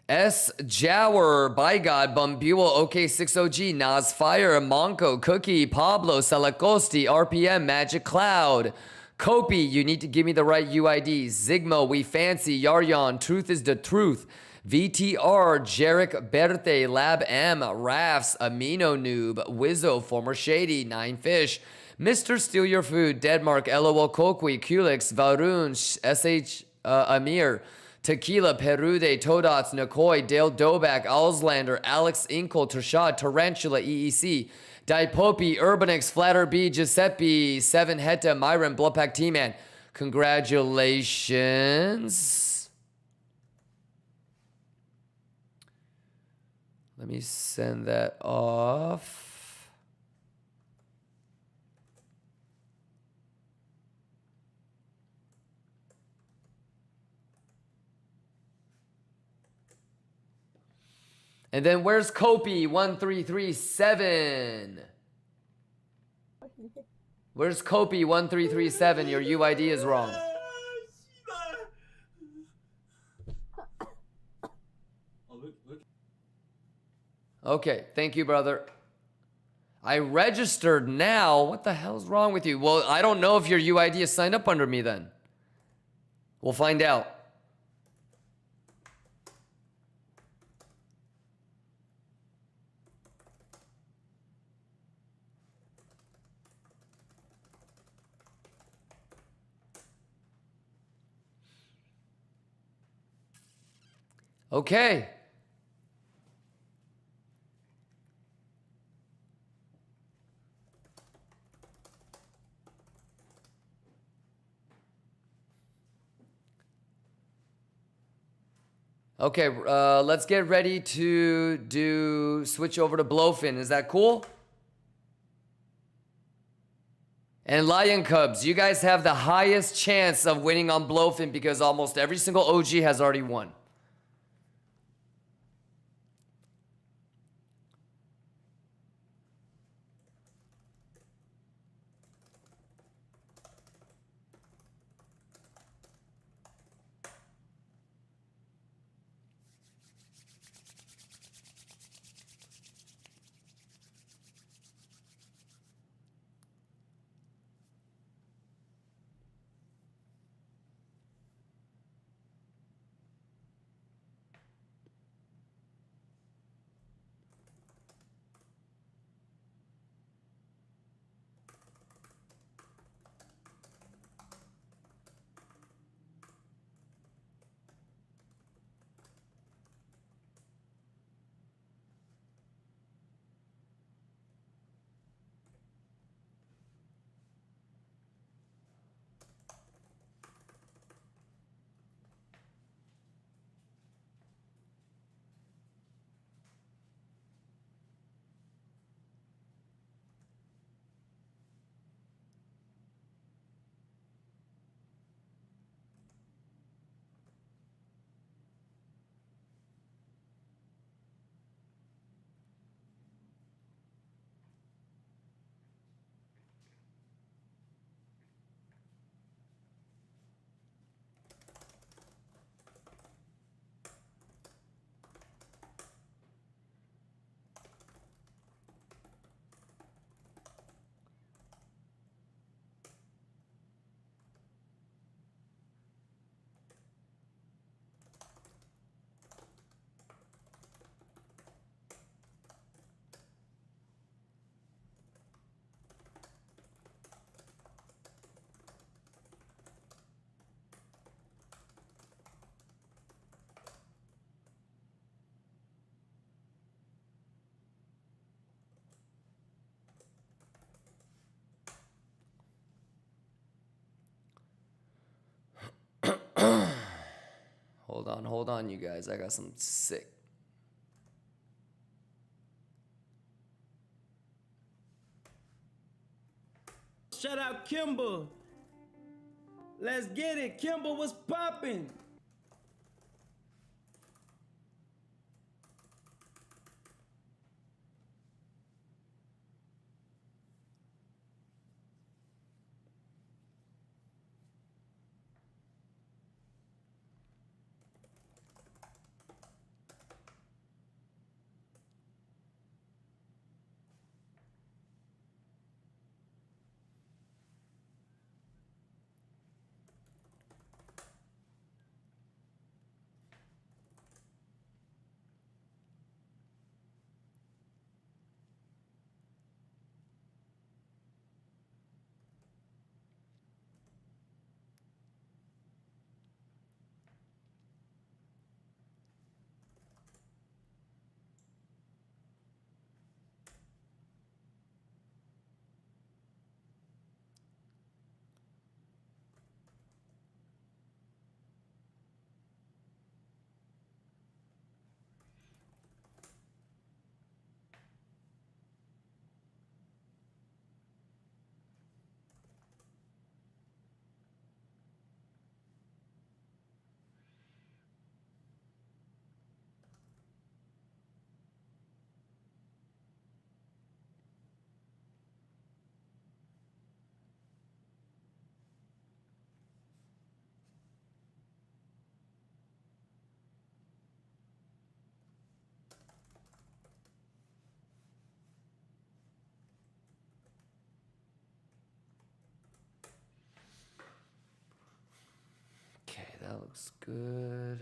S. Jower, By God, Bumbuel, OK6OG, Nas Fire, Monko, Cookie, Pablo, Salacosti, RPM, Magic Cloud. Copy, you need to give me the right UID. Zigmo, We Fancy, Yaryon, Truth is the Truth. VTR, Jarek Berte, Lab M, Rafs, Amino Noob, Wizzo, Former Shady, 9Fish, Mr. Steal Your Food, Deadmark, LOL Kokwi, Kulix, Varun, SH Amir, Tequila, Perude, Todots, Nikoi, Dale Doback, Auslander, Alex Inkle, Tershad, Tarantula, EEC, Dipopi, Urbanix, Flatter B, Giuseppe, 7 Heta, Myron, Bloodpack T-Man. Congratulations. Let me send that off. And then where's Copy 1337? Where's Copy 1337? Your UID is wrong. Okay, thank you, brother. I registered now. What the hell's wrong with you? Well, I don't know if your UID is signed up under me then. We'll find out. Okay. Okay, let's get ready to switch over to BLOFIN. Is that cool? And Lion Cubs, you guys have the highest chance of winning on BLOFIN because almost every single OG has already won. hold on, you guys. I got some sick. Shout out Kimba. Let's get it. Kimba was popping. Okay, that looks good.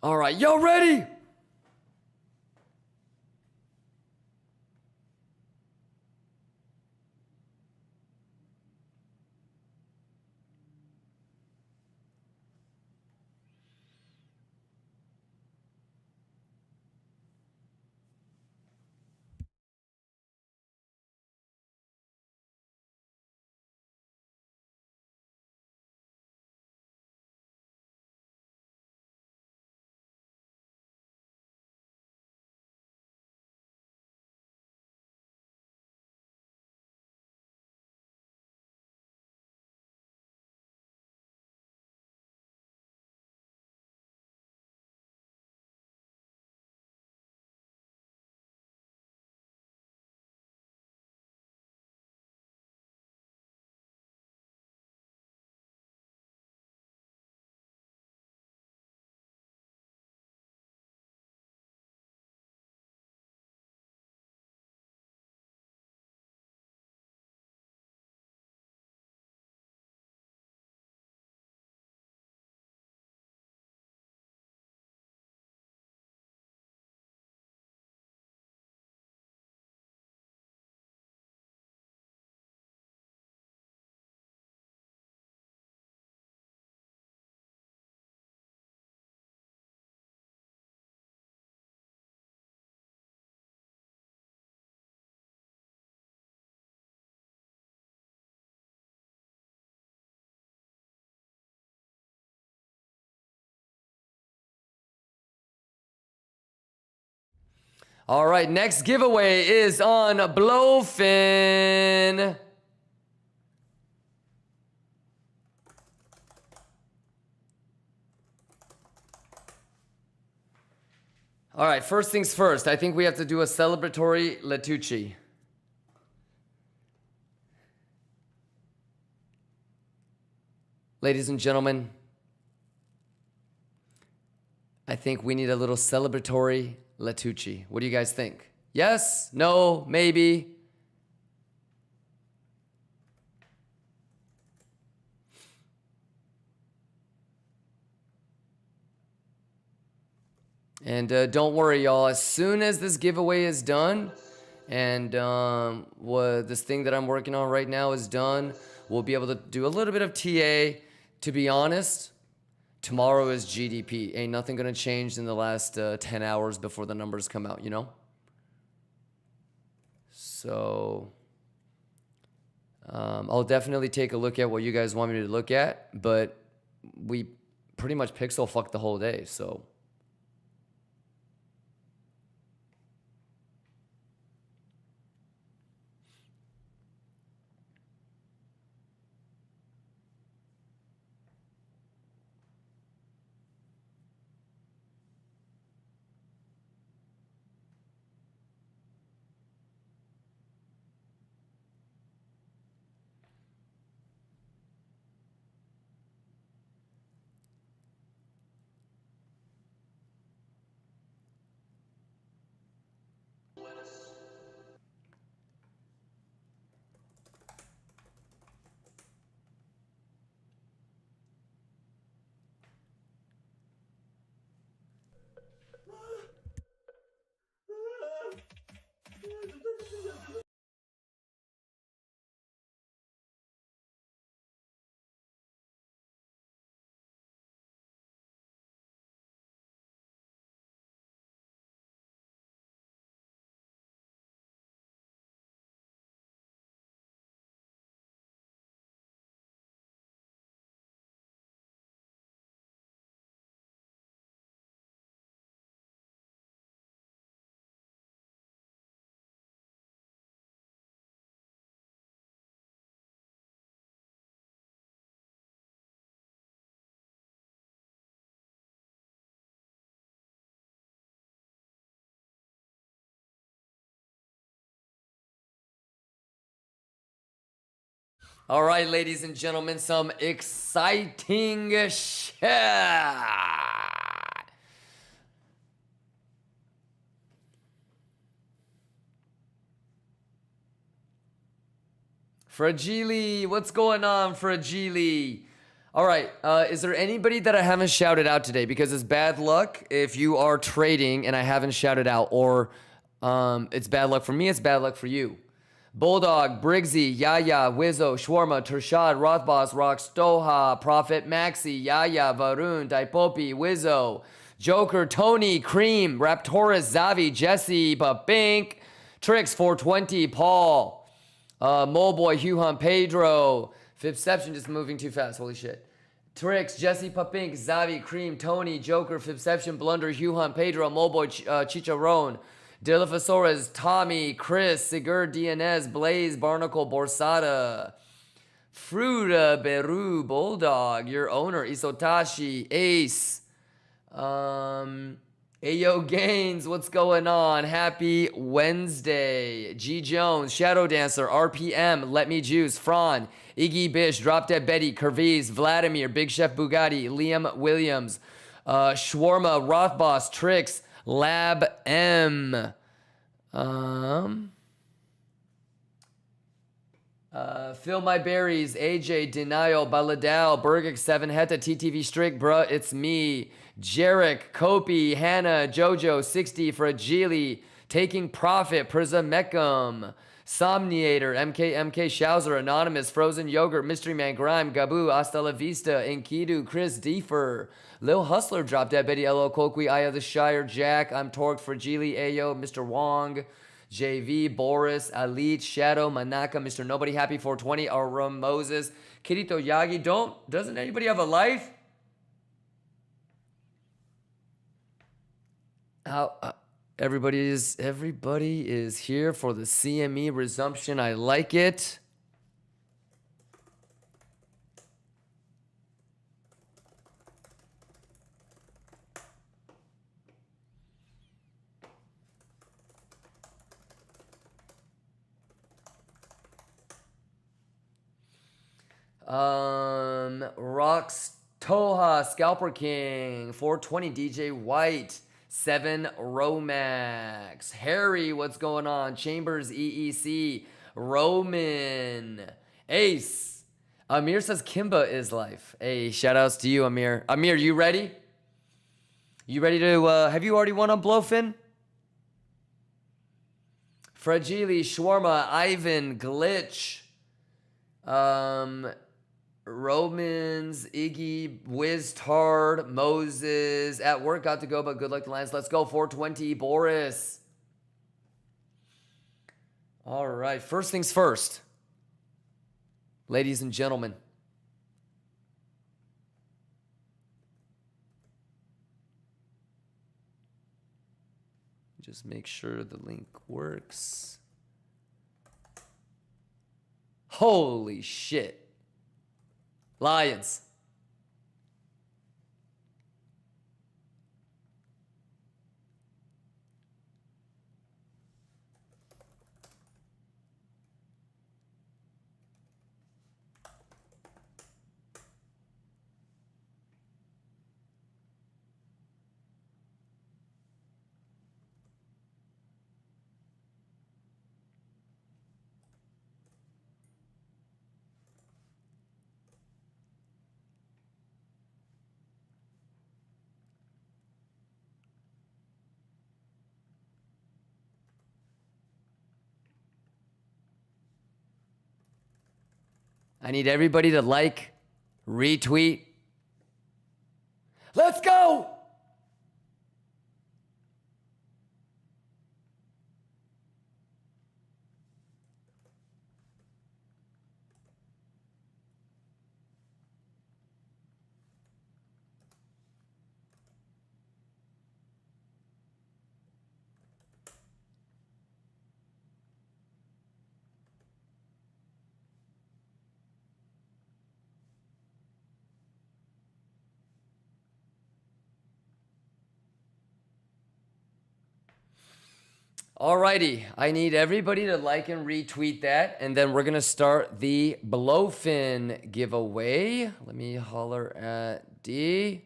All right, y'all ready? All right, next giveaway is on BLOFIN. All right, first things first. I think we have to do a celebratory Letucci. Ladies and gentlemen, I think we need a little celebratory Letucci. What do you guys think? Yes? No? Maybe? And don't worry, y'all. As soon as this giveaway is done, And what this thing that I'm working on right now is done. We'll be able to do a little bit of TA. To be honest, tomorrow is GDP. Ain't nothing gonna change in the last 10 hours before the numbers come out, you know? So I'll definitely take a look at what you guys want me to look at, but we pretty much pixel fucked the whole day, so. All right, ladies and gentlemen, some exciting shit. Fragili, what's going on, Fragili? All right, is there anybody that I haven't shouted out today? Because it's bad luck if you are trading and I haven't shouted out, or it's bad luck for me, it's bad luck for you. Bulldog, Briggsy, Yaya, Wizzo, Shawarma, Tershad, Rothboss, Rox, Doha, Prophet, Maxi, Yaya, Varun, Daipopi, Wizzo, Joker, Tony, Cream, Raptorus, Zavi, Jesse, Babink, Trix, 420, Paul, Moleboy, Huhan, Pedro, Fibception just moving too fast, holy shit. Trix, Jesse, Papink, Zavi, Cream, Tony, Joker, Fibception, Blunder, Huhan, Pedro, Moleboy, Chicharron, Dilophosaurus, Tommy, Chris, Sigurd, DNS, Blaze, Barnacle, Borsada, Fruta, Beru, Bulldog, your owner, Isotashi, Ace, Ayo Gaines, what's going on? Happy Wednesday. G Jones, Shadow Dancer, RPM, Let Me Juice, Fran, Iggy Bish, Drop Dead Betty, Kerviz, Vladimir, Big Chef Bugatti, Liam Williams, Shawarma, Rothboss, Trix, Lab M, Fill My Berries, AJ, Denial, Baladal, Bergic, 7 Heta, TTV Strict, Bruh, It's Me, Jarek, Kopi, Hannah, Jojo, 60, Fragili, Taking Profit, Prism Mecum, Somniator, MK, Shouser, Anonymous, Frozen Yogurt, Mystery Man, Grime, Gabu, Hasta La Vista, Enkidu, Chris Deefer, Lil Hustler, Drop Dead Betty, LO Kokwi, Aya the Shire, Jack, I'm Torqued, Fragili, Ayo, Mr. Wong, JV, Boris, Alit, Shadow, Manaka, Mr. Nobody, Happy 420, Aram Moses, Kirito Yagi. Doesn't anybody have a life? Everybody is here for the CME resumption. I like it. Rox Toha, Scalper King, 420 DJ White, 7 Romax, Harry, what's going on? Chambers EEC, Roman, Ace. Amir says Kimba is life. Hey, shout outs to you, Amir. Amir, you ready? You ready to, have you already won on BLOFIN? Fragili, Shawarma, Ivan, Glitch, Romans, Iggy, Wiz Tard, Moses. At work, got to go, but good luck to Lions. Let's go, 420, Boris. All right, first things first. Ladies and gentlemen. Just make sure the link works. Holy shit. Lions. I need everybody to like, retweet. Let's go! Alrighty, I need everybody to like and retweet that, and then we're gonna start the BLOFIN giveaway. Let me holler at D.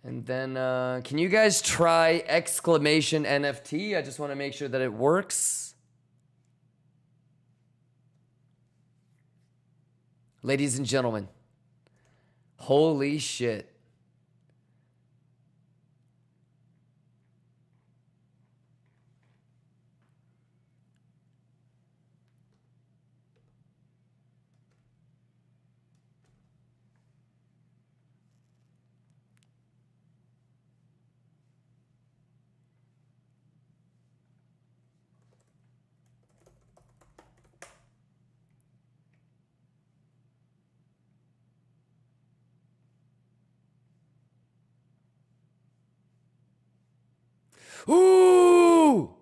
And then, can you guys try exclamation NFT? I just want to make sure that it works. Ladies and gentlemen, holy shit. Ooh!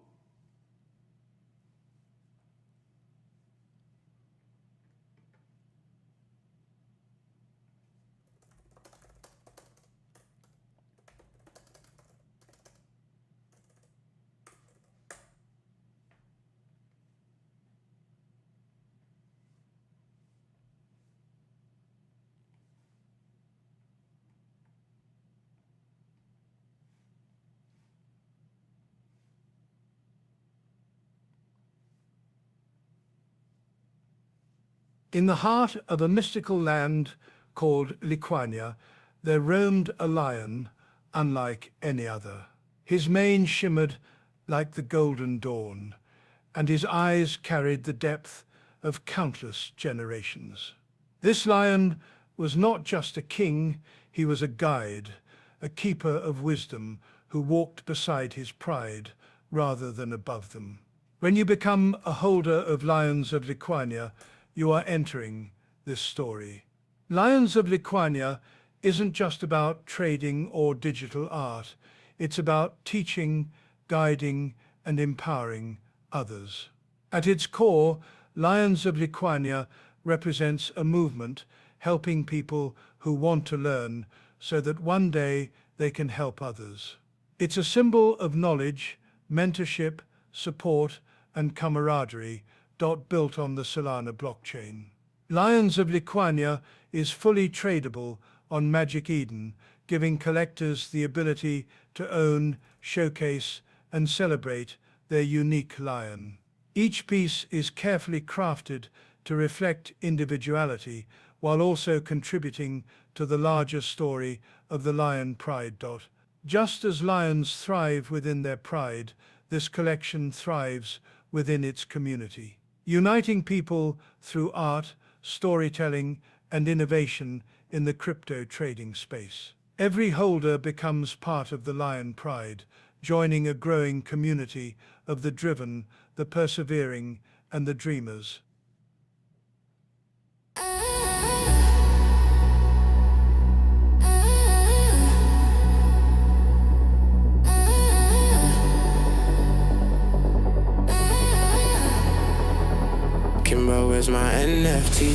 In the heart of a mystical land called Liquania, there roamed a lion unlike any other. His mane shimmered like the golden dawn, and his eyes carried the depth of countless generations. This lion was not just a king, he was a guide, a keeper of wisdom who walked beside his pride rather than above them. When you become a holder of Lions of Liquania, you are entering this story. Lions of Liquania isn't just about trading or digital art. It's about teaching, guiding, and empowering others. At its core, Lions of Liquania represents a movement helping people who want to learn so that one day they can help others. It's a symbol of knowledge, mentorship, support, and camaraderie built on the Solana blockchain. Lions of Liquania is fully tradable on Magic Eden, giving collectors the ability to own, showcase, and celebrate their unique lion. Each piece is carefully crafted to reflect individuality while also contributing to the larger story of the lion pride. Just as lions thrive within their pride, this collection thrives within its community, uniting people through art, storytelling, and innovation in the crypto trading space. Every holder becomes part of the Lion Pride, joining a growing community of the driven, the persevering, and the dreamers. Kimba, where's my NFT?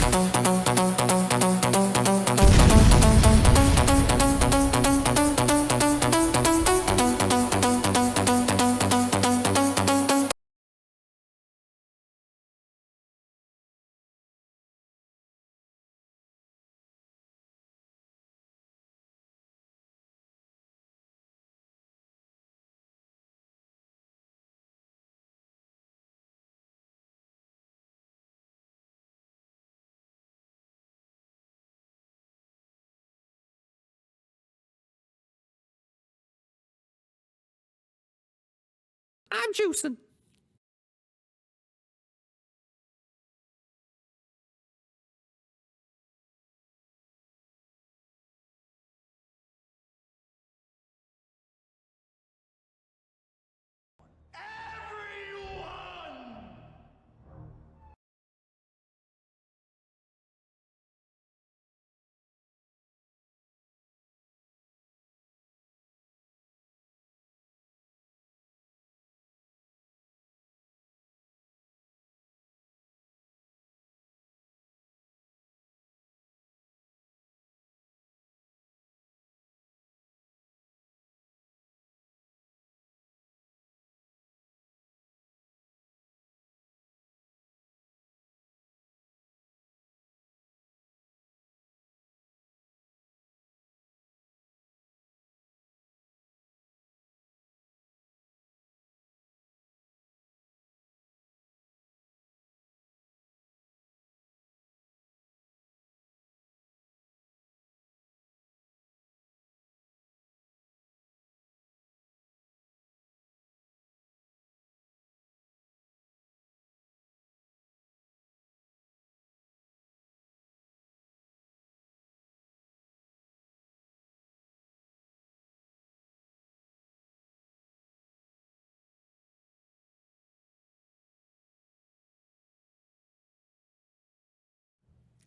I'm juicing.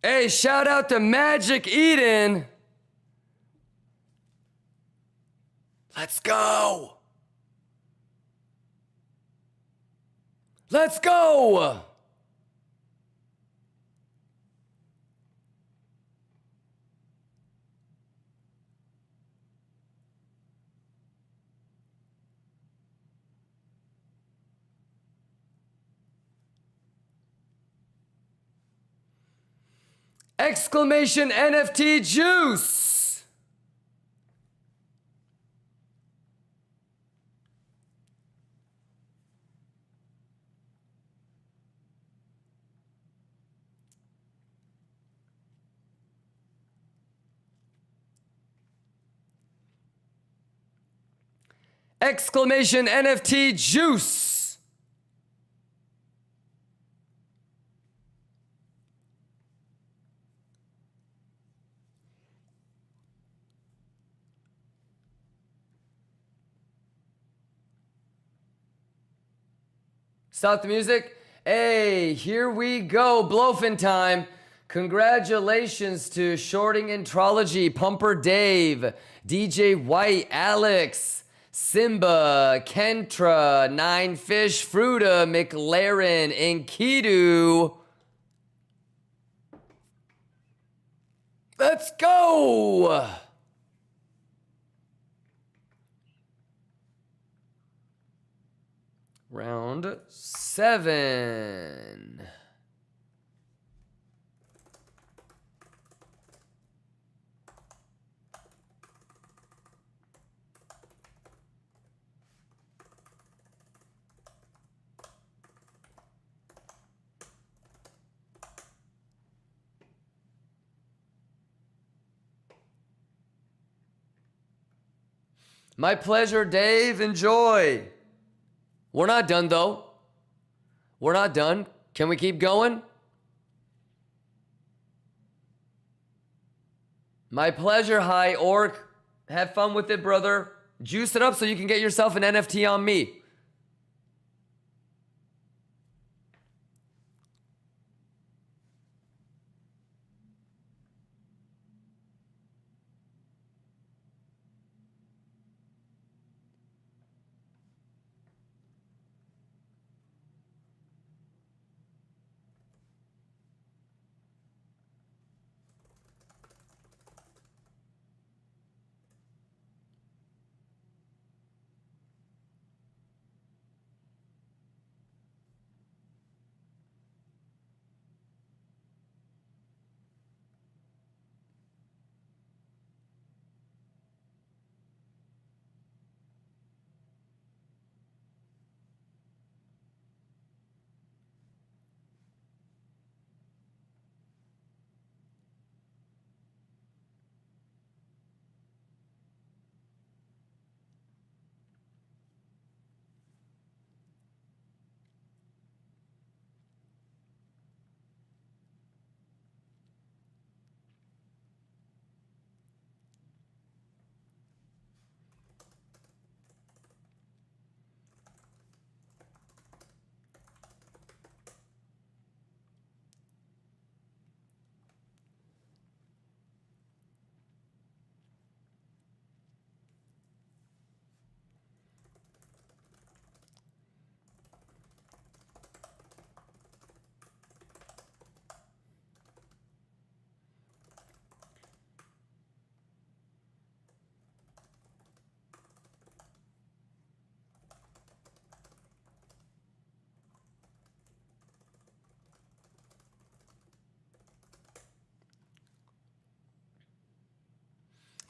Hey, shout out to Magic Eden. Let's go. Let's go. Exclamation NFT juice. Exclamation NFT juice. Stop the music. Hey, here we go. BLOFIN time. Congratulations to Shorting Entrology, Pumper Dave, DJ White, Alex, Simba, Kentra, Nine Fish, Fruta, McLaren, and Kidu. Let's go! Round 7. My pleasure, Dave. Enjoy. We're not done, though. We're not done. Can we keep going? My pleasure, High Orc. Have fun with it, brother. Juice it up so you can get yourself an NFT on me.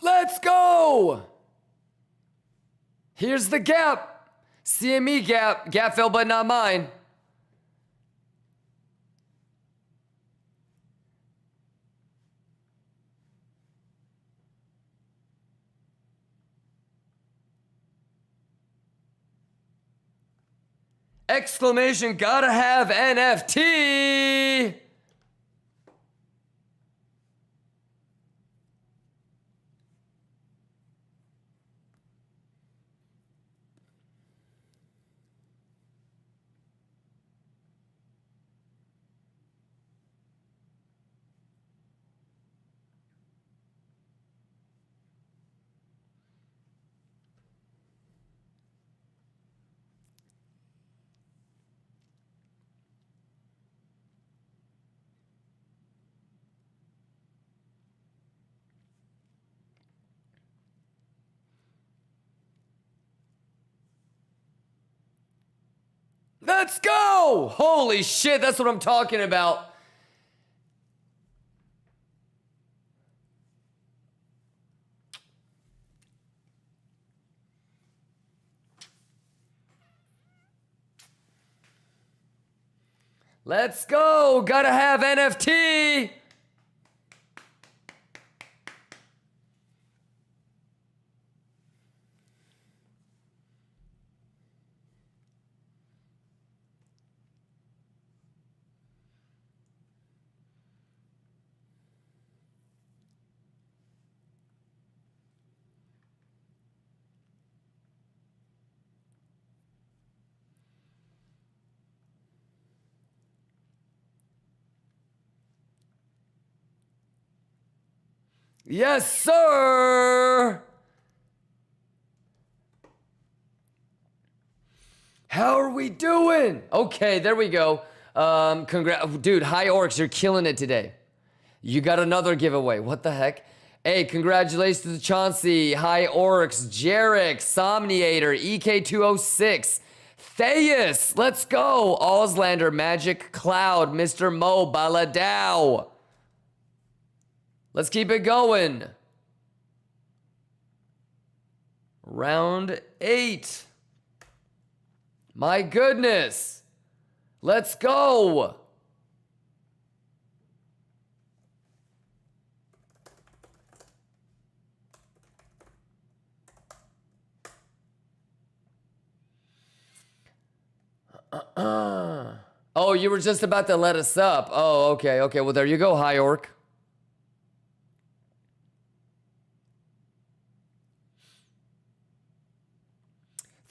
Let's go! Here's the gap. CME gap. Gap fell, but not mine. Exclamation, gotta have NFT! Let's go! Holy shit, that's what I'm talking about. Let's go! Gotta have NFT! Yes, sir! How are we doing? Okay, there we go. Dude, High Orcs, you're killing it today. You got another giveaway. What the heck? Hey, congratulations to Chauncey, High Orcs, Jarek, Somniator, EK206, Theus, let's go. Auslander, Magic Cloud, Mr. Mo, Baladao. Let's keep it going. Round 8. My goodness. Let's go. Oh, you were just about to let us up. Oh, okay, okay. Well, there you go, High Orc.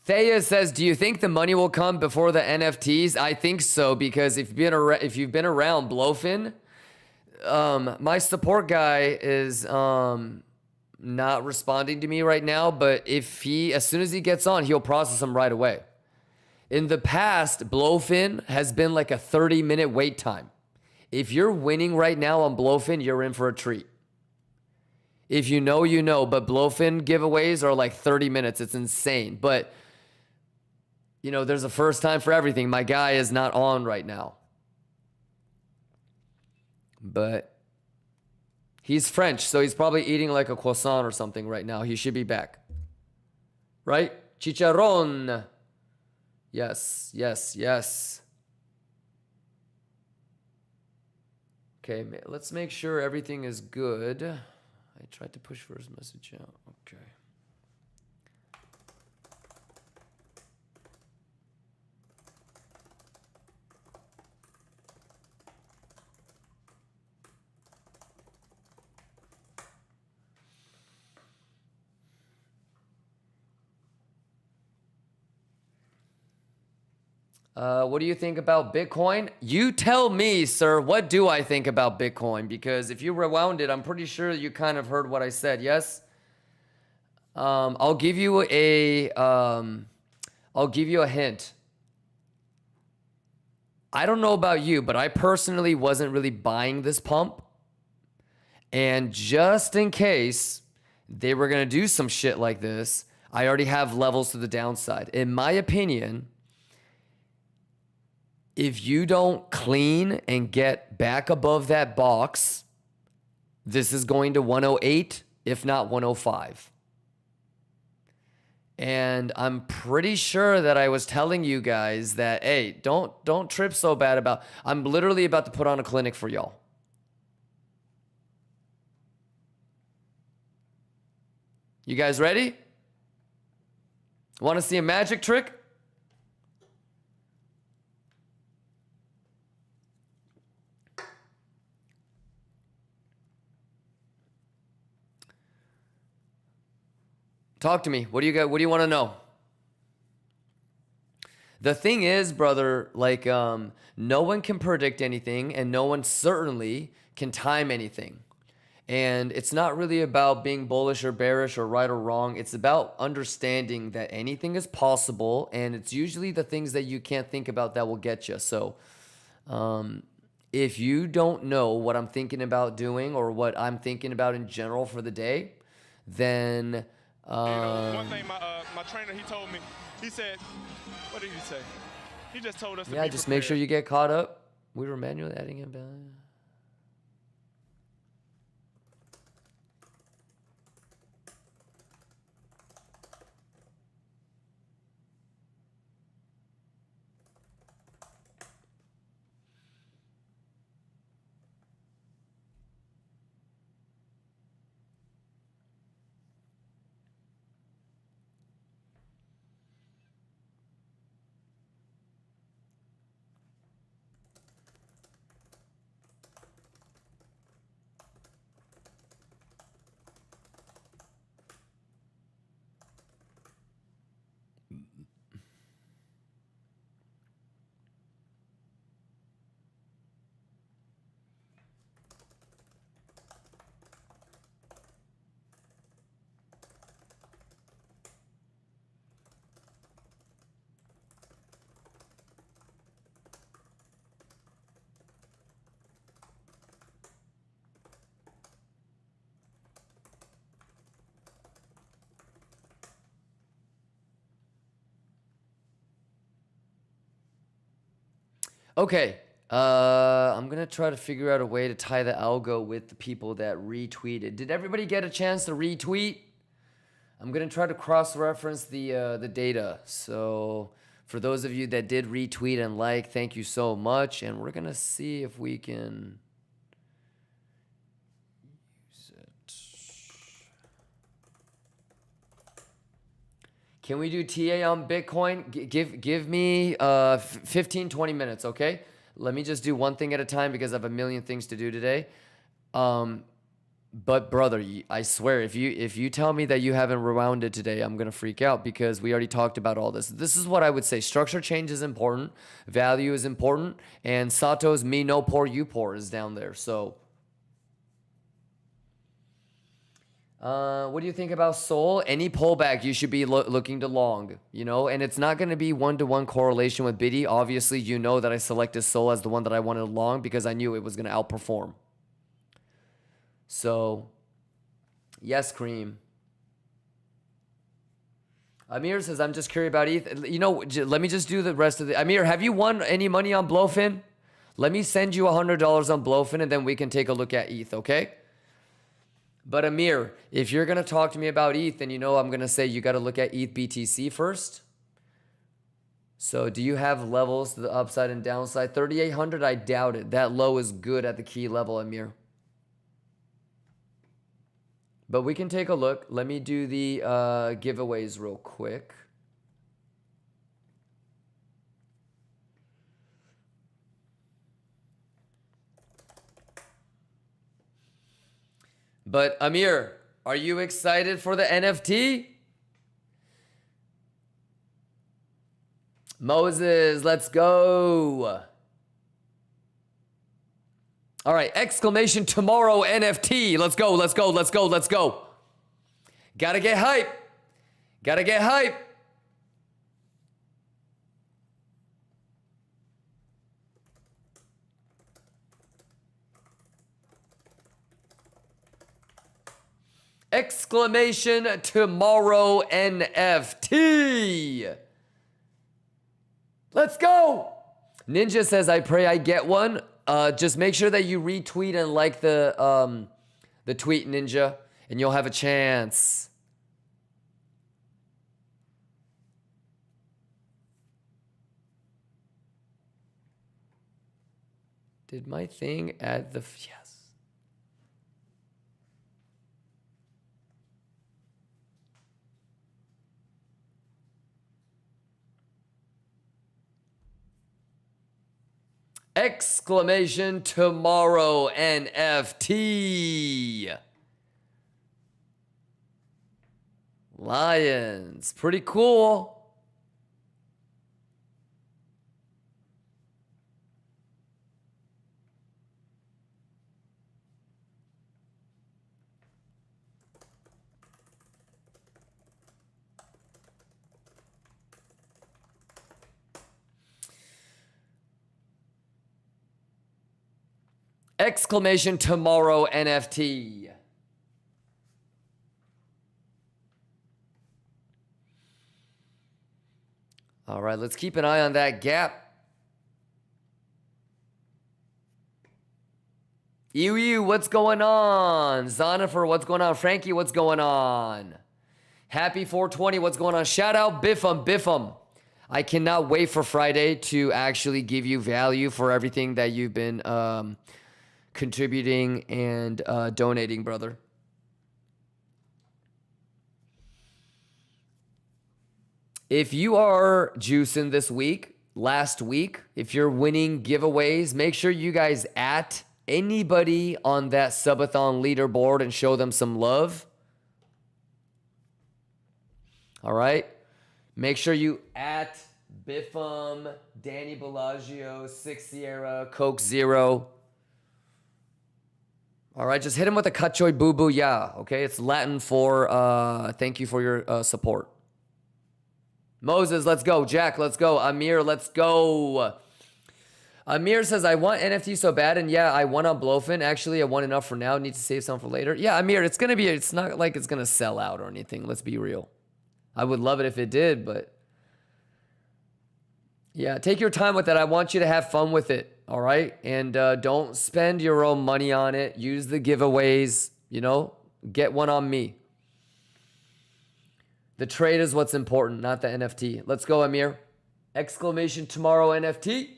Thea says, "Do you think the money will come before the NFTs?" I think so, because if you've been around BLOFIN, my support guy is not responding to me right now. But if as soon as he gets on, he'll process them right away. In the past, BLOFIN has been like a 30-minute wait time. If you're winning right now on BLOFIN, you're in for a treat. If you know, you know. But BLOFIN giveaways are like 30 minutes. It's insane. But, you know, there's a first time for everything. My guy is not on right now. But he's French, so he's probably eating like a croissant or something right now. He should be back. Right? Chicharron. Yes, yes, yes. Okay, let's make sure everything is good. I tried to push for his message out. Okay. What do you think about Bitcoin? You tell me, sir. What do I think about Bitcoin? Because if you rewound it, I'm pretty sure you kind of heard what I said. Yes. I'll give you a hint. I don't know about you, but I personally wasn't really buying this pump. And just in case they were gonna do some shit like this, I already have levels to the downside. In my opinion, if you don't clean and get back above that box, this is going to 108, if not 105. And I'm pretty sure that I was telling you guys that, hey, don't trip so bad about. I'm literally about to put on a clinic for y'all. You guys ready? Want to see a magic trick? Talk to me. What do you got? What do you want to know? The thing is, brother, like, no one can predict anything, and no one certainly can time anything. And it's not really about being bullish or bearish or right or wrong. It's about understanding that anything is possible, and it's usually the things that you can't think about that will get you. So, if you don't know what I'm thinking about doing or what I'm thinking about in general for the day, then one thing my trainer, he told me, he said, what did he say? He just told us to be just prepared. make sure you get caught up. We were manually adding it back. Okay, I'm gonna try to figure out a way to tie the algo with the people that retweeted. Did everybody get a chance to retweet? I'm gonna try to cross-reference the data. So for those of you that did retweet and like, thank you so much. And we're gonna see if we can use it. Can we do TA on Bitcoin? Give me 15, 20 minutes, okay? Let me just do one thing at a time because I have a million things to do today. But brother, I swear, if you tell me that you haven't rewound it today, I'm gonna freak out because we already talked about all this. This is what I would say: structure change is important, value is important, and Sato's me no poor you poor is down there. So, what do you think about Sol? Any pullback, you should be looking to long, you know, and it's not gonna be 1-to-1 correlation with Biddy. Obviously, you know that I selected Sol as the one that I wanted long because I knew it was gonna outperform. So, yes, Cream. Amir says, I'm just curious about ETH. You know, let me just do the rest of the... Amir, have you won any money on BLOFIN? Let me send you $100 on BLOFIN, and then we can take a look at ETH, okay? But Amir, if you're going to talk to me about ETH, then you know I'm going to say you got to look at ETH BTC first. So, do you have levels to the upside and downside? 3,800, I doubt it. That low is good at the key level, Amir. But we can take a look. Let me do the giveaways real quick. But Amir, are you excited for the NFT? Moses, let's go. All right, exclamation tomorrow NFT. Let's go, let's go, let's go, let's go. Gotta get hype. Gotta get hype. Exclamation tomorrow NFT. Let's go. Ninja says, I pray I get one. Just make sure that you retweet and like the tweet, Ninja, and you'll have a chance. Did my thing add the... Yes. Exclamation tomorrow NFT. Lions. Pretty cool. Exclamation tomorrow NFT. All right, let's keep an eye on that gap. Ew, what's going on? Zonifer, what's going on? Frankie, what's going on? Happy 420, what's going on? Shout out Biffam. I cannot wait for Friday to actually give you value for everything that you've been contributing and donating, brother. If you are juicing this week, last week, if you're winning giveaways, make sure you guys at anybody on that subathon leaderboard and show them some love. All right. Make sure you at Biffam, Danny Bellagio, Six Sierra, Coke Zero. All right, just hit him with a cachoy boo boo ya. Okay, it's Latin for thank you for your support. Moses, let's go. Jack, let's go. Amir, let's go. Amir says, I want NFT so bad, and yeah, I won on BLOFIN. Actually, I won enough for now. Need to save some for later. Yeah, Amir, it's not like it's gonna sell out or anything. Let's be real. I would love it if it did, but yeah, take your time with it. I want you to have fun with it. All right. And don't spend your own money on it. Use the giveaways, you know, get one on me. The trade is what's important, not the NFT. Let's go, Amir. Exclamation tomorrow NFT.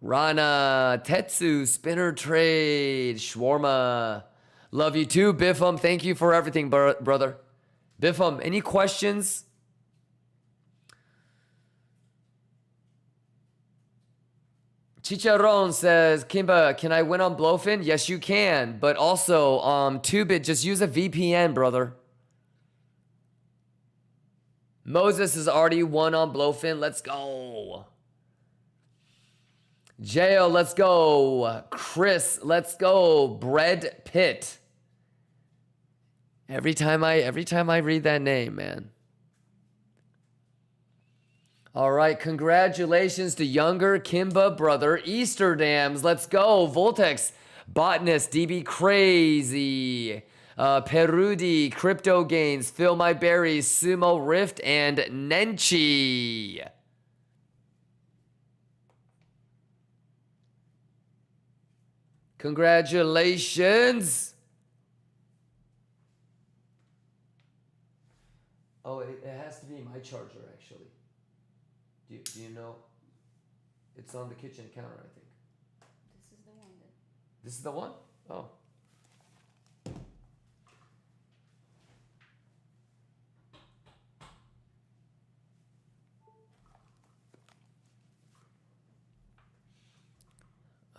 Rana, Tetsu, spinner trade, Shawarma. Love you too, Biffam. Thank you for everything, brother. Biffam, any questions? Chicharron says, Kimba, can I win on BLOFIN? Yes, you can. But also, 2-bit, just use a VPN, brother. Moses has already won on BLOFIN. Let's go. Jail, let's go. Chris, let's go. Bread Pitt. Every time I read that name, man. All right, congratulations to younger Kimba brother Easter Dams. Let's go. Voltex, Botanist, DB Crazy, Perudi, Crypto Gains, Fill My Berries, Sumo Rift, and Nenchi. Congratulations. Oh, it has to be my charger, actually. Do you know? It's on the kitchen counter, I think. This is the one that. This is the one? Oh.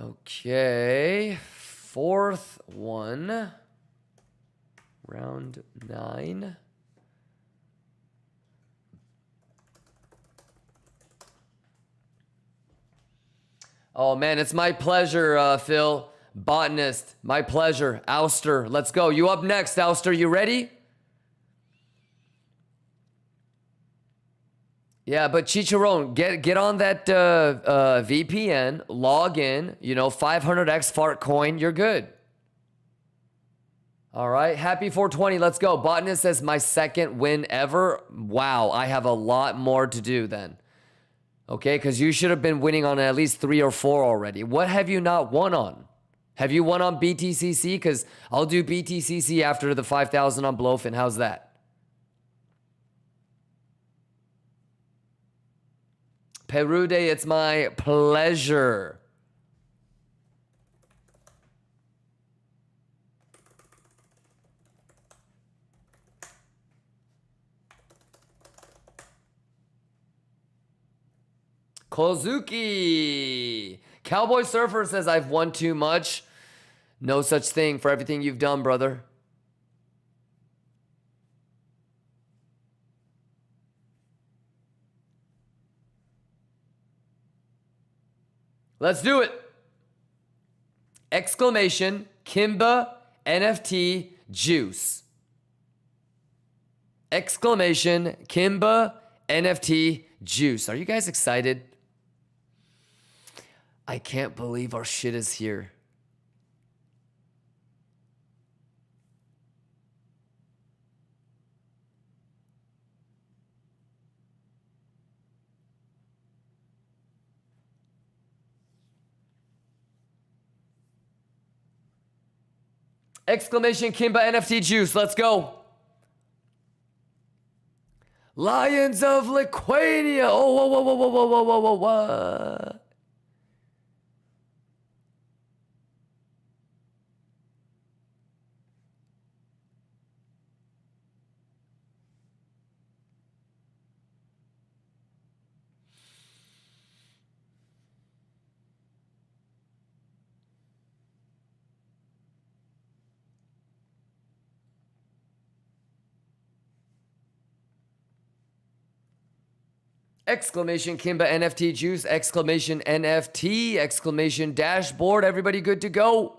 Okay. Fourth one. Round 9. Oh man, it's my pleasure, Phil. Botanist, my pleasure. Ouster, let's go. You up next, Ouster. You ready? Yeah, but Chicharron, get on that VPN, log in, 500x fart coin, you're good. All right, happy 420, let's go. Botanist says my second win ever. Wow, I have a lot more to do then. Okay, because you should have been winning on at least 3 or 4 already. What have you not won on? Have you won on BTCC? Because I'll do BTCC after the 5,000 on BLOFIN. How's that? Perude, it's my pleasure. Kozuki. Cowboy Surfer says, I've won too much. No such thing for everything you've done, brother. Let's do it. Exclamation, Kimba, NFT, juice. Exclamation, Kimba, NFT, juice. Are you guys excited? I can't believe our shit is here. Exclamation Kimba NFT juice. Let's go. Lions of Lithuania. Oh, whoa, whoa, whoa, whoa, whoa, whoa, whoa, whoa, what? Exclamation Kimba NFT juice, exclamation NFT, exclamation dashboard. Everybody good to go?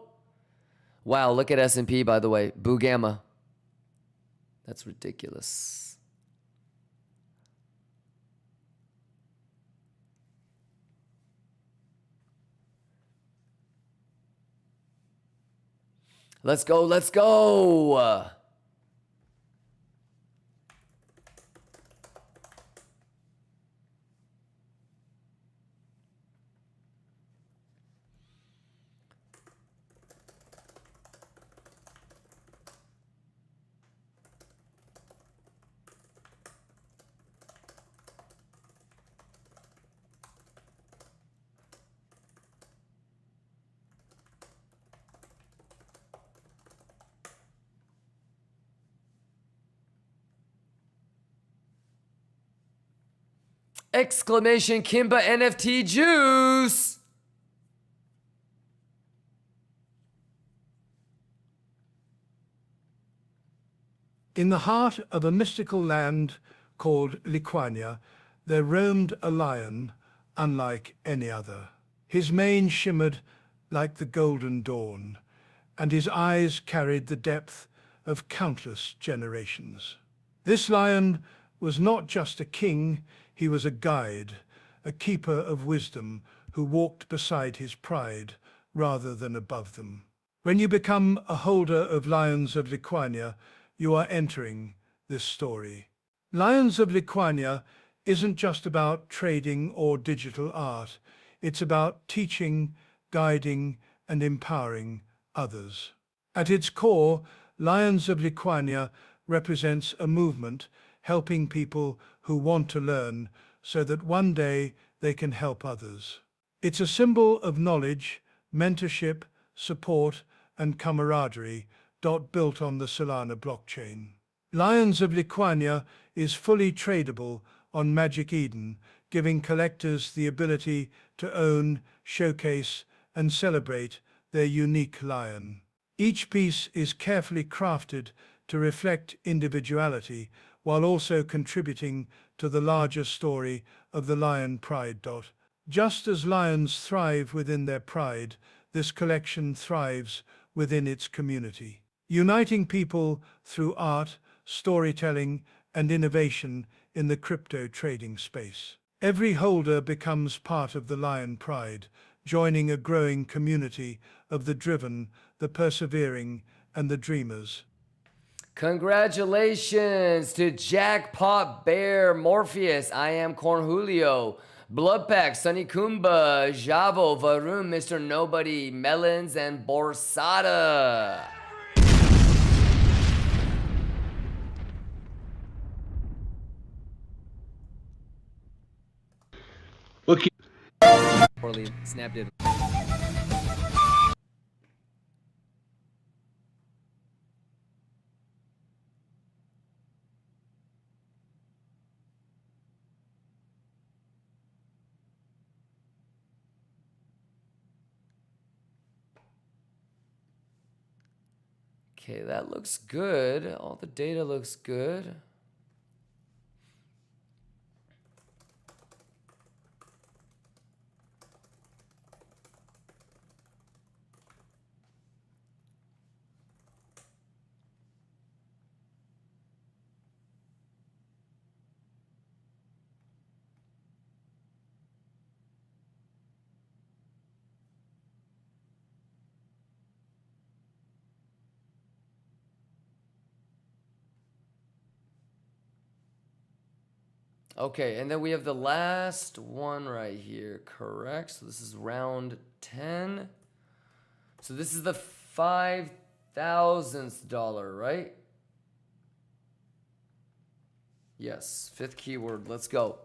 Wow, look at S&P, by the way. Boo Gamma. That's ridiculous. Let's go, let's go. Exclamation Kimba NFT juice. In the heart of a mystical land called Liquania, there roamed a lion unlike any other. His mane shimmered like the golden dawn, and his eyes carried the depth of countless generations. This lion was not just a king, he was a guide, a keeper of wisdom who walked beside his pride rather than above them. When you become a holder of Lions of Liquania, you are entering this story. Lions of Liquania isn't just about trading or digital art. It's about teaching, guiding, and empowering others. At its core, Lions of Liquania represents a movement helping people who want to learn so that one day they can help others. It's a symbol of knowledge, mentorship, support, and camaraderie built on the Solana blockchain. Lions of Liquania is fully tradable on Magic Eden, giving collectors the ability to own, showcase, and celebrate their unique lion. Each piece is carefully crafted to reflect individuality while also contributing to the larger story of the lion pride. Just as lions thrive within their pride, this collection thrives within its community, uniting people through art, storytelling, and innovation in the crypto trading space. Every holder becomes part of the Lion Pride, joining a growing community of the driven, the persevering, and the dreamers. Congratulations to Jackpot Bear, Morpheus, I Am Corn Julio, Bloodpack, Sunny Kumba, Javo, Varun, Mr. Nobody, Melons, and Borsada. Poorly snapped it. Okay, that looks good. All the data looks good. Okay, and then we have the last one right here, correct? So this is round 10. So this is the $5,000, right? Yes, fifth keyword, let's go.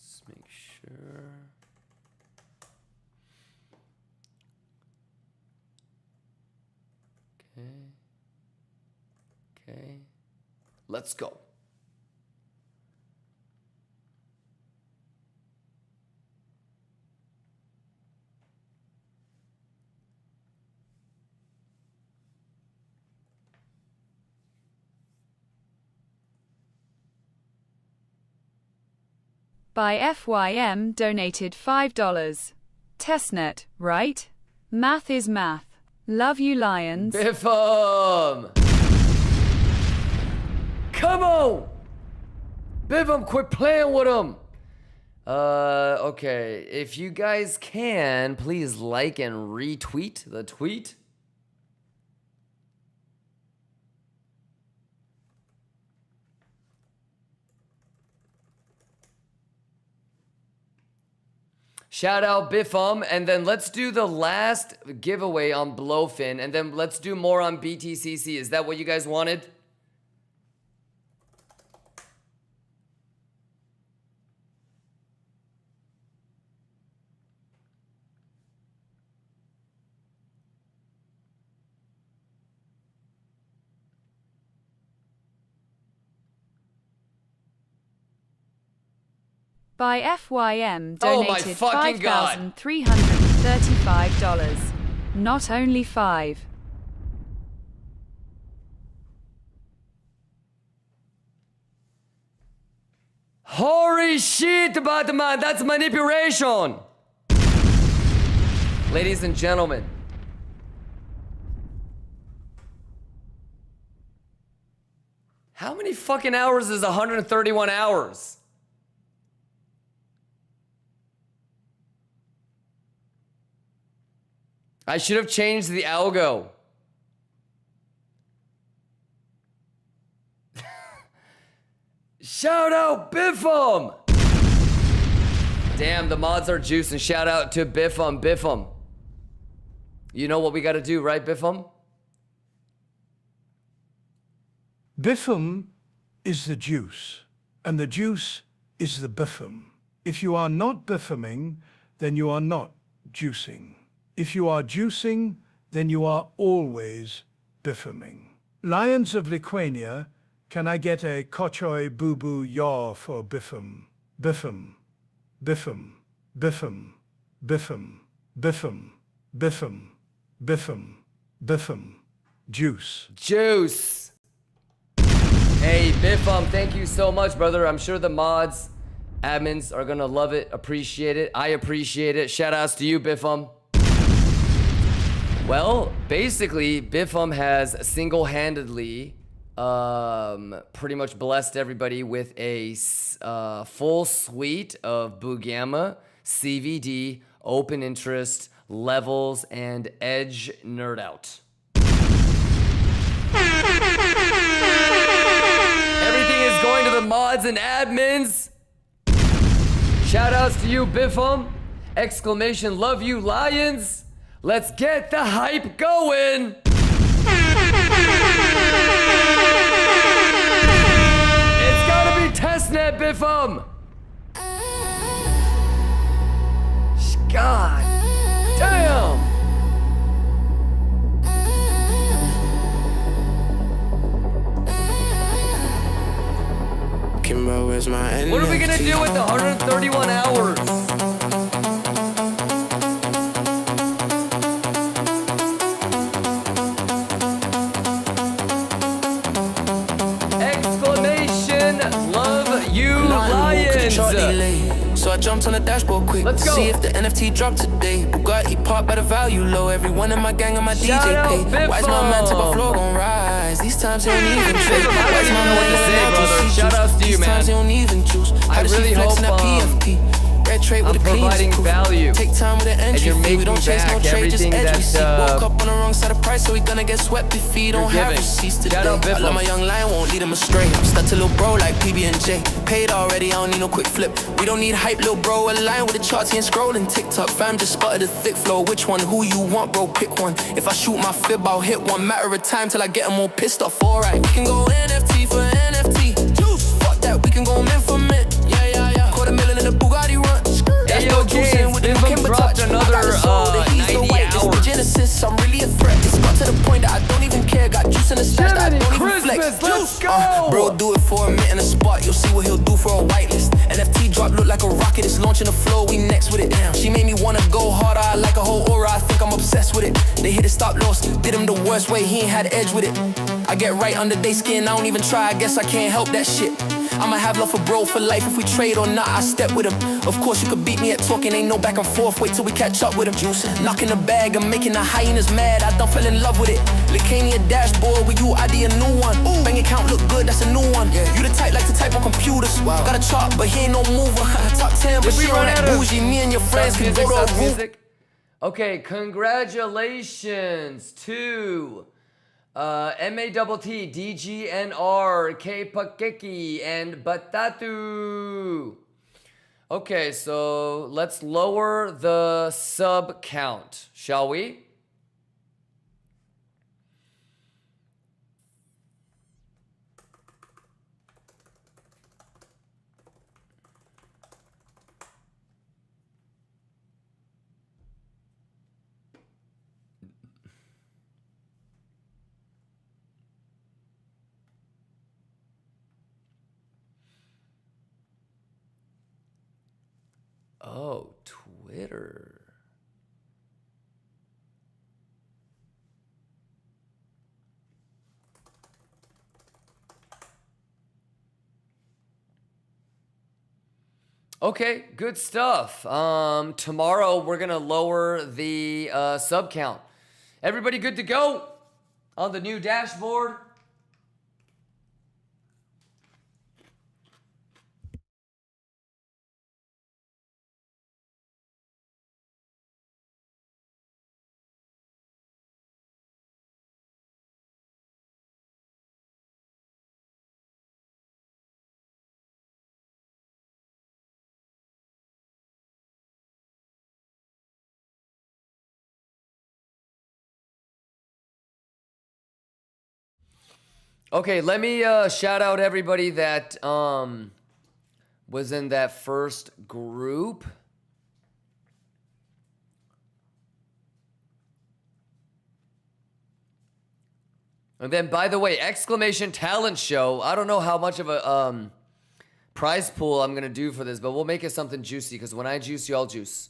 Let's make sure. Okay. Let's go. By FYM donated $5. Testnet, right? Math is math. Love you, Lions. Biffam! Come on! Biffam, quit playing with him! Okay. If you guys can, please like and retweet the tweet. Shout out Biffam, and then let's do the last giveaway on BLOFIN, and then let's do more on BTCC. Is that what you guys wanted? By FYM Oh my donated fucking God. $5,335. Not only 5. Holy shit, Batman, that's manipulation! Ladies and gentlemen. How many fucking hours is 131 hours? I should have changed the algo. Shout out Biffam! Damn, the mods are juicing. Shout out to Biffam. Biffam. You know what we gotta do, right, Biffam? Biffam is the juice, and the juice is the Biffam. If you are not Biffaming, then you are not juicing. If you are juicing, then you are always Biffaming. Lions of Lithuania, can I get a kochoi boo-boo yaw for Biffam? Biffam. Biffam. Biffam. Biffam. Biffam. Biffam. Biffam. Biffam. Juice. Juice. Hey, Biffam, thank you so much, brother. I'm sure the mods, admins are gonna love it, appreciate it. I appreciate it. Shout outs to you, Biffam. Well, basically, Biffam has single-handedly pretty much blessed everybody with a full suite of Boogamma, CVD, open interest, levels, and edge nerd out. Everything is going to the mods and admins. Shout outs to you, Biffam. Exclamation, love you, Lions. Let's get the hype going. It's gotta be testnet, Biffam. God damn. Kimba, where's my NFT? What are we gonna do with the 131 hours? So I jumped on the dashboard quick. Let's go. See if the NFT dropped today. Bugatti parked by the value low. Everyone in my gang on my DJ pay. Why is my man to my floor gon' rise? These times they don't even trade. I don't even know what to say, brother. Shout outs to you, man. These times they don't even choose. I really hope I'm providing value, Take time with the and entry you're fee. making We don't chase no back trade, just everything edge we see. that Woke up on the wrong side of price, so we gonna get swept if he don't have giving. receipts today. Shout out I Biffam. love my young lion, won't lead him astray. I'm stuck to little bro like PB&J. Paid already, I don't need no quick flip. We don't need hype, little bro. Align with the charts, he ain't scrolling. TikTok fam just spotted a thick flow. Which one? Who you want, bro? Pick one. If I shoot my fib, I'll hit one. Matter of time till I get them all pissed off. Alright, we can go NFT for NFT. Juice. Fuck that, we can go mint for mint. Yeah, yeah, yeah. $250,000 in the Bugatti run. Hey, yo, James, Biffam dropped another 90 hours. Genesis, I'm really a threat. It's got to the point that I don't even care. Got juice in the stash that I don't even flex. Let's go. Bro, do it for a minute in a spot. You'll see what he'll do for a whitelist. NFT drop look like a rocket. It's launching the floor. We next with it. Damn, she made me wanna go harder. I like a whole aura. I think I'm obsessed with it. They hit it, stop, lost. Did him the worst way. He ain't had edge with it. I get right under their skin. I don't even try. I guess I can't help that shit. I'ma have love for bro for life. If we trade or not, I step with him. Of course, you could beat me at talking, ain't no back and forth. Wait till we catch up with him. Juicing, knocking the bag, I'm making the hyenas mad. I done fell in love with it. Licania dashboard with you, ID a new one. Bank account look good, that's a new one. You the type like to type on computers. Got a chart, but he ain't no mover. Top 10, but she on that bougie. Me and your friends can go to a roof. Okay, congratulations to MATT, DGNR, KCEX, and Batatu. Okay, so let's lower the sub count, shall we? Oh, Twitter. Okay, good stuff. Tomorrow we're gonna lower the sub count. Everybody good to go on the new dashboard? Okay, let me shout out everybody that was in that first group. And then, by the way, exclamation talent show. I don't know how much of a prize pool I'm gonna do for this, but we'll make it something juicy because when I juice, y'all juice.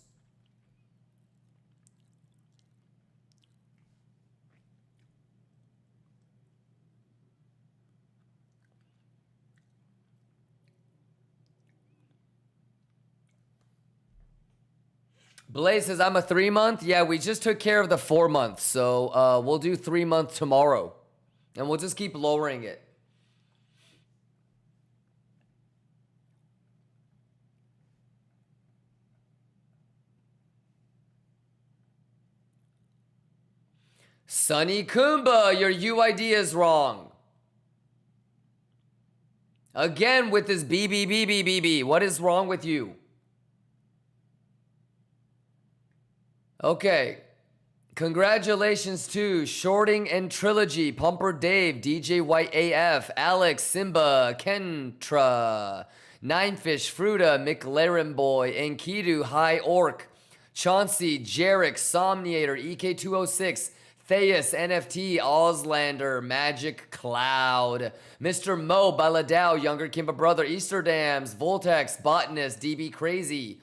Blaze says, I'm a 3-month. Yeah, we just took care of the 4-month. So we'll do 3-month tomorrow. And we'll just keep lowering it. Sunny Kumba, your UID is wrong. Again with this BBBBBB. What is wrong with you? Okay. Congratulations to Shorting and Trilogy, Pumper Dave, DJ White AF, Alex, Simba, Kentra, Ninefish, Fruta, McLaren Boy, Enkidu, High Orc, Chauncey, Jarek, Somniator, EK206, Theus, NFT, Auslander, Magic Cloud, Mr. Mo, Baladao, Younger Kimba Brother, Easter Dams, Voltex, Botanist, DB Crazy,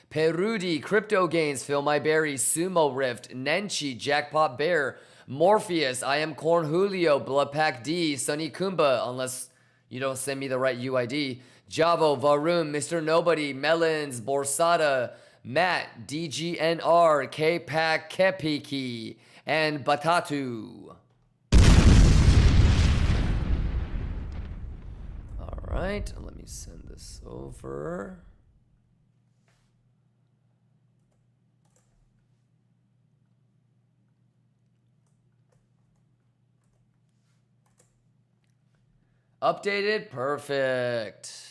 Perudi, Crypto Gains, Phil My Berry, Sumo Rift, Nenchi, Jackpot Bear, Morpheus, I Am Corn Julio, Bloodpack D, Sunny Kumba, unless you don't send me the right UID, Javo, Varun, Mr. Nobody, Melons, Borsada, Matt, DGNR, K-Pack, Kepiki, and Batatu. All right, let me send this over. Updated, perfect.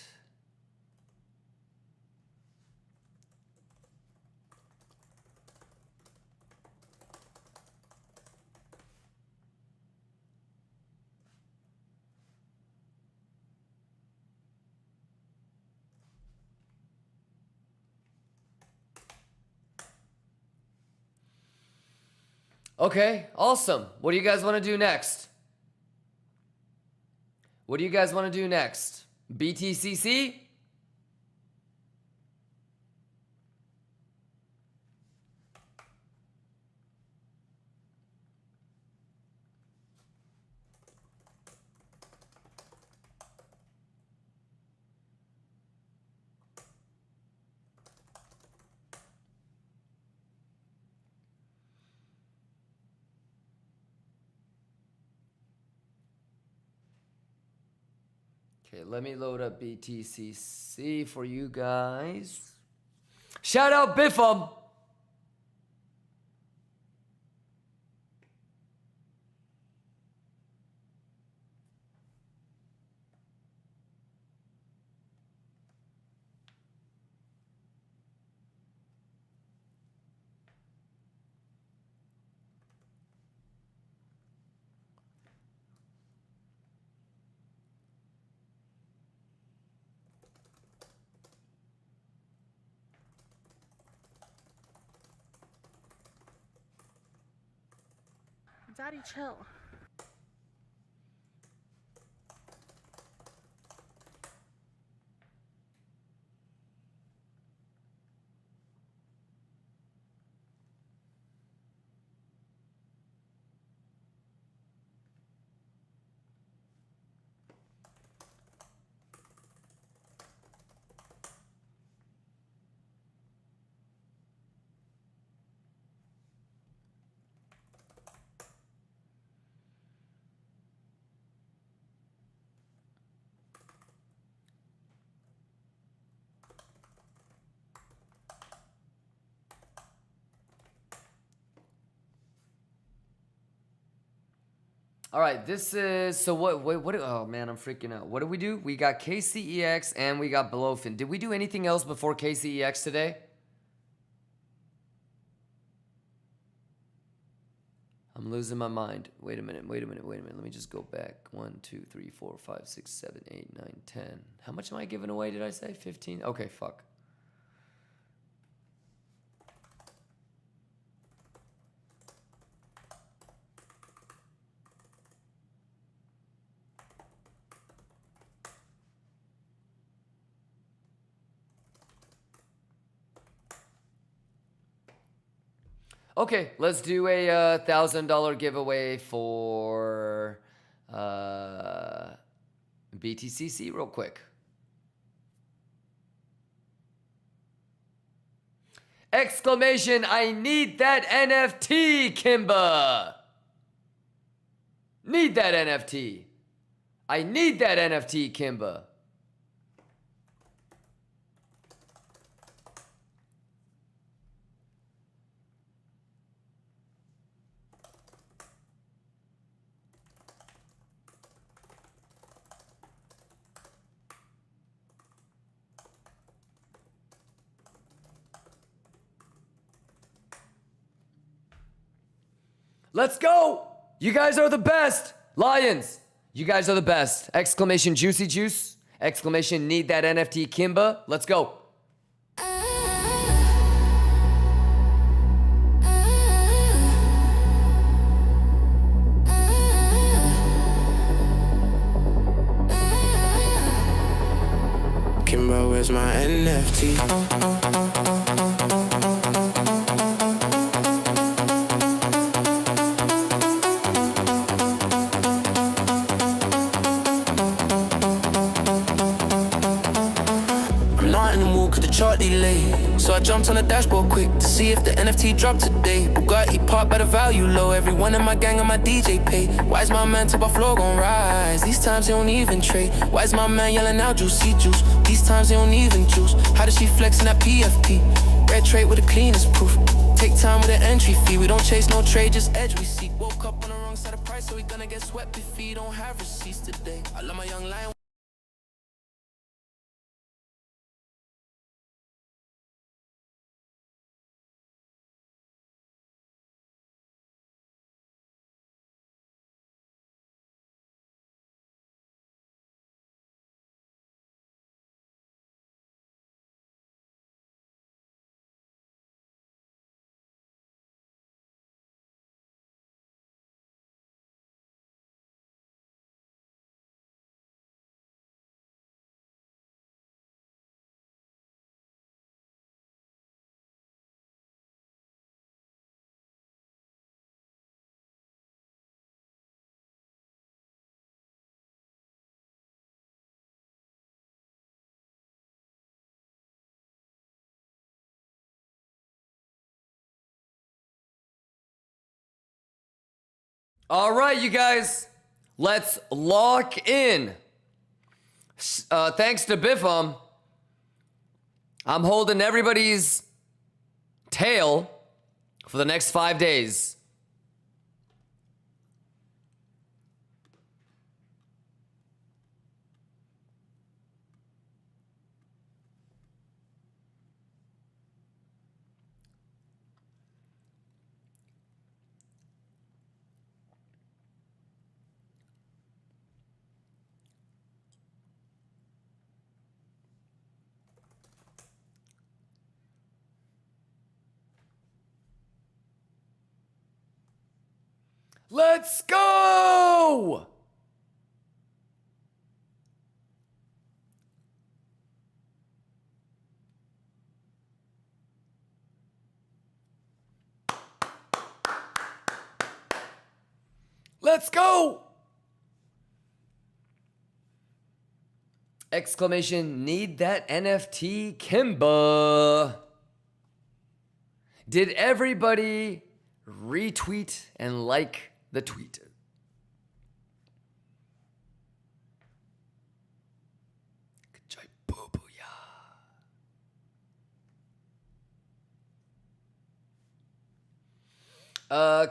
Okay, awesome. What do you guys want to do next? What do you guys want to do next? BTCC? Okay, let me load up BTCC for you guys. Shout out Biffam. Daddy, chill. All right, this is, so what, oh man, I'm freaking out. What did we do? We got KCEX and we got BLOFIN. Did we do anything else before KCEX today? I'm losing my mind. Wait a minute. Let me just go back. 1, 2, 3, 4, 5, 6, 7, 8, 9, 10. How much am I giving away, did I say? 15? Okay, fuck. Okay, let's do a $1,000 giveaway for BTCC real quick. Exclamation, I need that NFT, Kimba. Need that NFT. I need that NFT, Kimba. Let's go! You guys are the best! Lions, you guys are the best. Exclamation juicy juice. Exclamation need that NFT Kimba. Let's go. Kimba, where's my NFT? So I jumped on the dashboard quick to see if the NFT dropped today. Bugatti parked by the value low. Everyone in my gang on my DJ pay. Why is my man top of floor gon' rise? These times they don't even trade. Why is my man yelling out juicy juice? These times they don't even juice. How does she flex in that PFP? Red trade with the cleanest proof. Take time with the entry fee. We don't chase no trade, just edge we seek. Woke up on the wrong side of price, so we gonna get swept if we don't have receipts today. I love my young lion. All right, you guys, let's lock in Thanks to Biffam, I'm holding everybody's tail for the next 5 days. Let's go! Let's go! Exclamation, need that NFT, Kimba. Did everybody retweet and like the tweet?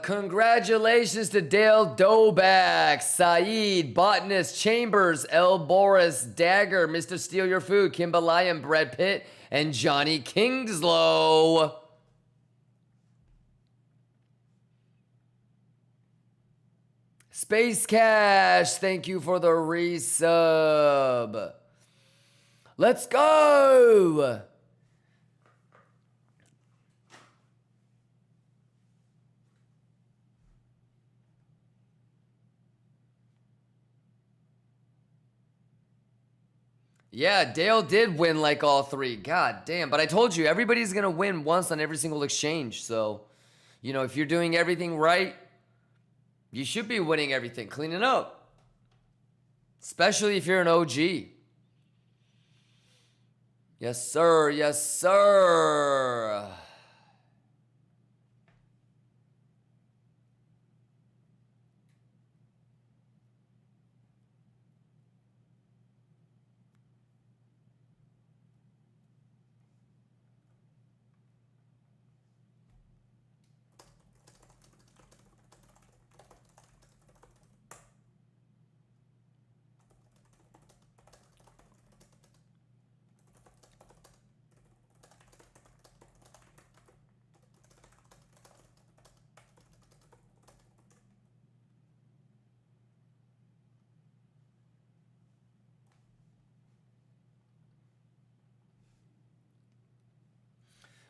Congratulations to Dale Doback, Saeed, Botanist, Chambers, El Boris, Dagger, Mr. Steal Your Food, Kimba Lion, Brad Pitt, and Johnny Kingslow. Space Cash, thank you for the resub. Let's go! Yeah, Dale did win like all three. God damn. But I told you, everybody's going to win once on every single exchange. So, you know, if you're doing everything right, you should be winning everything. Cleaning up. Especially if you're an OG. Yes, sir. Yes, sir.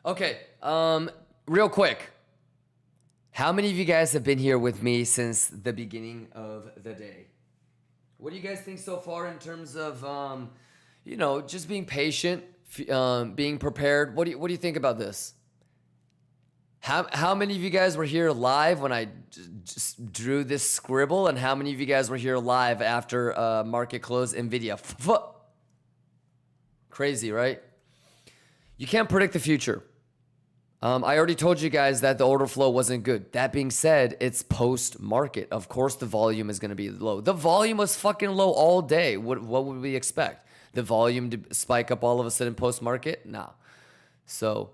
Okay, real quick. How many of you guys have been here with me since the beginning of the day? What do you guys think so far in terms of, you know, just being patient, being prepared? What do you think about this? How many of you guys were here live when I just drew this scribble, and how many of you guys were here live after market close? Nvidia, crazy, right? You can't predict the future. I already told you guys that the order flow wasn't good. That being said, it's post-market. Of course, the volume is going to be low. The volume was fucking low all day. What would we expect? The volume to spike up all of a sudden post-market? Nah. So,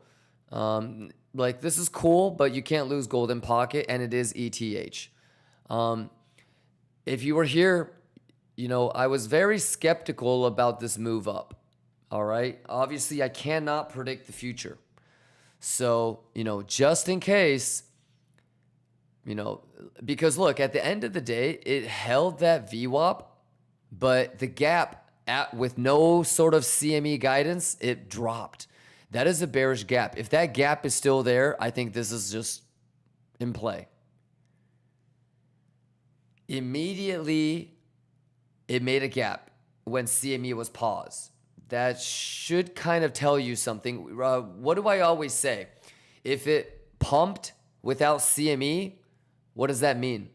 like, this is cool, but you can't lose golden pocket, and it is ETH. If you were here, you know, I was very skeptical about this move up. All right? Obviously, I cannot predict the future. So, you know, just in case, you know, because look, at the end of the day, it held that VWAP, but the gap with no sort of CME guidance, it dropped. That is a bearish gap. If that gap is still there, I think this is just in play. Immediately, it made a gap when CME was paused. That should kind of tell you something. What do I always say? If it pumped without CME, what does that mean?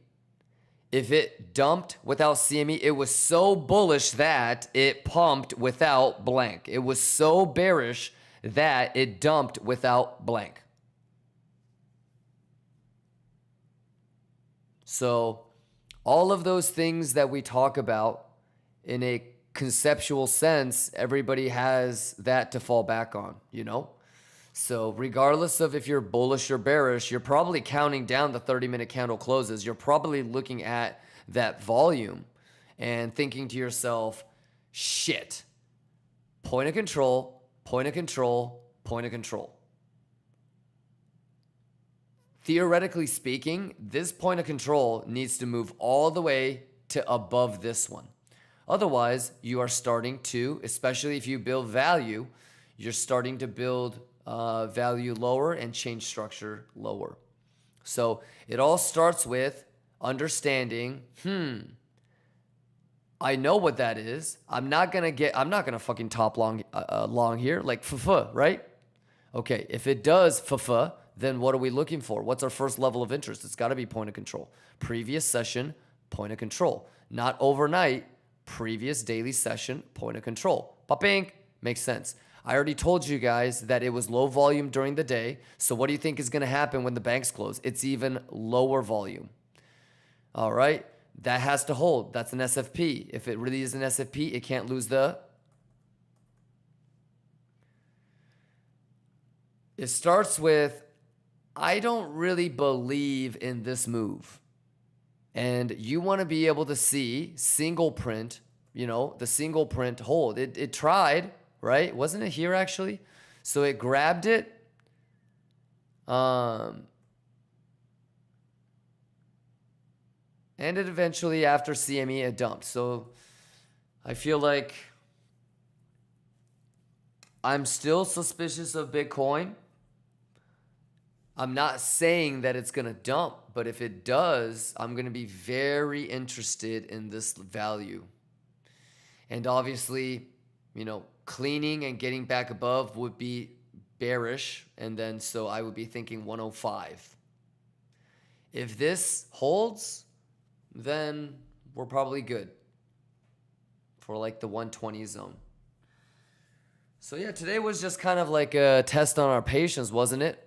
If it dumped without CME, it was so bullish that it pumped without blank. It was so bearish that it dumped without blank. So all of those things that we talk about in a conceptual sense, everybody has that to fall back on, you know? So regardless of if you're bullish or bearish, you're probably counting down the 30-minute candle closes. You're probably looking at that volume and thinking to yourself, shit, point of control, point of control, point of control. Theoretically speaking, this point of control needs to move all the way to above this one. Otherwise, you are starting to, especially if you build value, you're starting to build value lower and change structure lower. So it all starts with understanding, I know what that is. I'm not gonna fucking top long here, like right? Okay, if it does then what are we looking for? What's our first level of interest? It's gotta be point of control. Previous session, point of control. Not overnight, previous daily session, point of control. Ba-bing, makes sense. I already told you guys that it was low volume during the day. So what do you think is gonna happen when the banks close? It's even lower volume. All right, that has to hold. That's an SFP. If it really is an SFP, it can't lose the... It starts with, I don't really believe in this move. And you want to be able to see single print, you know, the single print hold. It tried, right? Wasn't it here actually? So it grabbed it. And it eventually, after CME, it dumped. So I feel like I'm still suspicious of Bitcoin. I'm not saying that it's going to dump, but if it does, I'm going to be very interested in this value. And obviously, you know, cleaning and getting back above would be bearish. And then so I would be thinking 105. If this holds, then we're probably good for like the 120 zone. So yeah, today was just kind of like a test on our patience, wasn't it?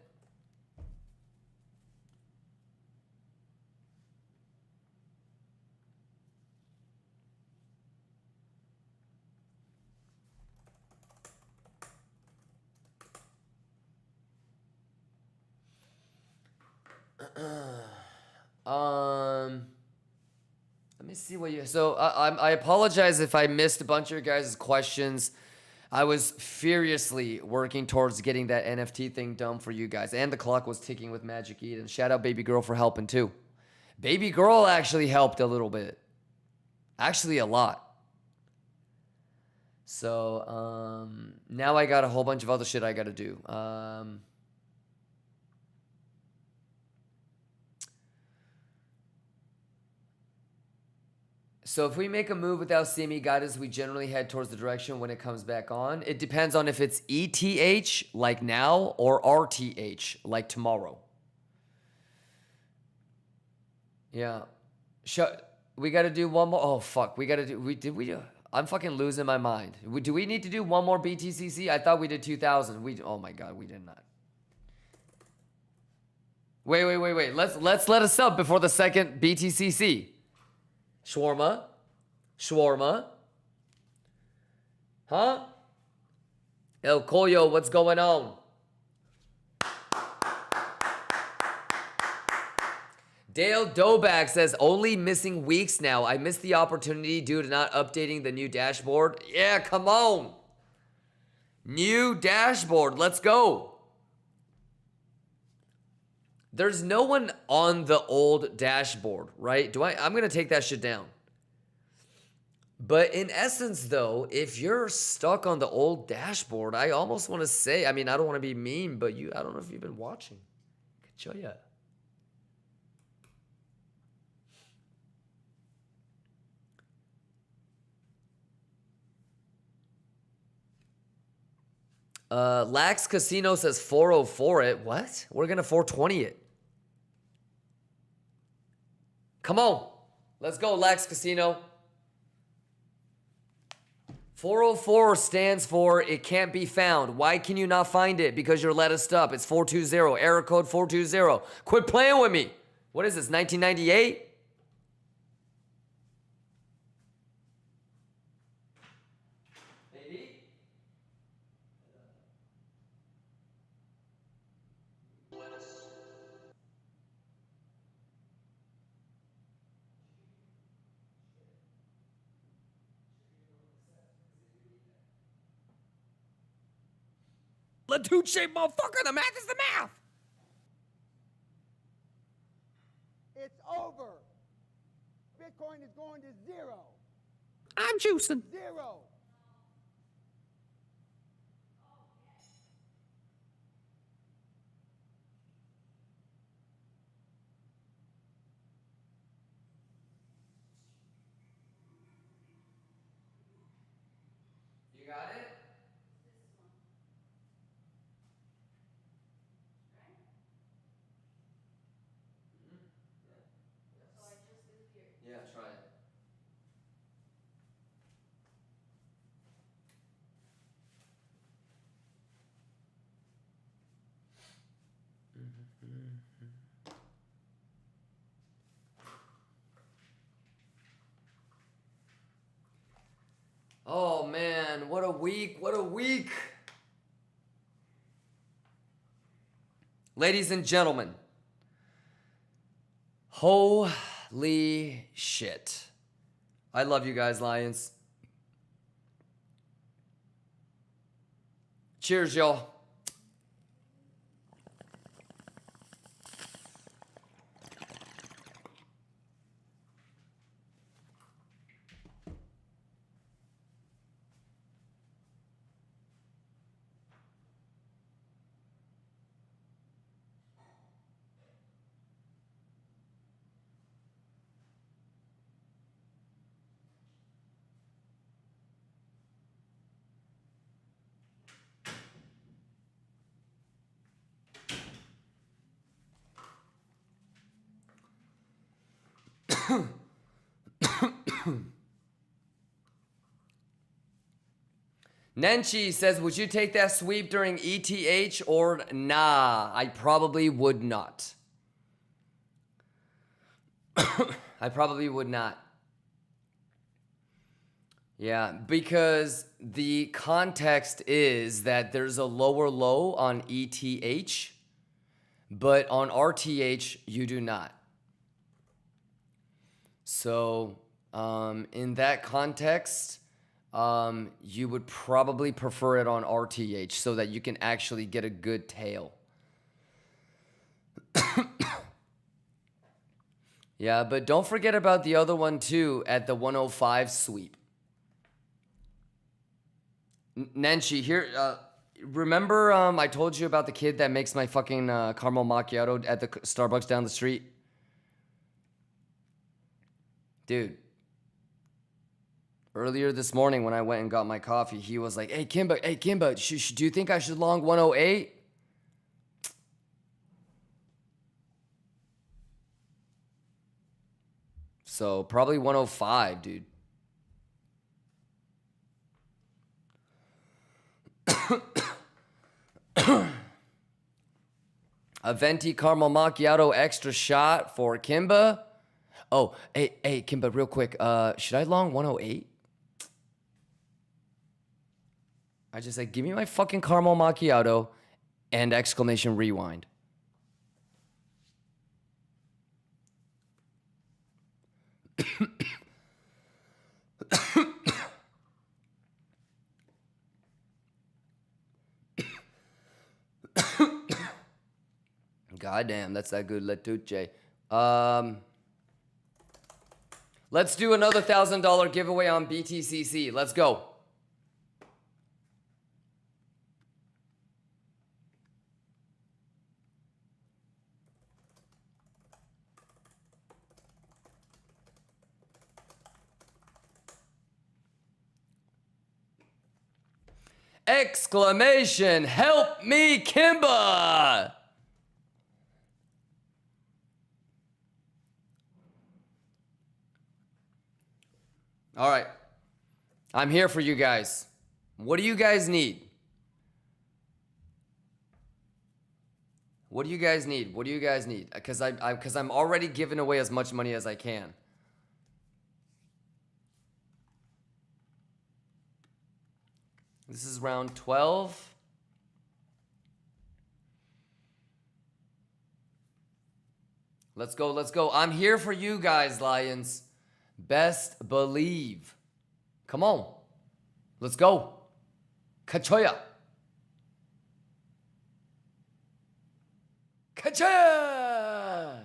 Let me see what you... So I apologize if I missed a bunch of your guys' questions. I was furiously working towards getting that NFT thing done for you guys. And the clock was ticking with Magic Eden. Shout out Baby Girl for helping too. Baby Girl actually helped a little bit. Actually a lot. So now I got a whole bunch of other shit I got to do. So if we make a move without CME guidance, we generally head towards the direction when it comes back on. It depends on if it's ETH, like now, or RTH, like tomorrow. Yeah. We got to do one more. Oh, fuck. We got to do... I'm fucking losing my mind. Do we need to do one more BTCC? I thought we did 2,000. Oh, my God. We did not. Wait. Let's let us sub before the second BTCC. Shawarma. Huh? El Coyo, what's going on? Dale Doback says, only missing weeks now. I missed the opportunity due to not updating the new dashboard. Yeah, come on. New dashboard, let's go. There's no one on the old dashboard, right? I'm going to take that shit down. But in essence, though, if you're stuck on the old dashboard, I almost want to say, I mean, I don't want to be mean, but I don't know if you've been watching. I could show you. Lax Casino says 404 it. What? We're going to 420 it. Come on. Let's go, Lax Casino. 404 stands for it can't be found. Why can you not find it? Because you're lettuced up. It's 420. Error code 420. Quit playing with me. What is this, 1998? Latuche, motherfucker. The math is the math. It's over. Bitcoin is going to zero. I'm juicing. Zero. You got it? Yeah, try it. Oh man, what a week, what a week. Ladies and gentlemen, holy shit. I love you guys, Lions. Cheers, y'all. Nenchi says, would you take that sweep during ETH or nah? I probably would not. I probably would not. Yeah, because the context is that there's a lower low on ETH, but on RTH, you do not. So, in that context, you would probably prefer it on RTH so that you can actually get a good tail. Yeah, but don't forget about the other one too at the 105 sweep. Nancy, here, remember I told you about the kid that makes my fucking caramel macchiato at the Starbucks down the street? Dude. Earlier this morning when I went and got my coffee, he was like, hey, Kimba, do you think I should long 108? So probably 105, dude. A venti caramel macchiato extra shot for Kimba. Oh, hey, Kimba, real quick. Should I long 108? I just said, give me my fucking caramel macchiato and exclamation rewind. Goddamn, that's that good Letuche. Let's do another $1,000 giveaway on BTCC. Let's go. Exclamation, help me, Kimba! All right. I'm here for you guys. What do you guys need? What do you guys need? What do you guys need? Because I'm already giving away as much money as I can. This is round 12. Let's go, let's go. I'm here for you guys, Lions. Best believe. Come on. Let's go. Kachoya. Kachaya!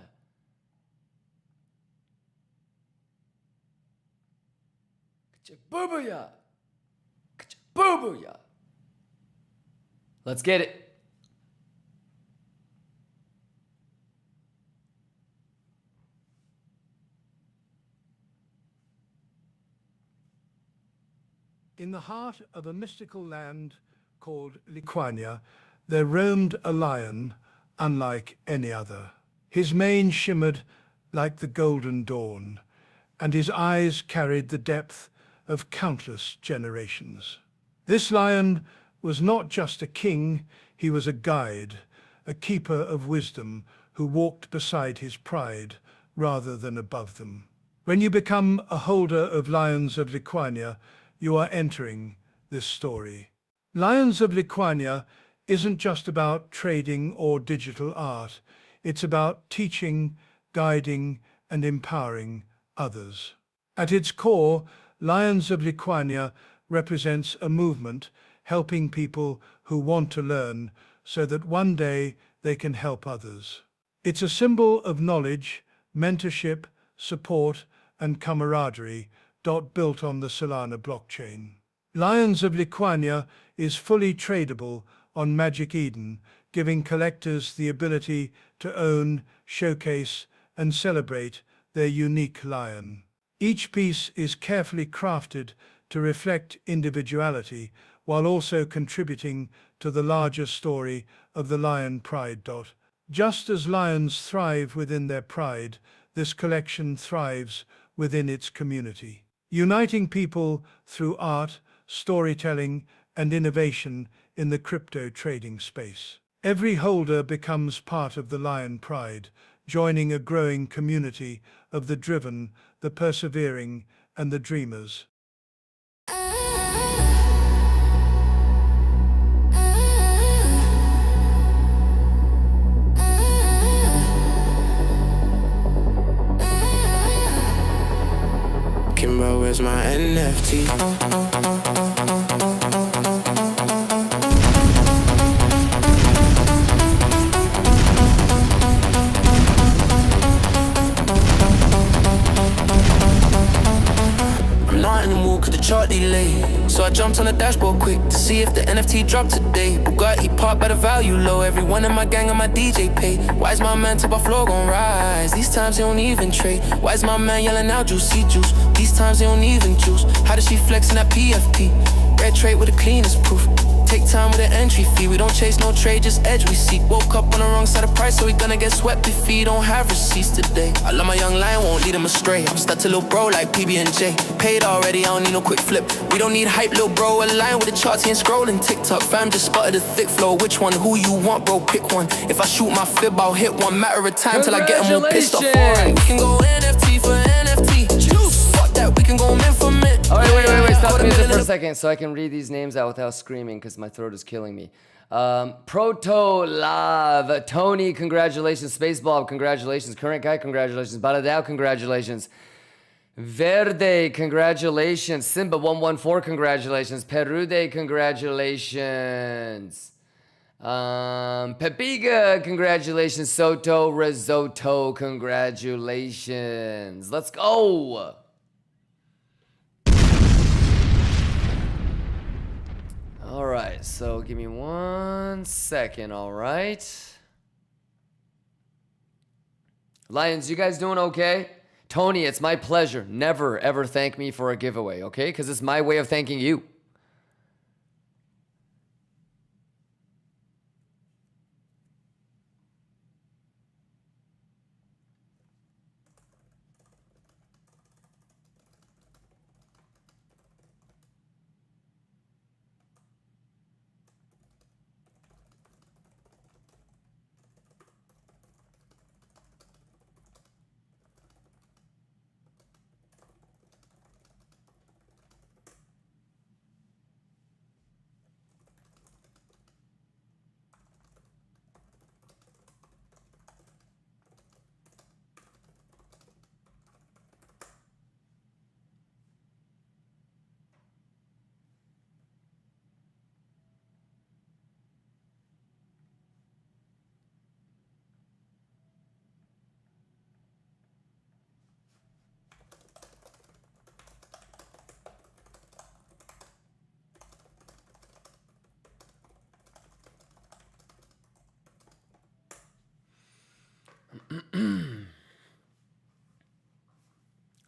Boobuya! Boobuya! Let's get it. In the heart of a mystical land called Liquania, there roamed a lion unlike any other. His mane shimmered like the golden dawn, and his eyes carried the depth of countless generations. This lion was not just a king, he was a guide, a keeper of wisdom who walked beside his pride rather than above them. When you become a holder of Lions of Liquania, you are entering this story. Lions of Liquania isn't just about trading or digital art. It's about teaching, guiding, and empowering others. At its core, Lions of Liquania represents a movement helping people who want to learn so that one day they can help others. It's a symbol of knowledge, mentorship, support, and camaraderie built on the Solana blockchain. Lions of Liquania is fully tradable on Magic Eden, giving collectors the ability to own, showcase, and celebrate their unique lion. Each piece is carefully crafted to reflect individuality while also contributing to the larger story of the lion pride. Just as lions thrive within their pride, this collection thrives within its community, uniting people through art, storytelling, and innovation in the crypto trading space. Every holder becomes part of the lion pride, joining a growing community of the driven, the persevering, and the dreamers. Kimba, where's my NFT? I'm not in the mood cause the chart delayed, so I jumped on the dashboard quick to see if the NFT dropped today. Bugatti parked by the value low, everyone in my gang on my DJ pay. Why is my man top of floor gon' rise? These times they don't even trade. Why is my man yelling out juicy juice? These times they don't even juice. How does she flex in that PFP? Red trade with the cleanest proof. Take time with an entry fee. We don't chase no trade, just edge we seek. Woke up on the wrong side of price, so we gonna get swept if he don't have receipts today. I love my young lion, won't lead him astray. I'm stuck to little bro like PB&J. Paid already, I don't need no quick flip. We don't need hype, little bro. A lion with the charts, he ain't scrolling TikTok. Fam just spotted a thick flow. Which one? Who you want, bro? Pick one. If I shoot my fib, I'll hit one. Matter of time till I get him all pissed off. Alright, we can go NFT for NFT. Fuck that, we can go mint for mint. Alright, wait, stop the music for a second so I can read these names out without screaming because my throat is killing me. Proto Love, Tony, congratulations. Spaceball, congratulations. Current Guy, congratulations. Baladao, congratulations. Verde, congratulations. Simba 114, congratulations. Perude, congratulations. Pepiga, congratulations. Soto Risotto, congratulations. Let's go. All right, so give me 1 second, all right? Lions, you guys doing okay? Tony, it's my pleasure. Never, ever thank me for a giveaway, okay? Because it's my way of thanking you.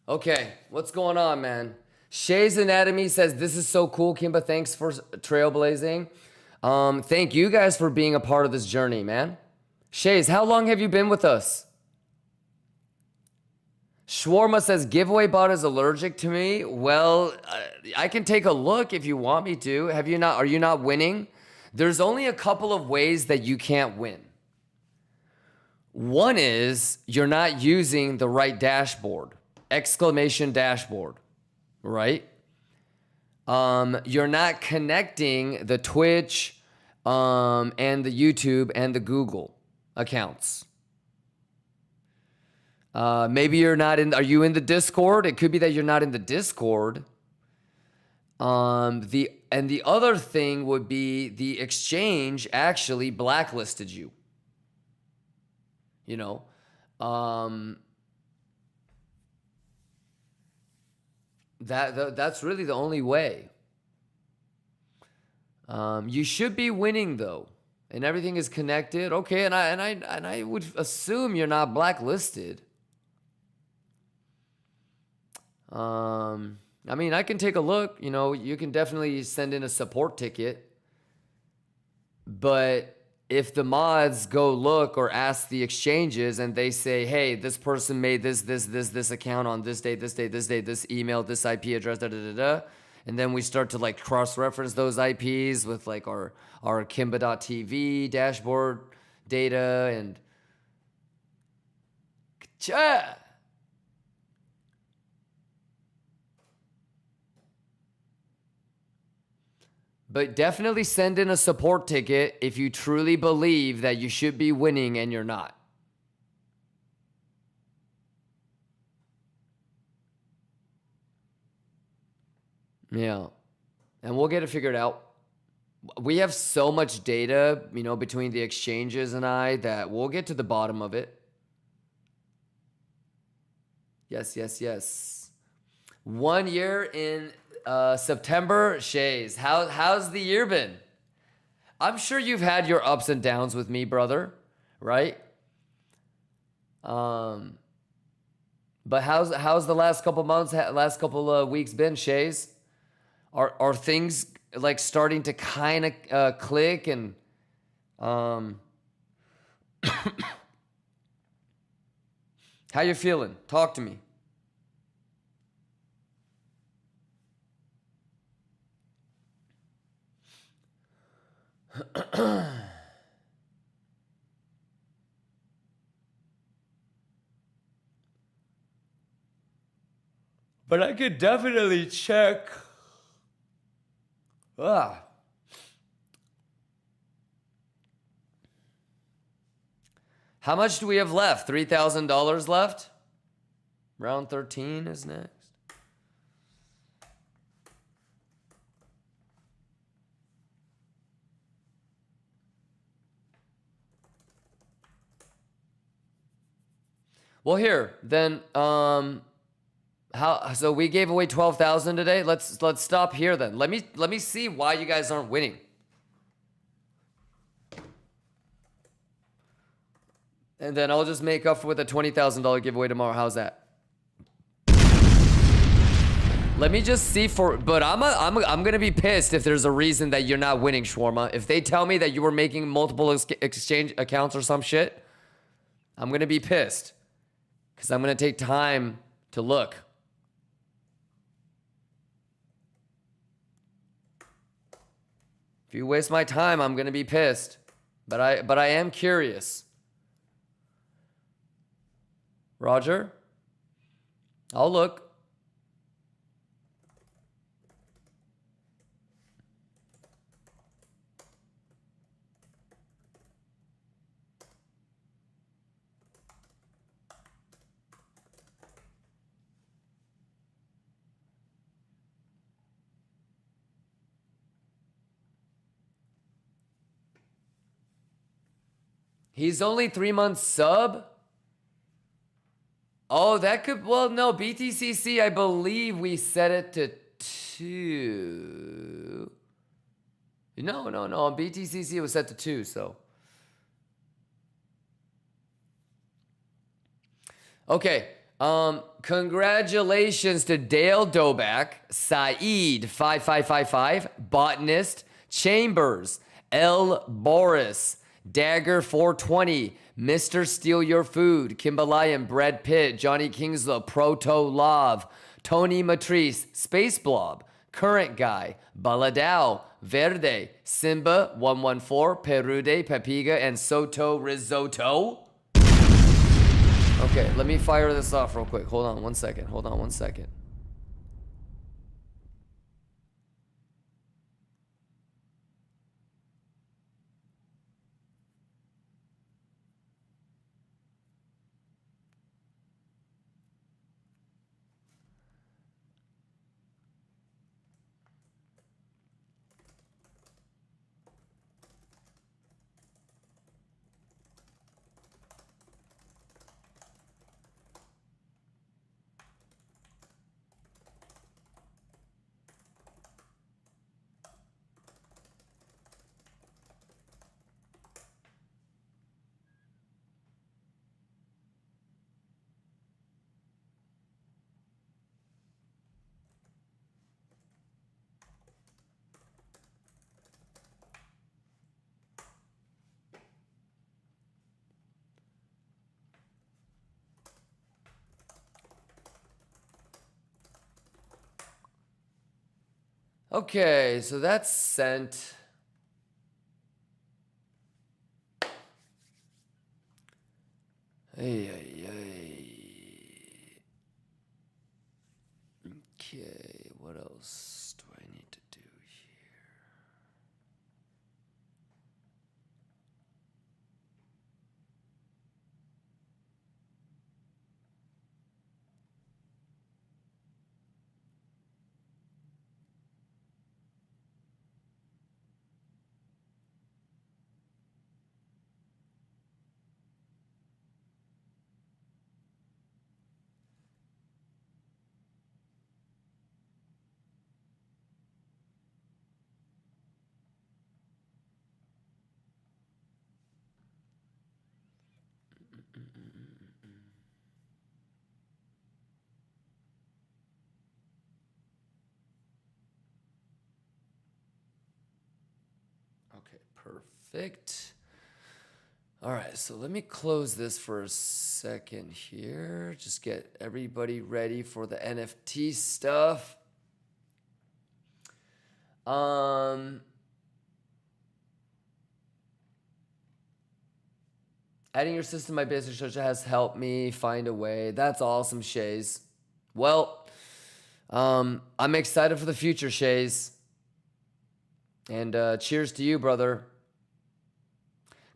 Okay, what's going on, man? Shay's Anatomy says, this is so cool, Kimba. Thanks for trailblazing. Thank you guys for being a part of this journey, man. Shays, how long have you been with us? Shawarma says, giveaway bot is allergic to me. Well, I can take a look if you want me to. Are you not winning? There's only a couple of ways that you can't win. One is you're not using the right dashboard. Exclamation dashboard, right? You're not connecting the Twitch and the YouTube and the Google accounts. Maybe you're not in. Are you in the Discord? It could be that you're not in the Discord. The other thing would be the exchange actually blacklisted you. You know, that's really the only way. You should be winning though, and everything is connected. Okay, and I would assume you're not blacklisted. I mean, I can take a look. You know, you can definitely send in a support ticket, but if the mods go look or ask the exchanges and they say, hey, this person made this account on this date, this email, this IP address, and then we start to like cross-reference those IPs with like our Kimba.tv dashboard data and But definitely send in a support ticket if you truly believe that you should be winning and you're not. Yeah. And we'll get it figured out. We have so much data, you know, between the exchanges and I that we'll get to the bottom of it. Yes. 1 year in September, Shays. How's the year been? I'm sure you've had your ups and downs with me, brother, right? But how's the last couple months, last couple of weeks been, Shays? Are things like starting to kind of click and how you feeling? Talk to me. But I could definitely check. How much do we have left? $3,000 left? Round 13 is next. Well, here, then, so we gave away 12,000 today. Let's stop here then. Let me see why you guys aren't winning. And then I'll just make up with a $20,000 giveaway tomorrow. How's that? Let me just see but I'm gonna be pissed if there's a reason that you're not winning, Shawarma. If they tell me that you were making multiple exchange accounts or some shit, I'm gonna be pissed. Because I'm going to take time to look. If you waste my time, I'm going to be pissed. But I am curious. Roger? I'll look. He's only 3 months sub? Oh, that could, well, no, BTCC, I believe we set it to 2. No, on BTCC it was set to 2, so. Okay. Congratulations to Dale Doback, Saeed 5555, Botanist, Chambers, L. Boris, Dagger 420, Mr. Steal Your Food, Kimba Lion, Brad Pitt, Johnny Kingslow, Proto Love, Tony Matrice, Space Blob, Current Guy, Baladao, Verde, Simba 114, Perude, Papiga, and Soto Risotto. Okay, let me fire this off real quick. Hold on 1 second. Hold on 1 second. Okay, so that's sent. Ay, ay, ay. Okay, what else do I need to do here? Okay, perfect. All right, so let me close this for a second here. Just get everybody ready for the NFT stuff. Adding your system to my business structure has helped me find a way. That's awesome, Shays. Well, I'm excited for the future, Shays. And cheers to you, brother.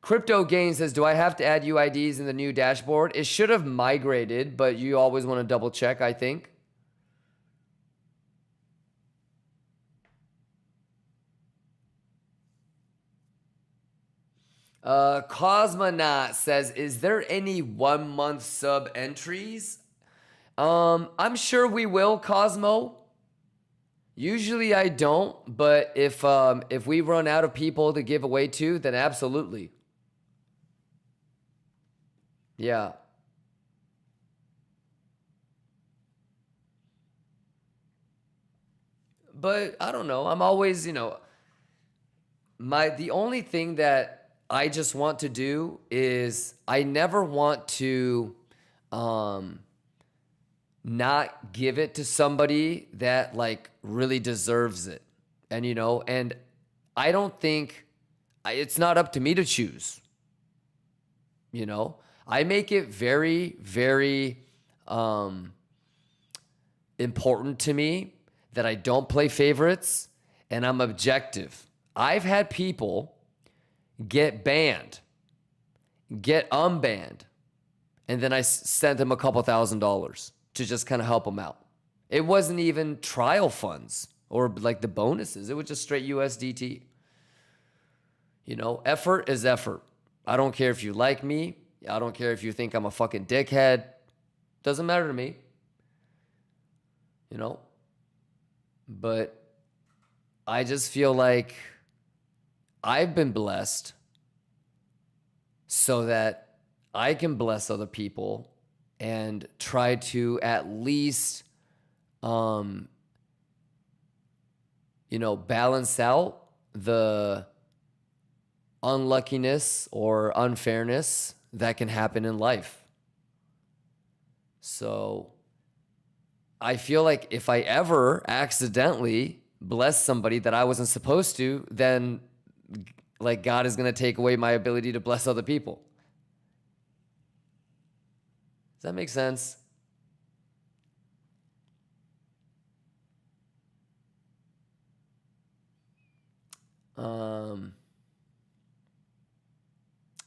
Crypto Gain says, do I have to add UIDs in the new dashboard? It should have migrated, but you always want to double check, I think. Cosmonaut says, is there any 1 month sub entries? I'm sure we will, Cosmo. Usually I don't, but if we run out of people to give away to, then absolutely. Yeah. But I don't know. I'm always, the only thing that I just want to do is I never want to not give it to somebody that like really deserves it. And and I don't think it's not up to me to choose. I make it very, very important to me that I don't play favorites and I'm objective. I've had people get banned, get unbanned, and then I sent them a couple $1,000s to just kind of help them out. It wasn't even trial funds or like the bonuses. It was just straight USDT. Effort is effort. I don't care if you like me. I don't care if you think I'm a fucking dickhead. Doesn't matter to me. But I just feel like I've been blessed so that I can bless other people and try to at least, balance out the unluckiness or unfairness that can happen in life. So I feel like if I ever accidentally bless somebody that I wasn't supposed to, then like God is going to take away my ability to bless other people. Does that make sense?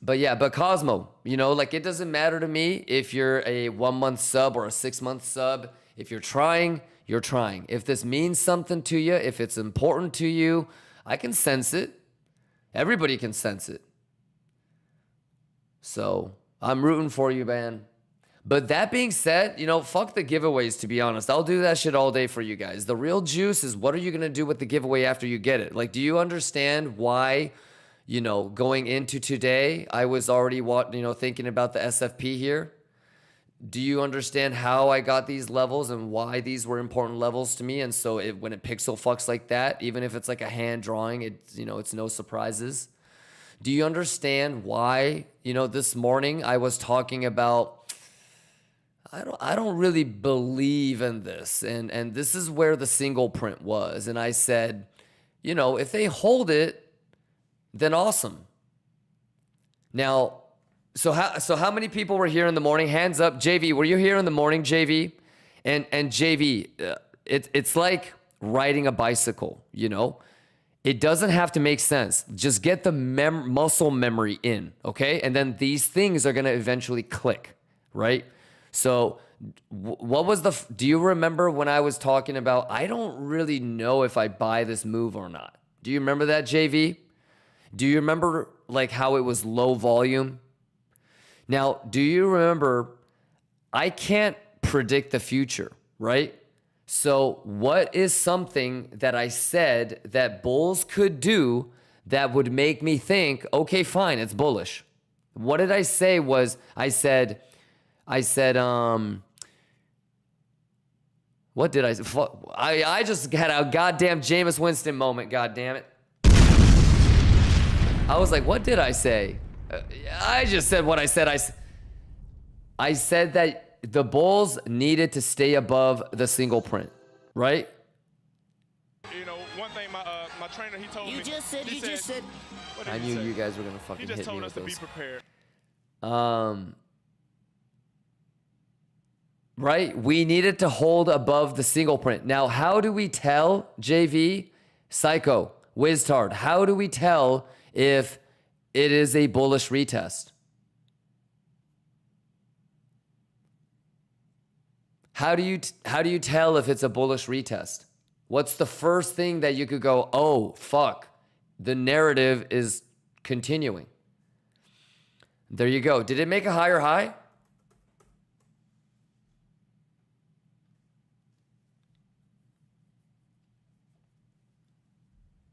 But Cosmo, like it doesn't matter to me if you're a 1 month sub or a 6 month sub. If you're trying, you're trying. If this means something to you, if it's important to you, I can sense it. Everybody can sense it. So I'm rooting for you, man. But that being said, fuck the giveaways, to be honest. I'll do that shit all day for you guys. The real juice is what are you going to do with the giveaway after you get it? Like, do you understand why, going into today, I was already, thinking about the SFP here? Do you understand how I got these levels and why these were important levels to me? And so when it pixel fucks like that, even if it's like a hand drawing, it's no surprises. Do you understand why, this morning I was talking about, I don't really believe in this. And this is where the single print was. And I said, if they hold it, then awesome. Now, so how many people were here in the morning? Hands up. JV, were you here in the morning, JV? And JV, it's like riding a bicycle, It doesn't have to make sense. Just get the muscle memory in, okay? And then these things are going to eventually click, right? So what was do you remember when I was talking about, I don't really know if I buy this move or not? Do you remember that, JV? Do you remember like how it was low volume? Now, do you remember, I can't predict the future, right? So what is something that I said that bulls could do that would make me think, okay, fine, it's bullish? What did I say was, I said, what did I say? I just had a goddamn Jameis Winston moment, goddamn it. I was like, what did I say? I just said what I said. I said that the bulls needed to stay above the single print, right? One thing my trainer, he told me. You just said. What did I he knew say? you guys were gonna fucking hit me with those. He just told us to be prepared. Right? We needed to hold above the single print. Now, how do we tell, JV, Psycho, Wiztard, how do we tell if it is a bullish retest? How do you tell if it's a bullish retest? What's the first thing that you could go, oh, fuck, the narrative is continuing? There you go. Did it make a higher high?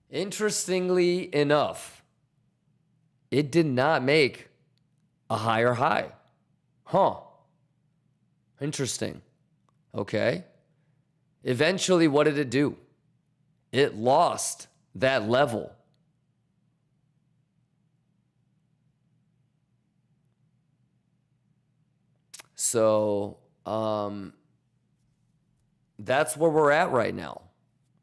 Interestingly enough, it did not make a higher high. Huh. Interesting. Okay. Eventually, what did it do? It lost that level. So, that's where we're at right now.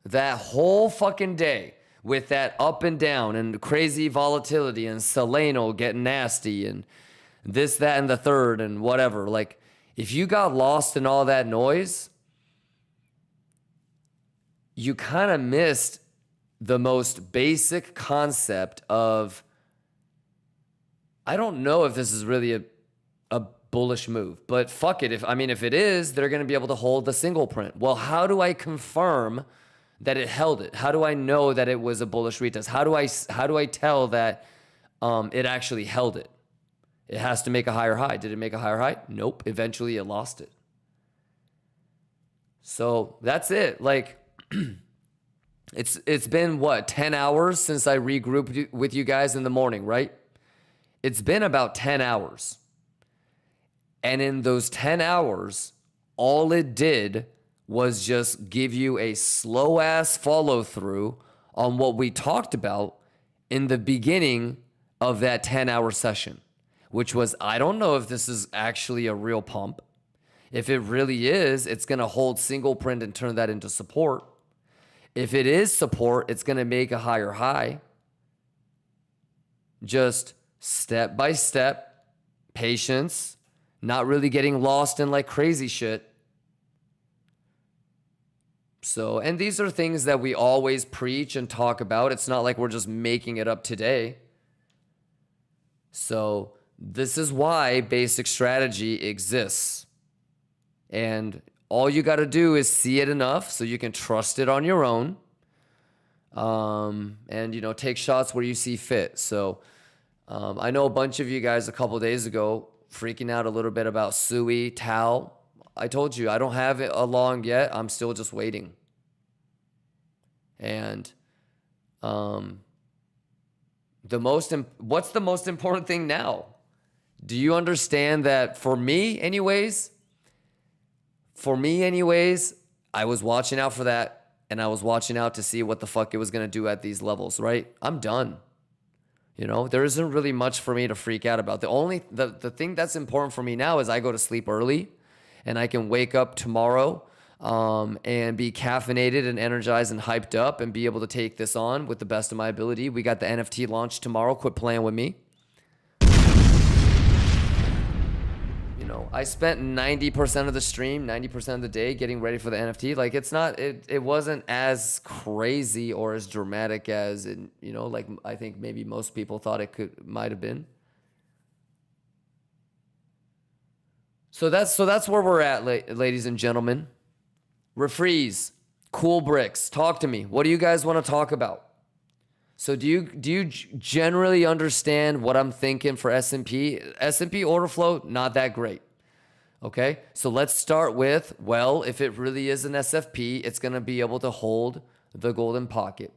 That whole fucking day, with that up and down and crazy volatility and Solano getting nasty and this, that, and the third and whatever. Like, if you got lost in all that noise, you kind of missed the most basic concept of, I don't know if this is really a bullish move, but fuck it. If it is, they're going to be able to hold the single print. Well, how do I confirm that it held it? How do I know that it was a bullish retest? How do I tell that it actually held it? It has to make a higher high. Did it make a higher high? Nope. Eventually it lost it. So that's it. Like, it's been what, 10 hours since I regrouped with you guys in the morning, right? It's been about 10 hours. And in those 10 hours, all it did was just give you a slow ass follow through on what we talked about in the beginning of that 10-hour session, which was, I don't know if this is actually a real pump. If it really is, it's going to hold single print and turn that into support. If it is support, it's going to make a higher high. Just step by step, patience, not really getting lost in like crazy shit. So, and these are things that we always preach and talk about. It's not like we're just making it up today. So, this is why basic strategy exists. And all you got to do is see it enough so you can trust it on your own. And, you know, take shots where you see fit. So, I know a bunch of you guys a couple days ago freaking out a little bit about Sui, Tao. I told you, I don't have it along yet. I'm still just waiting. And what's the most important thing now? Do you understand that for me anyways, I was watching out for that, and I was watching out to see what the fuck it was going to do at these levels, right? I'm done. You know, there isn't really much for me to freak out about. The thing that's important for me now is I go to sleep early and I can wake up tomorrow and be caffeinated and energized and hyped up and be able to take this on with the best of my ability. We got the NFT launch tomorrow. Quit playing with me. You know, I spent 90% of the stream, 90% of the day getting ready for the NFT. Like, it wasn't as crazy or as dramatic as it, you know, like I think maybe most people thought it might have been. So that's where we're at, ladies and gentlemen. Refreeze, cool bricks. Talk to me. What do you guys want to talk about? So do you generally understand what I'm thinking for S&P? S&P order flow, not that great. Okay, so let's start with, well, if it really is an SFP, it's going to be able to hold the golden pocket.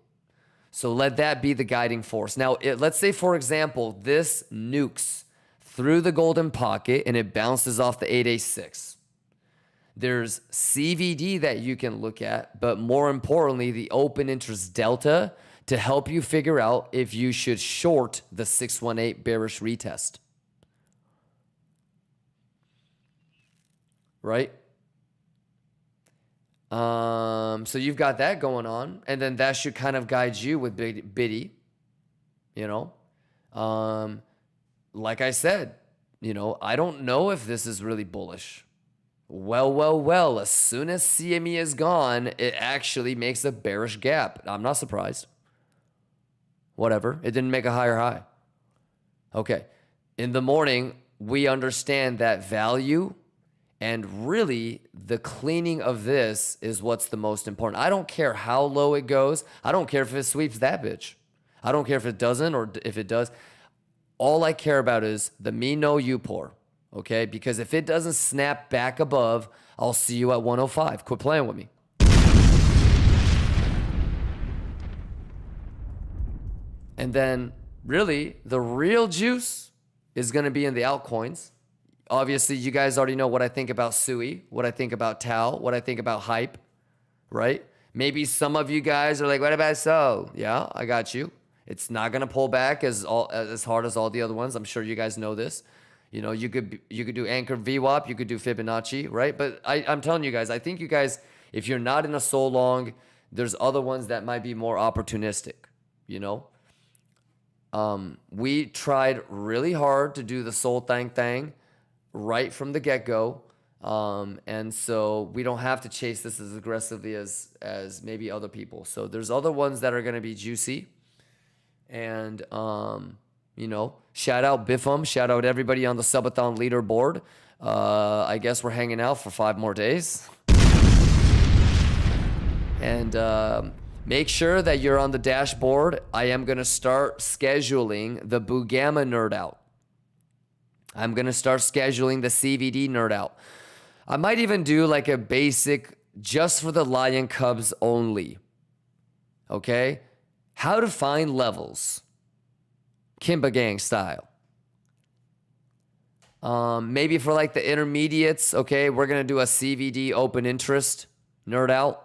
So let that be the guiding force. Now, let's say, for example, this nukes through the golden pocket and it bounces off the 8A6. There's CVD that you can look at, but more importantly, the open interest delta to help you figure out if you should short the 618 bearish retest. Right? So you've got that going on, and then that should kind of guide you with Biddy, you know? Like I said, you know, I don't know if this is really bullish. Well, as soon as CME is gone, it actually makes a bearish gap. I'm not surprised. Whatever. It didn't make a higher high. Okay. In the morning, we understand that value and really the cleaning of this is what's the most important. I don't care how low it goes. I don't care if it sweeps that bitch. I don't care if it doesn't or if it does. All I care about is the me no you pour. Okay? Because if it doesn't snap back above, I'll see you at 105. Quit playing with me. And then, really, the real juice is going to be in the altcoins. Obviously, you guys already know what I think about Sui, what I think about Tao, what I think about Hype, right? Maybe some of you guys are like, what about So? Yeah, I got you. It's not going to pull back as hard as all the other ones. I'm sure you guys know this. You know, you could do Anchor VWAP, you could do Fibonacci, right? But I'm telling you guys, I think you guys, if you're not in a so long, there's other ones that might be more opportunistic, you know? We tried really hard to do the Soul thing right from the get-go. And so we don't have to chase this as aggressively as maybe other people. So there's other ones that are going to be juicy. And, you know, shout out Biffam, shout out everybody on the subathon leaderboard. I guess we're hanging out for 5 more days. And make sure that you're on the dashboard. I am going to start scheduling the Bugama nerd out. I'm going to start scheduling the CVD nerd out. I might even do like a basic just for the Lion Cubs only. Okay? How to find levels. Kimba gang style. Maybe for like the intermediates, okay, we're going to do a CVD open interest nerd out.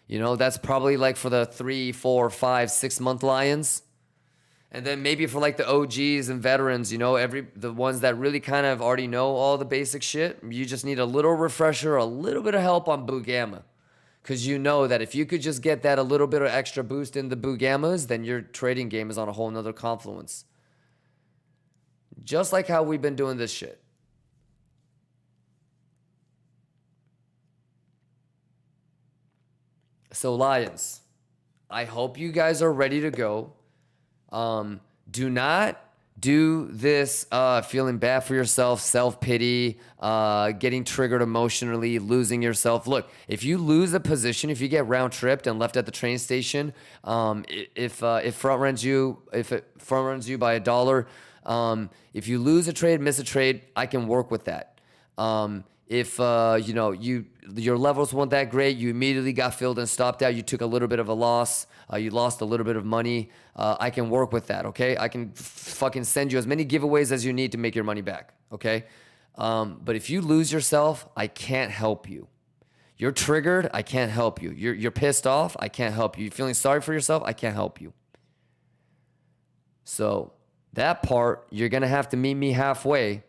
You know, that's probably like for the 3, 4, 5, 6 month lions. And then maybe for like the OGs and veterans, you know, the ones that really kind of already know all the basic shit, you just need a little refresher, a little bit of help on Boo Gamma. Because you know that if you could just get that a little bit of extra boost in the Boo Gammas, then your trading game is on a whole nother confluence. Just like how we've been doing this shit. So Lions, I hope you guys are ready to go. Do not do this feeling bad for yourself, self-pity, getting triggered emotionally, losing yourself. Look, if you lose a position, if you get round-tripped and left at the train station, if it front runs you by $1, if you lose a trade, miss a trade, I can work with that. If you know your levels weren't that great, you immediately got filled and stopped out, you took a little bit of a loss, you lost a little bit of money, I can work with that, okay? I can fucking send you as many giveaways as you need to make your money back, okay? But if you lose yourself, I can't help you. You're triggered, I can't help you. You're pissed off, I can't help you. You're feeling sorry for yourself, I can't help you. So that part, you're gonna have to meet me halfway.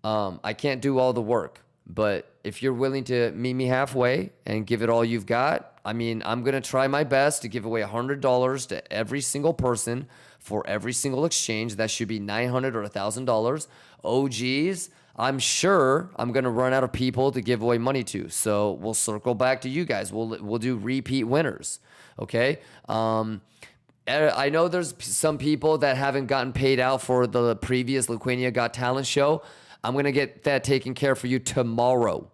I can't do all the work. But if you're willing to meet me halfway and give it all you've got, I mean, I'm going to try my best to give away $100 to every single person for every single exchange. That should be $900 or $1,000. OGs, I'm sure I'm going to run out of people to give away money to. So we'll circle back to you guys. We'll do repeat winners. Okay. I know there's some people that haven't gotten paid out for the previous Lithuania Got Talent show. I'm going to get that taken care of for you tomorrow,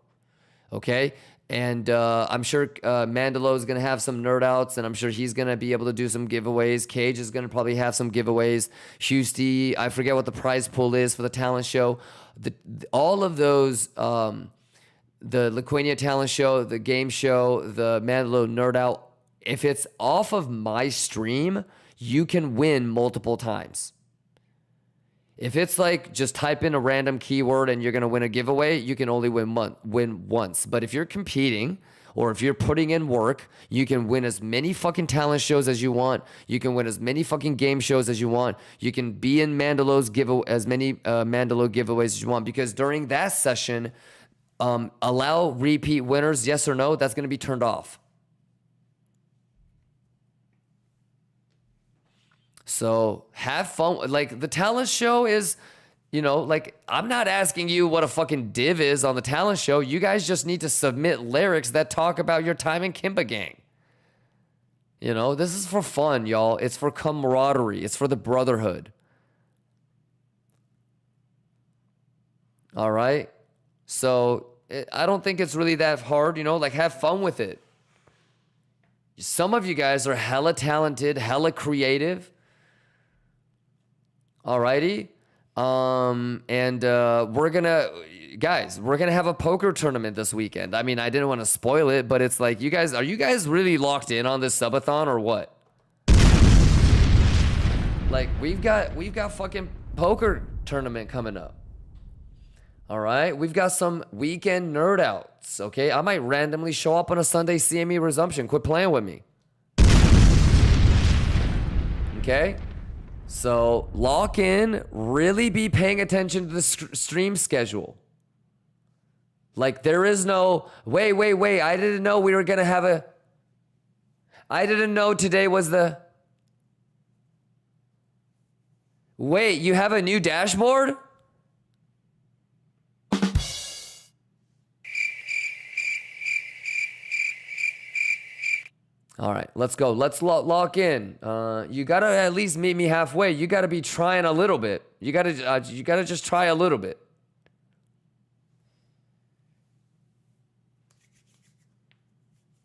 okay? And I'm sure Mandelo is going to have some nerd outs, and I'm sure he's going to be able to do some giveaways. Cage is going to probably have some giveaways. Husty, I forget what the prize pool is for the talent show. All of those, the Lithuania talent show, the game show, the Mandelo nerd out, if it's off of my stream, you can win multiple times. If it's like just type in a random keyword and you're going to win a giveaway, you can only win once. But if you're competing or if you're putting in work, you can win as many fucking talent shows as you want. You can win as many fucking game shows as you want. You can be in Mandelo's as many Mandelo giveaways as you want. Because during that session, allow repeat winners, yes or no, that's going to be turned off. So have fun. Like the talent show is, you know, like I'm not asking you what a fucking div is on the talent show. You guys just need to submit lyrics that talk about your time in Kimba gang. You know, this is for fun, y'all. It's for camaraderie. It's for the brotherhood. All right. So I don't think it's really that hard, you know, like have fun with it. Some of you guys are hella talented, hella creative. Alrighty. We're gonna have a poker tournament this weekend. I mean, I didn't want to spoil it, but it's like, are you guys really locked in on this subathon or what? Like, we've got fucking poker tournament coming up. All right. We've got some weekend nerd outs. Okay. I might randomly show up on a Sunday CME resumption. Quit playing with me. Okay. So lock in, really be paying attention to the stream schedule. Like there is no, wait. I didn't know we were going to have I didn't know today was wait, you have a new dashboard? All right, let's go. Let's lock in. You gotta at least meet me halfway. You gotta be trying a little bit. You gotta just try a little bit.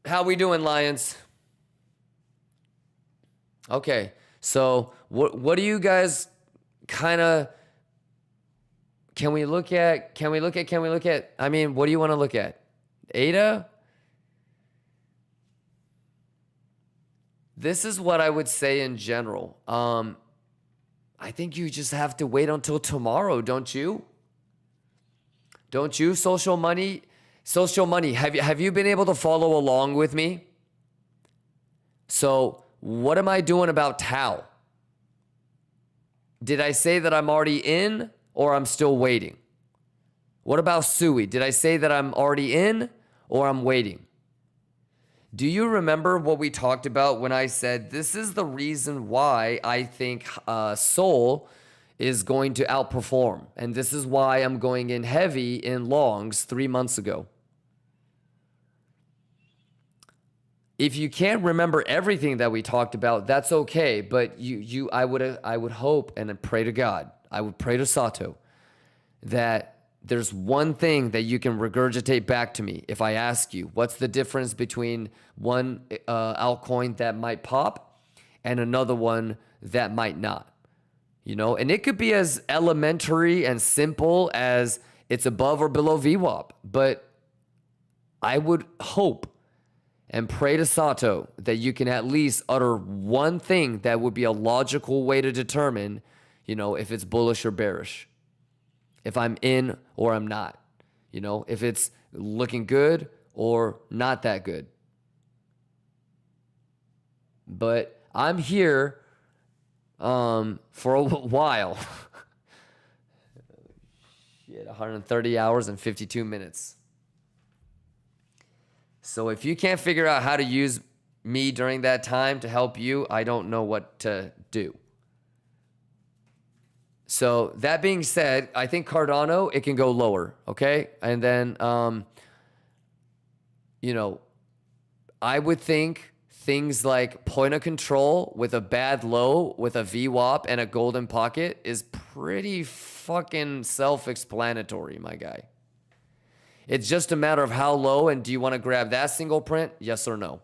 How we doing, Lions? Okay, so what do you guys kind of? Can we look at? I mean, what do you want to look at? ADA. This is what I would say in general. I think you just have to wait until tomorrow, don't you? Don't you? Social money. Social money. Have you been able to follow along with me? So what am I doing about Tau? Did I say that I'm already in or I'm still waiting? What about Sui? Did I say that I'm already in or I'm waiting? Do you remember what we talked about when I said this is the reason why I think Sol is going to outperform? And this is why I'm going in heavy in longs 3 months ago. If you can't remember everything that we talked about, that's okay. But I would hope and pray to God, I would pray to Sato that there's one thing that you can regurgitate back to me. If I ask you, what's the difference between one altcoin that might pop and another one that might not? You know, and it could be as elementary and simple as it's above or below VWAP. But I would hope and pray to Sato that you can at least utter one thing that would be a logical way to determine, you know, if it's bullish or bearish, if I'm in or I'm not, you know, if it's looking good or not that good. But I'm here for a while. Shit, 130 hours and 52 minutes. So if you can't figure out how to use me during that time to help you, I don't know what to do. So that being said, I think Cardano, it can go lower, okay? And then, you know, I would think things like point of control with a bad low, with a VWAP and a golden pocket is pretty fucking self-explanatory, my guy. It's just a matter of how low and do you want to grab that single print? Yes or no?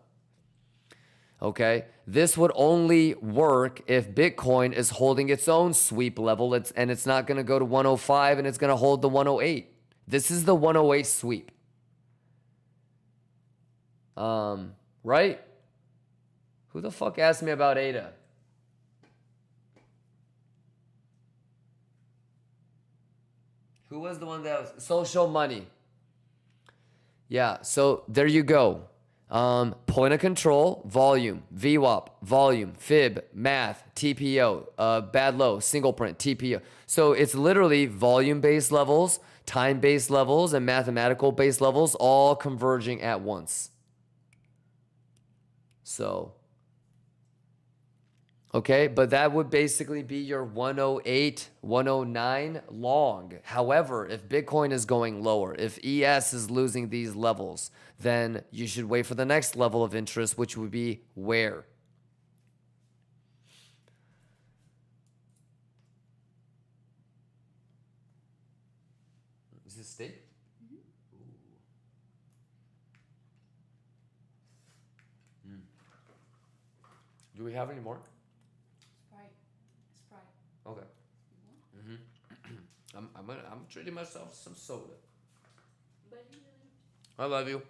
Okay. This would only work if Bitcoin is holding its own sweep level and it's not going to go to 105 and it's going to hold the 108. This is the 108 sweep. Right? Who the fuck asked me about ADA? Who was the one that was social money? Yeah, so there you go. Point of control, volume, VWAP, volume, fib, math, TPO, bad low, single print, TPO. So it's literally volume-based levels, time-based levels, and mathematical-based levels all converging at once. So, okay, but that would basically be your 108, 109 long. However, if Bitcoin is going lower, if ES is losing these levels, then you should wait for the next level of interest, which would be where? Is this steak? Do we have any more? Okay. I'm treating myself to some soda. I love you.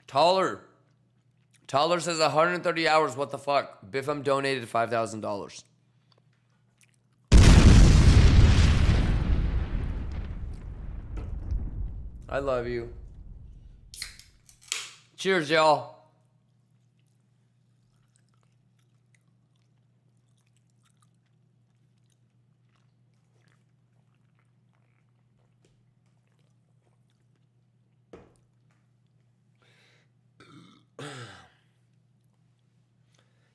Taller says 130 hours. What the fuck? Biffam donated $5,000. I love you. Cheers, y'all.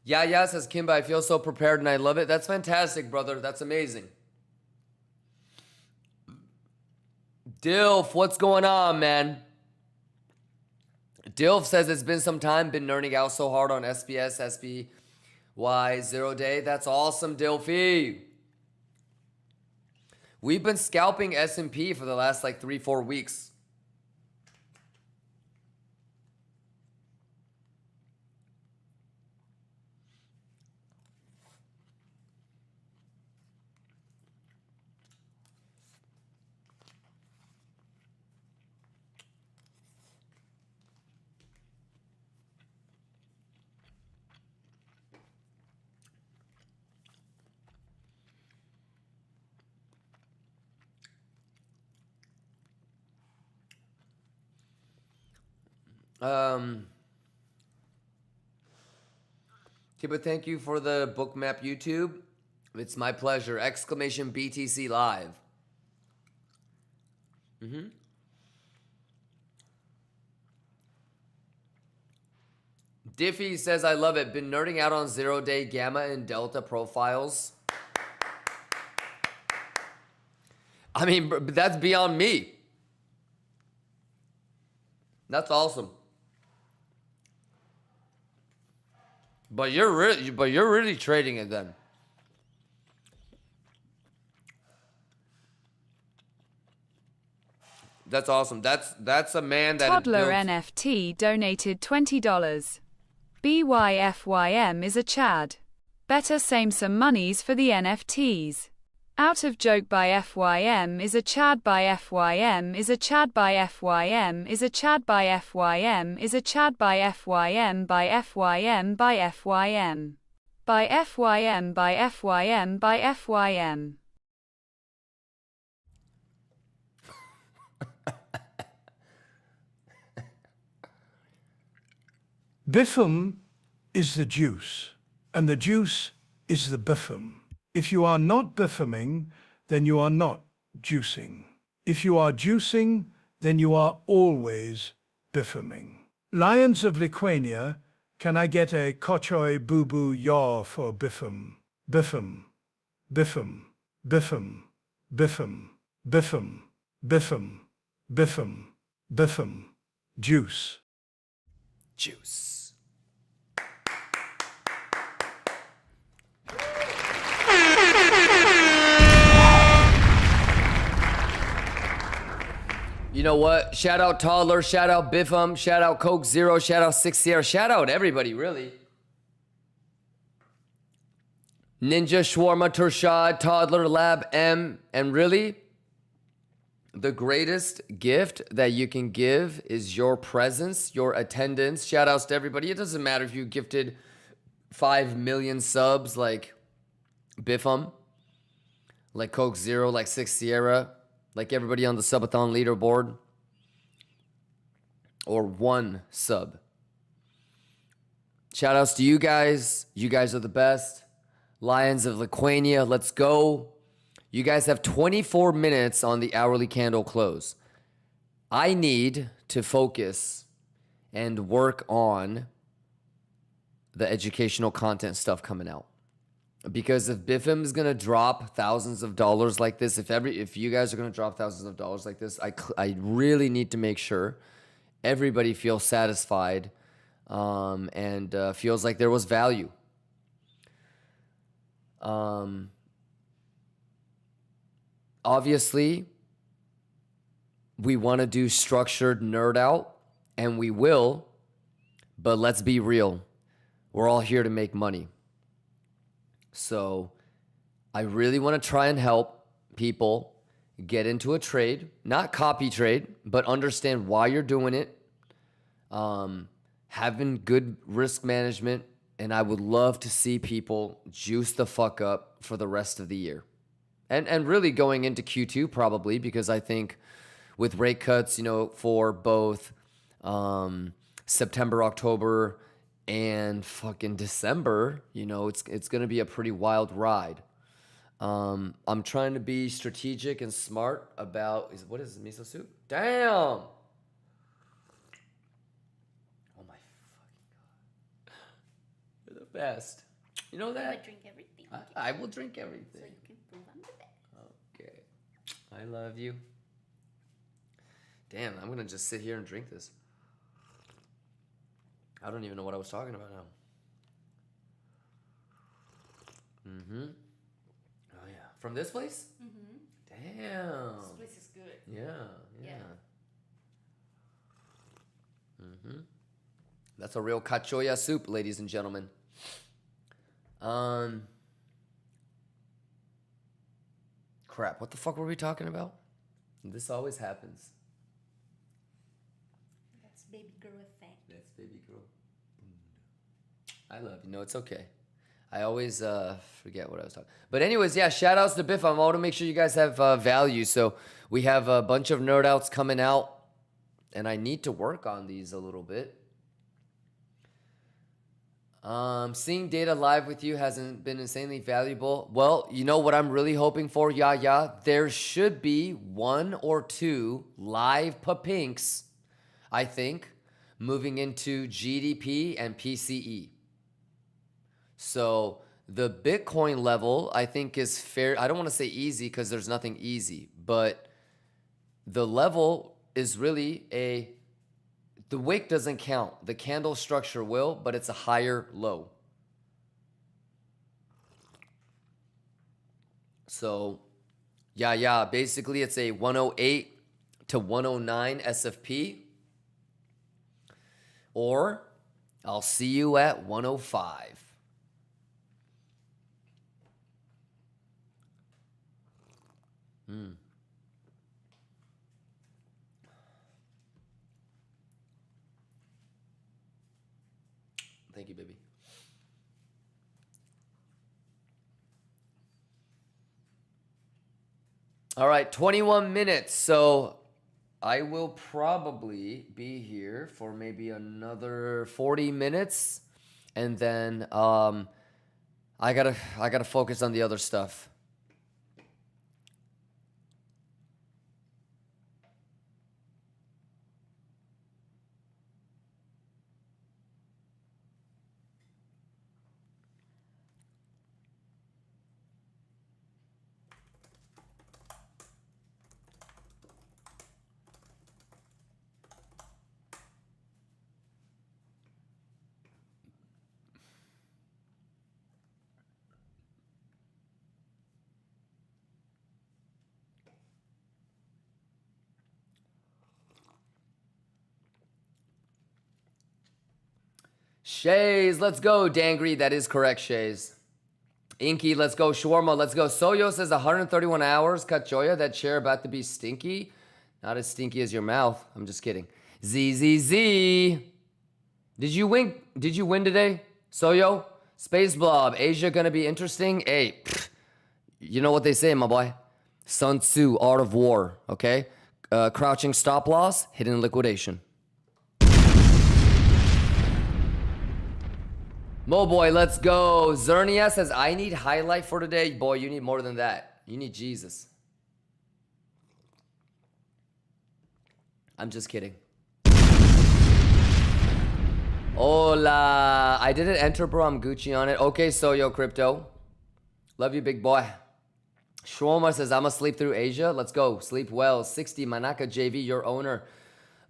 Yeah, says Kimba, I feel so prepared and I love it. That's fantastic, brother. That's amazing. Dilf, what's going on, man? Dilf says it's been some time, been nerding out so hard on SPS, SPY, 0 day. That's awesome, Dilfy. We've been scalping S&P for the last like 3-4 weeks. Kimba, thank you for the bookmap YouTube. It's my pleasure. Exclamation BTC live. Diffie says, I love it. Been nerding out on 0-day gamma and delta profiles. I mean, that's beyond me. That's awesome. But you're really trading it then. That's awesome. That's a man that Toddler builds- NFT donated $20. BYFYM is a Chad. Better same some monies for the NFTs. Out of joke by FYM is a Chad by FYM is a Chad by FYM is a Chad by FYM is a Chad by FYM by FYM by FYM by FYM by FYM by FYM. Biffam is the juice, and the juice is the Biffam. If you are not Biffaming, then you are not juicing. If you are juicing, then you are always Biffaming. Lions of Lithuania, can I get a kochoi boo-boo yaw for Biffam? Biffam, Biffam, Biffam, Biffam, Biffam, Biffam, Biffam, Biffam, juice. Juice. You know what? Shout out Toddler, shout out Biffam, shout out Coke Zero, shout out 6 Sierra, shout out everybody, really. Ninja, Shawarma, Turshad, Toddler, Lab, M, and really, the greatest gift that you can give is your presence, your attendance. Shout outs to everybody. It doesn't matter if you gifted 5 million subs like Biffam, like Coke Zero, like 6 Sierra, like everybody on the subathon leaderboard, or 1 sub. Shout outs to you guys. You guys are the best. Lions of Lithuania, let's go. You guys have 24 minutes on the hourly candle close. I need to focus and work on the educational content stuff coming out. Because if Biffam is going to drop thousands of dollars like this, if you guys are going to drop thousands of dollars like this, I really need to make sure everybody feels satisfied and feels like there was value. Obviously, we want to do structured nerd out, and we will, but let's be real. We're all here to make money. So I really want to try and help people get into a trade, not copy trade, but understand why you're doing it, having good risk management, and I would love to see people juice the fuck up for the rest of the year. And really going into Q2 probably, because I think with rate cuts, for both September, October, and fucking December, it's going to be a pretty wild ride. I'm trying to be strategic and smart about, what is this, miso soup? Damn! Oh my fucking God. You're the best. You know that? I drink everything. I will drink everything. So you can prove I'm the best. Okay. I love you. Damn, I'm going to just sit here and drink this. I don't even know what I was talking about now. Oh, yeah. From this place? Damn. This place is good. Yeah. That's a real cachoya soup, ladies and gentlemen. Crap, what the fuck were we talking about? This always happens. That's baby girl effect. That's baby girl. I love you. No, it's okay. I always forget what I was talking. But anyways, yeah, shout outs to Biffam. I want to make sure you guys have value. So we have a bunch of nerd outs coming out and I need to work on these a little bit. Seeing data live with you hasn't been insanely valuable. Well, you know what I'm really hoping for, yeah. There should be 1 or 2 live papinks, I think, moving into GDP and PCE. So the Bitcoin level, I think, is fair. I don't want to say easy because there's nothing easy, but the level is really the wick doesn't count. The candle structure will, but it's a higher low. So, yeah, basically it's a 108 to 109 SFP. Or I'll see you at 105. Thank you, baby. All right, 21 minutes. So I will probably be here for maybe another 40 minutes. And then I gotta focus on the other stuff. Shays, let's go. Dangry, that is correct, Shays. Inky, let's go. Shawarma, let's go. Soyo says 131 hours. Kachoya, that chair about to be stinky. Not as stinky as your mouth. I'm just kidding. ZZZ. Did you win today? Soyo? Space Blob, Asia gonna be interesting? Hey, you know what they say, my boy. Sun Tzu, Art of War, okay? Crouching stop loss, hidden liquidation. Mo boy, let's go. Zernia says, I need highlight for today. Boy, you need more than that. You need Jesus. I'm just kidding. Hola. I didn't enter, bro. I'm Gucci on it. Okay, so yo, crypto. Love you, big boy. Shwoma says, I'm asleep through Asia. Let's go. Sleep well. 60, Manaka JV, your owner.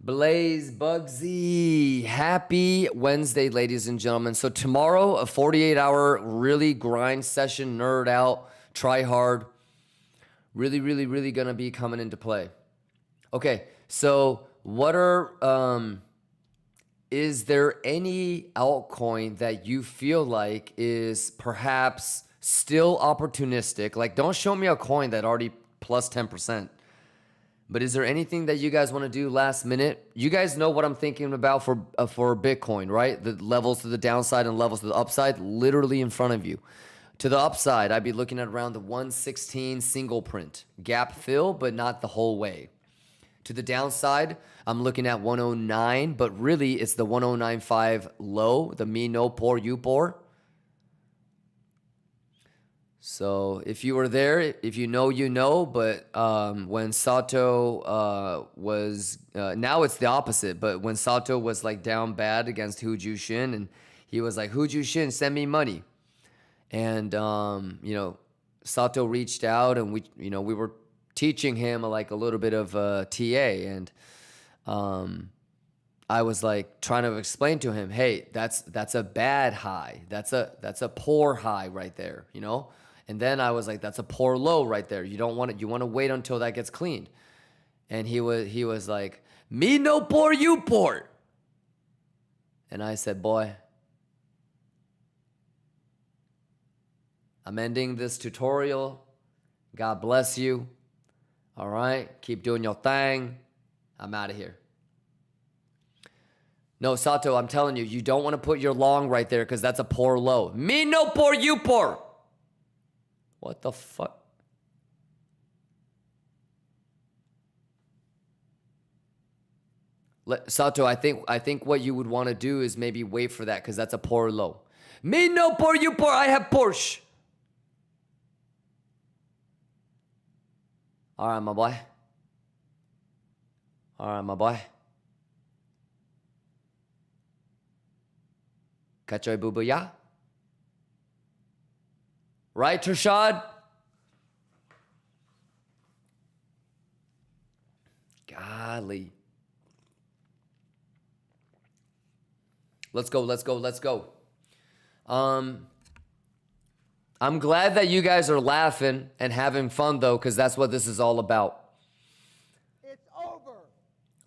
Blaze Bugsy, happy Wednesday, ladies and gentlemen. So tomorrow, a 48-hour really grind session, nerd out, try hard. Really gonna be coming into play. Okay, so what are, is there any altcoin that you feel like is perhaps still opportunistic? Like, don't show me a coin that already plus 10%. But is there anything that you guys want to do last minute? You guys know what I'm thinking about for Bitcoin, right? The levels to the downside and levels to the upside, literally in front of you. To the upside, I'd be looking at around the 116 single print. Gap fill, but not the whole way. To the downside, I'm looking at 109, but really it's the 109.5 low, the me no pour, you pour. So if you were there, if you know, you know. But when Sato was, now it's the opposite. But when Sato was like down bad against Hu Jushin, and he was like, Hu Jushin, send me money. And, you know, Sato reached out and we were teaching him like a little bit of TA. And I was like trying to explain to him, hey, that's a bad high. That's a poor high right there, you know? And then I was like, that's a poor low right there. You don't want it. You want to wait until that gets cleaned. And he was like, me no pour, you pour. And I said, boy, I'm ending this tutorial. God bless you. All right. Keep doing your thing. I'm out of here. No, Sato, I'm telling you, you don't want to put your long right there because that's a poor low. Me no pour, you pour. What the fuck? Sato, I think what you would want to do is maybe wait for that because that's a poor low. Me no poor, you poor. I have Porsche. All right, my boy. All right, my boy. Kachoy boo boo ya. Right, Trishad? Golly. Let's go, let's go, let's go. I'm glad that you guys are laughing and having fun though, because that's what this is all about. It's over.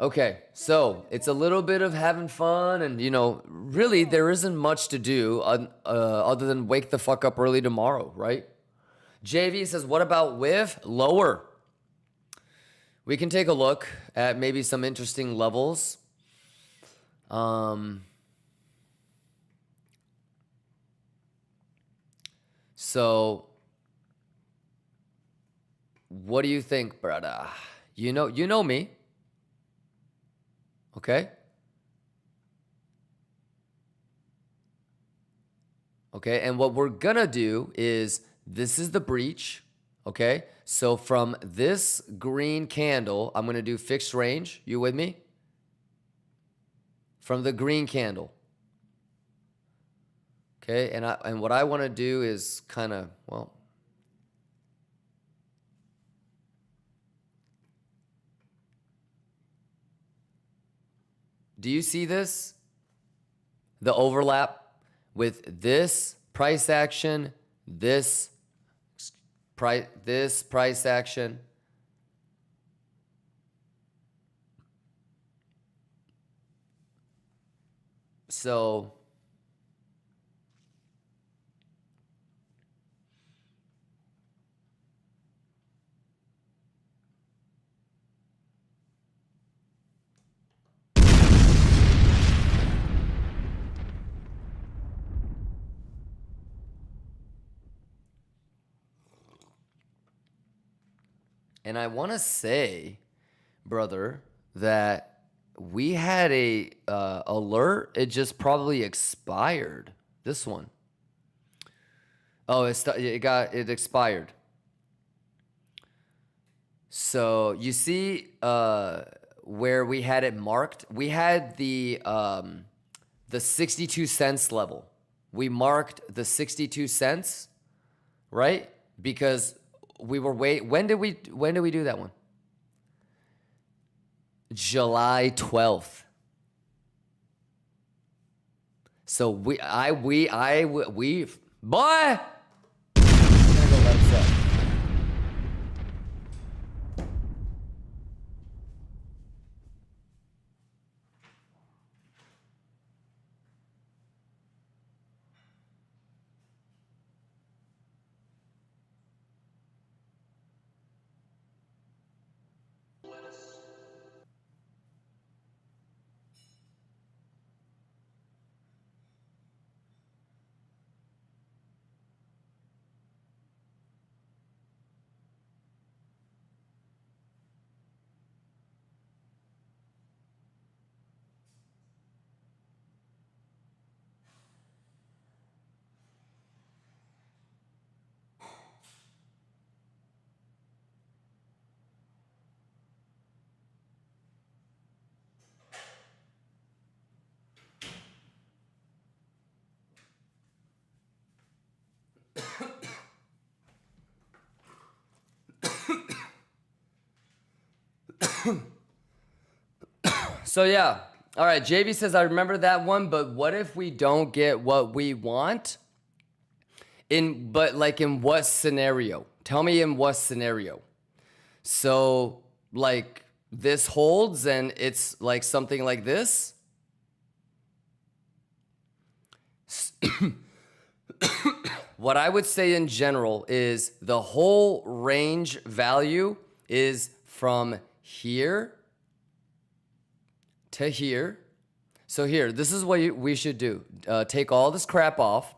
Okay, so it's a little bit of having fun, and you know, really there isn't much to do other than wake the fuck up early tomorrow, right? JV says, what about with lower? We can take a look at maybe some interesting levels. So, what do you think, brother? You know me. Okay? Okay, and what we're gonna do is, this is the breach, okay? So from this green candle, I'm gonna do fixed range. You with me? From the green candle. Okay, and what I wanna do is kind of, well, do you see this? The overlap with this price action, this price action. So and I want to say, brother, that we had a alert. It just probably expired. This one. Oh, it expired. So you see where we had it marked. We had the 62 cents level. We marked the 62 cents, right? Because we were when did we do that one? July 12th. So we boy, I'm gonna go let it set. So yeah, all right. JV says I remember that one, but what if we don't get what we want? In what scenario? Tell me in what scenario. So like this holds and it's like something like this. What I would say in general is the whole range value is from here to here. So here, this is what we should do. Take all this crap off.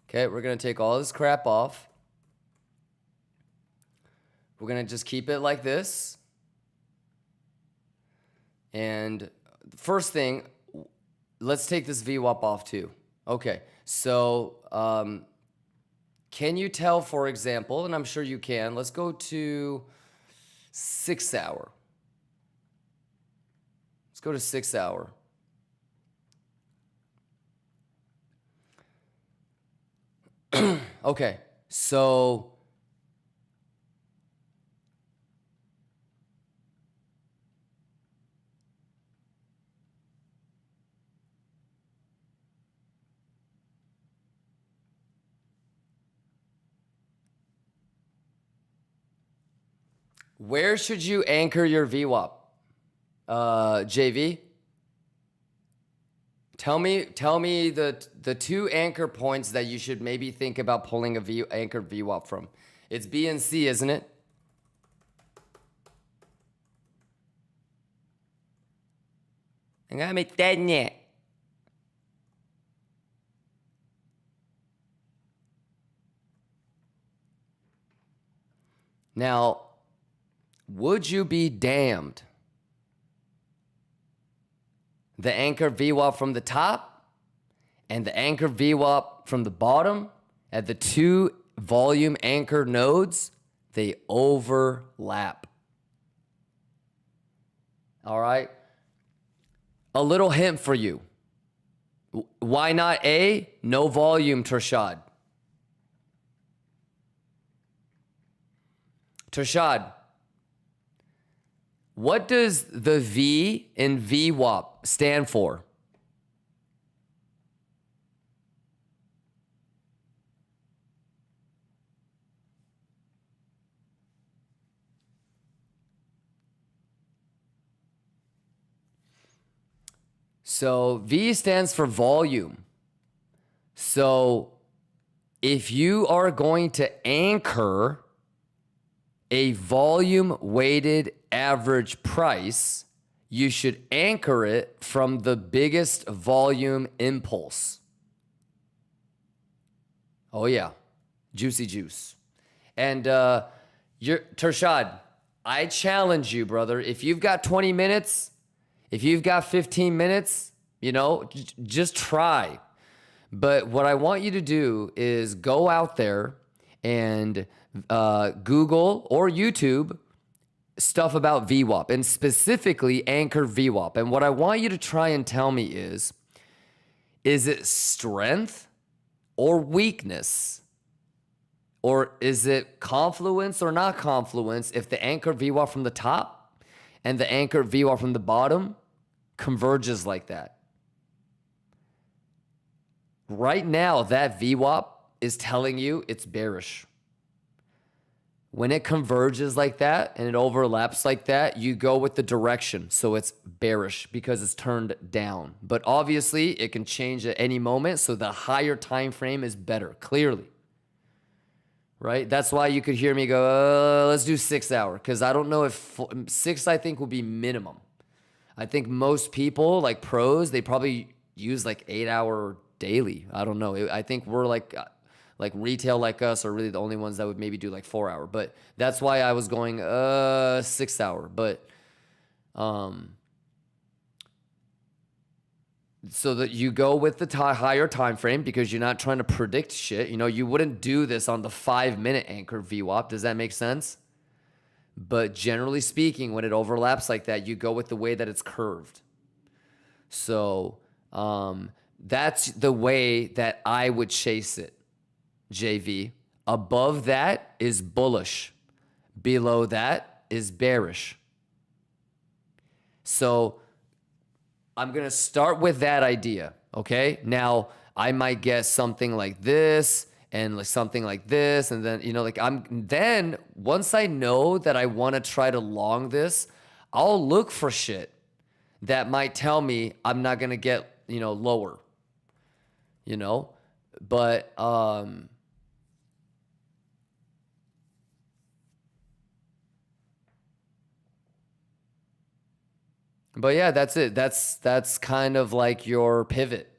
Okay, we're going to take all this crap off. We're going to just keep it like this. And first thing, let's take this VWAP off too. Okay, so can you tell, for example, and I'm sure you can, let's go to 6 hour. Let's go to 6 hour. Okay, so where should you anchor your VWAP? JV? Tell me the 2 anchor points that you should maybe think about pulling a anchored VWAP from. It's B and C, isn't it? Now, would you be damned? The anchor VWAP from the top and the anchor VWAP from the bottom at the 2 volume anchor nodes, they overlap. All right? A little hint for you. Why not A? No volume, Tershad. Tershad, what does the V in VWAP stand for? So V stands for volume. So if you are going to anchor a volume weighted average price, you should anchor it from the biggest volume impulse. Oh yeah, juicy juice. And Tershad, I challenge you, brother. If you've got 20 minutes, if you've got 15 minutes, you know, just try. But what I want you to do is go out there and Google or YouTube stuff about VWAP and specifically anchor VWAP. And what I want you to try and tell me is it strength or weakness? Or is it confluence or not confluence if the anchor VWAP from the top and the anchor VWAP from the bottom converges like that? Right now, that VWAP is telling you it's bearish. When it converges like that and it overlaps like that, you go with the direction. So it's bearish because it's turned down. But obviously, it can change at any moment. So the higher time frame is better, clearly. Right? That's why you could hear me go, let's do 6 hour. Because I don't know if 6, I think, will be minimum. I think most people, like pros, they probably use like 8 hour daily. I don't know. I think we're like retail like us are really the only ones that would maybe do like 4 hour. But that's why I was going 6 hour. But so that you go with the higher time frame because you're not trying to predict shit. You know, you wouldn't do this on the 5-minute anchor VWAP. Does that make sense? But generally speaking, when it overlaps like that, you go with the way that it's curved. So that's the way that I would chase it, JV. Above that is bullish. Below that is bearish. So I'm going to start with that idea, okay? Now, I might guess something like this and like something like this, and then, you know, like then once I know that I want to try to long this, I'll look for shit that might tell me I'm not going to get, you know, lower, you know? But yeah, that's it. That's kind of like your pivot.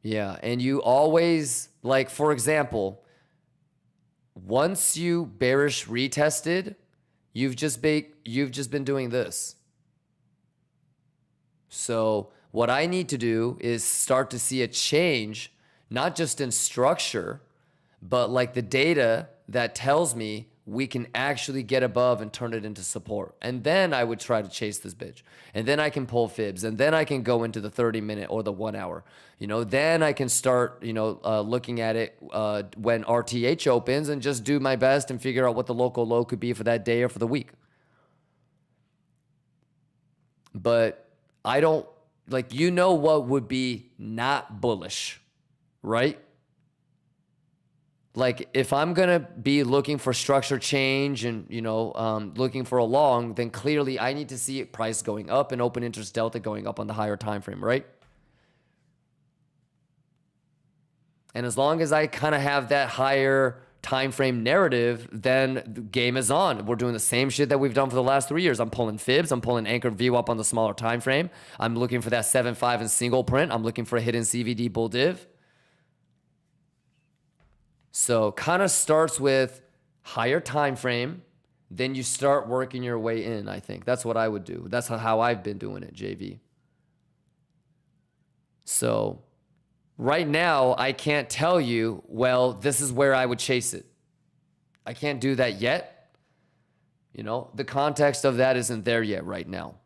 Yeah, and you always, like, for example, once you bearish retested, You've just been doing this. So what I need to do is start to see a change, not just in structure, but like the data that tells me we can actually get above and turn it into support. And then I would try to chase this bitch. And then I can pull fibs. And then I can go into the 30-minute or the 1 hour. You know, then I can start, looking at it when RTH opens and just do my best and figure out what the local low could be for that day or for the week. But I don't, what would be not bullish, right? Like if I'm going to be looking for structure change and, looking for a long, then clearly I need to see price going up and open interest delta going up on the higher time frame, right? And as long as I kind of have that higher time frame narrative, then the game is on. We're doing the same shit that we've done for the last 3 years. I'm pulling fibs. I'm pulling anchored view up on the smaller time frame. I'm looking for that 7.5 and single print. I'm looking for a hidden CVD bull div. So kind of starts with higher time frame, then you start working your way in, I think. That's what I would do. That's how I've been doing it, JV. So right now, I can't tell you, well, this is where I would chase it. I can't do that yet. The context of that isn't there yet right now.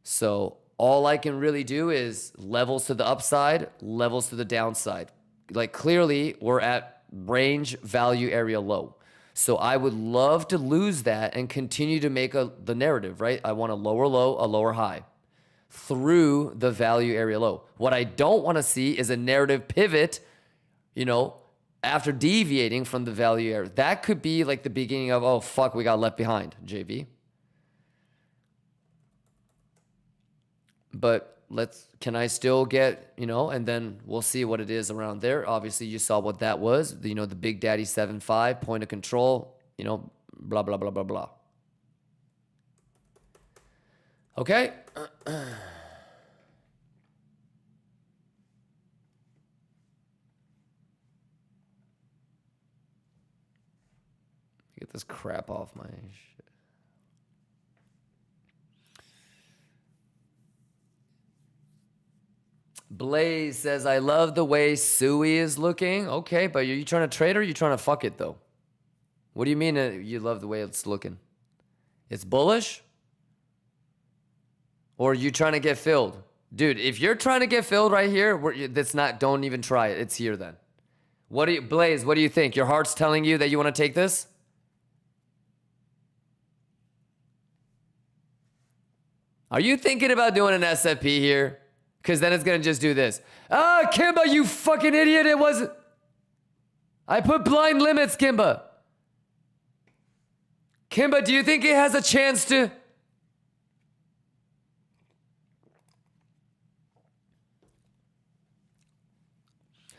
So all I can really do is levels to the upside, levels to the downside. Like clearly we're at range value area low. So I would love to lose that and continue to make the narrative, right? I want a lower low, a lower high through the value area low. What I don't want to see is a narrative pivot, after deviating from the value area. That could be like the beginning of, oh, fuck, we got left behind, JV. But can I still get, and then we'll see what it is around there. Obviously, you saw what that was, the Big Daddy 7.5, point of control, blah, blah, blah, blah, blah. Okay. Get this crap off my shit. Blaze says, I love the way Sui is looking. Okay, but are you trying to trade or are you trying to fuck it, though? What do you mean you love the way it's looking? It's bullish? Or are you trying to get filled? Dude, if you're trying to get filled right here, don't even try it. It's here then. Blaze, what do you think? Your heart's telling you that you want to take this? Are you thinking about doing an SFP here? Because then it's going to just do this. Ah, Kimba, you fucking idiot. It wasn't. I put blind limits, Kimba. Kimba, do you think it has a chance to?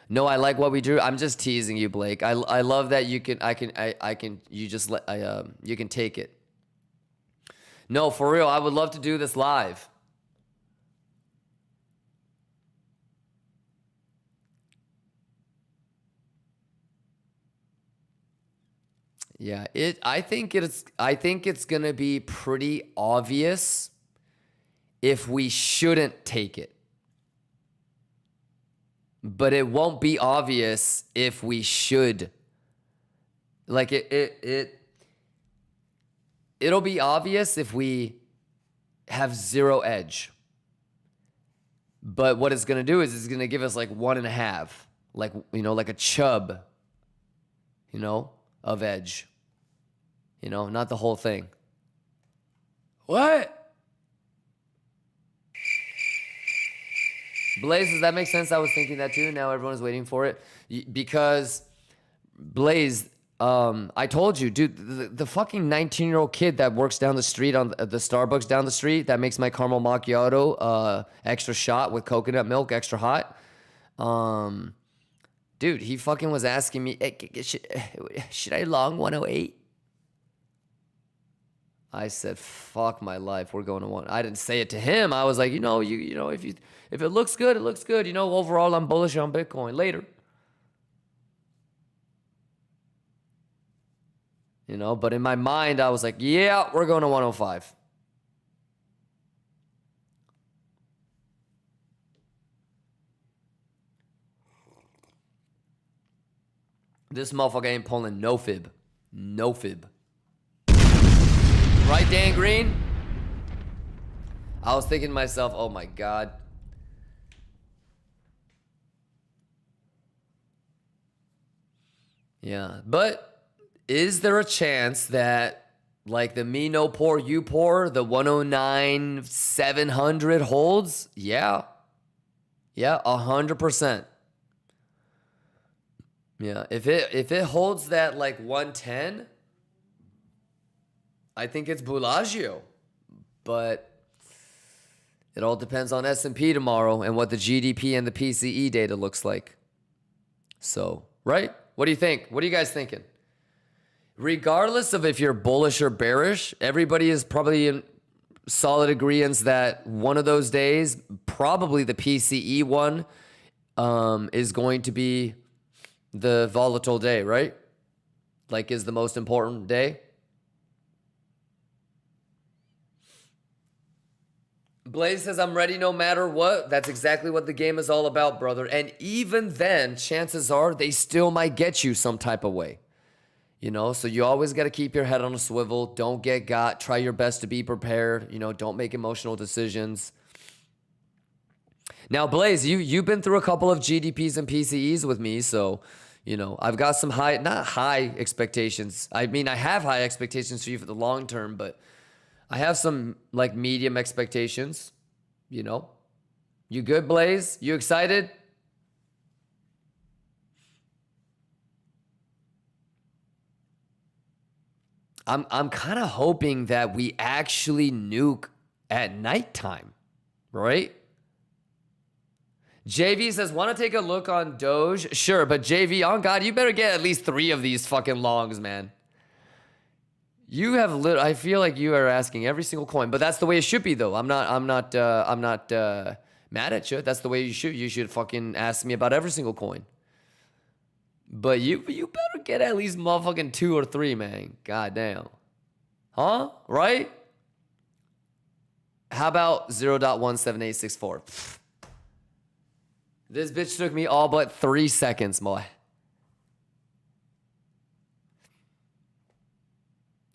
No, I like what we drew. I'm just teasing you, Blake. I love that you can you can take it. No, for real, I would love to do this live. Yeah, I think it's going to be pretty obvious if we shouldn't take it. But it won't be obvious if we should. Like it'll be obvious if we have zero edge. But what it's going to do is it's going to give us like 1.5, like like a chub, of edge. Not the whole thing. What? Blaze, does that make sense? I was thinking that too. Now everyone's waiting for it. Because, Blaze, I told you, dude, the fucking 19-year-old kid that works down the street on the Starbucks down the street that makes my caramel macchiato extra shot with coconut milk, extra hot. Dude, he fucking was asking me, hey, should I long 108? I said, fuck my life. We're going to one. I didn't say it to him. I was like, if it looks good, it looks good. Overall, I'm bullish on Bitcoin. Later. You know, but in my mind, I was like, yeah, we're going to 105. This motherfucker ain't pulling no fib. No fib. Right, Dan Green? I was thinking to myself, oh my God. Yeah, but is there a chance that like the me no poor, you poor, the 109 700 holds? Yeah. Yeah, 100%. Yeah, if it holds that like 110, I think it's Bellagio. But it all depends on S&P tomorrow and what the GDP and the PCE data looks like. So, right? What do you think? What are you guys thinking? Regardless of if you're bullish or bearish, everybody is probably in solid agreement that one of those days, probably the PCE one, is going to be the volatile day, right? Like, is the most important day. Blaze says, I'm ready no matter what. That's exactly what the game is all about, brother. And even then, chances are they still might get you some type of way. You know, so you always got to keep your head on a swivel. Don't get got. Try your best to be prepared. You know, don't make emotional decisions. Now, Blaze, you've been through a couple of GDPs and PCEs with me, so, you know, I've got some not high expectations. I mean, I have high expectations for you for the long term, but I have some, like, medium expectations, you know. You good, Blaze? You excited? I'm kind of hoping that we actually nuke at nighttime, right? JV says, want to take a look on Doge? Sure, but JV, on God, you better get at least 3 of these fucking longs, man. You have I feel like you are asking every single coin, but that's the way it should be, though. I'm not mad at you. That's the way you should. You should fucking ask me about every single coin. But you better get at least motherfucking 2 or 3, man. God damn. Huh? Right? How about 0.17864? This bitch took me all but 3 seconds, boy.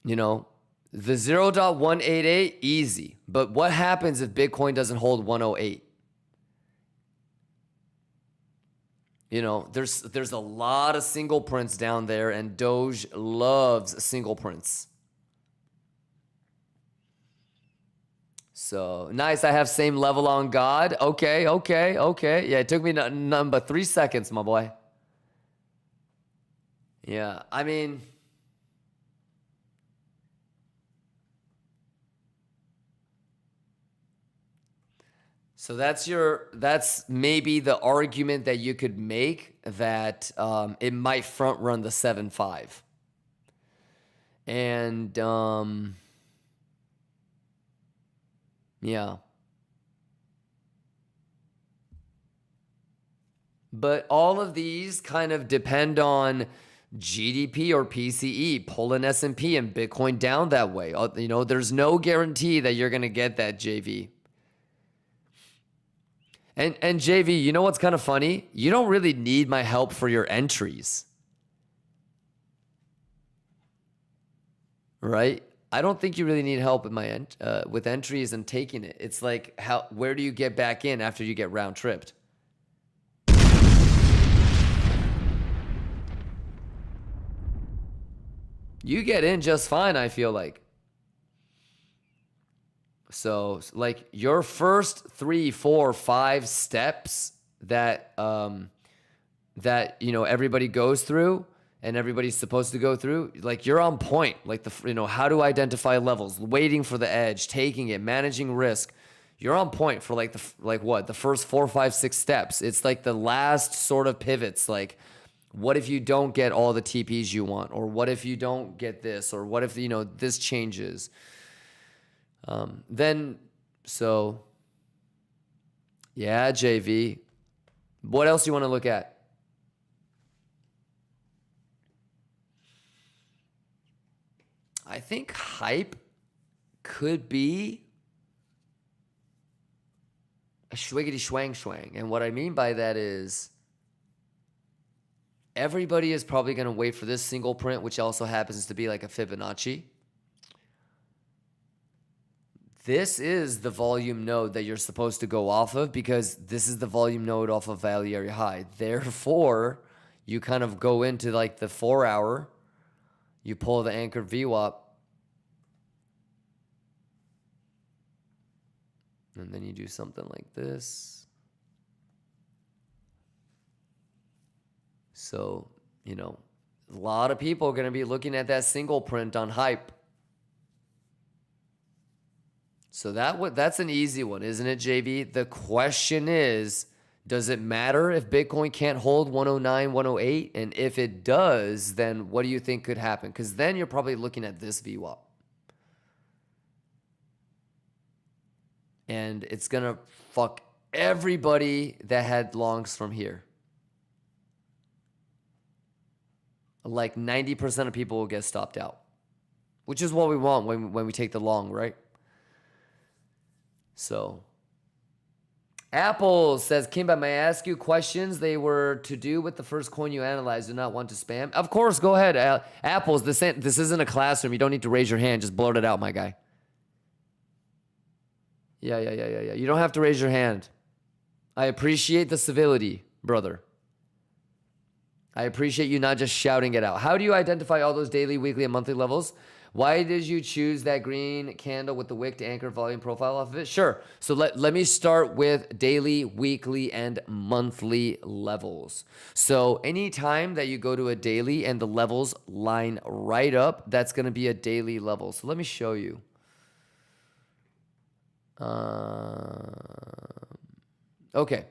You know, the 0.188, easy. But what happens if Bitcoin doesn't hold 108? You know, there's a lot of single prints down there, and Doge loves single prints. So, nice, I have same level on God. Okay. Yeah, it took me none but 3 seconds, my boy. Yeah, I mean, so that's maybe the argument that you could make that it might front run the 7.5. And yeah. But all of these kind of depend on GDP or PCE, pulling S&P and Bitcoin down that way. You know, there's no guarantee that you're going to get that, JV. And JV, you know what's kind of funny? You don't really need my help for your entries. Right? I don't think you really need help with my with entries and taking it. It's like, where do you get back in after you get round tripped? You get in just fine, I feel like. So, like, your first 3, 4, 5 steps that you know everybody goes through and everybody's supposed to go through, like, you're on point. Like, how to identify levels, waiting for the edge, taking it, managing risk. You're on point for the first 4, 5, 6 steps. It's like the last sort of pivots, like, what if you don't get all the TPs you want, or what if you don't get this, or what if this changes. Yeah, JV. What else do you want to look at? I think hype could be a schwiggity schwang schwang. And what I mean by that is everybody is probably going to wait for this single print, which also happens to be like a Fibonacci. This is the volume node that you're supposed to go off of because this is the volume node off of value area high. Therefore, you kind of go into like the 4 hour, you pull the anchored VWAP, and then you do something like this. So, you know, a lot of people are going to be looking at that single print on hype. So that's an easy one, isn't it, JB? The question is, does it matter if Bitcoin can't hold 109, 108? And if it does, then what do you think could happen? Because then you're probably looking at this VWAP. And it's going to fuck everybody that had longs from here. Like 90% of people will get stopped out, which is what we want when we take the long, right? So, Apple says, Kimba, may I ask you questions they were to do with the first coin you analyzed? Do not want to spam? Of course, go ahead. Apples, this isn't a classroom. You don't need to raise your hand. Just blurt it out, my guy. Yeah. You don't have to raise your hand. I appreciate the civility, brother. I appreciate you not just shouting it out. How do you identify all those daily, weekly, and monthly levels? Why did you choose that green candle with the wick to anchor volume profile off of it? Sure. So let me start with daily, weekly, and monthly levels. So anytime that you go to a daily and the levels line right up, that's going to be a daily level. So let me show you. Okay.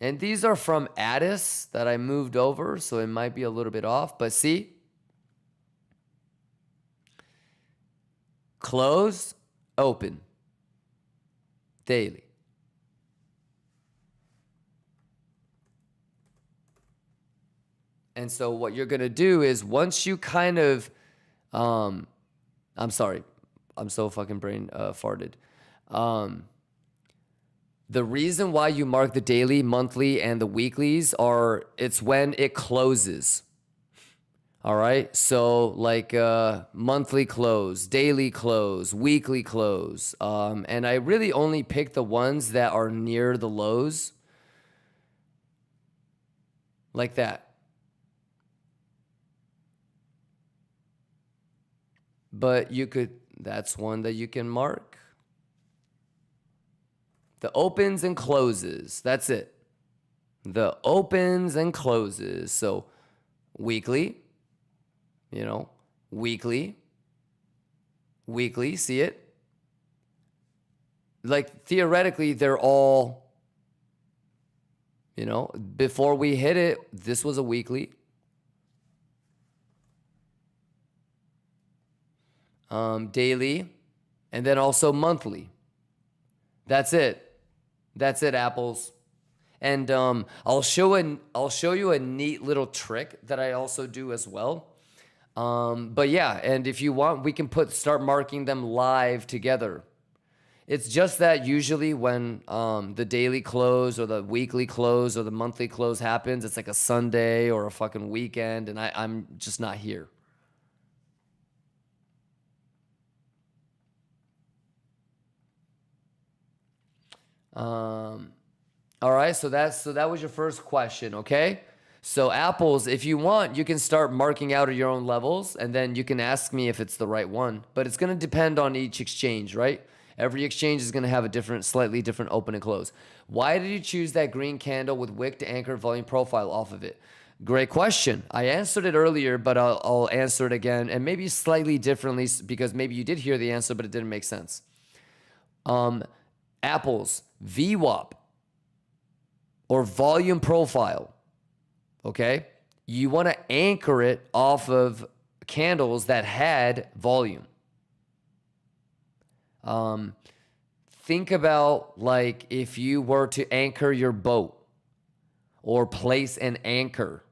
And these are from Addis that I moved over, so it might be a little bit off. But see? Close, open, daily. And so what you're going to do is once you kind of, I'm sorry, I'm so fucking brain farted. The reason why you mark the daily, monthly, and the weeklies are, it's when it closes. All right, so like monthly close, daily close, weekly close. And I really only pick the ones that are near the lows. Like that. But you could, that's one that you can mark. The opens and closes, that's it. The opens and closes. So weekly. You know, weekly, see it? Like, theoretically, they're all, you know, before we hit it, this was a weekly. Daily, and then also monthly. That's it. That's it, apples. And I'll show you a neat little trick that I also do as well. But yeah, and if you want, we can start marking them live together. It's just that usually when the daily close or the weekly close or the monthly close happens, it's like a Sunday or a fucking weekend, and I'm just not here. All right, so that was your first question, okay? So apples, if you want, you can start marking out your own levels, and then you can ask me if it's the right one. But it's going to depend on each exchange, right? Every exchange is going to have a slightly different open and close. Why did you choose that green candle with wick to anchor volume profile off of it? Great question. I answered it earlier, but I'll answer it again, and maybe slightly differently because maybe you did hear the answer, but it didn't make sense. Apples, VWAP, or volume profile. Okay, you want to anchor it off of candles that had volume. Think about like if you were to anchor your boat or place an anchor.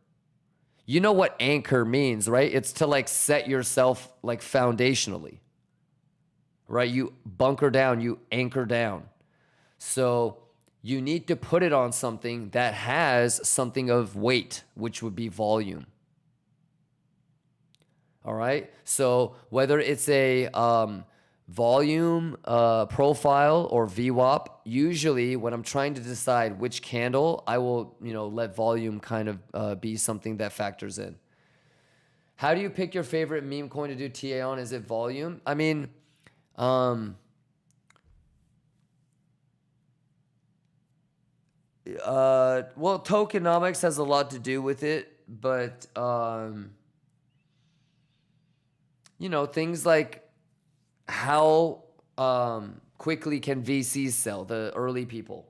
You know what anchor means, right? It's to like set yourself like foundationally, right? You bunker down, you anchor down. So you need to put it on something that has something of weight, which would be volume. All right. So whether it's a volume profile or VWAP, usually when I'm trying to decide which candle, I will, let volume kind of be something that factors in. How do you pick your favorite meme coin to do TA on? Is it volume? I mean, well, tokenomics has a lot to do with it, but things like how quickly can VCs sell, the early people,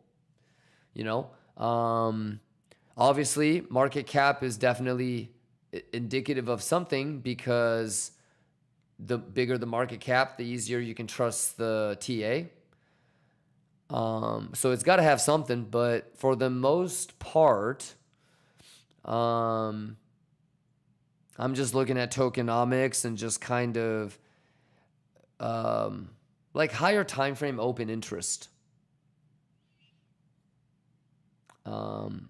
obviously market cap is definitely indicative of something, because the bigger the market cap, the easier you can trust the TA. So it's got to have something, but for the most part, I'm just looking at tokenomics and just kind of like higher time frame open interest. And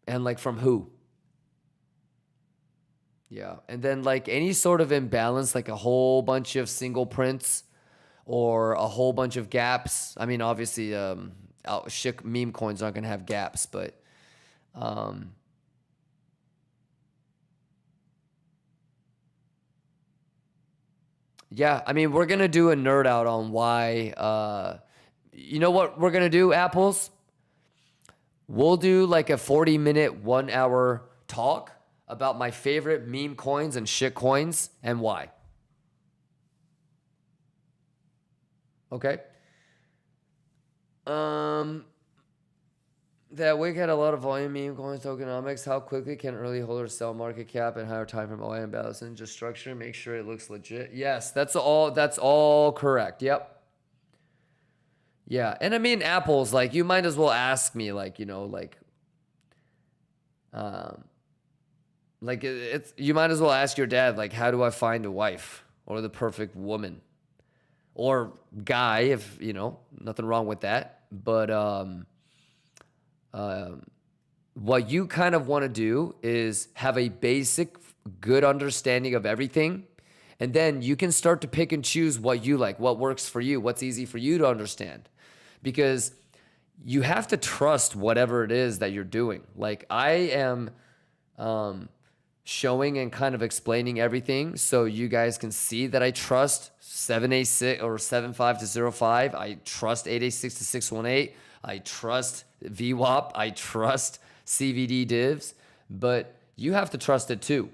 like from who? Yeah. And then like any sort of imbalance, like a whole bunch of single prints or a whole bunch of gaps. I mean, obviously, shit meme coins aren't going to have gaps, but yeah, I mean, we're going to do a nerd out on why, you know what we're going to do, Apples? We'll do like a 40-minute, 1 hour talk about my favorite meme coins and shit coins and why. Okay. That we had a lot of volume meme coins, tokenomics. How quickly can early holders sell market cap and higher time from OIM balance and just structure, make sure it looks legit? Yes, that's all correct. Yep. Yeah. And I mean, Apples, like, you might as well ask me, like, you might as well ask your dad, like, how do I find a wife or the perfect woman or guy, if, nothing wrong with that. But, what you kind of want to do is have a basic, good understanding of everything. And then you can start to pick and choose what you like, what works for you, what's easy for you to understand. Because you have to trust whatever it is that you're doing. Like, I am showing and kind of explaining everything so you guys can see that I trust 786 or 75 to 05. I trust 886 to 618. I trust VWAP. I trust CVD divs, but you have to trust it too.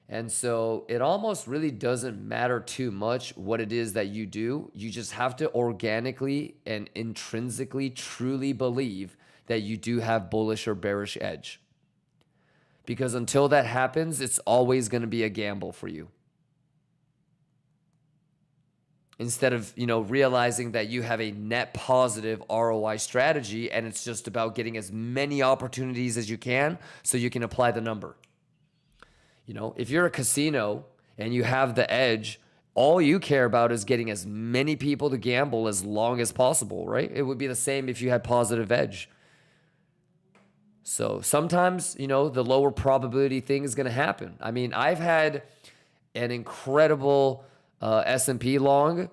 And so it almost really doesn't matter too much what it is that you do. You just have to organically and intrinsically truly believe that you do have bullish or bearish edge. Because until that happens, it's always going to be a gamble for you. Instead of, realizing that you have a net positive ROI strategy and it's just about getting as many opportunities as you can so you can apply the number. If you're a casino and you have the edge, all you care about is getting as many people to gamble as long as possible, right? It would be the same if you had positive edge. So sometimes, the lower probability thing is going to happen. I mean, I've had an incredible S&P long,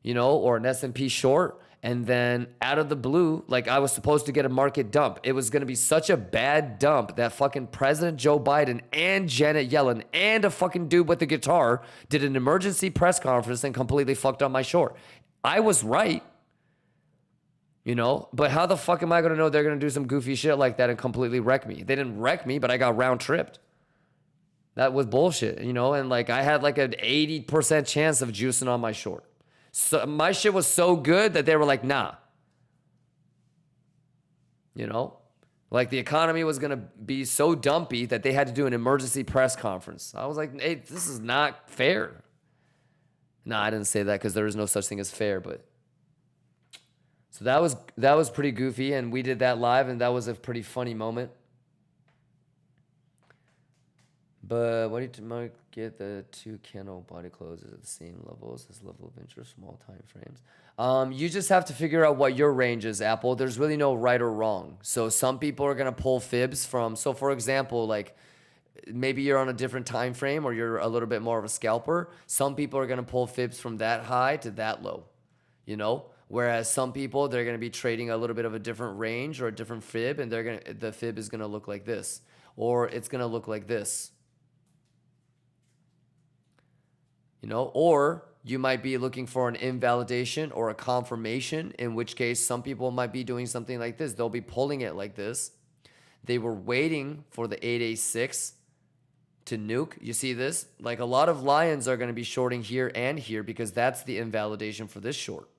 or an S&P short, and then out of the blue, like, I was supposed to get a market dump. It was going to be such a bad dump that fucking President Joe Biden and Janet Yellen and a fucking dude with a guitar did an emergency press conference and completely fucked up my short. I was right, but how the fuck am I going to know they're going to do some goofy shit like that and completely wreck me? They didn't wreck me, but I got round tripped. That was bullshit, and like I had like an 80% chance of juicing on my short. So my shit was so good that they were like, nah. Like the economy was going to be so dumpy that they had to do an emergency press conference. I was like, hey, this is not fair. Nah, I didn't say that because there is no such thing as fair, but. So that was pretty goofy, and we did that live, and that was a pretty funny moment. But what do you market the 2 candle body closes at the same levels as level of interest from all time frames? You just have to figure out what your range is, Apple. There's really no right or wrong. So some people are going to pull fibs from, so for example, like maybe you're on a different time frame or you're a little bit more of a scalper. Some people are going to pull fibs from that high to that low, you know? Whereas some people, they're going to be trading a little bit of a different range or a different fib, and the fib is going to look like this, or it's going to look like this. You know, or you might be looking for an invalidation or a confirmation, in which case some people might be doing something like this. They'll be pulling it like this. They were waiting for the 886 to nuke. You see this? Like a lot of lions are going to be shorting here and here because that's the invalidation for this short.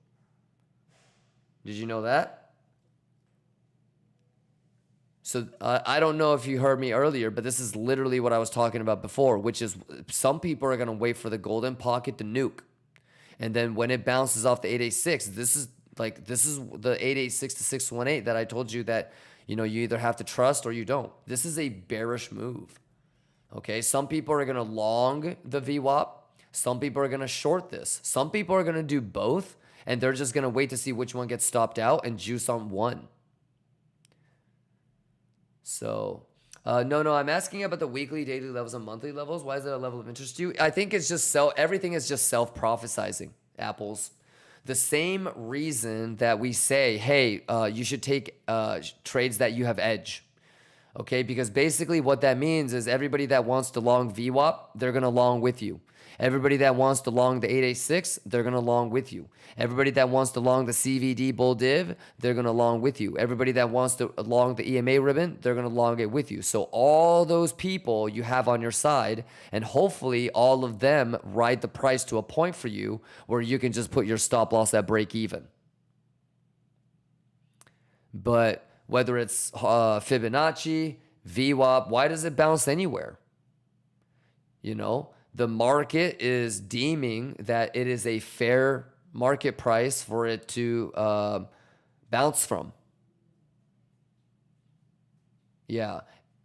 Did you know that? So I don't know if you heard me earlier, but this is literally what I was talking about before, which is some people are going to wait for the golden pocket to nuke. And then when it bounces off the 886, this is the 886 to 618 that I told you that, you know, you either have to trust or you don't. This is a bearish move. Okay, some people are going to long the VWAP. Some people are going to short this. Some people are going to do both, and they're just going to wait to see which one gets stopped out and juice on one. So, no, I'm asking about the weekly, daily levels, and monthly levels. Why is that a level of interest to you? I think it's just everything is just self-prophesizing, Apples. The same reason that we say, hey, you should take trades that you have edge. Okay, because basically what that means is everybody that wants to long VWAP, they're going to long with you. Everybody that wants to long the 886, they're going to long with you. Everybody that wants to long the CVD bull div, they're going to long with you. Everybody that wants to long the EMA ribbon, they're going to long it with you. So all those people you have on your side, and hopefully all of them ride the price to a point for you where you can just put your stop loss at break even. But whether it's Fibonacci, VWAP, why does it bounce anywhere? You know? The market is deeming that it is a fair market price for it to bounce from. Yeah.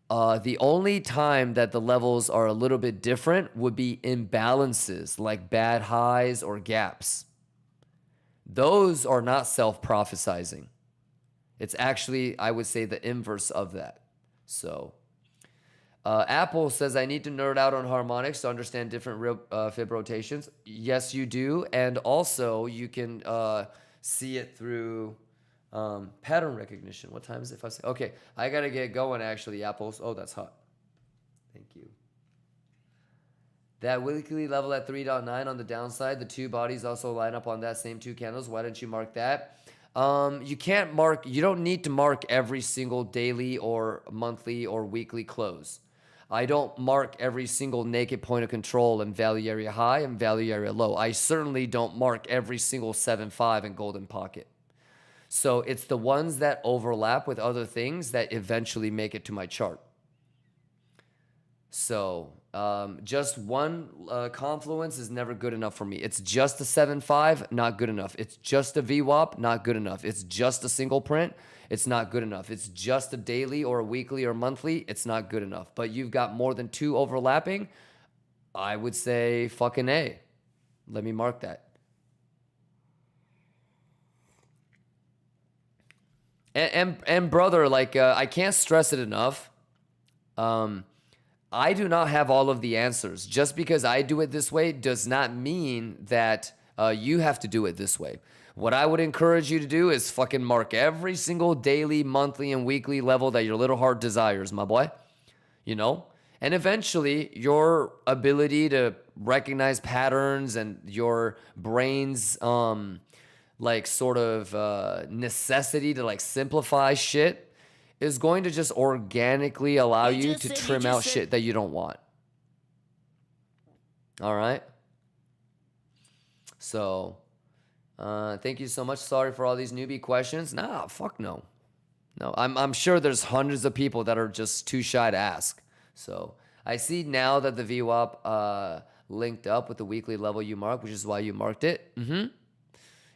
The only time that the levels are a little bit different would be imbalances like bad highs or gaps. Those are not self-prophesizing. It's actually, I would say, the inverse of that. So... Apple says, I need to nerd out on harmonics to understand different fib rotations. Yes, you do. And also, you can see it through pattern recognition. What time is it? Okay, I got to get going, actually, Apples. Oh, that's hot. Thank you. That weekly level at 3.9 on the downside, the two bodies also line up on that same two candles. Why didn't you mark that? You can't mark, you don't need to mark every single daily or monthly or weekly close. I don't mark every single naked point of control and value area high and value area low. I certainly don't mark every single 7.5 and golden pocket. So it's the ones that overlap with other things that eventually make it to my chart. So just one confluence is never good enough for me. It's just a 7.5, not good enough. It's just a VWAP, not good enough. It's just a single print. It's not good enough. It's just a daily or a weekly or monthly. It's not good enough. But you've got more than two overlapping. I would say fucking A. Let me mark that. And brother, like I can't stress it enough. I do not have all of the answers. Just because I do it this way does not mean that you have to do it this way. What I would encourage you to do is fucking mark every single daily, monthly, and weekly level that your little heart desires, my boy. You know? And eventually, your ability to recognize patterns and your brain's like sort of necessity to like simplify shit is going to just organically allow you to trim out shit that you don't want. All right? So... thank you so much. Sorry for all these newbie questions. Nah, fuck no. No, I'm sure there's hundreds of people that are just too shy to ask. So I see now that the VWAP linked up with the weekly level you marked, which is why you marked it.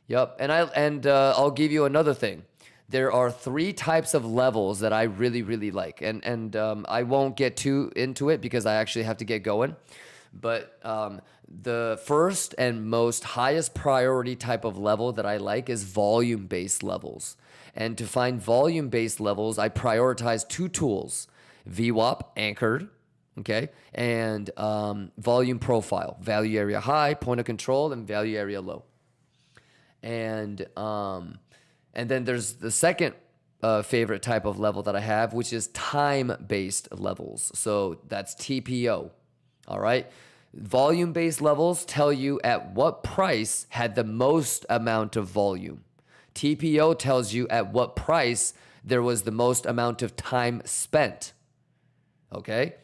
Yep. And I'll give you another thing. there are 3 types of levels that I really, really like. And I won't get too into it because I actually have to get going. But the first and most highest priority type of level that I like is volume-based levels. And to find volume-based levels, I prioritize 2 tools, VWAP, anchored, okay, and volume profile, value area high, point of control, and value area low. And then there's the second favorite type of level that I have, which is time-based levels. So that's TPO. All right. Volume-based levels tell you at what price had the most amount of volume. TPO tells you at what price there was the most amount of time spent. Okay.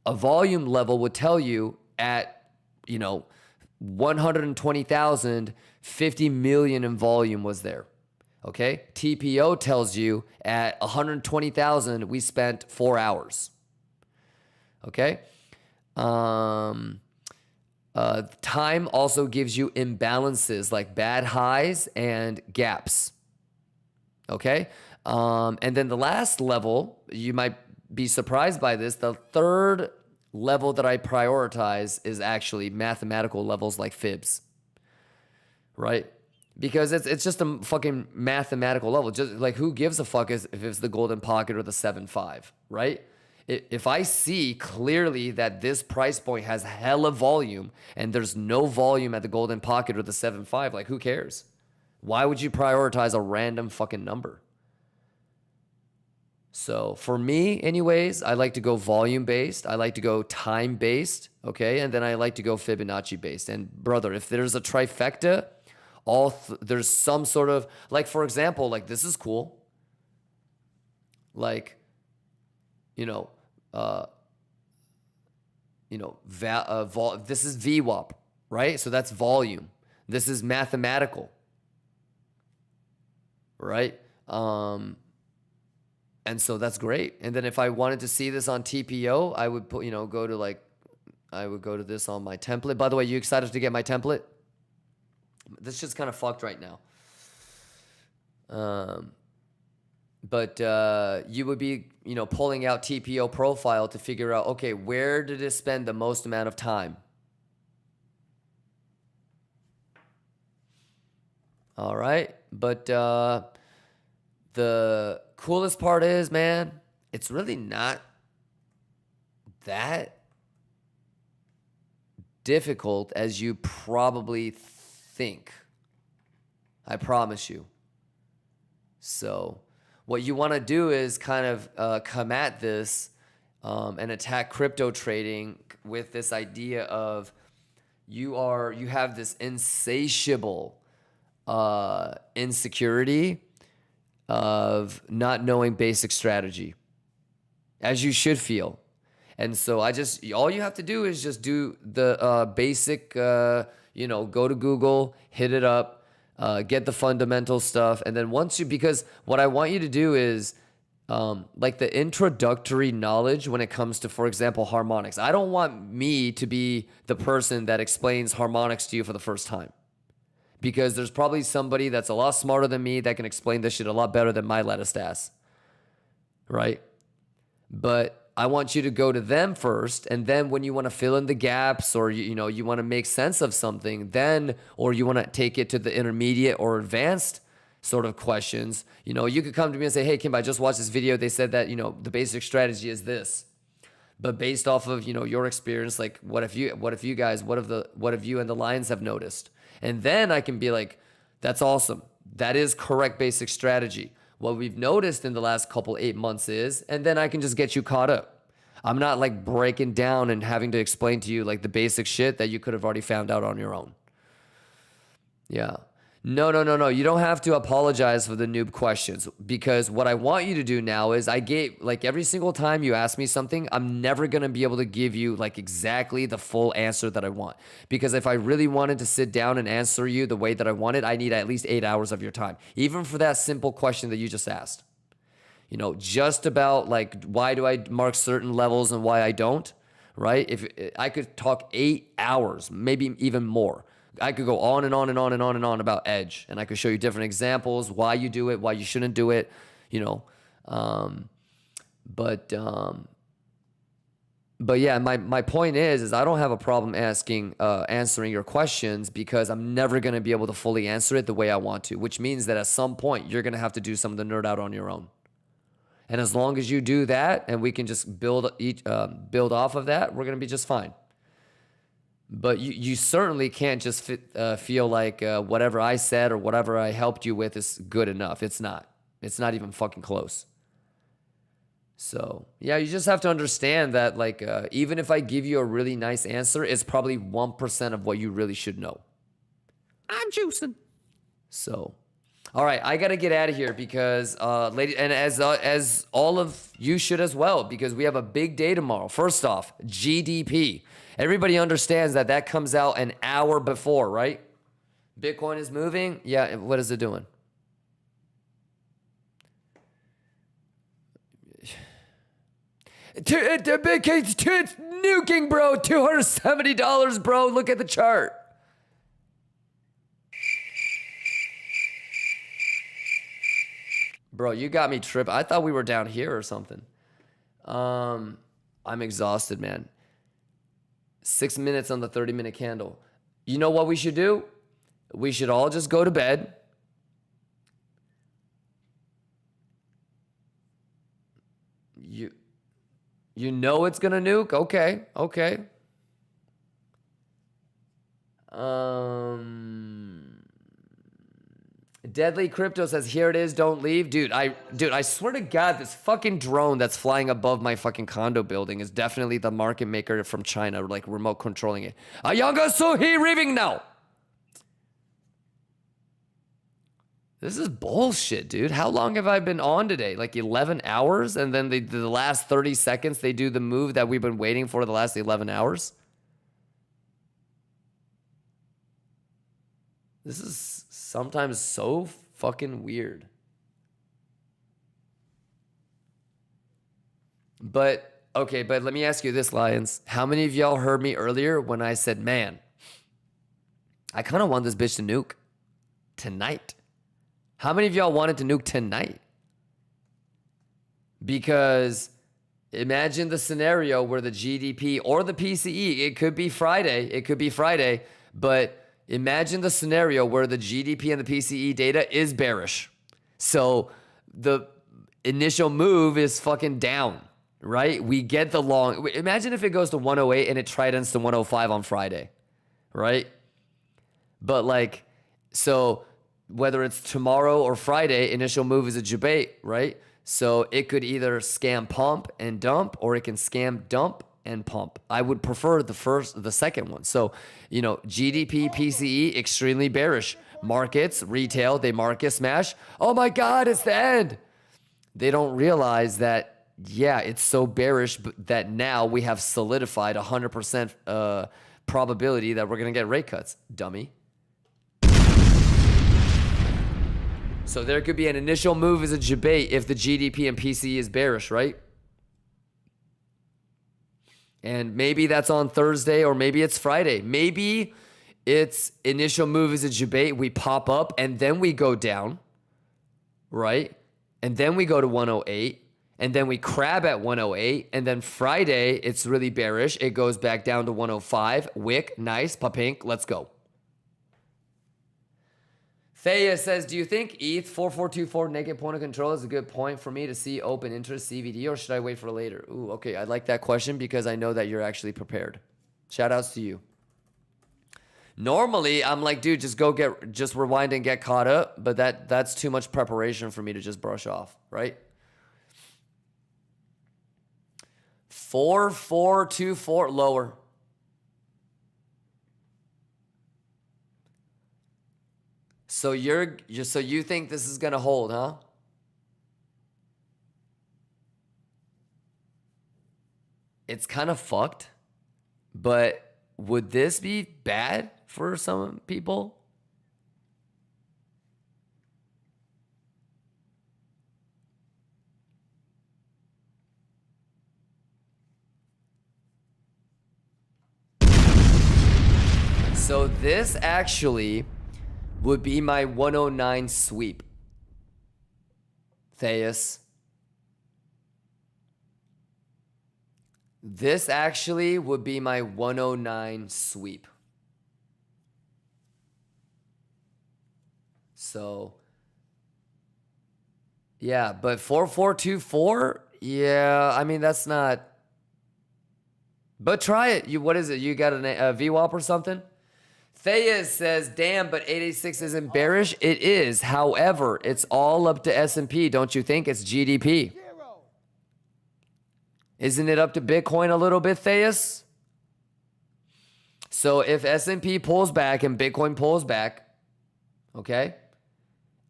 A volume level would tell you at, 120,000, 50 million in volume was there. Okay. TPO tells you at 120,000, we spent 4 hours. Okay. Time also gives you imbalances like bad highs and gaps. Okay. And then the last level, you might be surprised by this. The third level that I prioritize is actually mathematical levels like fibs. Right. Because it's just a fucking mathematical level. Just like who gives a fuck if it's the golden pocket or the 7.5, right? If I see clearly that this price point has hella volume and there's no volume at the golden pocket or the 7.5, like who cares? Why would you prioritize a random fucking number? So for me, anyways, I like to go volume based. I like to go time based. Okay. And then I like to go Fibonacci based. And brother, if there's a trifecta, there's some sort of, like, for example, like this is cool. Like, this is VWAP, right? So that's volume. This is mathematical, right? And so that's great. And then if I wanted to see this on TPO, I would put, I would go to this on my template. By the way, you excited to get my template? This shit's kind of fucked right now. But you would be, pulling out TPO profile to figure out, okay, where did it spend the most amount of time? All right. But the coolest part is, man, it's really not that difficult as you probably think. I promise you. So what you want to do is kind of come at this and attack crypto trading with this idea of you have this insatiable insecurity of not knowing basic strategy, as you should feel. And so all you have to do is just do the basic, go to Google, hit it up, get the fundamental stuff. And then because what I want you to do is like the introductory knowledge when it comes to, for example, harmonics. I don't want me to be the person that explains harmonics to you for the first time, because there's probably somebody that's a lot smarter than me that can explain this shit a lot better than my latticed ass. Right? But I want you to go to them first, and then when you want to fill in the gaps, or you want to make sense of something, or you want to take it to the intermediate or advanced sort of questions, you could come to me and say, "Hey, Kimba, I just watched this video. They said that the basic strategy is this, but based off of your experience, like what have you and the Lions have noticed?" And then I can be like, "That's awesome. That is correct basic strategy. What we've noticed in the last 8 months is," and then I can just get you caught up. I'm not like breaking down and having to explain to you like the basic shit that you could have already found out on your own. Yeah. No. You don't have to apologize for the noob questions, because what I want you to do now is every single time you ask me something, I'm never going to be able to give you like exactly the full answer that I want. Because if I really wanted to sit down and answer you the way that I wanted, I need at least 8 hours of your time. Even for that simple question that you just asked. Just about like, why do I mark certain levels and why I don't, right? If I could talk 8 hours, maybe even more, I could go on and on and on and on and on about edge, and I could show you different examples, why you do it, why you shouldn't do it, you know. But yeah, my point is I don't have a problem answering your questions, because I'm never going to be able to fully answer it the way I want to, which means that at some point you're going to have to do some of the nerd out on your own. And as long as you do that and we can just build off of that, we're going to be just fine. But you certainly can't just feel like whatever I said or whatever I helped you with is good enough. It's not. It's not even fucking close. So, yeah, you just have to understand that, like, even if I give you a really nice answer, it's probably 1% of what you really should know. I'm juicing. So, all right, I got to get out of here because, ladies, and as all of you should as well, because we have a big day tomorrow. First off, GDP. Everybody understands that comes out an hour before, right? Bitcoin is moving. Yeah, what is it doing? It's nuking, bro. $270, bro. Look at the chart. Bro, you got me tripping. I thought we were down here or something. I'm exhausted, man. 6 minutes on the 30-minute candle. You know what we should do? We should all just go to bed. You know it's gonna nuke? Okay. Deadly Crypto says, here it is, don't leave. Dude, I swear to God, this fucking drone that's flying above my fucking condo building is definitely the market maker from China, like remote controlling it. Ayanga Sohi raving now. This is bullshit, dude. How long have I been on today? Like 11 hours? And then the last 30 seconds, they do the move that we've been waiting for the last 11 hours? This is sometimes so fucking weird. But, okay, but let me ask you this, Lions. How many of y'all heard me earlier when I said, man, I kind of want this bitch to nuke tonight? How many of y'all wanted to nuke tonight? Because imagine the scenario where the GDP or the PCE, it could be Friday, but imagine the scenario where the GDP and the PCE data is bearish. So the initial move is fucking down, right? We get the long, imagine if it goes to 108 and it tridents to 105 on Friday, right? But like, so whether it's tomorrow or Friday, initial move is a debate, right? So it could either scam pump and dump, or it can scam dump and pump. I would prefer the second one. So, you know, GDP, PCE, extremely bearish. Markets, retail, they market smash. Oh my God, it's the end. They don't realize that, yeah, it's so bearish that now we have solidified 100% probability that we're going to get rate cuts, dummy. So there could be an initial move as a debate if the GDP and PCE is bearish, right? And maybe that's on Thursday, or maybe it's Friday. Maybe it's initial move as a debate. We pop up and then we go down, right? And then we go to 108, and then we crab at 108. And then Friday, it's really bearish. It goes back down to 105. Wick, nice, papink, let's go. Thea says, do you think ETH 4424 naked point of control is a good point for me to see open interest CVD, or should I wait for later? Ooh, okay. I like that question because I know that you're actually prepared. Shout outs to you. Normally, I'm like, dude, just rewind and get caught up. But that's too much preparation for me to just brush off, right? 4424 lower. So you think this is gonna hold, huh? It's kind of fucked, but would this be bad for some people? So this actually would be my 109 sweep. Theus. This actually would be my 109 sweep. So, yeah, but 4424, yeah, I mean, that's not, but try it. What is it? You got a VWAP or something? Thea says, damn, but 886 isn't bearish. It is. However, it's all up to S&P. Don't you think? It's GDP. Isn't it up to Bitcoin a little bit, Theus? So if S&P pulls back and Bitcoin pulls back, okay,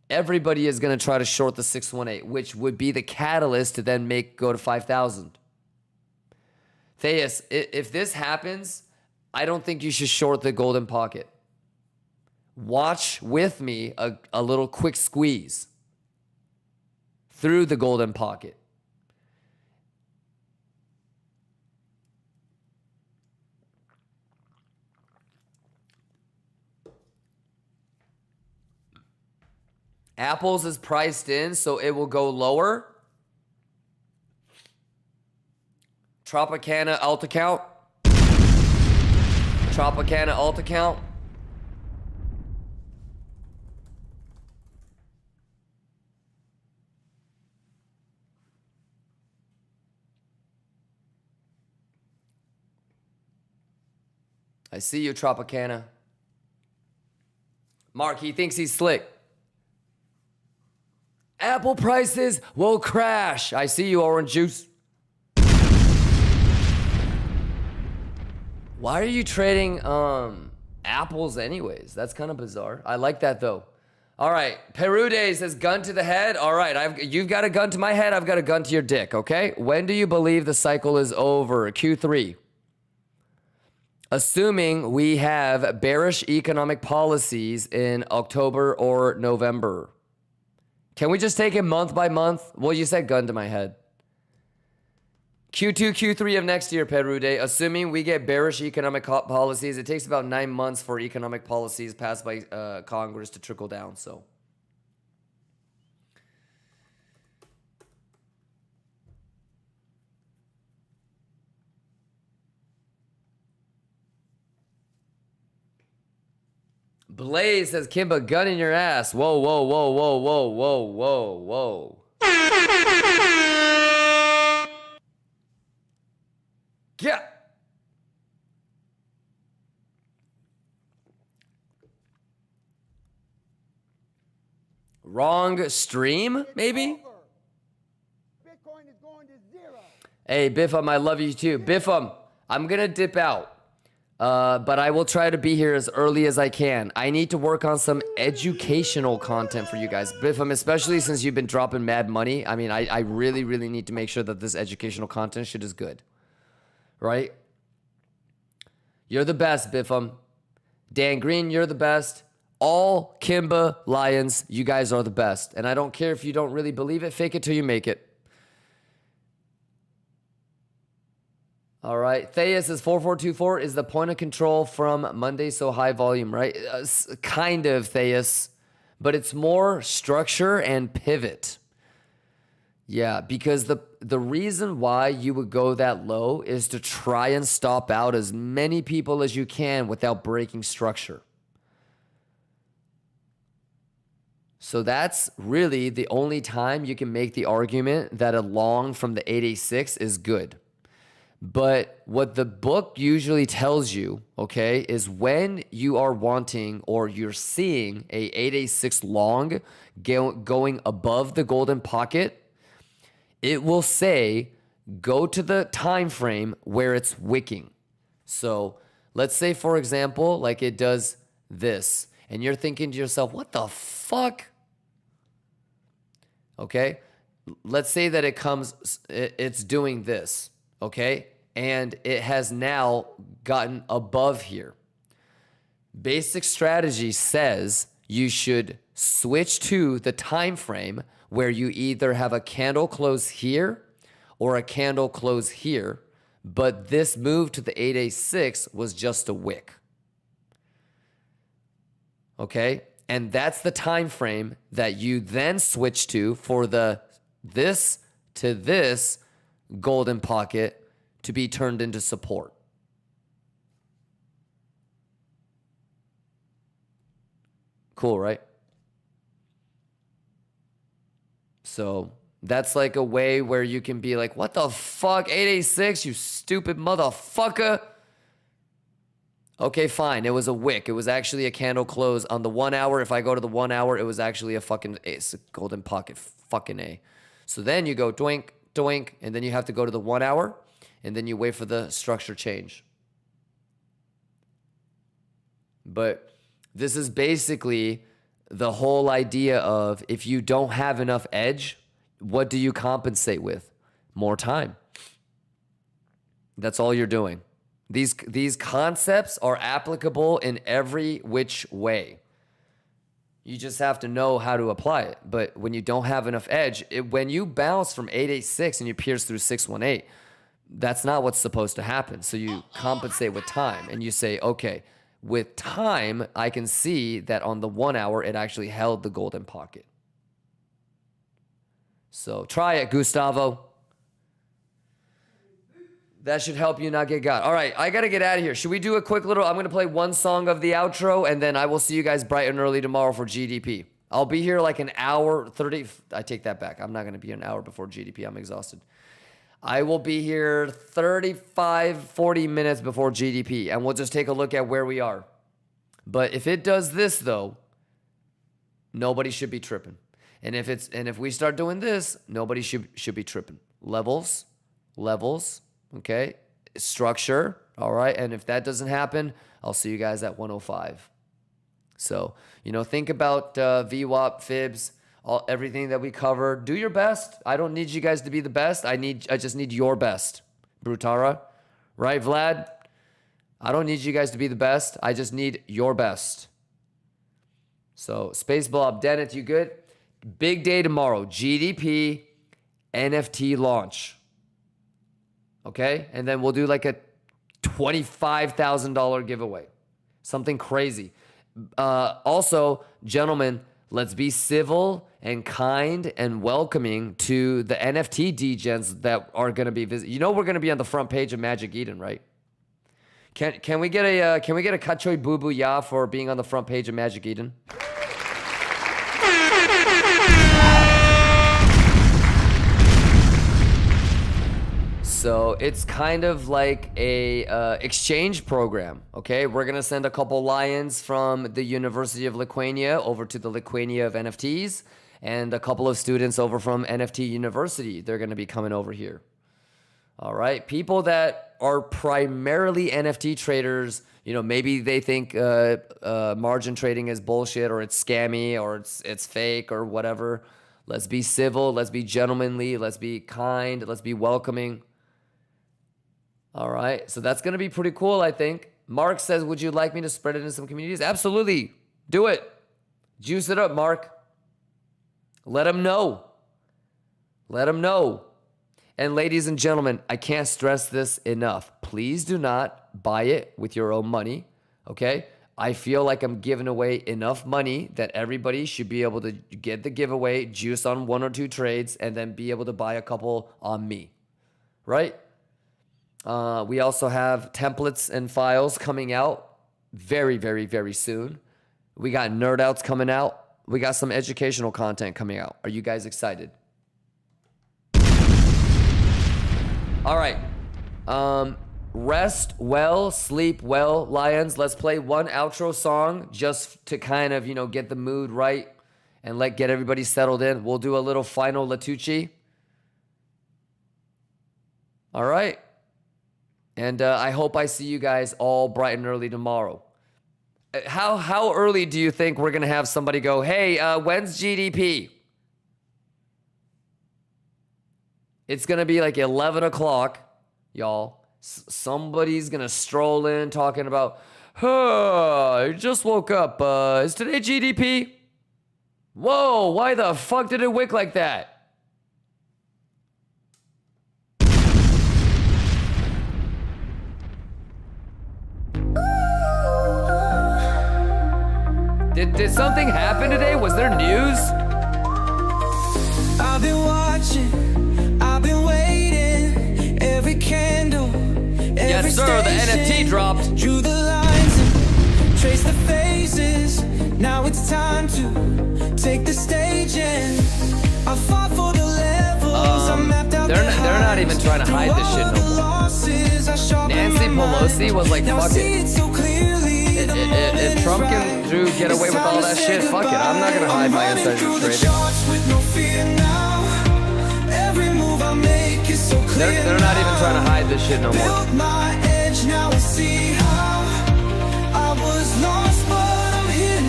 everybody is going to try to short the 618, which would be the catalyst to then go to 5,000. Theus, if this happens, I don't think you should short the golden pocket. Watch with me a little quick squeeze through the golden pocket. Apple's is priced in, so it will go lower. Tropicana alt account. Tropicana alt account. I see you, Tropicana. Mark, he thinks he's slick. Apple prices will crash. I see you, Orange Juice. Why are you trading apples anyways? That's kind of bizarre. I like that though. All right, Perude says gun to the head. All right, you've got a gun to my head. I've got a gun to your dick, okay? When do you believe the cycle is over? Q3. Assuming we have bearish economic policies in October or November. Can we just take it month by month? Well, you said gun to my head. Q2, Q3 of next year, Perude, assuming we get bearish economic policies. It takes about 9 months for economic policies passed by Congress to trickle down, so. Blaze says, Kimba, gun in your ass. Whoa, whoa, whoa, whoa, whoa, whoa, whoa, whoa. Yeah. Wrong stream, maybe? Bitcoin is going to zero. Hey, Biffam, I love you too. Biffam, I'm going to dip out. But I will try to be here as early as I can. I need to work on some educational content for you guys. Biffam, especially since you've been dropping mad money. I mean, I really, really need to make sure that this educational content shit is good. Right? You're the best, Biffam. Dan Green, you're the best. All Kimba Lions, you guys are the best. And I don't care if you don't really believe it. Fake it till you make it. All right. Theus is 4424 is the point of control from Monday, so high volume, right? Kind of, Theus. But it's more structure and pivot. Yeah, because the reason why you would go that low is to try and stop out as many people as you can without breaking structure. So that's really the only time you can make the argument that a long from the 886 is good. But what the book usually tells you, okay, is when you are wanting or you're seeing a 886 long going above the golden pocket, it will say go to the time frame where it's wicking. So let's say, for example, like it does this, and you're thinking to yourself, what the fuck? Okay, let's say that it's doing this, okay? And it has now gotten above here. Basic strategy says you should switch to the time frame where you either have a candle close here or a candle close here, but this move to the 886 was just a wick. Okay? And that's the time frame that you then switch to for the this to this golden pocket to be turned into support. Cool, right? So that's like a way where you can be like, what the fuck, 886, you stupid motherfucker. Okay, fine. It was a wick. It was actually a candle close on the 1 hour. If I go to the 1 hour, it was actually a fucking it's a golden pocket. Fucking A. So then you go doink, doink, and then you have to go to the 1 hour, and then you wait for the structure change. But this is basically the whole idea of if you don't have enough edge, what do you compensate with? More time. That's all you're doing. These concepts are applicable in every which way. You just have to know how to apply it. But when you don't have enough edge, when you bounce from 886 and you pierce through 618, that's not what's supposed to happen. So you compensate with time and you say, okay, with time, I can see that on the 1 hour, it actually held the golden pocket. So try it, Gustavo. That should help you not get got. All right, I got to get out of here. Should we do a quick little, I'm going to play one song of the outro, and then I will see you guys bright and early tomorrow for GDP. I'll be here like an hour, 30, I take that back. I'm not going to be an hour before GDP. I'm exhausted. I will be here 35, 40 minutes before GDP, and we'll just take a look at where we are. But if it does this, though, nobody should be tripping. And if we start doing this, nobody should be tripping. Levels, okay? Structure, all right? And if that doesn't happen, I'll see you guys at 105. So, think about VWAP, fibs, everything that we covered. Do your best. I don't need you guys to be the best. I just need your best. Brutara, right, Vlad? I don't need you guys to be the best. I just need your best. So, Space Blob, Dennett, you good? Big day tomorrow. GDP, NFT launch. Okay? And then we'll do like a $25,000 giveaway. Something crazy. Also, gentlemen, let's be civil and kind and welcoming to the NFT degens that are going to be visiting. We're going to be on the front page of Magic Eden, right? Can we get a Kachoy Boo Boo Ya for being on the front page of Magic Eden? So it's kind of like a exchange program, okay? We're going to send a couple lions from the University of Lithuania over to the Lithuania of NFTs, and a couple of students over from NFT University. They're going to be coming over here. All right? People that are primarily NFT traders, maybe they think margin trading is bullshit or it's scammy or it's fake or whatever. Let's be civil. Let's be gentlemanly. Let's be kind. Let's be welcoming. All right, so that's going to be pretty cool, I think. Mark says, would you like me to spread it in some communities? Absolutely. Do it. Juice it up, Mark. Let them know. Let them know. And ladies and gentlemen, I can't stress this enough. Please do not buy it with your own money, okay? I feel like I'm giving away enough money that everybody should be able to get the giveaway, juice on 1 or 2 trades, and then be able to buy a couple on me, right? We also have templates and files coming out very, very, very soon. We got nerd outs coming out. We got some educational content coming out. Are you guys excited? All right. Rest well, sleep well, Lions. Let's play one outro song just to kind of, get the mood right and get everybody settled in. We'll do a little final Latucci. All right. And I hope I see you guys all bright and early tomorrow. How early do you think we're going to have somebody go, hey, when's GDP? It's going to be like 11 o'clock, y'all. Somebody's going to stroll in talking about, I just woke up. Is today GDP? Whoa, why the fuck did it wick like that? Did something happen today? Was there news? I've been watching, I've been waiting. Every candle, every Yes, sir. The NFT dropped. Drew the lines and trace the phases. Now it's time to take the stage and I fought for the levels. I mapped out They're not even trying to hide this shit no more. Nancy Pelosi was like, fuck it. If Trump can get away with all that shit, fuck it. I'm not gonna hide my insider trading. They're not even trying to hide this shit no more.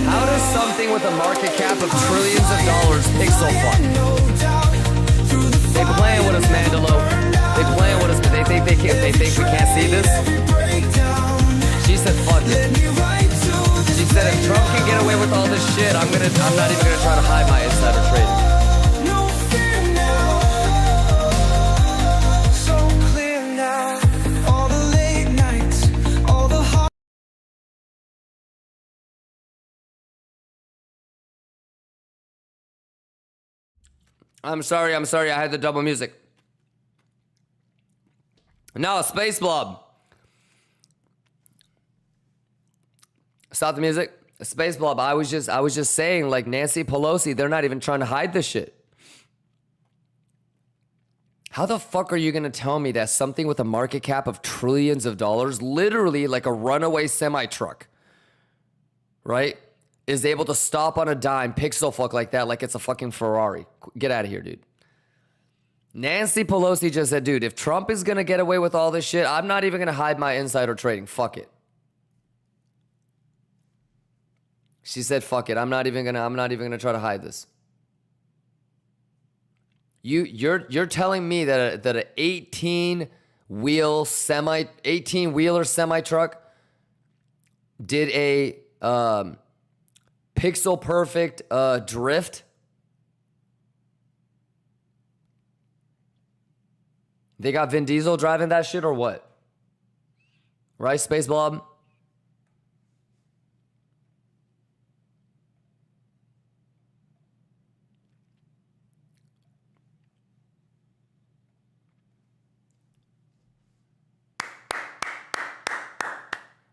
How does something with a market cap of trillions of dollars pixel fuck? They playing with us, Mandalo. They playing with us, but they think we can't see this. She said, fuck it. She said, if Trump can get away with all this shit, I'm not even gonna try to hide my insider trading. I'm sorry, I had the double music. No, Space Blob. Stop the music. Space Blob, I was just saying, like, Nancy Pelosi, they're not even trying to hide this shit. How the fuck are you gonna tell me that something with a market cap of trillions of dollars, literally like a runaway semi-truck, right, is able to stop on a dime, pixel fuck like that, like it's a fucking Ferrari? Get out of here, dude. Nancy Pelosi just said, dude, if Trump is gonna get away with all this shit, I'm not even gonna hide my insider trading. Fuck it. She said, fuck it. I'm not even gonna try to hide this. You're telling me that an 18-wheeler semi truck did a pixel perfect drift? They got Vin Diesel driving that shit or what? Right, Space Blob?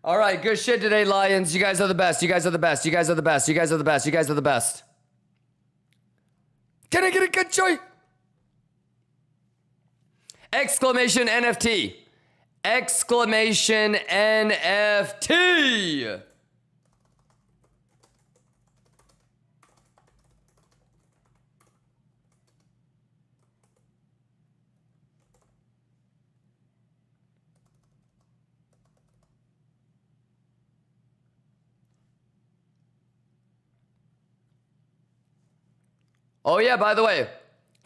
All right, good shit today, Lions. You guys are the best. You guys are the best. You guys are the best. You guys are the best. You guys are the best. Can I get a good joy? Exclamation NFT. Exclamation NFT. Oh yeah, by the way,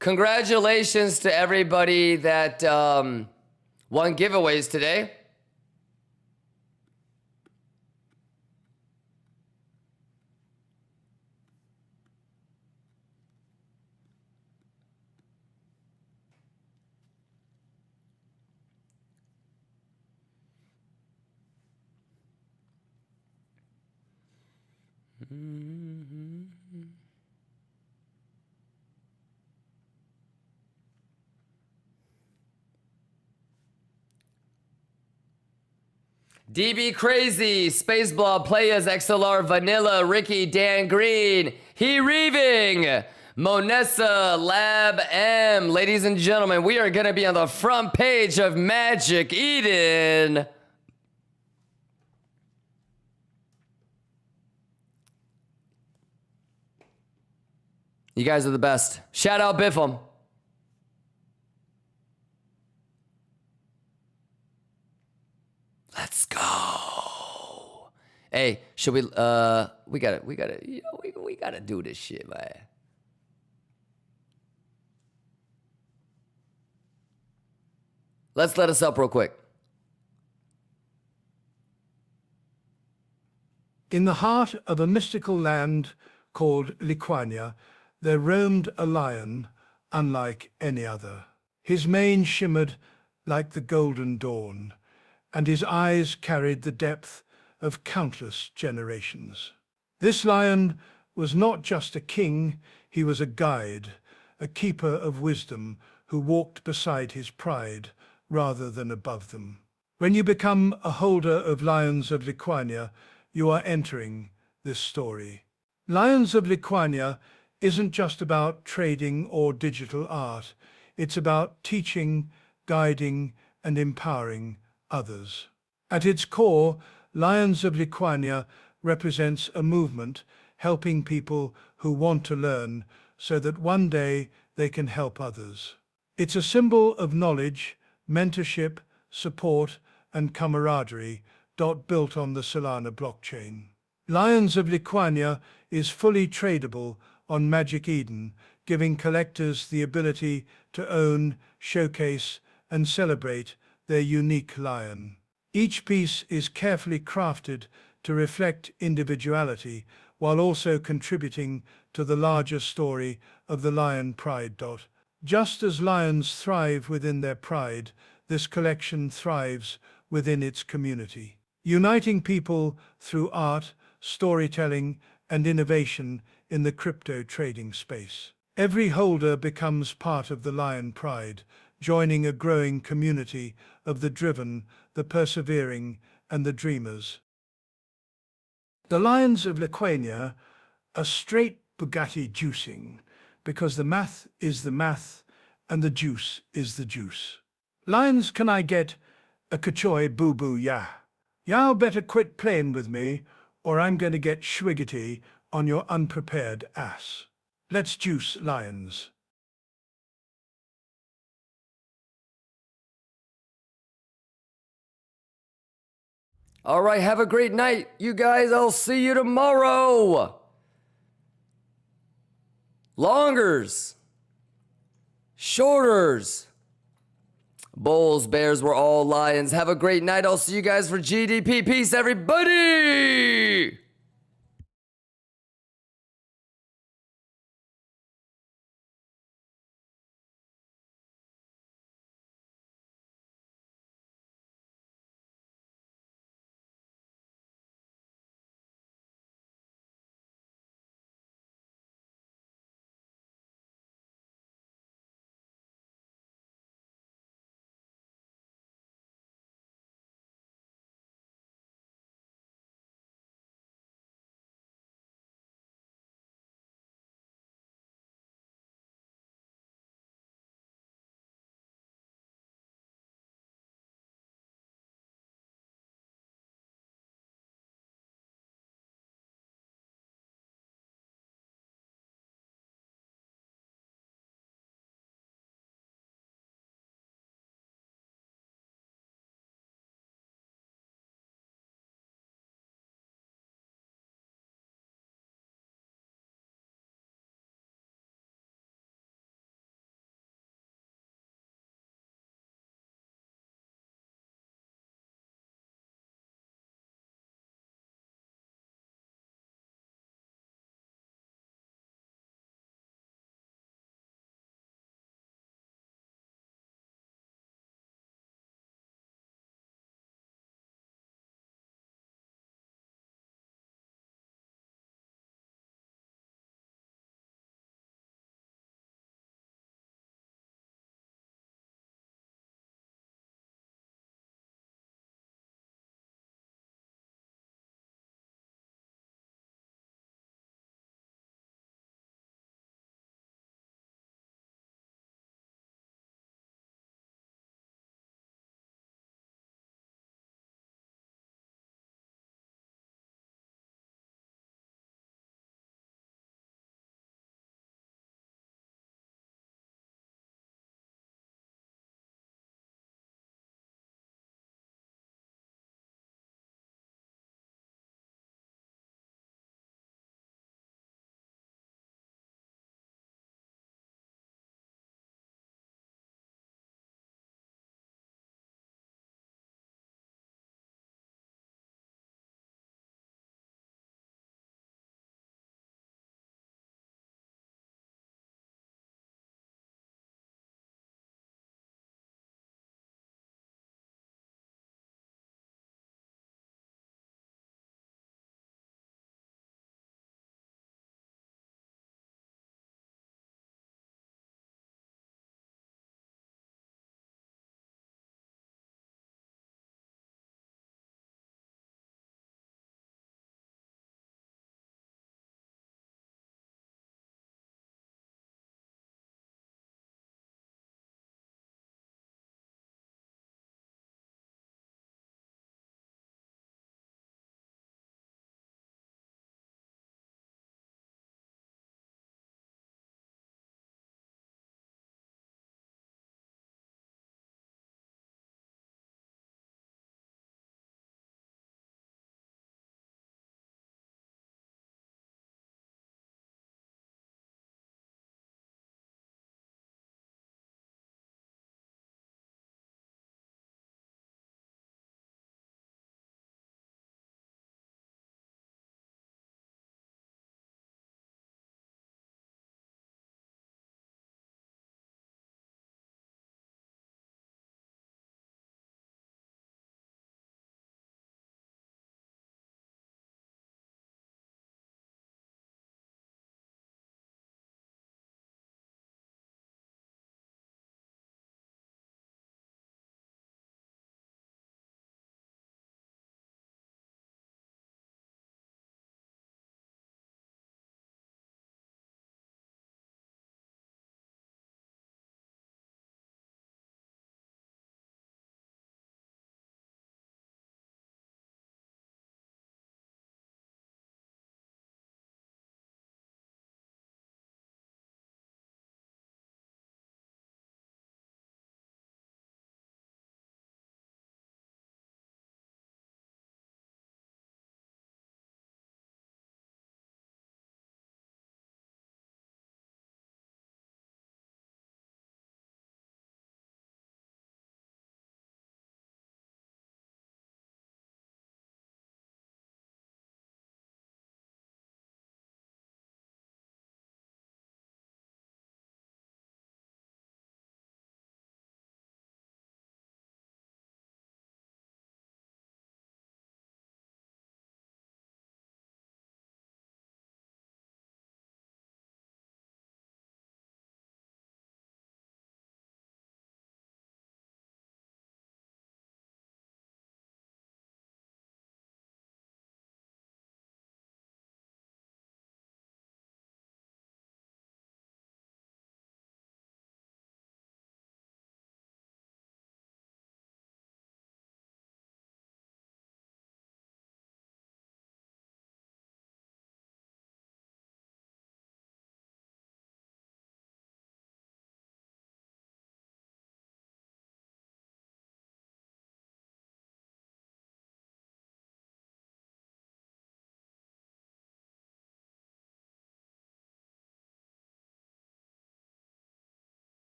congratulations to everybody that won giveaways today. DB Crazy, Space Blob, Playas, XLR, Vanilla, Ricky, Dan Green, He Reaving, Monessa, Lab M. Ladies and gentlemen, we are going to be on the front page of Magic Eden. You guys are the best. Shout out Biffam. Let's go. Hey, should we we gotta do this shit, man. Let's let us up real quick. In the heart of a mystical land called Liquania, there roamed a lion unlike any other. His mane shimmered like the golden dawn, and his eyes carried the depth of countless generations. This lion was not just a king, he was a guide, a keeper of wisdom who walked beside his pride rather than above them. When you become a holder of Lions of Lithuania, you are entering this story. Lions of Lithuania isn't just about trading or digital art. It's about teaching, guiding, and empowering others. At its core, Lions of Lithuania represents a movement helping people who want to learn so that one day they can help others. It's a symbol of knowledge, mentorship, support, and camaraderie built on the Solana blockchain. Lions of Lithuania is fully tradable on Magic Eden, giving collectors the ability to own, showcase, and celebrate their unique lion. Each piece is carefully crafted to reflect individuality while also contributing to the larger story of the lion pride. Just as lions thrive within their pride, this collection thrives within its community, uniting people through art, storytelling, and innovation in the crypto trading space. Every holder becomes part of the lion pride, joining a growing community of the driven, the persevering, and the dreamers. The Lions of Lithuania are straight Bugatti juicing, because the math is the math and the juice is the juice. Lions, can I get a kachoy boo-boo ya? Y'all better quit playing with me, or I'm going to get schwiggity on your unprepared ass. Let's juice, lions. All right, have a great night, you guys. I'll see you tomorrow. Longers. Shorters. Bulls, bears, we're all lions. Have a great night. I'll see you guys for GDP. Peace, everybody.